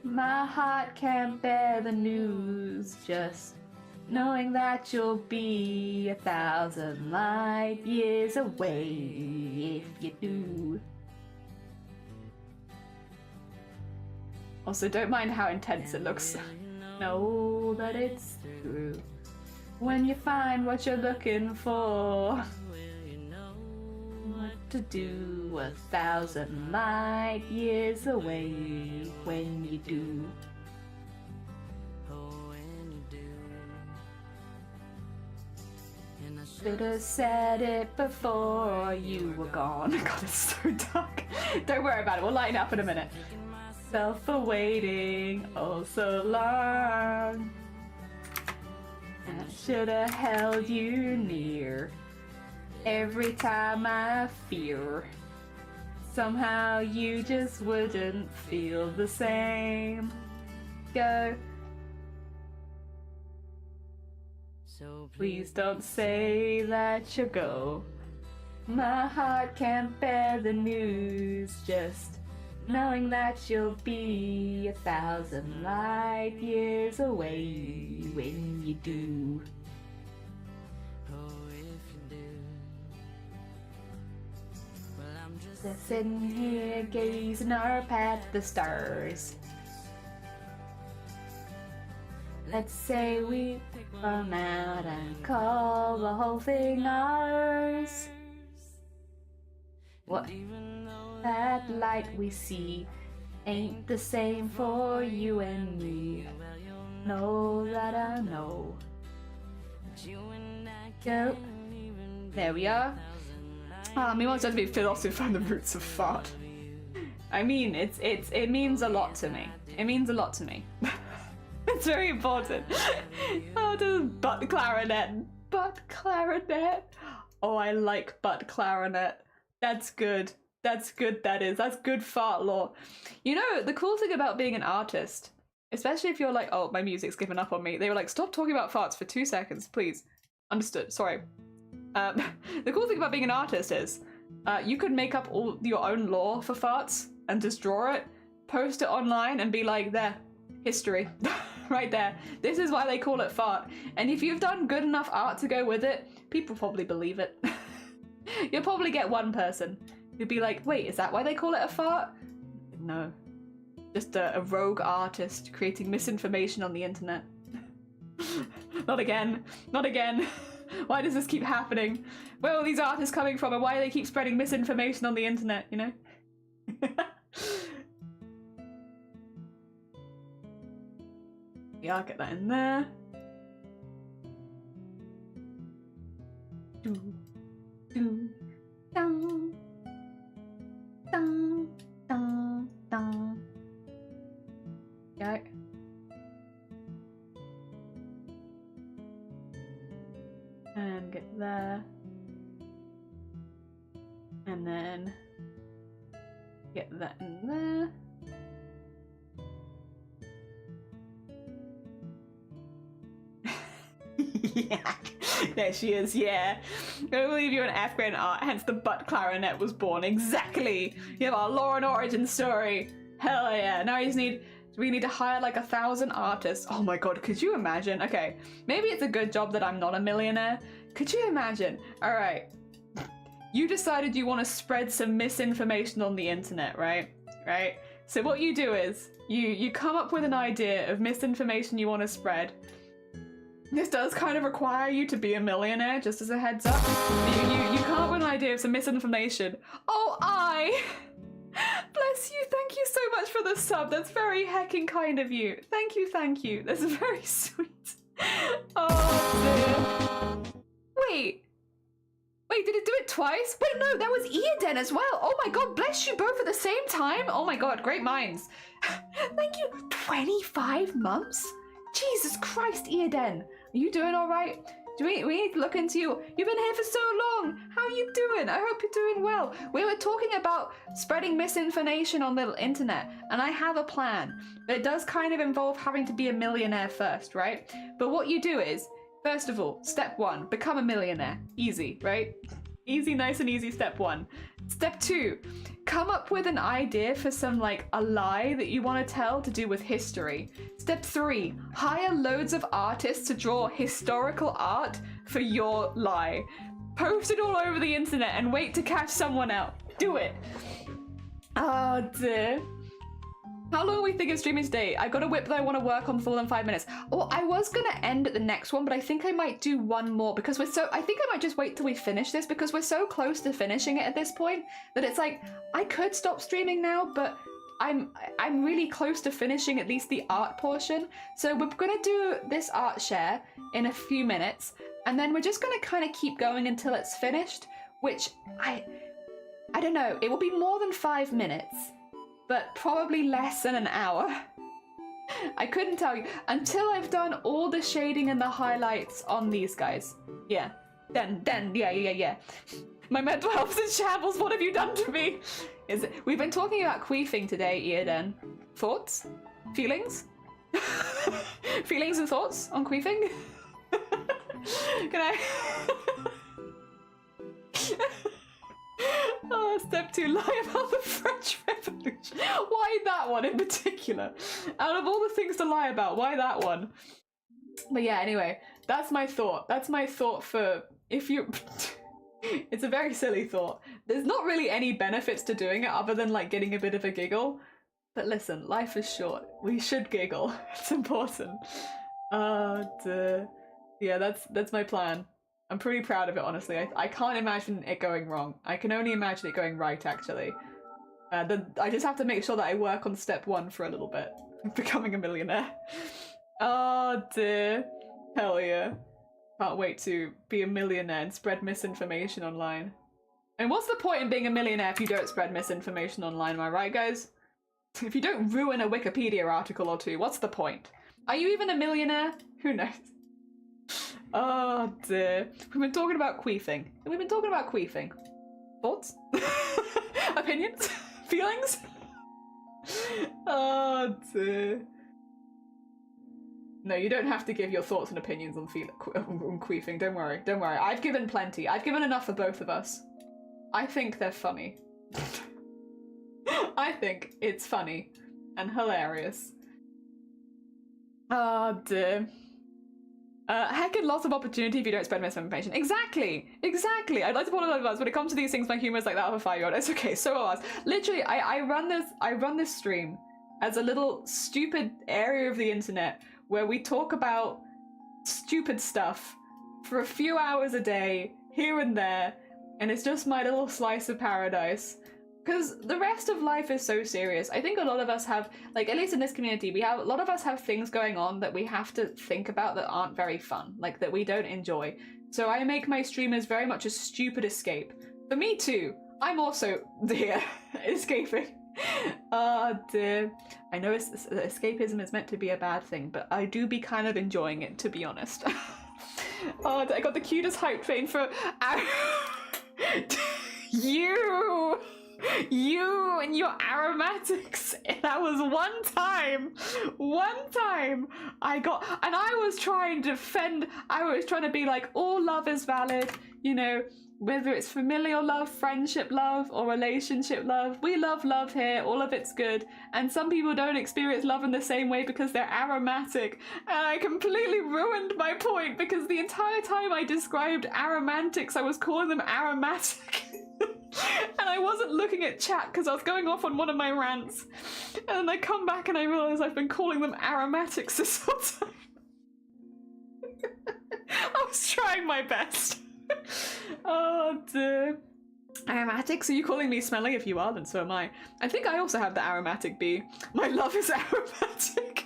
My heart can't bear the news. Just knowing that you'll be 1,000 light years away if you do. Also, don't mind how intense it looks. Know that it's true when you find what you're looking for. What to do 1,000 light years away when you do. Should have said it before you were gone. God, it's so dark. Don't worry about it. We'll lighten up in a minute. Waiting oh so long. I should have held you near every time I fear. Somehow you just wouldn't feel the same. Go. So please don't say that you'll go. My heart can't bear the news. Just knowing that you'll be 1,000 light years away when you do. Oh, if you do. Well, I'm just sitting here gazing up at the stars. Let's say we pick them out and call the whole thing ours. What? That light we see ain't the same for you and me. Know that I know. Go. There we are. We want to be philosophy from the roots of fart. I mean, it means a lot to me. It means a lot to me. It's very important. Oh, the butt clarinet. Butt clarinet. Oh, I like butt clarinet. That's good. That's good, that is. That's good fart lore. You know, the cool thing about being an artist, especially if you're like, oh, my music's given up on me. They were like, stop talking about farts for 2 seconds, please. Understood. Sorry. The cool thing about being an artist is you could make up all your own lore for farts and just draw it, post it online and be like, there, history. Right there. This is why they call it fart. And if you've done good enough art to go with it, people probably believe it. You'll probably get one person who'd be like, wait, is that why they call it a fart? No. Just a rogue artist creating misinformation on the internet. Not again. Not again. Why does this keep happening? Where are these artists coming from and why do they keep spreading misinformation on the internet, you know? Yeah, I'll get that in there. Doo, doo, dum, dum, dum, dum. Go. And get there. And then get that in there. Yeah, there she is, yeah. I don't believe you're an F grade in art, hence the butt clarinet was born. Exactly! You have our lore and origin story. Hell yeah. Now we need to hire like 1,000 artists. Oh my god, could you imagine? Okay, maybe it's a good job that I'm not a millionaire. Could you imagine? Alright. You decided you want to spread some misinformation on the internet, right? Right? So what you do is, you come up with an idea of misinformation you want to spread. This does kind of require you to be a millionaire, just as a heads up. You come up with an idea of some misinformation. Oh, bless you, thank you so much for the sub. That's very hecking kind of you. Thank you, thank you. That's very sweet. Oh, dear. Wait, did it do it twice? Wait, no, that was Eoden as well. Oh my god, bless you both at the same time. Oh my god, great minds. Thank you. 25 months? Jesus Christ, Eoden. Are you doing all right? We need to look into you. You've been here for so long. How are you doing? I hope you're doing well. We were talking about spreading misinformation on the internet, and I have a plan. But it does kind of involve having to be a millionaire first, right? But what you do is, first of all, step 1, become a millionaire. Easy, right? Easy, nice and easy, step 1. Step 2, come up with an idea for some, like, a lie that you want to tell to do with history. Step 3, hire loads of artists to draw historical art for your lie. Post it all over the internet and wait to catch someone out. Do it. Oh dear. How long are we thinking of streaming today? I got a whip that I want to work on for more than 5 minutes. Oh, I was gonna end at the next one, but I think I might do one more because I think I might just wait till we finish this because we're so close to finishing it at this point that it's like, I could stop streaming now, but I'm really close to finishing at least the art portion. So we're gonna do this art share in a few minutes, and then we're just gonna kind of keep going until it's finished, which I don't know, it will be more than 5 minutes. But probably less than an hour. I couldn't tell you until I've done all the shading and the highlights on these guys. Yeah. Then, yeah. My mental health's in shambles. What have you done to me? We've been talking about queefing today, Eoden. Thoughts? Feelings? Feelings and thoughts on queefing? Can I? Oh, step 2, lie about the French Revolution. Why that one in particular? Out of all the things to lie about, why that one? But yeah, anyway, that's my thought. That's my thought for if you... It's a very silly thought. There's not really any benefits to doing it other than like getting a bit of a giggle. But listen, life is short. We should giggle. It's important. Yeah, that's my plan. I'm pretty proud of it, honestly. I can't imagine it going wrong. I can only imagine it going right, actually. I just have to make sure that I work on step 1 for a little bit. Becoming a millionaire. Oh dear. Hell yeah. Can't wait to be a millionaire and spread misinformation online. And what's the point in being a millionaire if you don't spread misinformation online, am I right, guys? If you don't ruin a Wikipedia article or 2, what's the point? Are you even a millionaire? Who knows? Oh dear. We've been talking about queefing. Thoughts? Opinions? Feelings? Oh dear. No, you don't have to give your thoughts and opinions on queefing. Don't worry. I've given plenty. I've given enough for both of us. I think they're funny. I think it's funny and hilarious. Oh dear. Heck and lots of opportunity if you don't spread misinformation. Exactly. I'd like to apologize when it comes to these things. My humor is like that of a 5-year-old. It's okay. So are ours. Literally, I run this stream as a little stupid area of the internet where we talk about stupid stuff for a few hours a day, here and there, and it's just my little slice of paradise. Because the rest of life is so serious. I think a lot of us have, like, at least in this community, a lot of us have things going on that we have to think about that aren't very fun, like, that we don't enjoy. So I make my streamers very much a stupid escape. For me too. I'm also here, escaping. Oh dear. I know escapism is meant to be a bad thing, but I do be kind of enjoying it, to be honest. Oh, I got the cutest hype train for... You and your aromatics. That was one time I got, and I was trying to defend, I was trying to be like, all love is valid, you know, whether it's familial love, friendship love, or relationship love. We love love here, all of it's good. And some people don't experience love in the same way because they're aromatic. And I completely ruined my point because the entire time I described aromantics, I was calling them aromatic. And I wasn't looking at chat because I was going off on one of my rants. And then I come back and I realise I've been calling them aromatics this whole time. I was trying my best. Oh dear. Aromatics? Are you calling me smelly? If you are, then so am I. I think I also have the aromatic bee. My love is aromatic.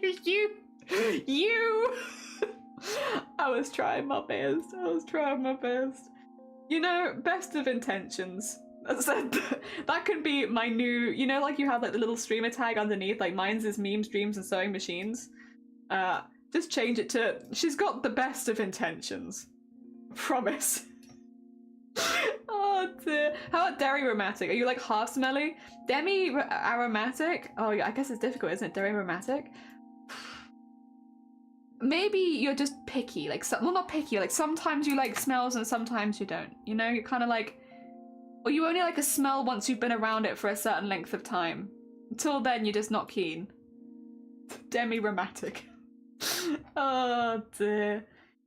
You. I was trying my best. You know, best of intentions. That could be my new, you know, like you have like the little streamer tag underneath, like mine's is memes, dreams, and sewing machines. Just change it to, she's got the best of intentions. Promise. Oh dear. How about dairy aromatic? Are you like half smelly? Demi aromatic? Oh yeah, I guess it's difficult, isn't it? Dairy aromatic? Maybe you're just picky, like, well, not picky, like sometimes you like smells and sometimes you don't, you know? You're kind of like, or you only like a smell once you've been around it for a certain length of time. Until then, you're just not keen. Demi-romantic. Oh dear.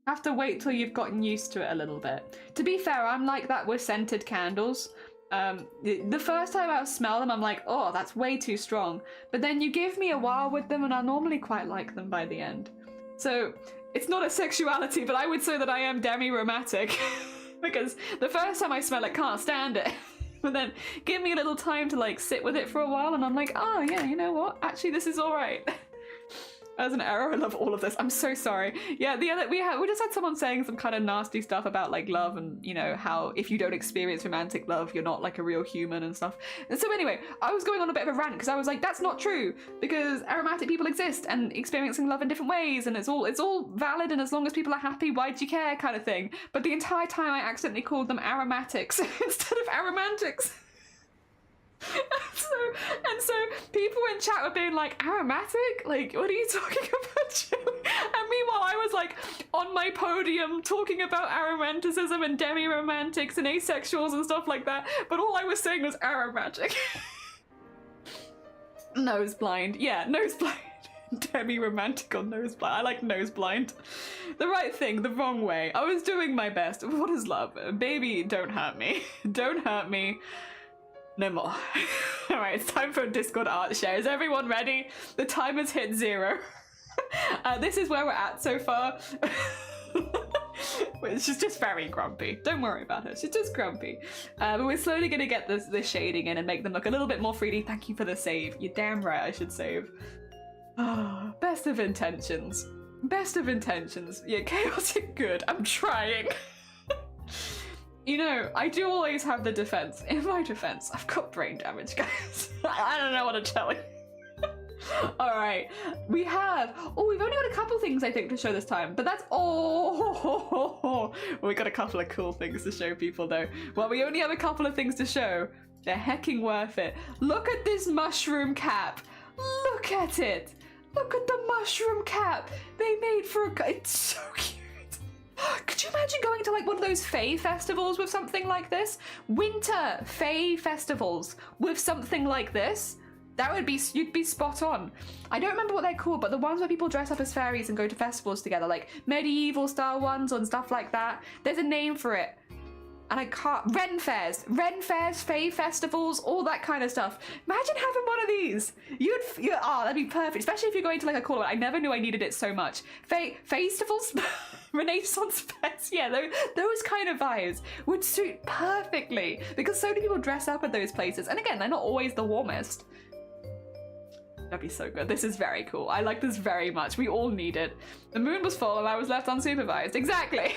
Have to wait till you've gotten used to it a little bit. To be fair, I'm like that with scented candles. The first time I smell them, I'm like, oh, that's way too strong. But then you give me a while with them and I normally quite like them by the end. So, it's not a sexuality, but I would say that I am demi-romantic. Because the first time I smell it, can't stand it. But then, give me a little time to like sit with it for a while and I'm like, oh yeah, you know what? Actually, this is alright. As an error, I love all of this. I'm so sorry. Yeah, the other we just had someone saying some kind of nasty stuff about like love and, you know, how if you don't experience romantic love, you're not like a real human and stuff. And so anyway, I was going on a bit of a rant because I was like, that's not true because aromatic people exist and experiencing love in different ways and it's all valid and as long as people are happy, why do you care kind of thing. But the entire time I accidentally called them aromatics instead of aromantics. And so people in chat were being like, aromatic? Like, what are you talking about, Joey? And meanwhile I was like on my podium talking about aromanticism and demi-romantics and asexuals and stuff like that, but all I was saying was aromatic. Nose blind. Yeah, nose blind. Demi-romantic or nose blind. I like nose blind. The right thing, the wrong way. I was doing my best. What is love? Baby, don't hurt me. Don't hurt me. No more. Alright, it's time for a Discord art share. Is everyone ready? The timer's hit 0. This is where we're at so far. She's just very grumpy. Don't worry about her. She's just grumpy. But we're slowly going to get this shading in and make them look a little bit more 3D. Thank you for the save. You're damn right I should save. Best of intentions. Best of intentions. Yeah, chaotic good. I'm trying. You know, I do always have the defense. In my defense, I've got brain damage, guys. I don't know what to tell you. Alright, we've only got a couple things I think to show this time, but that's we got a couple of cool things to show people though. Well, we only have a couple of things to show. They're hecking worth it. Look at this mushroom cap. Look at it. Look at the mushroom cap they made for it's so cute. Could you imagine going to like one of those Fae festivals with something like this? Winter Fae festivals with something like this? That would be, you'd be spot on. I don't remember what they're called, but the ones where people dress up as fairies and go to festivals together, like medieval style ones and stuff like that. There's a name for it. And I can't, Ren fairs, Fae festivals, all that kind of stuff. Imagine having one of these. That'd be perfect, especially if you're going to like a cool one. I never knew I needed it so much. Festivals, Renaissance fairs, yeah, those kind of vibes would suit perfectly because so many people dress up at those places. And again, they're not always the warmest. That'd be so good. This is very cool. I like this very much. We all need it. The moon was full and I was left unsupervised. Exactly.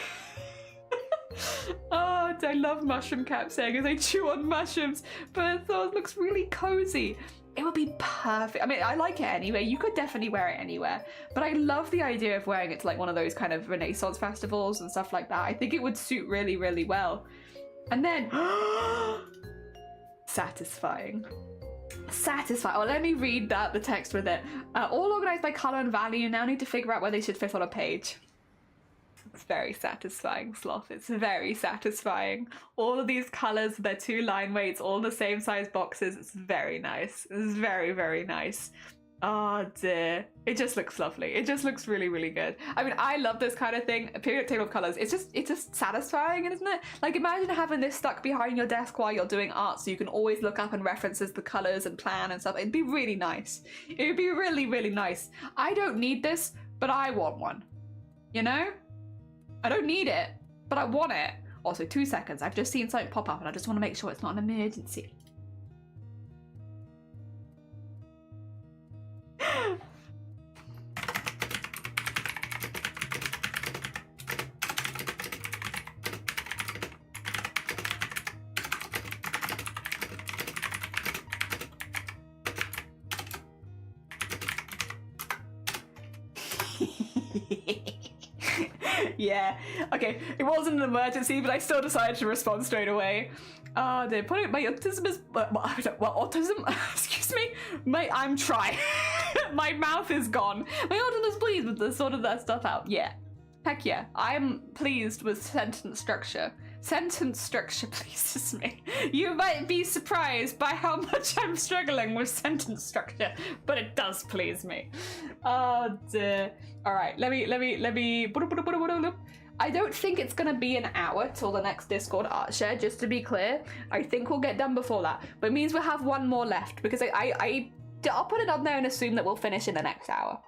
Oh, I love mushroom cap saying as I chew on mushrooms, but I thought it looks really cozy. It would be perfect. I mean, I like it anyway. You could definitely wear it anywhere, but I love the idea of wearing it to like one of those kind of Renaissance festivals and stuff like that. I think it would suit really, really well. And then, satisfying. Oh, let me read the text with it. All organized by color and value, you now need to figure out where they should fit on a page. It's very satisfying, Sloth. It's very satisfying. All of these colors, their 2 line weights, all the same size boxes. It's very nice. It's very, very nice. Oh dear. It just looks lovely. It just looks really, really good. I mean, I love this kind of thing. A periodic table of colors. It's just satisfying, isn't it? Like imagine having this stuck behind your desk while you're doing art so you can always look up and references the colors and plan and stuff. It'd be really nice. It would be really, really nice. I don't need this, but I want one. You know? I don't need it, but I want it. Also, 2 seconds. I've just seen something pop up and I just want to make sure it's not an emergency. Yeah, okay, it wasn't an emergency, but I still decided to respond straight away. They put it, my autism is, what autism, excuse me? I'm trying. My mouth is gone. My autism is pleased with the sort of that stuff out. Yeah, heck yeah, I'm pleased with sentence structure. Sentence structure pleases me. You might be surprised by how much I'm struggling with sentence structure, but it does please me. Oh dear. All right, let me. I don't think it's gonna be an hour till the next Discord art share, just to be clear. I think we'll get done before that, but it means we'll have one more left because I'll put it on there and assume that we'll finish in the next hour.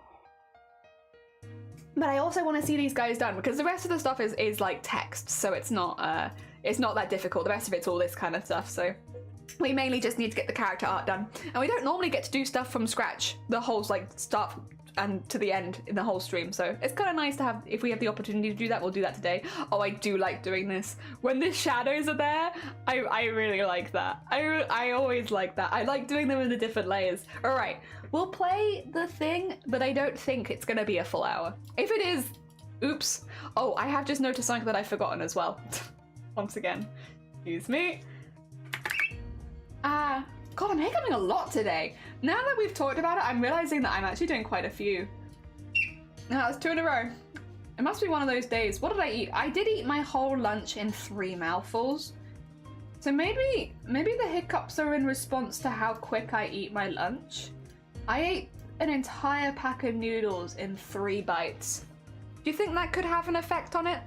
But I also want to see these guys done because the rest of the stuff is like text, so it's not that difficult. The rest of it's all this kind of stuff, so we mainly just need to get the character art done. And we don't normally get to do stuff from scratch, the whole like start and to the end in the whole stream, so it's kind of nice to have, if we have the opportunity to do that, we'll do that today. Oh, I do like doing this. When the shadows are there, I really like that. I always like that. I like doing them in the different layers. All right, we'll play the thing, but I don't think it's gonna be a full hour. If it is, oops. Oh, I have just noticed something that I've forgotten as well. Once again, excuse me. God, I'm hiccuping a lot today. Now that we've talked about it, I'm realizing that I'm actually doing quite a few. Now, that's 2 in a row. It must be one of those days. What did I eat? I did eat my whole lunch in 3 mouthfuls. So maybe the hiccups are in response to how quick I eat my lunch. I ate an entire pack of noodles in 3 bites. Do you think that could have an effect on it?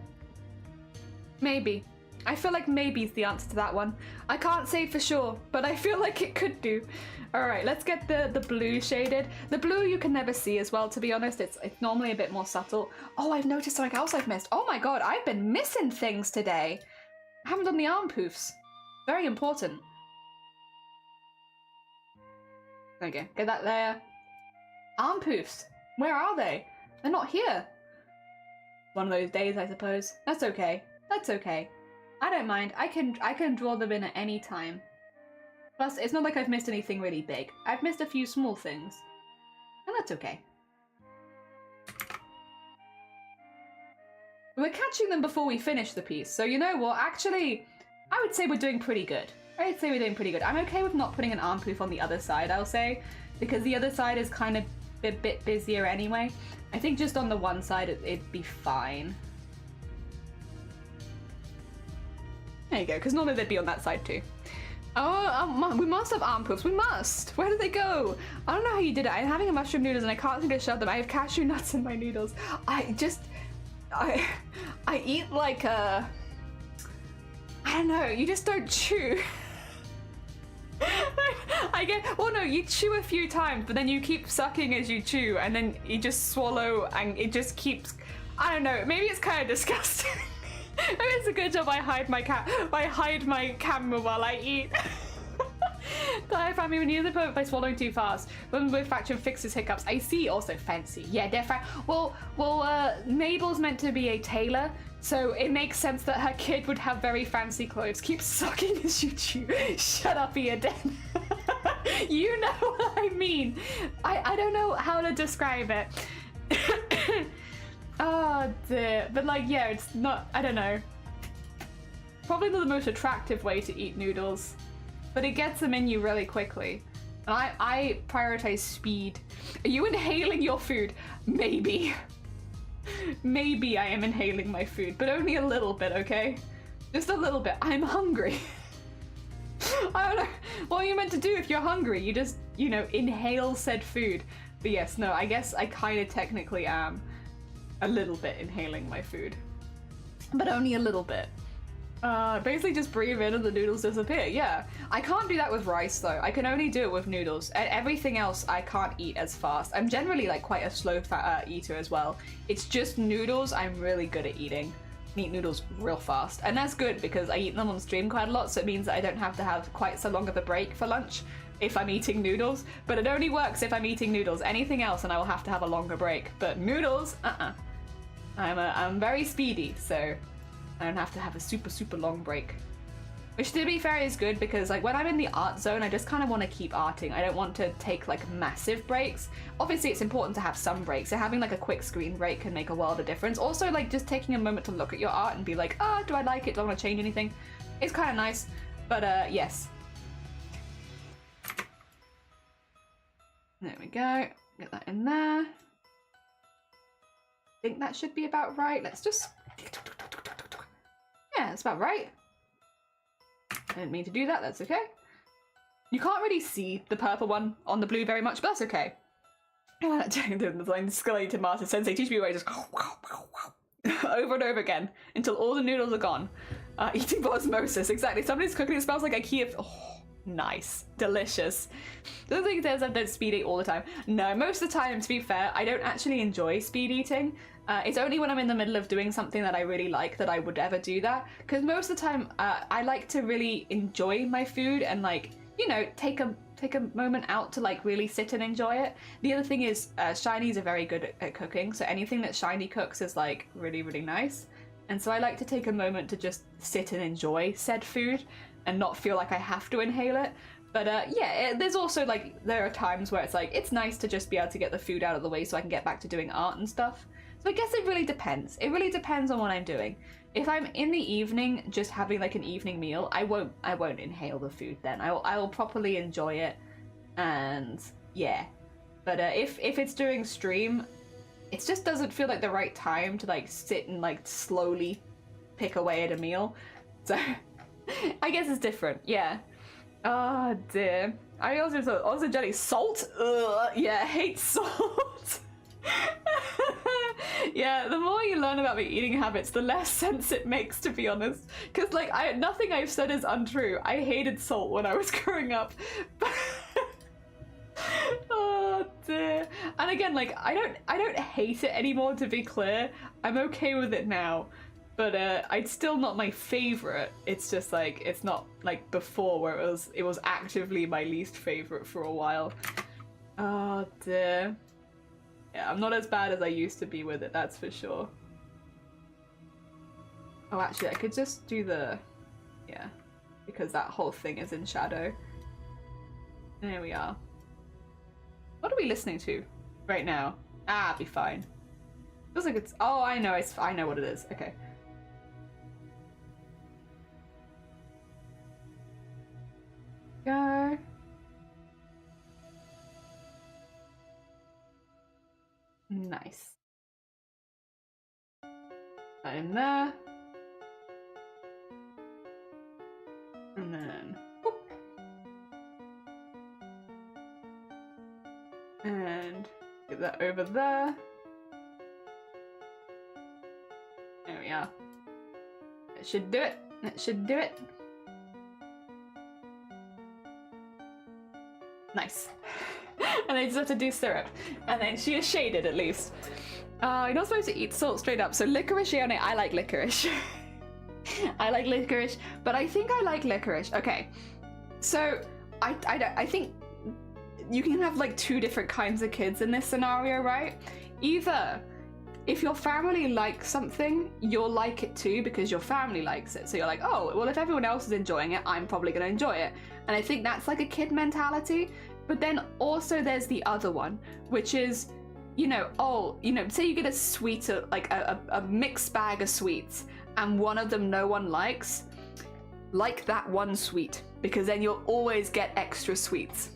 Maybe. I feel like maybe's the answer to that one. I can't say for sure, but I feel like it could do. All right, let's get the blue shaded. The blue you can never see as well, to be honest. It's normally a bit more subtle. Oh, I've noticed something else I've missed. Oh my god, I've been missing things today. I haven't done the arm poofs. Very important. There we go. Get that there. Arm poofs. Where are they? They're not here. One of those days, I suppose. That's okay. That's okay. I don't mind. I can draw them in at any time. Plus, it's not like I've missed anything really big. I've missed a few small things. And that's okay. We're catching them before we finish the piece, so you know what? Actually, I would say we're doing pretty good. I'm okay with not putting an arm poof on the other side, I'll say, because the other side is kind of a bit busier anyway. I think just on the one side it'd be fine. There you go, because normally they'd be on that side too. Oh, we must have arm poofs. We must. Where did they go? I don't know how you did it. I'm having a mushroom noodles and I can't seem to shove them. I have cashew nuts in my noodles. I eat like a... I don't know. You just don't chew. Well, no, you chew a few times, but then you keep sucking as you chew, and then you just swallow, and it just keeps... I don't know. Maybe it's kind of disgusting. Maybe it's a good job I hide my camera while I eat. Diet family, we need the point by swallowing too fast. When with faction fixes hiccups. I see. Also fancy. Yeah, definitely. Well, Mabel's meant to be a tailor, so it makes sense that her kid would have very fancy clothes. Keep sucking as you chew. Shut up, Ian. You know what I mean. I don't know how to describe it. Oh dear, but like, yeah, it's not, I don't know. Probably not the most attractive way to eat noodles, but it gets them in you really quickly. And I prioritize speed. Are you inhaling your food? Maybe. Maybe I am inhaling my food, but only a little bit, okay? Just a little bit. I'm hungry. I don't know. What are you meant to do if you're hungry? You just, you know, inhale said food. But yes, no, I guess I kind of technically am a little bit inhaling my food, but only a little bit. Basically just breathe in and the noodles disappear. Yeah, I can't do that with rice though. I can only do it with noodles, and everything else I can't eat as fast. I'm generally like quite a slow eater as well. It's just noodles I'm really good at eating. I eat noodles real fast, and that's good because I eat them on stream quite a lot, so it means that I don't have to have quite so long of a break for lunch if I'm eating noodles. But it only works if I'm eating noodles. Anything else and I will have to have a longer break, but noodles, I'm very speedy, so I don't have to have a super long break. Which, to be fair, is good because like when I'm in the art zone, I just kind of want to keep arting. I don't want to take like massive breaks. Obviously it's important to have some breaks, so having like a quick screen break can make a world of difference. Also, like just taking a moment to look at your art and be like, do I like it? Do I want to change anything? It's kind of nice, but yes. There we go, get that in there. I think that should be about right. Let's just... Yeah, that's about right. I didn't mean to do that, that's okay. You can't really see the purple one on the blue very much, but that's okay. The line Scully Tomato Sensei teach me where just over and over again until all the noodles are gone. Eating by osmosis, exactly. Somebody's cooking, it smells like IKEA. Oh. Nice. Delicious. The other thing is I don't speed eat all the time. No, most of the time, to be fair, I don't actually enjoy speed eating. It's only when I'm in the middle of doing something that I really like that I would ever do that. Because most of the time, I like to really enjoy my food and like, you know, take a moment out to like really sit and enjoy it. The other thing is Shinies are very good at cooking, so anything that Shiny cooks is like really nice. And so I like to take a moment to just sit and enjoy said food and not feel like I have to inhale it. But yeah, there's also like, there are times where it's like, it's nice to just be able to get the food out of the way so I can get back to doing art and stuff. So I guess it really depends. It really depends on what I'm doing. If I'm in the evening, just having like an evening meal, I won't inhale the food then. I will properly enjoy it, and yeah. But if it's during stream, it just doesn't feel like the right time to like sit and like slowly pick away at a meal. So I guess it's different, yeah. Oh dear. I also jelly salt. Ugh, yeah, I hate salt. Yeah, the more you learn about my eating habits, the less sense it makes, to be honest. Because, like, nothing I've said is untrue. I hated salt when I was growing up. Oh dear. And again, like, I don't hate it anymore, to be clear. I'm okay with it now. But it's still not my favorite. It's just like, it's not like before where it was actively my least favorite for a while. Oh dear. Yeah, I'm not as bad as I used to be with it, that's for sure. Oh, actually, I could just do the... yeah, because that whole thing is in shadow. There we are. What are we listening to right now? Ah, it'll be fine. Feels like it's... oh, I know what it is. Okay. Go. Nice. That in there. And then whoop. And get that over there. There we are. That should do it. That should do it. Nice. And I just have to do syrup. And then she is shaded at least. You're not supposed to eat salt straight up. So licorice, Yone, I like licorice. I like licorice, but I think I like licorice. Okay. So I think you can have like two different kinds of kids in this scenario, right? Either if your family likes something, you'll like it too because your family likes it. So you're like, oh, well, if everyone else is enjoying it, I'm probably going to enjoy it. And I think that's like a kid mentality. But then also there's the other one, which is, you know, oh, you know, say you get a sweet, like a mixed bag of sweets, and one of them no one likes, like that one sweet, because then you'll always get extra sweets.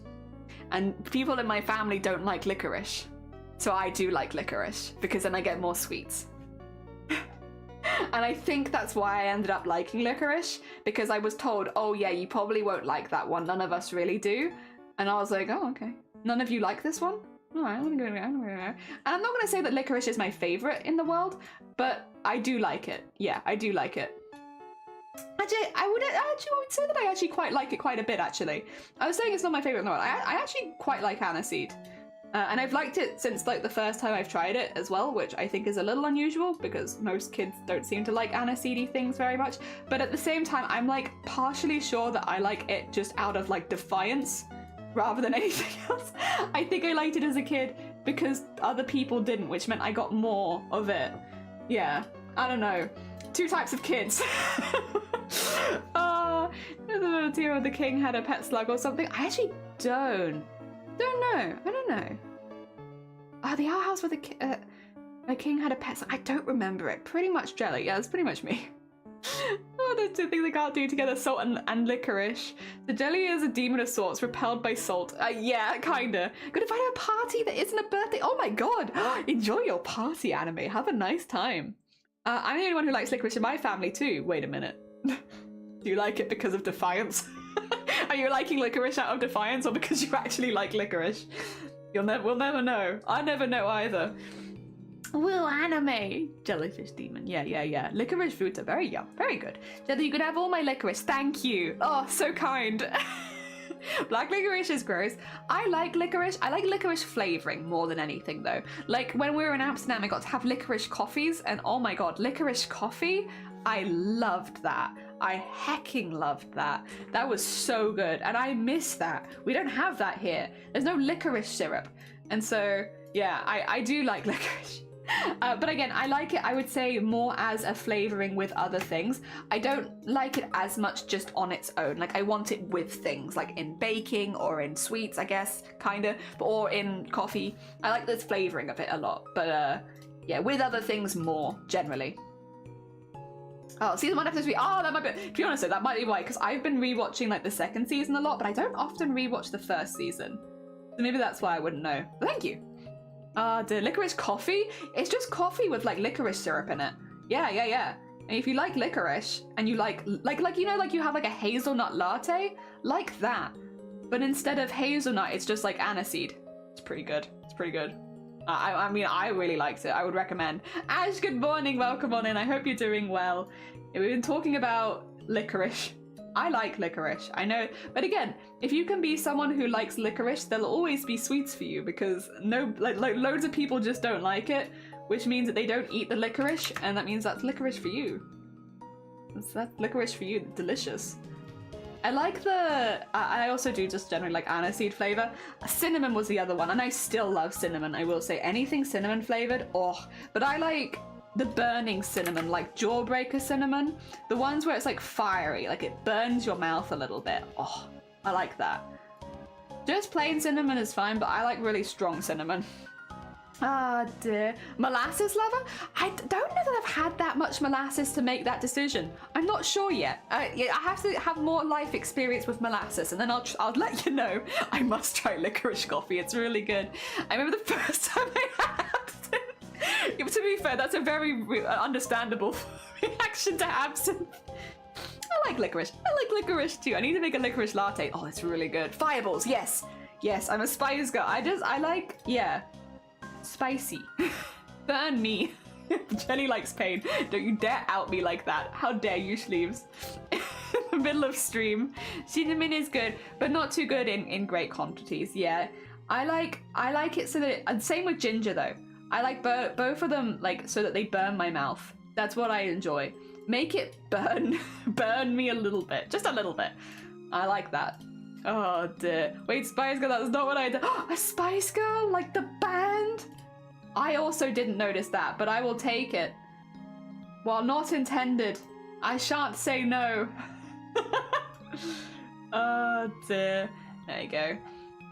And people in my family don't like licorice. So I do like licorice, because then I get more sweets. And I think that's why I ended up liking licorice, because I was told, oh yeah, you probably won't like that one, none of us really do. And I was like, oh, okay. None of you like this one? All right, I'm gonna go. And I'm not gonna say that licorice is my favorite in the world, but I do like it. Yeah, I do like it. Actually, I would say that I actually quite like it quite a bit, actually. I was saying it's not my favorite in the world. I actually quite like aniseed. And I've liked it since like the first time I've tried it as well, which I think is a little unusual because most kids don't seem to like aniseedy things very much. But at the same time, I'm like partially sure that I like it just out of like defiance rather than anything else. I think I liked it as a kid because other people didn't, which meant I got more of it. Yeah, I don't know. Two types of kids. The king had a pet slug or something. I actually don't know. I don't know. The outhouse where the king had a pet slug. I don't remember it. Pretty much jelly. Yeah, that's pretty much me. Oh, there's two things I can't do together, salt and licorice. The jelly is a demon of sorts, repelled by salt. Yeah, kinda. Gonna find a party that isn't a birthday. Oh my god. Enjoy your party, anime. Have a nice time. I'm the only one who likes licorice in my family too. Wait a minute. Do you like it because of defiance? Are you liking licorice out of defiance or because you actually like licorice? We'll never know. I never know either. Woo, anime! Jellyfish demon. Yeah. Licorice fruits are very yum. Very good. Jelly, you can have all my licorice. Thank you. Oh, so kind. Black licorice is gross. I like licorice. I like licorice flavoring more than anything though. Like when we were in Amsterdam, I got to have licorice coffees and oh my god, licorice coffee. I loved that. I hecking loved that. That was so good. And I miss that. We don't have that here. There's no licorice syrup. And so, yeah, I do like licorice. But again, I like it, I would say, more as a flavoring with other things. I don't like it as much just on its own. Like, I want it with things, like in baking or in sweets, I guess, kind of, or in coffee. I like this flavoring of it a lot. But, yeah, with other things more, generally. Oh, season 1, episode 3. Oh, that might be... To be honest, though, that might be why, because I've been rewatching, like, the second season a lot, but I don't often rewatch the first season. So maybe that's why I wouldn't know. But thank you. The licorice coffee? It's just coffee with, like, licorice syrup in it. Yeah. And if you like licorice, and you like, you know, like you have, like, a hazelnut latte? Like that. But instead of hazelnut, it's just, like, aniseed. It's pretty good. It's pretty good. I mean, I really liked it. I would recommend. Ash, good morning. Welcome on in. I hope you're doing well. We've been talking about licorice. I like licorice. I know, but again, if you can be someone who likes licorice, there'll always be sweets for you because like loads of people just don't like it, which means that they don't eat the licorice, and that means that's licorice for you. That's licorice for you. Delicious. I like the, I also do just generally like aniseed flavor. Cinnamon was the other one, and I still love cinnamon. I will say anything cinnamon flavored, oh, but I like the burning cinnamon, like jawbreaker cinnamon. The ones where it's like fiery, like it burns your mouth a little bit. Oh, I like that. Just plain cinnamon is fine, but I like really strong cinnamon. Ah, dear. Molasses lover? I don't know that I've had that much molasses to make that decision. I'm not sure yet. Yeah, I have to have more life experience with molasses, and then I'll let you know. I must try licorice coffee. It's really good. I remember the first time I had it. To be fair, that's a very understandable reaction to absinthe. I like licorice. I like licorice too. I need to make a licorice latte. Oh, it's really good. Fireballs, yes. Yes, I'm a spice girl. I like, yeah. Spicy. Burn me. Jenny likes pain. Don't you dare out me like that. How dare you, Sleeves. In the middle of stream. Cinnamon is good, but not too good in great quantities. Yeah. I like it so that and same with ginger though. I like both of them like so that they burn my mouth. That's what I enjoy. Make it burn me a little bit. Just a little bit. I like that. Oh dear. Wait, Spice Girl, that's not what I did. A Spice Girl? Like the band? I also didn't notice that, but I will take it. While not intended, I shan't say no. Oh dear. There you go.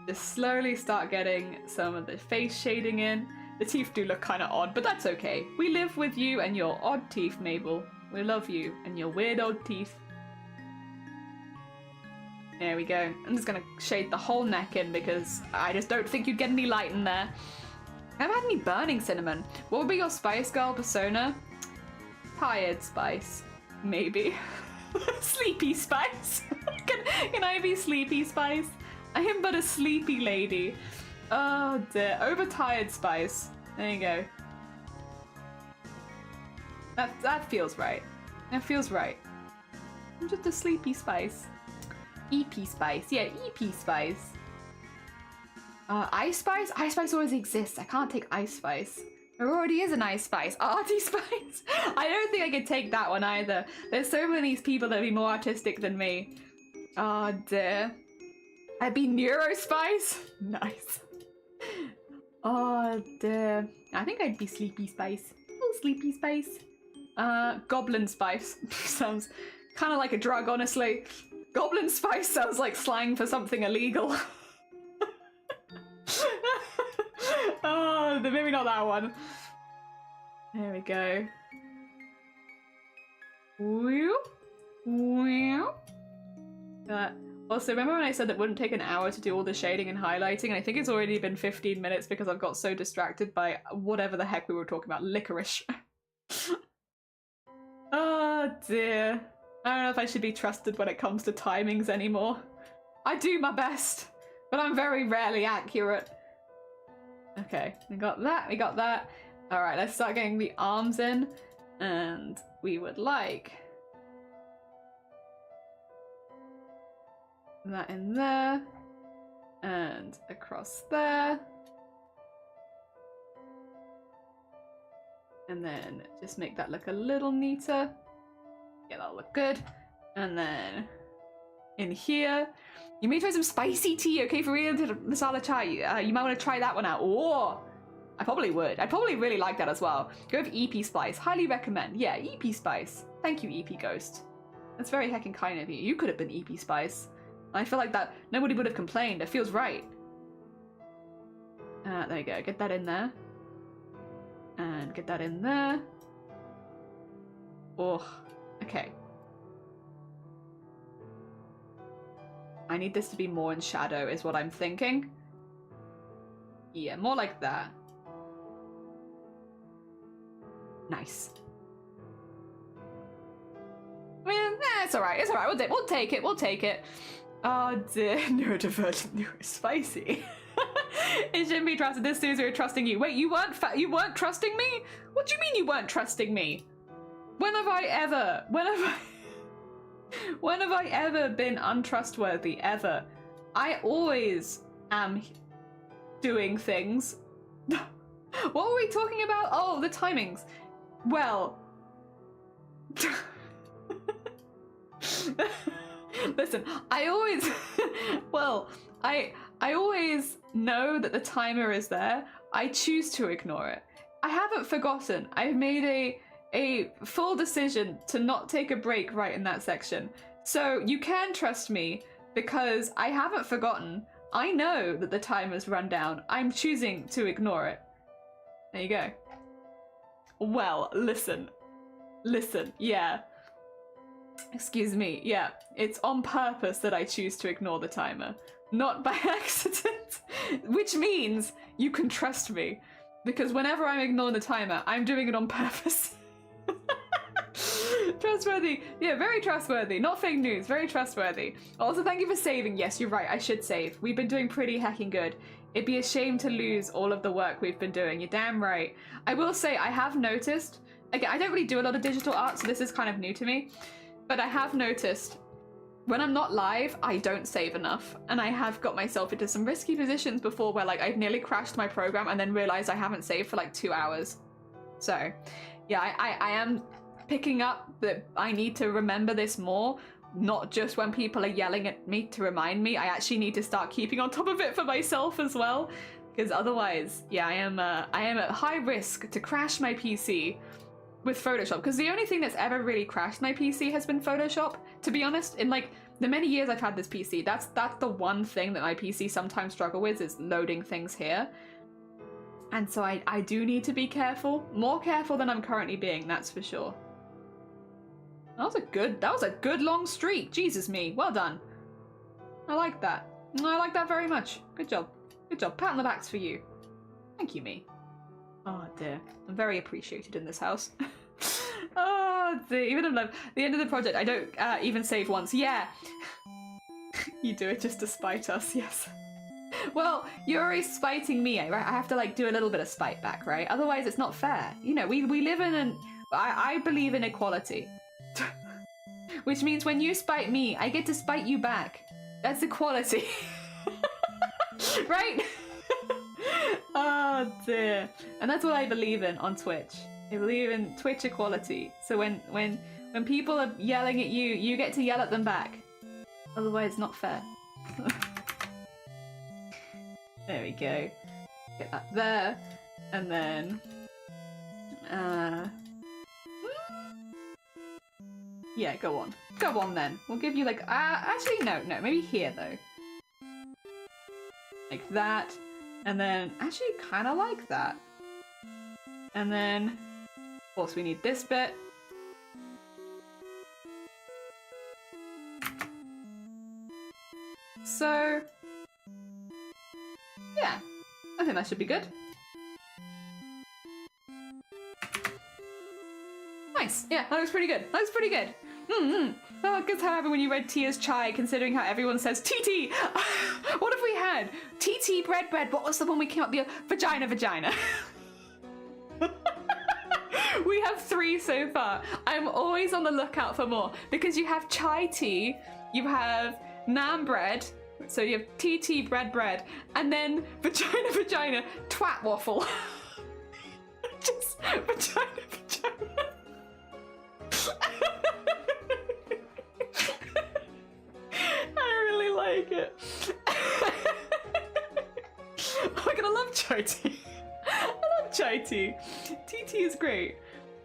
Just slowly start getting some of the face shading in. The teeth do look kind of odd, but that's okay. We live with you and your odd teeth, Mabel. We love you and your weird odd teeth. There we go. I'm just gonna shade the whole neck in because I just don't think you'd get any light in there. I haven't had any burning cinnamon. What would be your Spice Girl persona? Tired Spice. Maybe. Sleepy Spice. Can I be Sleepy Spice? I am but a sleepy lady. Oh dear. Overtired Spice. There you go. That feels right. That feels right. I'm just a sleepy Spice. EP Spice. Yeah, EP Spice. Ice Spice? Ice Spice always exists. I can't take Ice Spice. There already is an Ice Spice. Arty Spice? I don't think I could take that one either. There's so many people that would be more artistic than me. Oh dear. I'd be Neuro Spice? Nice. Oh dear. I think I'd be Sleepy Spice. Oh, Sleepy Spice. Goblin Spice. Sounds kind of like a drug, honestly. Goblin Spice sounds like slang for something illegal. Oh, maybe not that one. There we go. Also, remember when I said that wouldn't take an hour to do all the shading and highlighting? And I think it's already been 15 minutes because I've got so distracted by whatever the heck we were talking about. Licorice. Oh dear. I don't know if I should be trusted when it comes to timings anymore. I do my best, but I'm very rarely accurate. Okay, we got that, we got that. All right, let's start getting the arms in. And we would like that in there and across there. And then just make that look a little neater. Yeah, that'll look good. And then in here, you may try some spicy tea, okay? For real, masala chai. You might want to try that one out. Oh, I probably would. I'd probably really like that as well. Go with EP Spice. Highly recommend. Yeah, EP Spice. Thank you, EP Ghost. That's very heckin' kind of you. You could have been EP Spice. I feel like that nobody would have complained. It feels right. There you go. Get that in there. And get that in there. Oh, okay. I need this to be more in shadow is what I'm thinking. Yeah, more like that. Nice. I mean, it's alright, it's alright. We'll take it, we'll take it. Oh dear, neurodivergent, neurospicy. It shouldn't be trusted. This seems we're trusting you. Wait, you weren't trusting me? What do you mean you weren't trusting me? When have I ever been untrustworthy, ever? I always am doing things. What were we talking about? Oh, the timings. Well, listen, I always, well, I always know that the timer is there. I choose to ignore it. I haven't forgotten. I've made a full decision to not take a break right in that section. So you can trust me because I haven't forgotten. I know that the timer's run down. I'm choosing to ignore it. There you go. Well, listen, yeah. Excuse me, yeah. It's on purpose that I choose to ignore the timer, not by accident. Which means you can trust me, because whenever I'm ignoring the timer, I'm doing it on purpose. Trustworthy. Yeah, very trustworthy. Not fake news, very trustworthy. Also, thank you for saving. Yes, you're right, I should save. We've been doing pretty heckin' good. It'd be a shame to lose all of the work we've been doing. You're damn right. I will say, I have noticed, again, I don't really do a lot of digital art, so this is kind of new to me, but I have noticed when I'm not live, I don't save enough, and I have got myself into some risky positions before where like I've nearly crashed my program and then realized I haven't saved for like 2 hours. So yeah, I am picking up that I need to remember this more, not just when people are yelling at me to remind me. I actually need to start keeping on top of it for myself as well, because otherwise, yeah, I am at high risk to crash my PC with Photoshop, because the only thing that's ever really crashed my PC has been Photoshop, to be honest. In like the many years I've had this PC, that's the one thing that my PC sometimes struggle with, is loading things here. And so I do need to be careful, more careful than I'm currently being, that's for sure. That was a good long streak. Jesus me, well done. I like that. I like that very much. Good job. Good job. Pat on the backs for you. Thank you, me. Oh dear. I'm very appreciated in this house. Oh dear. Even at the end of the project, I don't even save once. Yeah. You do it just to spite us, yes. Well, you're always spiting me, right? I have to like do a little bit of spite back, right? Otherwise it's not fair. You know, we live in an... I believe in equality. Which means when you spite me, I get to spite you back. That's equality. Right? Oh dear. And that's what I believe in on Twitch. I believe in Twitch equality. So when people are yelling at you, you get to yell at them back. Otherwise it's not fair. There we go. Get that there. And then... yeah, go on. Go on then. We'll give you like... actually, no. Maybe here, though. Like that. And then... actually, kind of like that. And then... of course, we need this bit. So... yeah. I think that should be good. Nice. Yeah, that looks pretty good. That looks pretty good. Oh, good how happened when you read Tia's chai, considering how everyone says TT. What have we had? TT bread. What was the one we came up with? Vagina. We have 3 so far. I'm always on the lookout for more, because you have chai tea, you have naan bread, so you have TT bread, and then vagina, twat waffle. Just vagina. I really like it. Oh my god, I love chai tea. I love chai tea. TT is great.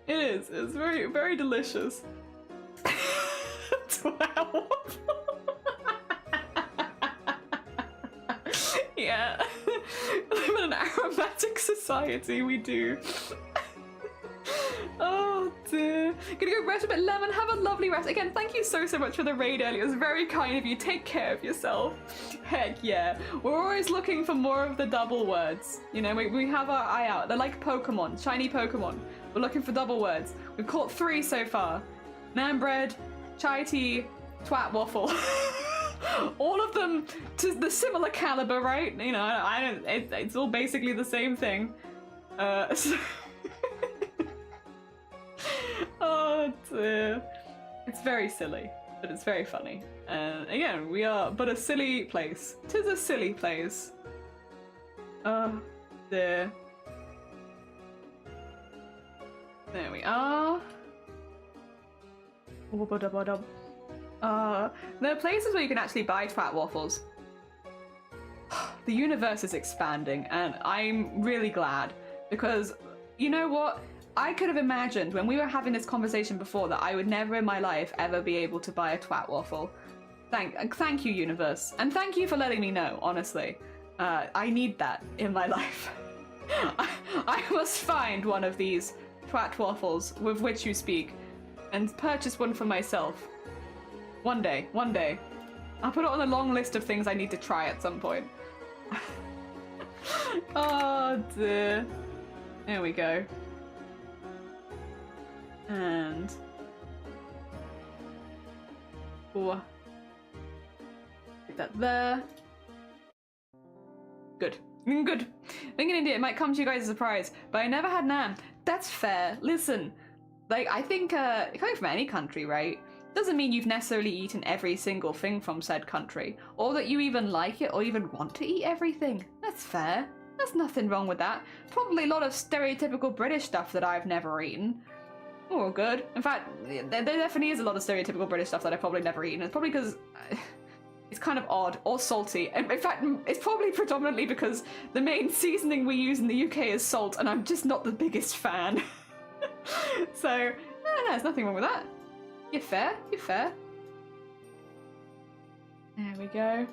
It is. It's very, very delicious. 12. Yeah. Live in an aromatic society, we do. Oh dear. Gonna go rest a bit. Lemon, have a lovely rest. Again, thank you so much for the raid earlier. It was very kind of you. Take care of yourself. Heck yeah. We're always looking for more of the double words. You know, we have our eye out. They're like Pokemon, shiny Pokemon. We're looking for double words. We've caught 3 so far. Naan bread, chai tea, twat waffle. all of them to the similar caliber, right? You know, I don't. It's all basically the same thing. So oh dear. It's very silly, but it's very funny. And again, we are but a silly place. 'Tis a silly place. Oh dear. There we are. There are places where you can actually buy twat waffles. The universe is expanding, and I'm really glad, because you know what? I could have imagined when we were having this conversation before that I would never in my life ever be able to buy a twat waffle. Thank you, universe, and thank you for letting me know, honestly. I need that in my life. I must find one of these twat waffles with which you speak and purchase one for myself. One day. I'll put it on a long list of things I need to try at some point. Oh dear. There we go. And... oh. Put that there. Good. Good. Thinking India, it might come to you guys as a surprise, but I never had naan. That's fair. Listen, like, I think coming from any country, right, doesn't mean you've necessarily eaten every single thing from said country, or that you even like it or even want to eat everything. That's fair. There's nothing wrong with that. Probably a lot of stereotypical British stuff that I've never eaten. Oh, good. In fact, there definitely is a lot of stereotypical British stuff that I've probably never eaten. It's probably because it's kind of odd or salty. In fact, it's probably predominantly because the main seasoning we use in the UK is salt, and I'm just not the biggest fan. So, no, there's nothing wrong with that. You're fair. There we go.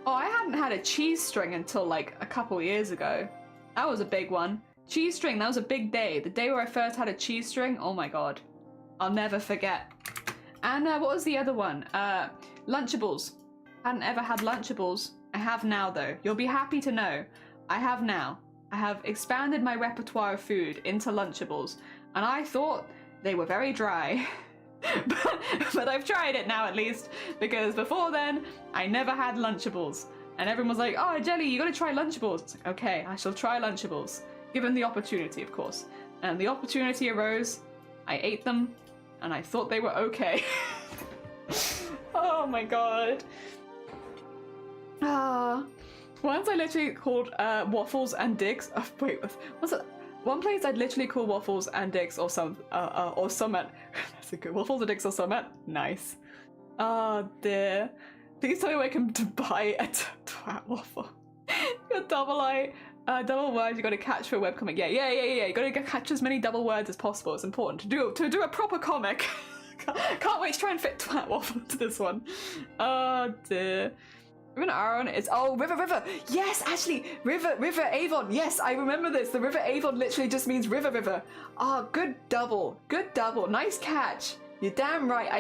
Oh, I hadn't had a cheese string until like a couple years ago. That was a big one. Cheese string, that was a big day. The day where I first had a cheese string, oh my god. I'll never forget. And what was the other one? Lunchables. Hadn't ever had Lunchables. I have now though. You'll be happy to know. I have now. I have expanded my repertoire of food into Lunchables. And I thought they were very dry. but I've tried it now at least. Because before then, I never had Lunchables. And everyone was like, oh Jelly, you gotta try Lunchables. It's like, okay, I shall try Lunchables. Given the opportunity, of course. And the opportunity arose, I ate them, and I thought they were okay. Oh my god. Once I literally called waffles and dicks. Oh, wait, what's it? One place I'd literally call waffles and dicks or summit. That's a good waffles and dicks or summit. Nice. Oh dear. Please tell me where I can buy a twat waffle. Your double words you gotta catch for a webcomic. Yeah. You gotta catch as many double words as possible. It's important to do a proper comic. Can't wait to try and fit twat waffle into this one. Oh dear. River Aaron is river. Yes, actually, river Avon. Yes, I remember this. The River Avon literally just means river. Oh, good double. Nice catch. You're damn right. I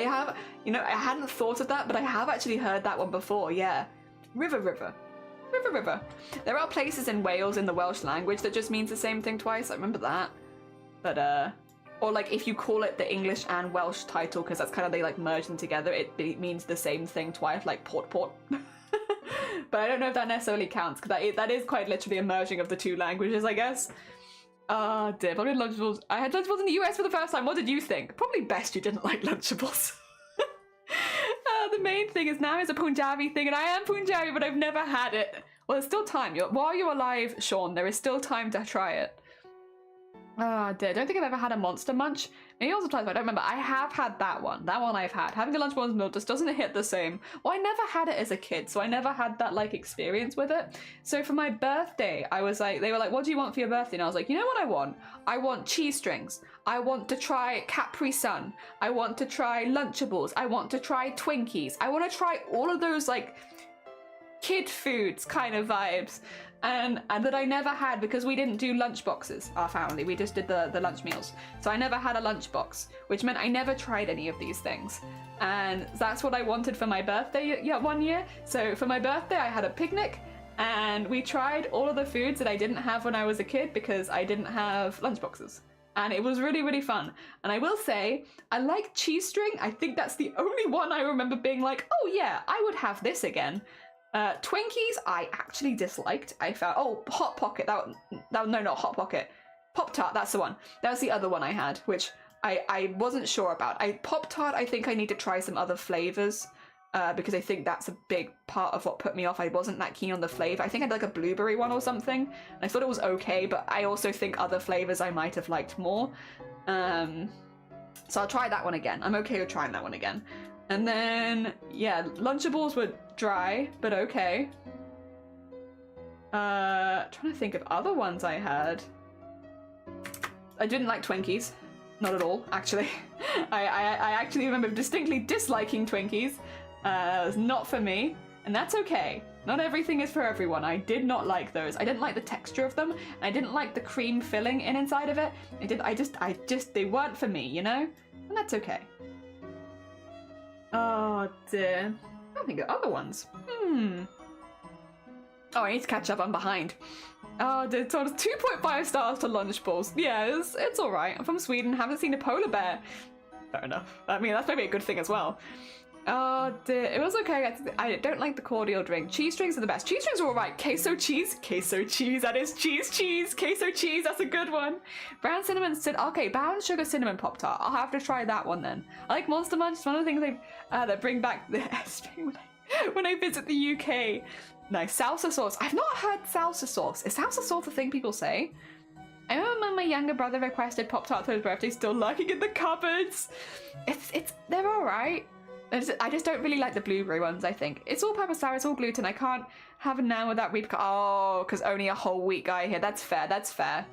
hadn't thought of that, but I have actually heard that one before. Yeah, river. There are places in Wales in the Welsh language that just means the same thing twice. I remember that. But or like if you call it the English and Welsh title, because that's kind of they like merge them together, it means the same thing twice, like port. But I don't know if that necessarily counts, because that is quite literally a merging of the two languages, I guess. Oh dear, probably Lunchables. I had Lunchables in the US for the first time. What did you think? Probably best you didn't like Lunchables. The main thing is now it's a Punjabi thing, and I am Punjabi, but I've never had it. Well, there's still time. While you're alive, Sean, there is still time to try it. Oh dear, I don't think I've ever had a Monster Munch. Maybe also twice, but I don't remember. I have had that one. That one I've had. Having a Lunchable meal just doesn't hit the same. Well, I never had it as a kid, so I never had that like experience with it. So for my birthday, I was like, they were like, what do you want for your birthday? And I was like, you know what I want? I want cheese strings. I want to try Capri Sun. I want to try Lunchables. I want to try Twinkies. I want to try all of those like kid foods kind of vibes. And that I never had because we didn't do lunch boxes, our family. We just did the lunch meals. So I never had a lunch box, which meant I never tried any of these things. And that's what I wanted for my birthday one year. So for my birthday, I had a picnic and we tried all of the foods that I didn't have when I was a kid because I didn't have lunch boxes. and it was really, really fun. And I will say, I like cheese string. I think that's the only one I remember being like, oh yeah, I would have this again. Twinkies, I actually disliked. I found, oh, Hot Pocket, no, not Hot Pocket. Pop-Tart, that's the one. That was the other one I had, which I wasn't sure about. Pop-Tart, I think I need to try some other flavors. Because I think that's a big part of what put me off. I wasn't that keen on the flavor. I think I had like a blueberry one or something. I thought it was okay, but I also think other flavors I might have liked more. So I'll try that one again. I'm okay with trying that one again. And then, yeah, Lunchables were dry, but okay. Trying to think of other ones I had. I didn't like Twinkies. Not at all, actually. I actually remember distinctly disliking Twinkies. It was not for me, and that's okay. Not everything is for everyone. I did not like those. I didn't like the texture of them, and I didn't like the cream filling inside of it. They weren't for me, you know? And that's okay. Oh dear. I don't think of other ones. Oh, I need to catch up. I'm behind. Oh, dear. So it's 2.5 stars to Lunchables. Yeah, it's alright. I'm from Sweden, haven't seen a polar bear. Fair enough. I mean, that's maybe a good thing as well. Oh dear, it was okay. I don't like the cordial drink. Cheese strings are the best. Cheese strings are alright. Queso cheese, that is cheese. Queso cheese, that's a good one. Brown cinnamon, okay, brown sugar cinnamon Pop-Tart. I'll have to try that one then. I like Monster Munch. It's one of the things that bring back the when I visit the UK. Nice. Salsa sauce. I've not heard salsa sauce. Is salsa sauce a thing people say? I remember when my younger brother requested Pop-Tart for his birthday, still lurking in the cupboards. They're alright. I just don't really like the blueberry ones, I think. It's all purpose flour, it's all gluten. I can't have it now without oh, because only a whole wheat guy here. That's fair.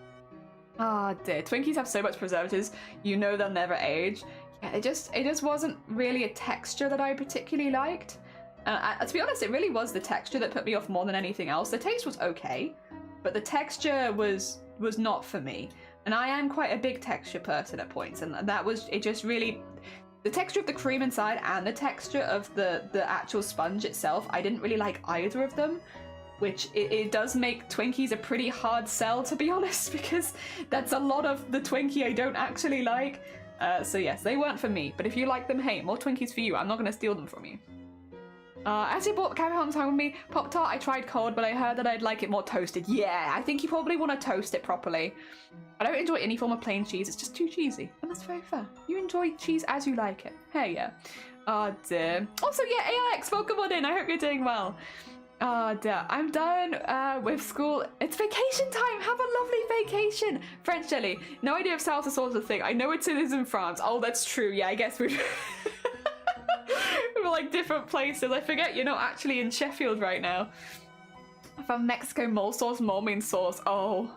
Oh dear, Twinkies have so much preservatives. You know they'll never age. Yeah, it just wasn't really a texture that I particularly liked. To be honest, it really was the texture that put me off more than anything else. The taste was okay, but the texture was not for me. And I am quite a big texture person at points, and it just really... The texture of the cream inside and the texture of the actual sponge itself, I didn't really like either of them, which it does make Twinkies a pretty hard sell, to be honest, because that's a lot of the Twinkie I don't actually like. So yes, they weren't for me, but if you like them, hey, more Twinkies for you. I'm not going to steal them from you. As you bought carry home time with me, Pop-Tart I tried cold, but I heard that I'd like it more toasted. Yeah, I think you probably want to toast it properly. I don't enjoy any form of plain cheese, it's just too cheesy, and that's very fair. You enjoy cheese as you like it. Hey, yeah. Oh dear. Also, yeah, ALX, welcome on in, I hope you're doing well. Oh dear, I'm done with school. It's vacation time, have a lovely vacation. French jelly, no idea if salsa sauce is a thing. I know it is in France. Oh, that's true, yeah, I guess we're like different places. I forget you're not actually in Sheffield right now. From Mexico, mole sauce, mole means sauce. Oh,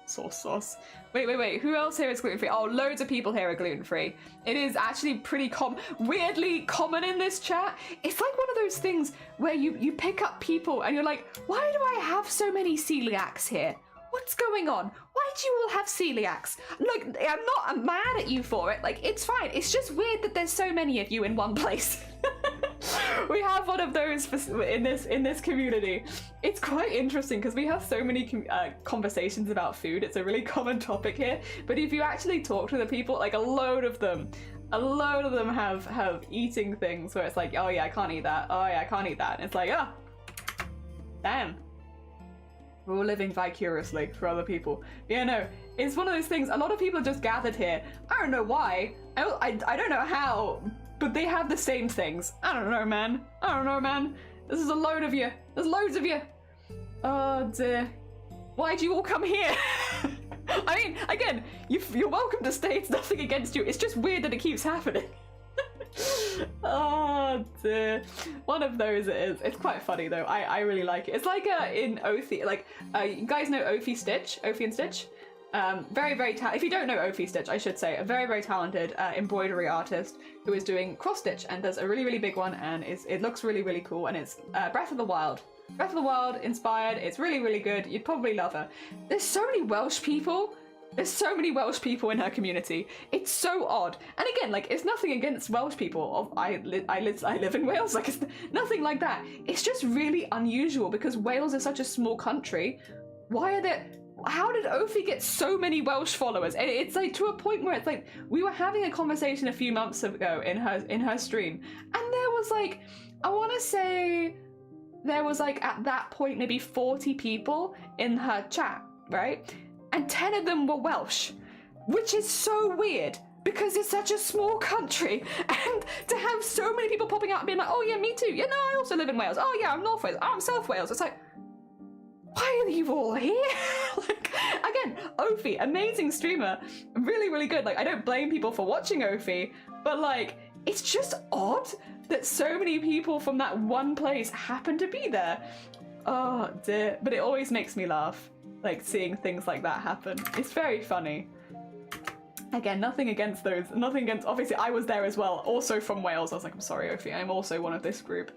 sauce. Wait, who else here is gluten-free? Oh, loads of people here are gluten-free. It is actually pretty weirdly common in this chat. It's like one of those things where you pick up people and you're like, why do I have so many celiacs here? What's going on? Why do you all have celiacs? Look, I'm mad at you for it. Like, it's fine. It's just weird that there's so many of you in one place. We have one of those in this community. It's quite interesting because we have so many conversations about food. It's a really common topic here. But if you actually talk to the people, like a load of them have eating things where it's like, oh yeah, I can't eat that. Oh yeah, I can't eat that. And it's like, oh, damn. We're all living vicariously for other people. Yeah, no, it's one of those things. A lot of people are just gathered here. I don't know why. I don't know how, but they have the same things. I don't know, man. This is a load of you. There's loads of you. Oh dear. Why'd you all come here? I mean, again, you're welcome to stay. It's nothing against you. It's just weird that it keeps happening. Oh dear. One of those it is. It's quite funny though. I really like it. It's like in Ophie, like you guys know Ophie and Stitch? Very talented. If you don't know Ophie Stitch, I should say, a very talented embroidery artist who is doing cross stitch and does a really big one, and it looks really cool, and it's Breath of the Wild inspired. It's really good. You'd probably love her. There's so many Welsh people. There's so many Welsh people in her community. It's so odd. And again, like, it's nothing against Welsh people. I live in Wales. Like, it's nothing like that. It's just really unusual because Wales is such a small country. Why are there... how did Ophi get so many Welsh followers? And it's like to a point where it's like we were having a conversation a few months ago in her stream, and there was like, I want to say there was like at that point maybe 40 people in her chat, right? And 10 of them were Welsh, which is so weird because it's such a small country, and to have so many people popping out and being like, oh yeah, me too. Yeah, no, I also live in Wales. Oh yeah, I'm North Wales. Oh, I'm South Wales. It's like, why are you all here? Like, again, Ophi, amazing streamer, really, really good. Like, I don't blame people for watching Ophi, but like, it's just odd that so many people from that one place happen to be there. Oh dear, but it always makes me laugh, like seeing things like that happen. It's very funny. Again, nothing against those, nothing against, obviously I was there as well, also from Wales. I was like, I'm sorry, Ophi, I'm also one of this group.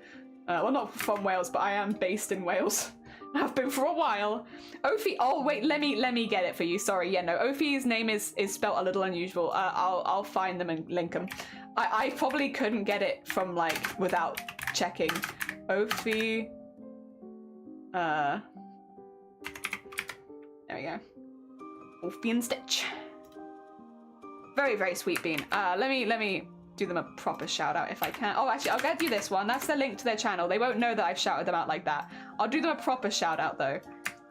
Well, not from Wales, but I am based in Wales. I've been for a while. Ophi, oh wait, let me get it for you. Sorry, yeah, no, Ophi's name is spelt a little unusual. I'll find them and link them. I probably couldn't get it from like without checking. Ophi. There we go. Ophi and Stitch. Very, very sweet bean. Let me do them a proper shout out if I can. Oh, actually, I'll get you this one. That's the link to their channel. They won't know that I've shouted them out like that. I'll do them a proper shout out though.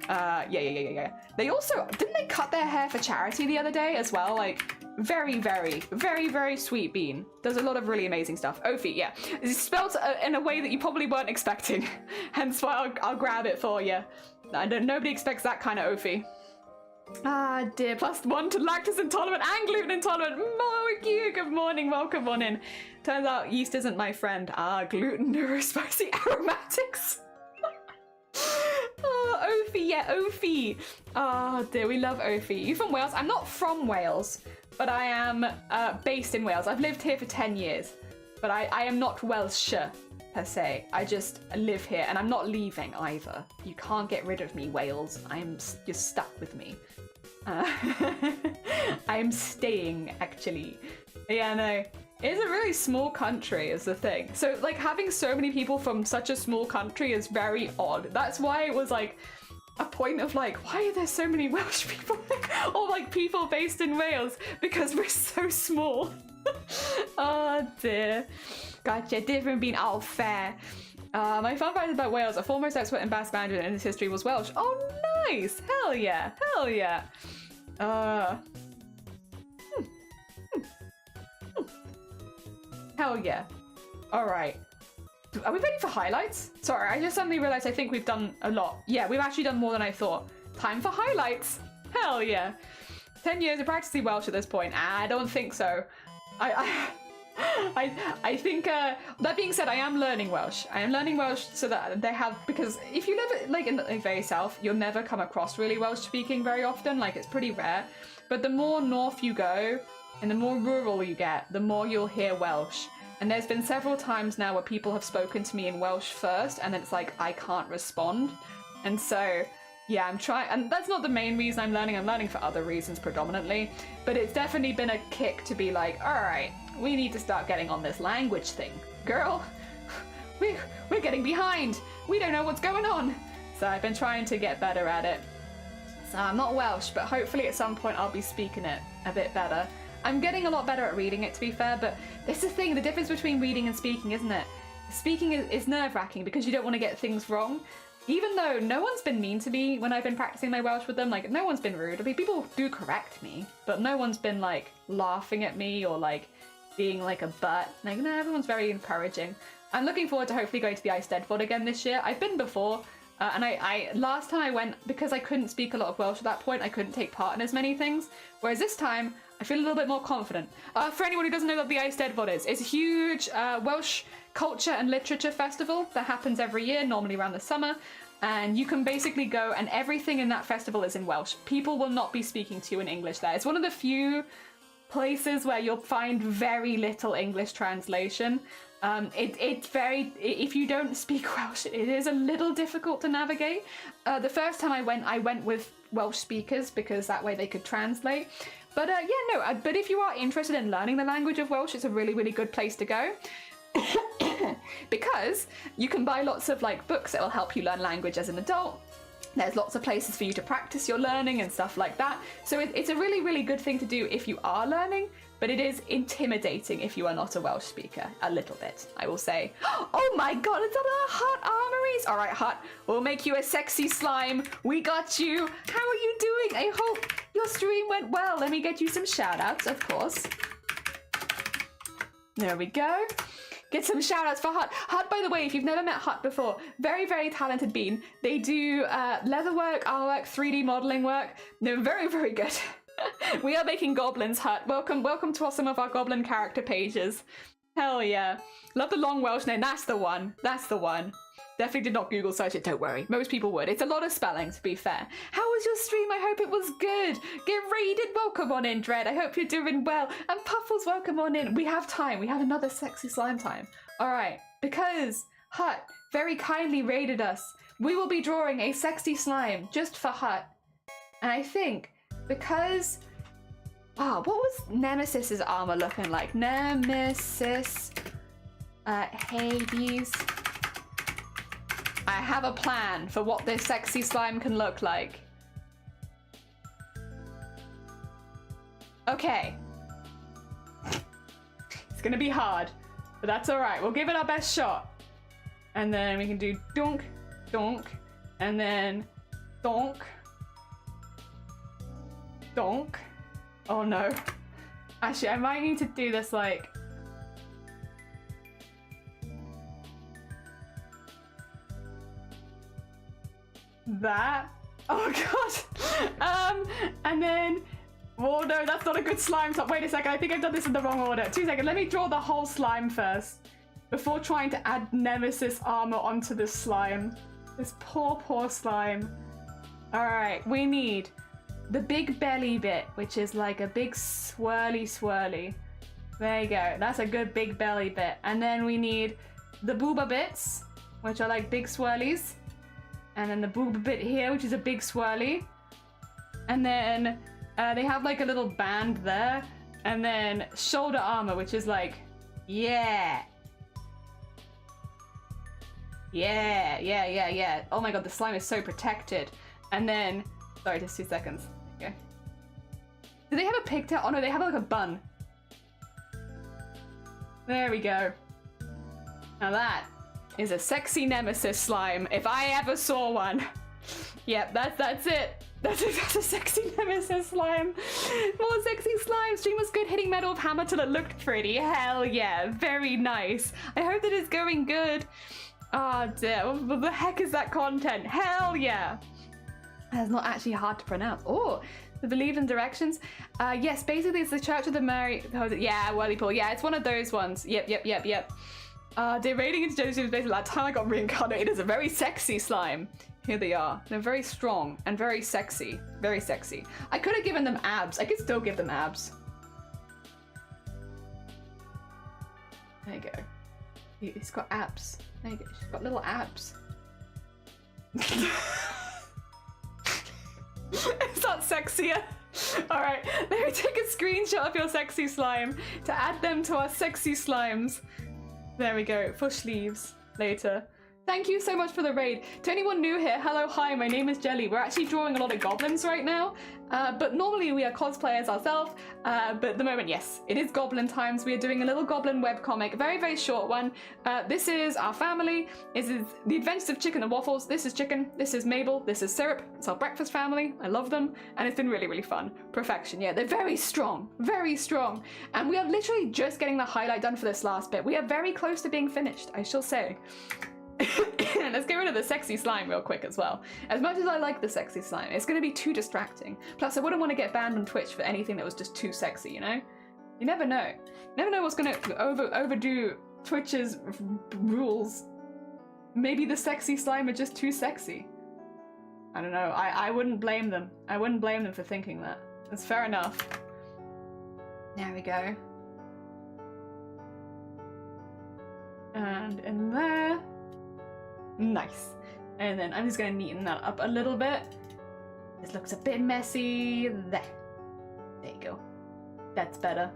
Yeah. They also, didn't they cut their hair for charity the other day as well? Like, very, very, very, very sweet bean. Does a lot of really amazing stuff. Ophi, yeah. It's spelled in a way that you probably weren't expecting. Hence why I'll grab it for you. Nobody expects that kind of Ophi. Ah, dear. +1 to lactose intolerant and gluten intolerant. Moe, good morning. Welcome on in. Turns out yeast isn't my friend. Ah, gluten, neurospicy aromatics. Oh, Ophi, yeah, Ophi. Oh, dear, we love Ophi. You from Wales? I'm not from Wales, but I am based in Wales. I've lived here for 10 years, but I am not Welsh per se. I just live here, and I'm not leaving either. You can't get rid of me, Wales. You're stuck with me. I'm staying, actually. Yeah, no. It's a really small country is the thing. So like having so many people from such a small country is very odd. That's why it was like a point of like, why are there so many Welsh people? Or like people based in Wales, because we're so small. Oh dear. Gotcha, different being all fair. My fun fact about Wales, a foremost expert in Basque Mandarin and its history was Welsh. Oh nice, hell yeah, hell yeah. Hell yeah. All right. Are we ready for highlights? Sorry, I just suddenly realized I think we've done a lot. Yeah, we've actually done more than I thought. Time for highlights. Hell yeah. 10 years of practicing Welsh at this point. I don't think so. I think, that being said, I am learning Welsh. I am learning Welsh so that they have, because if you live like in the very south, you'll never come across really Welsh speaking very often. Like it's pretty rare. But the more north you go, and the more rural you get, the more you'll hear Welsh. And there's been several times now where people have spoken to me in Welsh first, and then it's like, I can't respond. And so, yeah, I'm trying, and that's not the main reason I'm learning for other reasons predominantly, but it's definitely been a kick to be like, all right, we need to start getting on this language thing. Girl, we're getting behind. We don't know what's going on. So I've been trying to get better at it. So I'm not Welsh, but hopefully at some point I'll be speaking it a bit better. I'm getting a lot better at reading it, to be fair, but it's the thing, the difference between reading and speaking, isn't it? Speaking is nerve-wracking because you don't want to get things wrong. Even though no one's been mean to me when I've been practicing my Welsh with them, like no one's been rude. I mean, people do correct me, but no one's been like laughing at me or like being like a butt. Like, no, everyone's very encouraging. I'm looking forward to hopefully going to the Eisteddfod again this year. I've been before, and I last time I went, because I couldn't speak a lot of Welsh at that point, I couldn't take part in as many things. Whereas this time, I feel a little bit more confident. For anyone who doesn't know what the Eisteddfod is, it's a huge Welsh culture and literature festival that happens every year, normally around the summer. And you can basically go, and everything in that festival is in Welsh. People will not be speaking to you in English there. It's one of the few places where you'll find very little English translation. It's very, if you don't speak Welsh, it is a little difficult to navigate. The first time I went with Welsh speakers because that way they could translate. But but if you are interested in learning the language of Welsh, it's a really, really good place to go. Because you can buy lots of like books that will help you learn language as an adult. There's lots of places for you to practice your learning and stuff like that. So it's a really, really good thing to do if you are learning, but it is intimidating if you are not a Welsh speaker, a little bit, I will say. Oh my god, it's another Hut Armories! All right, Hut, we'll make you a sexy slime. We got you. How are you doing? I hope your stream went well. Let me get you some shout outs, of course. There we go. Get some shout outs for Hut. Hut, by the way, if you've never met Hut before, very, very talented bean. They do leatherwork, artwork, 3D modeling work. They're very, very good. We are making Goblins, Hut. Welcome to some of our Goblin character pages. Hell yeah. Love the long Welsh name. That's the one. That's the one. Definitely did not Google search it, don't worry. Most people would. It's a lot of spelling, to be fair. How was your stream? I hope it was good. Get raided. Welcome on in, Dread. I hope you're doing well. And Puffles, welcome on in. We have time. We have another sexy slime time. All right. Because Hut very kindly raided us, we will be drawing a sexy slime just for Hut. And I think because... Oh, what was Nemesis's armor looking like? Nemesis... Hades... I have a plan for what this sexy slime can look like. Okay. It's gonna be hard, but that's all right. We'll give it our best shot. And then we can do dunk, dunk, and then donk, donk. Oh no. Actually, I might need to do this like... that. Oh god. And then... Oh no, that's not a good slime top. Wait a second, I think I've done this in the wrong order. 2 seconds, let me draw the whole slime first. Before trying to add Nemesis armor onto this slime. This poor, poor slime. Alright, we need the big belly bit, which is like a big swirly. There you go, that's a good big belly bit. And then we need the booba bits, which are like big swirlies. And then the booba bit here, which is a big swirly. And then they have like a little band there. And then shoulder armor, which is like, yeah. Yeah. Oh my god, the slime is so protected. And then, sorry, just 2 seconds. Okay. Do they have a pigtail? Oh no, they have like a bun. There we go. Now that is a sexy Nemesis slime, if I ever saw one. Yep, that's it. That's a sexy Nemesis slime. More sexy slime. Stream was good, hitting metal with hammer till it looked pretty. Hell yeah, very nice. I hope that it's going good. Oh dear, what the heck is that content? Hell yeah. That's not actually hard to pronounce. Oh, the Believe in Directions. Yes, basically it's the Church of the Mary. Yeah, Whirlypool. Yeah, it's one of those ones. Yep. They're raiding into Joseph's basically that time I got reincarnated as a very sexy slime. Here they are. They're very strong and very sexy. Very sexy. I could have given them abs. I could still give them abs. There you go. He's got abs. There you go. She's got little abs. Is that sexier? Alright, let me take a screenshot of your sexy slime to add them to our sexy slimes. There we go, for sleeves later. Thank you so much for the raid. To anyone new here, hello, hi, my name is Jelly. We're actually drawing a lot of goblins right now, but normally we are cosplayers ourselves, but at the moment, yes, it is goblin times. We are doing a little goblin webcomic, very, very short one. This is our family. This is The Adventures of Chicken and Waffles. This is Chicken, this is Mabel, this is Syrup. It's our breakfast family. I love them, and it's been really, really fun. Perfection, yeah, they're very strong, and we are literally just getting the highlight done for this last bit. We are very close to being finished, I shall say. Let's get rid of the sexy slime real quick as well. As much as I like the sexy slime, it's going to be too distracting. Plus, I wouldn't want to get banned on Twitch for anything that was just too sexy, you know? You never know. You never know what's going to overdo Twitch's rules. Maybe the sexy slime are just too sexy. I don't know. I wouldn't blame them. I wouldn't blame them for thinking that. That's fair enough. There we go. And in there. Nice. And then I'm just going to neaten that up a little bit. This looks a bit messy. There you go. That's better.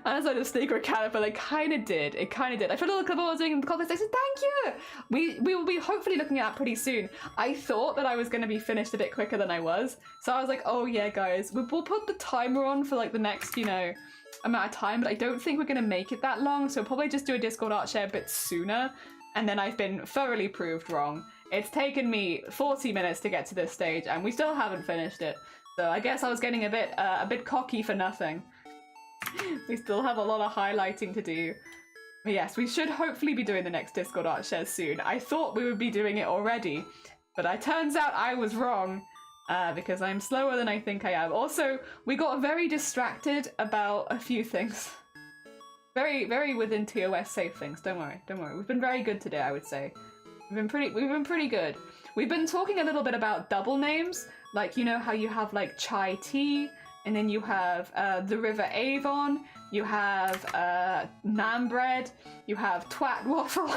As I just sneaker a caterpillar, it kind of did. It kind of did. I put a little clip I was doing in the comments. I said, thank you. We will be hopefully looking at that pretty soon. I thought that I was going to be finished a bit quicker than I was. So I was like, oh yeah, guys, we'll put the timer on for like the next, you know, amount of time. But I don't think we're going to make it that long. So we'll probably just do a Discord art share a bit sooner. And then I've been thoroughly proved wrong. It's taken me 40 minutes to get to this stage and we still haven't finished it. So I guess I was getting a bit cocky for nothing. We still have a lot of highlighting to do. But yes, we should hopefully be doing the next Discord art share soon. I thought we would be doing it already, but it turns out I was wrong because I'm slower than I think I am. Also, we got very distracted about a few things. Very, very within TOS safe things. Don't worry, don't worry. We've been very good today, I would say. We've been pretty good. We've been talking a little bit about double names. Like, you know how you have like chai tea, and then you have the River Avon, you have naan bread, you have twat waffle.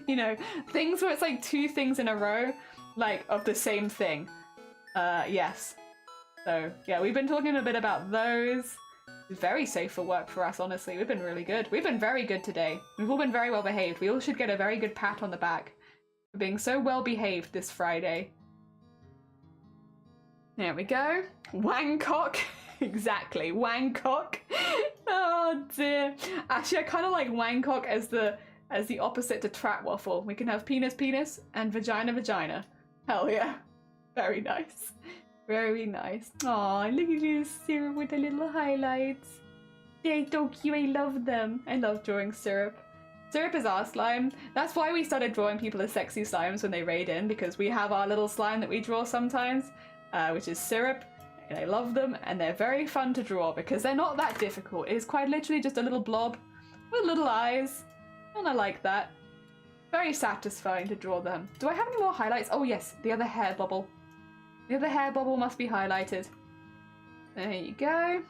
You know, things where it's like two things in a row, like of the same thing. Yes. So yeah, we've been talking a bit about those. It's very safe for work for us, honestly. We've been really good. We've been very good today. We've all been very well behaved. We all should get a very good pat on the back for being so well behaved this Friday. There we go. Wangcock. Exactly. Wangcock. Oh dear. Actually, I kind of like Wangcock as the opposite to Trat Waffle. We can have penis penis and vagina vagina. Hell yeah. Very nice. Very nice. Aw, look at this syrup with the little highlights. They're so cute. I love them. I love drawing syrup. Syrup is our slime. That's why we started drawing people as sexy slimes when they raid in, because we have our little slime that we draw sometimes. Which is syrup, and I love them, and they're very fun to draw because they're not that difficult. It is quite literally just a little blob with little eyes, and I like that. Very satisfying to draw them. Do I have any more highlights? Oh yes, the other hair bubble. The other hair bubble must be highlighted. There you go.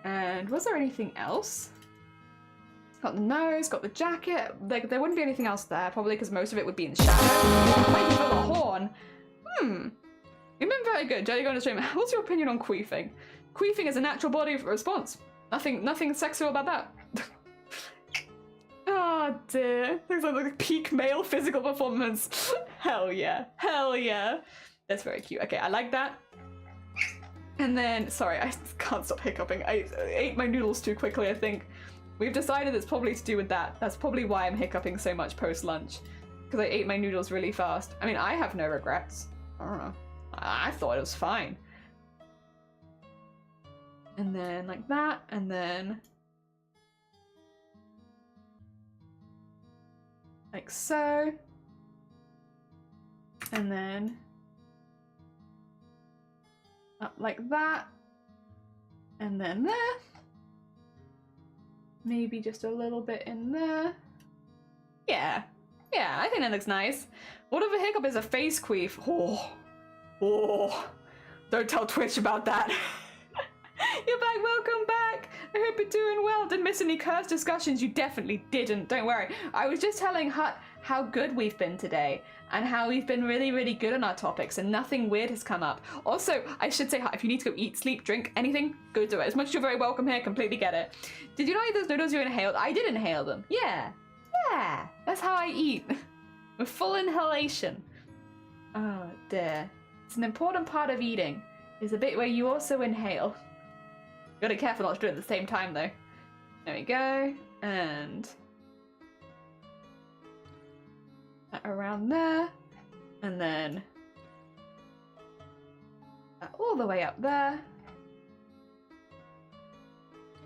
And was there anything else? Got the nose, got the jacket. Like, there wouldn't be anything else there, probably because most of it would be in shadow. Thank you for the horn. You've been very good. Jelly going to stream. What's your opinion on queefing? Queefing is a natural body response. Nothing sexual about that. Oh dear. Looks like a peak male physical performance. Hell yeah. Hell yeah. That's very cute. Okay, I like that. And then, sorry, I can't stop hiccuping. I ate my noodles too quickly, I think. We've decided it's probably to do with that. That's probably why I'm hiccuping so much post-lunch. Because I ate my noodles really fast. I mean, I have no regrets. I don't know. I thought it was fine. And then like that, and then like so. And then up like that. And then there. Maybe just a little bit in there. Yeah. Yeah, I think that looks nice. What if a hiccup is a face queef? Oh. Oh. Don't tell Twitch about that. You're back, welcome back. I hope you're doing well. Didn't miss any curse discussions. You definitely didn't. Don't worry. I was just telling Hut how good we've been today and how we've been really, really good on our topics and nothing weird has come up. Also, I should say, Hut, if you need to go eat, sleep, drink, anything, go do it. As much as you're very welcome here, completely get it. Did you know those noodles you inhaled? I did inhale them. Yeah. Yeah. That's how I eat. With full inhalation. Oh, dear. It's an important part of eating. Is a bit where you also inhale. You gotta be careful not to do it at the same time, though. There we go. And around there. And then all the way up there.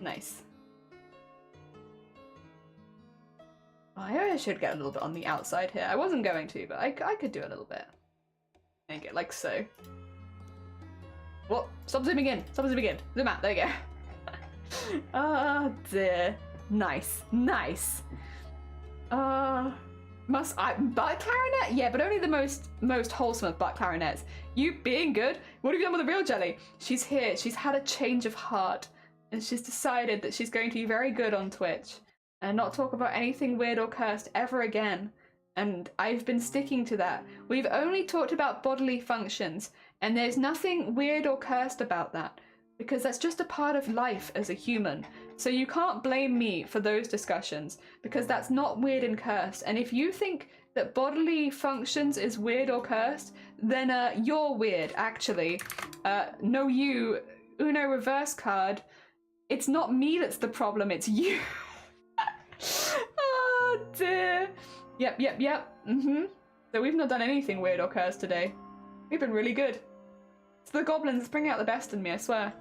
Nice. Oh, I should get a little bit on the outside here. I wasn't going to, but I could do a little bit. Make it like so. What? Stop zooming in. Stop zooming in. Zoom out. There you go. Oh dear. Nice. Nice. Butt clarinet? Yeah, but only the most wholesome of butt clarinets. You being good? What have you done with the real Jelly? She's here. She's had a change of heart. And she's decided that she's going to be very good on Twitch. And not talk about anything weird or cursed ever again. and I've been sticking to that. We've only talked about bodily functions, and there's nothing weird or cursed about that, because that's just a part of life as a human. So you can't blame me for those discussions, because that's not weird and cursed. And if you think that bodily functions is weird or cursed, then you're weird, actually. No, you, Uno reverse card. It's not me that's the problem, it's you. Oh dear. Yep. So we've not done anything weird or cursed today. We've been really good. It's the goblins bringing out the best in me, I swear.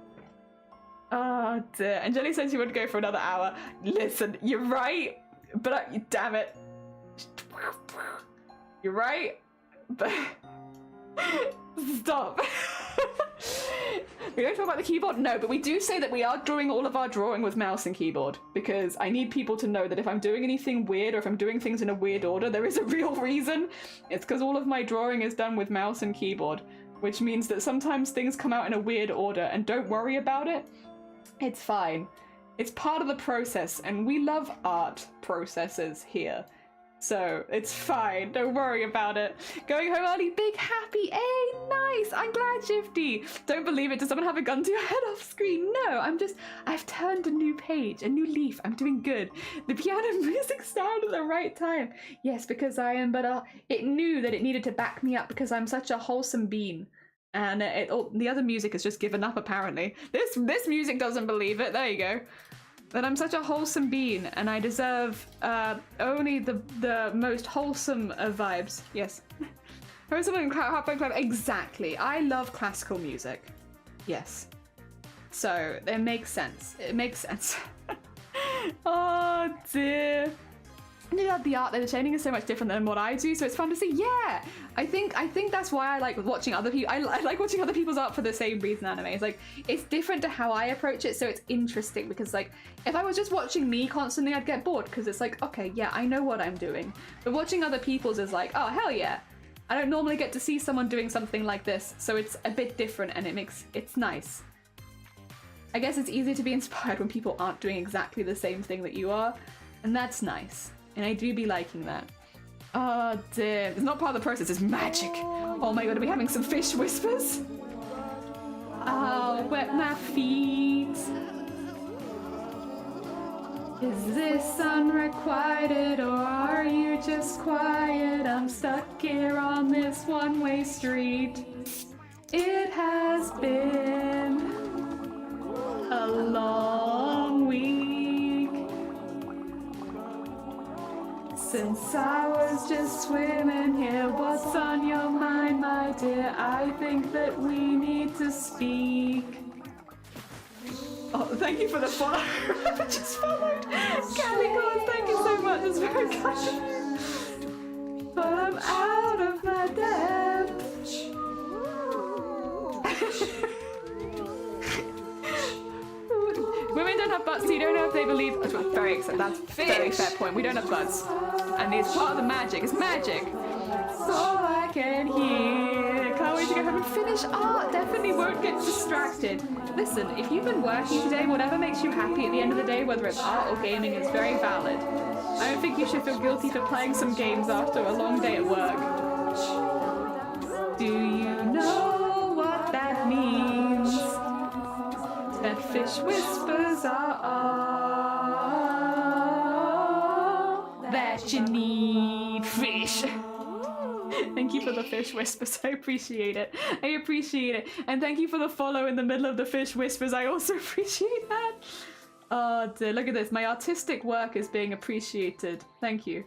Oh dear. And Jelly says you would go for another hour. Listen, you're right, but damn it. You're right, but stop. We don't talk about the keyboard? No, but we do say that we are doing all of our drawing with mouse and keyboard, because I need people to know that if I'm doing anything weird or if I'm doing things in a weird order, there is a real reason. It's because all of my drawing is done with mouse and keyboard, which means that sometimes things come out in a weird order, and don't worry about it. It's fine. It's part of the process, and we love art processes here. So it's fine, don't worry about it. Going home early, big happy, hey, nice, I'm glad, Shifty. Don't believe it, does someone have a gun to your head off screen? No, I've turned a new page, a new leaf, I'm doing good. The piano music started at the right time. Yes, because I am, but it knew that it needed to back me up because I'm such a wholesome bean. And the other music has just given up, apparently. This music doesn't believe it, there you go. That I'm such a wholesome bean, and I deserve only the most wholesome of vibes. Yes. Exactly. I love classical music. Yes. So it makes sense. It makes sense. Oh dear. I love the art. The shading is so much different than what I do, so it's fun to see. Yeah, I think that's why I like watching other people. I like watching other people's art for the same reason. Anime. It's like it's different to how I approach it, so it's interesting because like if I was just watching me constantly, I'd get bored because it's like okay, yeah, I know what I'm doing, but watching other people's is like oh hell yeah. I don't normally get to see someone doing something like this, so it's a bit different and it's nice. I guess it's easy to be inspired when people aren't doing exactly the same thing that you are, and that's nice. And I do be liking that. Oh dear, it's not part of the process, it's magic. Oh my god, are we having some fish whispers? I'll wet my feet. Is this unrequited or are you just quiet? I'm stuck here on this one-way street. It has been a long week since I was just swimming here. What's on your mind, my dear? I think that we need to speak. Oh, thank you for the follow. I just followed. Candy Claus, thank you so much. It's very kind. But I'm out of my depth. Women don't have butts, so you don't know if they believe. That's very fair point. We don't have butts, and it's part of the magic. It's magic. So I can hear. Can't wait to go home and finish art. Definitely won't get distracted. Listen, if you've been working today, whatever makes you happy at the end of the day, whether it's art or gaming, is very valid. I don't think you should feel guilty for playing some games after a long day at work. Do you know what that means? That fish whispers are all that you need. Fish. Thank you for the fish whispers. I appreciate it. I appreciate it. And thank you for the follow in the middle of the fish whispers. I also appreciate that. Oh dear, look at this. My artistic work is being appreciated. Thank you.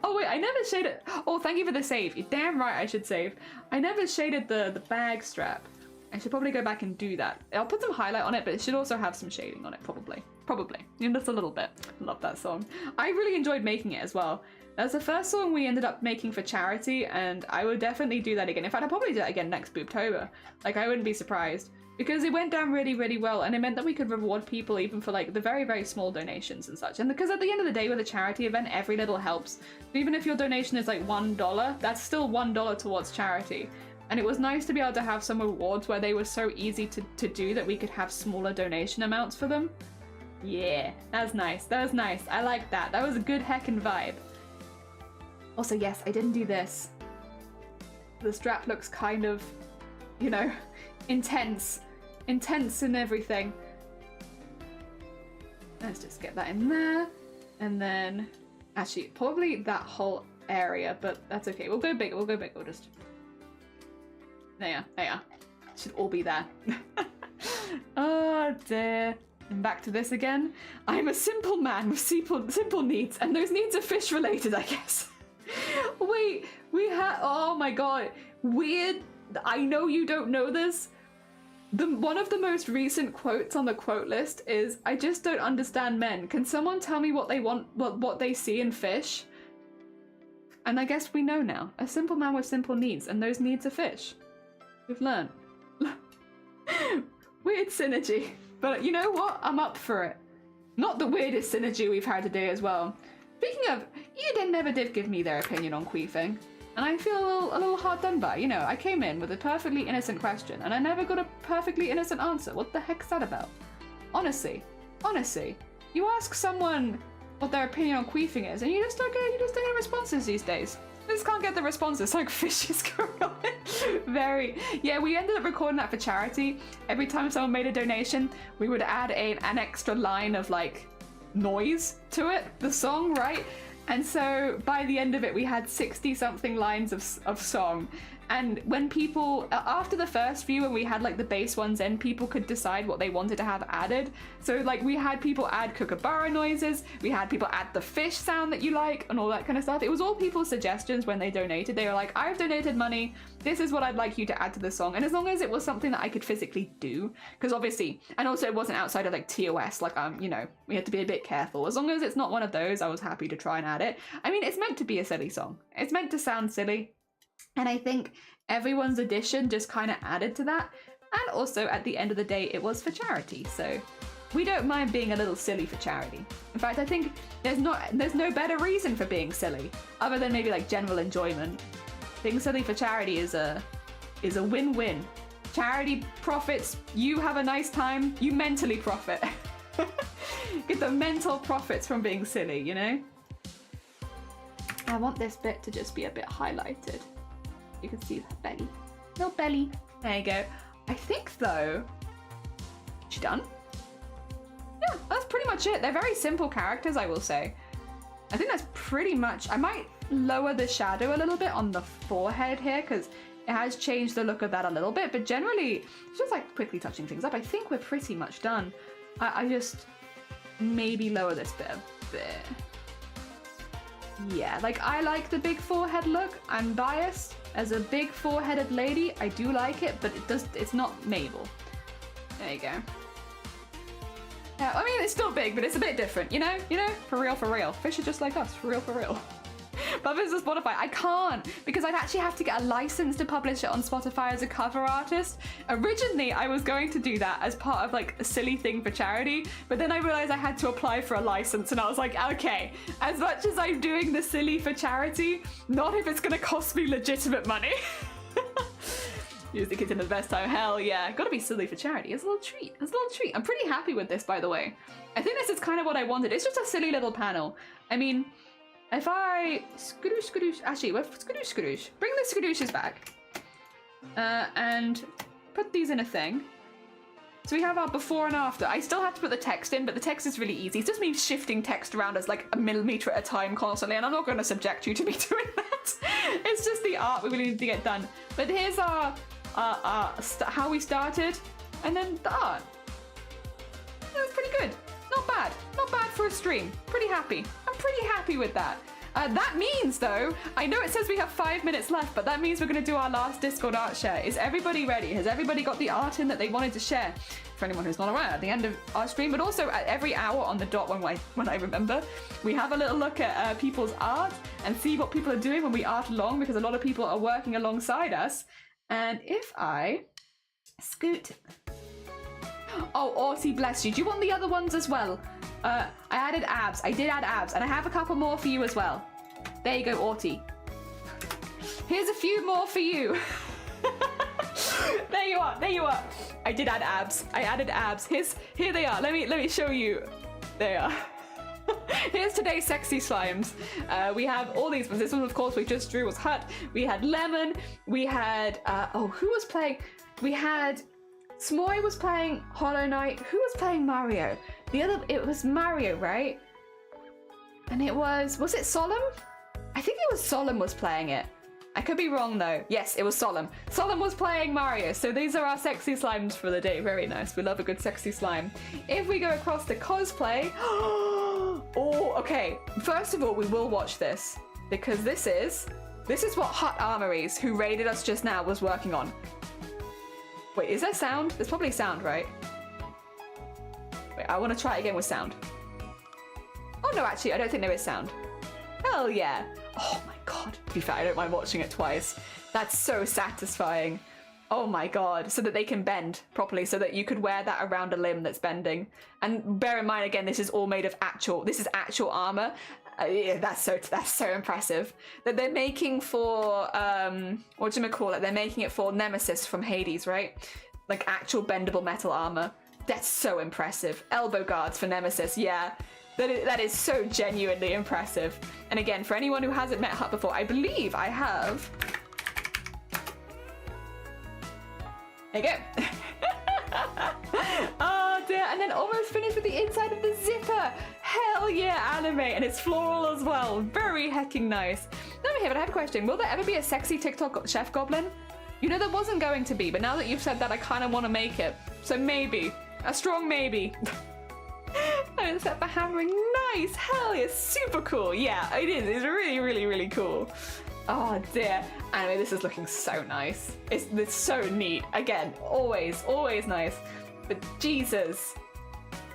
Oh wait, I never shaded. Oh, thank you for the save. You're damn right I should save. I never shaded the bag strap. I should probably go back and do that. I'll put some highlight on it, but it should also have some shading on it, probably. Probably. Just a little bit. Love that song. I really enjoyed making it as well. That's the first song we ended up making for charity, and I would definitely do that again. In fact, I'll probably do that again next Booptober. Like, I wouldn't be surprised. Because it went down really, really well, and it meant that we could reward people even for, like, the very, very small donations and such. And because at the end of the day, with a charity event, every little helps. Even if your donation is, like, $1, that's still $1 towards charity. And it was nice to be able to have some rewards where they were so easy to do that we could have smaller donation amounts for them. Yeah, that was nice. That was nice. I like that. That was a good heckin' vibe. Also, yes, I didn't do this. The strap looks kind of, you know, intense. Intense and everything. Let's just get that in there. And then, actually, probably that whole area, but that's okay. We'll go bigger. We'll go bigger. We'll just... There you are. There you are. Should all be there. Oh, dear. And back to this again. I'm a simple man with simple needs, and those needs are fish related, I guess. Wait, we had, oh my god, weird, I know you don't know this. One of the most recent quotes on the quote list is, I just don't understand men. Can someone tell me what they want, what they see in fish? And I guess we know now. A simple man with simple needs, and those needs are fish. We've learned. Weird synergy. But you know what? I'm up for it. Not the weirdest synergy we've had today as well. Speaking of, you never did give me their opinion on queefing. And I feel a little hard done by. You know, I came in with a perfectly innocent question and I never got a perfectly innocent answer. What the heck's that about? Honestly, you ask someone what their opinion on queefing is and you just don't get responses these days. I just can't get the responses, like fishes going on. Yeah, we ended up recording that for charity. Every time someone made a donation, we would add an extra line of like noise to it, the song, right? And so by the end of it, we had 60 something lines of song. And when people, after the first few, when we had like the bass ones in, people could decide what they wanted to have added. So like we had people add kookaburra noises, we had people add the fish sound that you like and all that kind of stuff. It was all people's suggestions when they donated. They were like, I've donated money, this is what I'd like you to add to the song. And as long as it was something that I could physically do, because obviously, and also it wasn't outside of like TOS, like you know, we had to be a bit careful. As long as it's not one of those, I was happy to try and add it. I mean, it's meant to be a silly song. It's meant to sound silly. And I think everyone's addition just kind of added to that. And also, at the end of the day, it was for charity. So we don't mind being a little silly for charity. In fact, I think there's no better reason for being silly, other than maybe like general enjoyment. Being silly for charity is a win-win. Charity profits, you have a nice time, you mentally profit. Get the mental profits from being silly, you know? I want this bit to just be a bit highlighted. You can see the belly. No belly. There you go. I think though, she done? Yeah, that's pretty much it. They're very simple characters, I will say. I think that's pretty much, I might lower the shadow a little bit on the forehead here because it has changed the look of that a little bit, but generally, it's just like quickly touching things up. I think we're pretty much done. I just maybe lower this bit a bit. Yeah, like I like the big forehead look. I'm biased. As a big foreheaded lady, I do like it, but it's not Mabel. There you go. Yeah, I mean, it's still big, but it's a bit different, you know? You know? For real, for real. Fish are just like us, for real, for real. But this is Spotify. I can't, because I'd actually have to get a license to publish it on Spotify as a cover artist. Originally, I was going to do that as part of like a silly thing for charity, but then I realized I had to apply for a license and I was like, okay, as much as I'm doing the silly for charity, not if it's gonna cost me legitimate money. Music is in the best time. Hell yeah. Gotta be silly for charity. It's a little treat. It's a little treat. I'm pretty happy with this, by the way. I think this is kind of what I wanted. It's just a silly little panel. I mean, if I skadoosh, actually, skadoosh, bring the skadooshes back, and put these in a thing. So we have our before and after. I still have to put the text in, but the text is really easy. It's just me shifting text around as like a millimeter at a time constantly, and I'm not going to subject you to me doing that. It's just the art we really need to get done. But here's our how we started, and then the art. That's pretty good. Not bad. Not bad for a stream. Pretty happy. I'm pretty happy with that. That means, though, I know it says we have 5 minutes left, but that means we're going to do our last Discord art share. Is everybody ready? Has everybody got the art in that they wanted to share? For anyone who's not aware, at the end of our stream, but also at every hour on the dot when I remember, we have a little look at people's art and see what people are doing when we art along, because a lot of people are working alongside us. And if I scoot... Oh, Arty, bless you. Do you want the other ones as well? I added abs. I did add abs, and I have a couple more for you as well. There you go, Arty. Here's a few more for you. There you are. There you are. I did add abs. I added abs. Here they are. Let me show you. They are. Here's today's sexy slimes. We have all these ones. This one, of course, we just drew was Hut. We had Lemon. We had, who was playing? We had, Smoy was playing Hollow Knight. Who was playing Mario? It was Mario, right? And it was it Solemn? I think it was Solemn was playing it. I could be wrong though. Yes, it was Solemn. Solemn was playing Mario. So these are our sexy slimes for the day. Very nice. We love a good sexy slime. If we go across to cosplay, oh, okay. First of all, we will watch this because this is what Hut Armories, who raided us just now, was working on. Wait, is there sound? There's probably sound, right? Wait, I want to try it again with sound. Oh no, actually, I don't think there is sound. Hell yeah. Oh my god. To be fair, I don't mind watching it twice. That's so satisfying. Oh my god. So that they can bend properly, so that you could wear that around a limb that's bending. And bear in mind, again, this is all made of actual armor. Yeah, that's so impressive. That they're making for, whatchamacallit, they're making it for Nemesis from Hades, right? Like actual bendable metal armor. That's so impressive. Elbow guards for Nemesis, yeah. That is so genuinely impressive. And again, for anyone who hasn't met Hut before, I believe I have... There you go. Oh dear, and then almost finished with the inside of the zipper. Hell yeah, anime, and it's floral as well. Very hecking nice. Now here, but I have a question. Will there ever be a sexy TikTok chef goblin? You know there wasn't going to be, but now that you've said that, I kind of want to make it. So maybe. A strong maybe. And set for hammering. Nice. Hell yeah, super cool. Yeah, it is. It's really, really, really cool. Oh dear. Anyway, this is looking so nice. It's so neat. Again, always nice. But Jesus.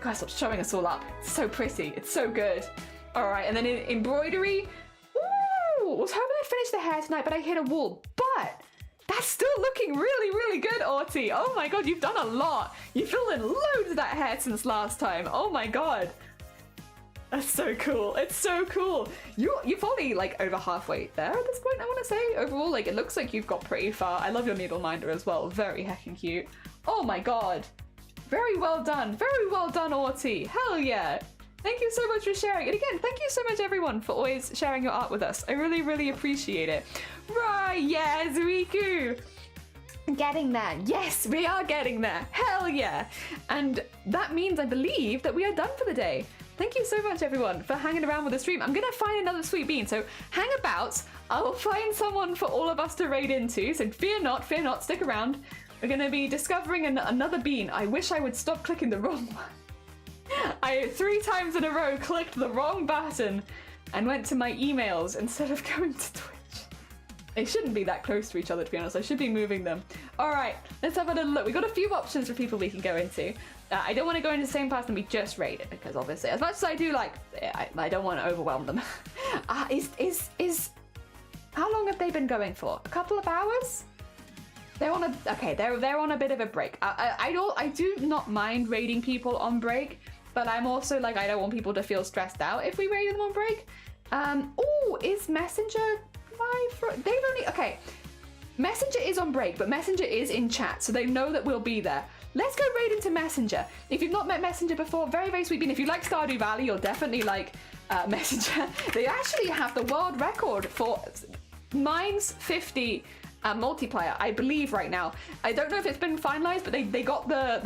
Guys, stop showing us all up. It's so pretty. It's so good. All right, and then in embroidery. Ooh, was hoping I'd finish the hair tonight, but I hit a wall. But that's still looking really, really good, Arty. Oh my god, you've done a lot. You've filled in loads of that hair since last time. Oh my god. That's so cool. It's so cool. You're probably like over halfway there at this point, I want to say. Overall, like it looks like you've got pretty far. I love your needle minder as well. Very heckin' cute. Oh my god. Very well done. Very well done, Arty. Hell yeah. Thank you so much for sharing. And again, thank you so much everyone for always sharing your art with us. I really, really appreciate it. Right, yes, Riku. Getting there. Yes, we are getting there. Hell yeah. And that means, I believe, that we are done for the day. Thank you so much, everyone, for hanging around with the stream. I'm going to find another sweet bean. So hang about. I'll find someone for all of us to raid into. So fear not, stick around. We're going to be discovering another bean. I wish I would stop clicking the wrong one. I 3 times in a row clicked the wrong button and went to my emails instead of going to Twitch. They shouldn't be that close to each other, to be honest. I should be moving them. All right, let's have a little look. We've got a few options for people we can go into. I don't want to go into the same person we just raided because obviously, as much as I do like, I don't want to overwhelm them. How long have they been going for? A couple of hours? They're on they're on a bit of a break. I do not mind raiding people on break, but I'm also like, I don't want people to feel stressed out if we raid them on break. Oh, is Messenger live? They've only, okay. Messenger is on break, but Messenger is in chat, so they know that we'll be there. Let's go raid into Messenger. If you've not met Messenger before, very, very sweet bean. If you like Stardew Valley, you'll definitely like Messenger. They actually have the world record for Mines 50 multiplayer, I believe, right now. I don't know if it's been finalized, but they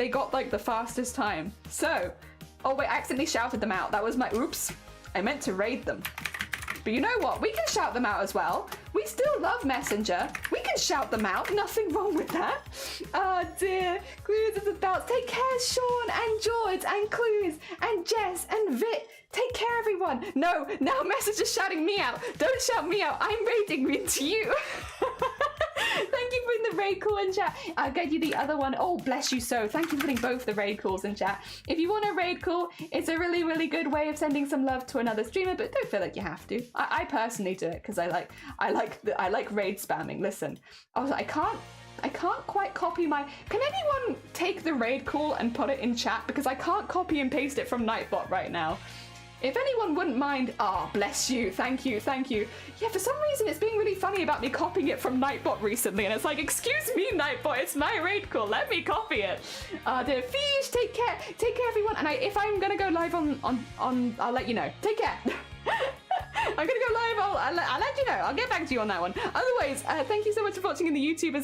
got like the fastest time. So, oh wait, I accidentally shouted them out. That was my oops. I meant to raid them. But you know what? We can shout them out as well. We still love Messenger. We can shout them out. Nothing wrong with that. Oh dear. Clues and belts. Take care, Sean and George and Clues and Jess and Vit. Take care, everyone. No, now Messenger's shouting me out. Don't shout me out. I'm raiding into you. Thank you for putting the raid call in chat. I'll get you the other one. Oh, bless you so. Thank you for putting both the raid calls in chat. If you want a raid call, it's a really, really good way of sending some love to another streamer, but don't feel like you have to. I personally do it because I like raid spamming. Listen, I can't quite copy my... Can anyone take the raid call and put it in chat? Because I can't copy and paste it from Nightbot right now. If anyone wouldn't mind, bless you, thank you. Yeah, for some reason it's being really funny about me copying it from Nightbot recently, and it's like, excuse me, Nightbot, it's my raid call, let me copy it. The fish, take care everyone, and if I'm gonna go live on, I'll let you know. Take care. I'm gonna go live, I'll let you know, I'll get back to you on that one. Otherwise, thank you so much for watching in the YouTube as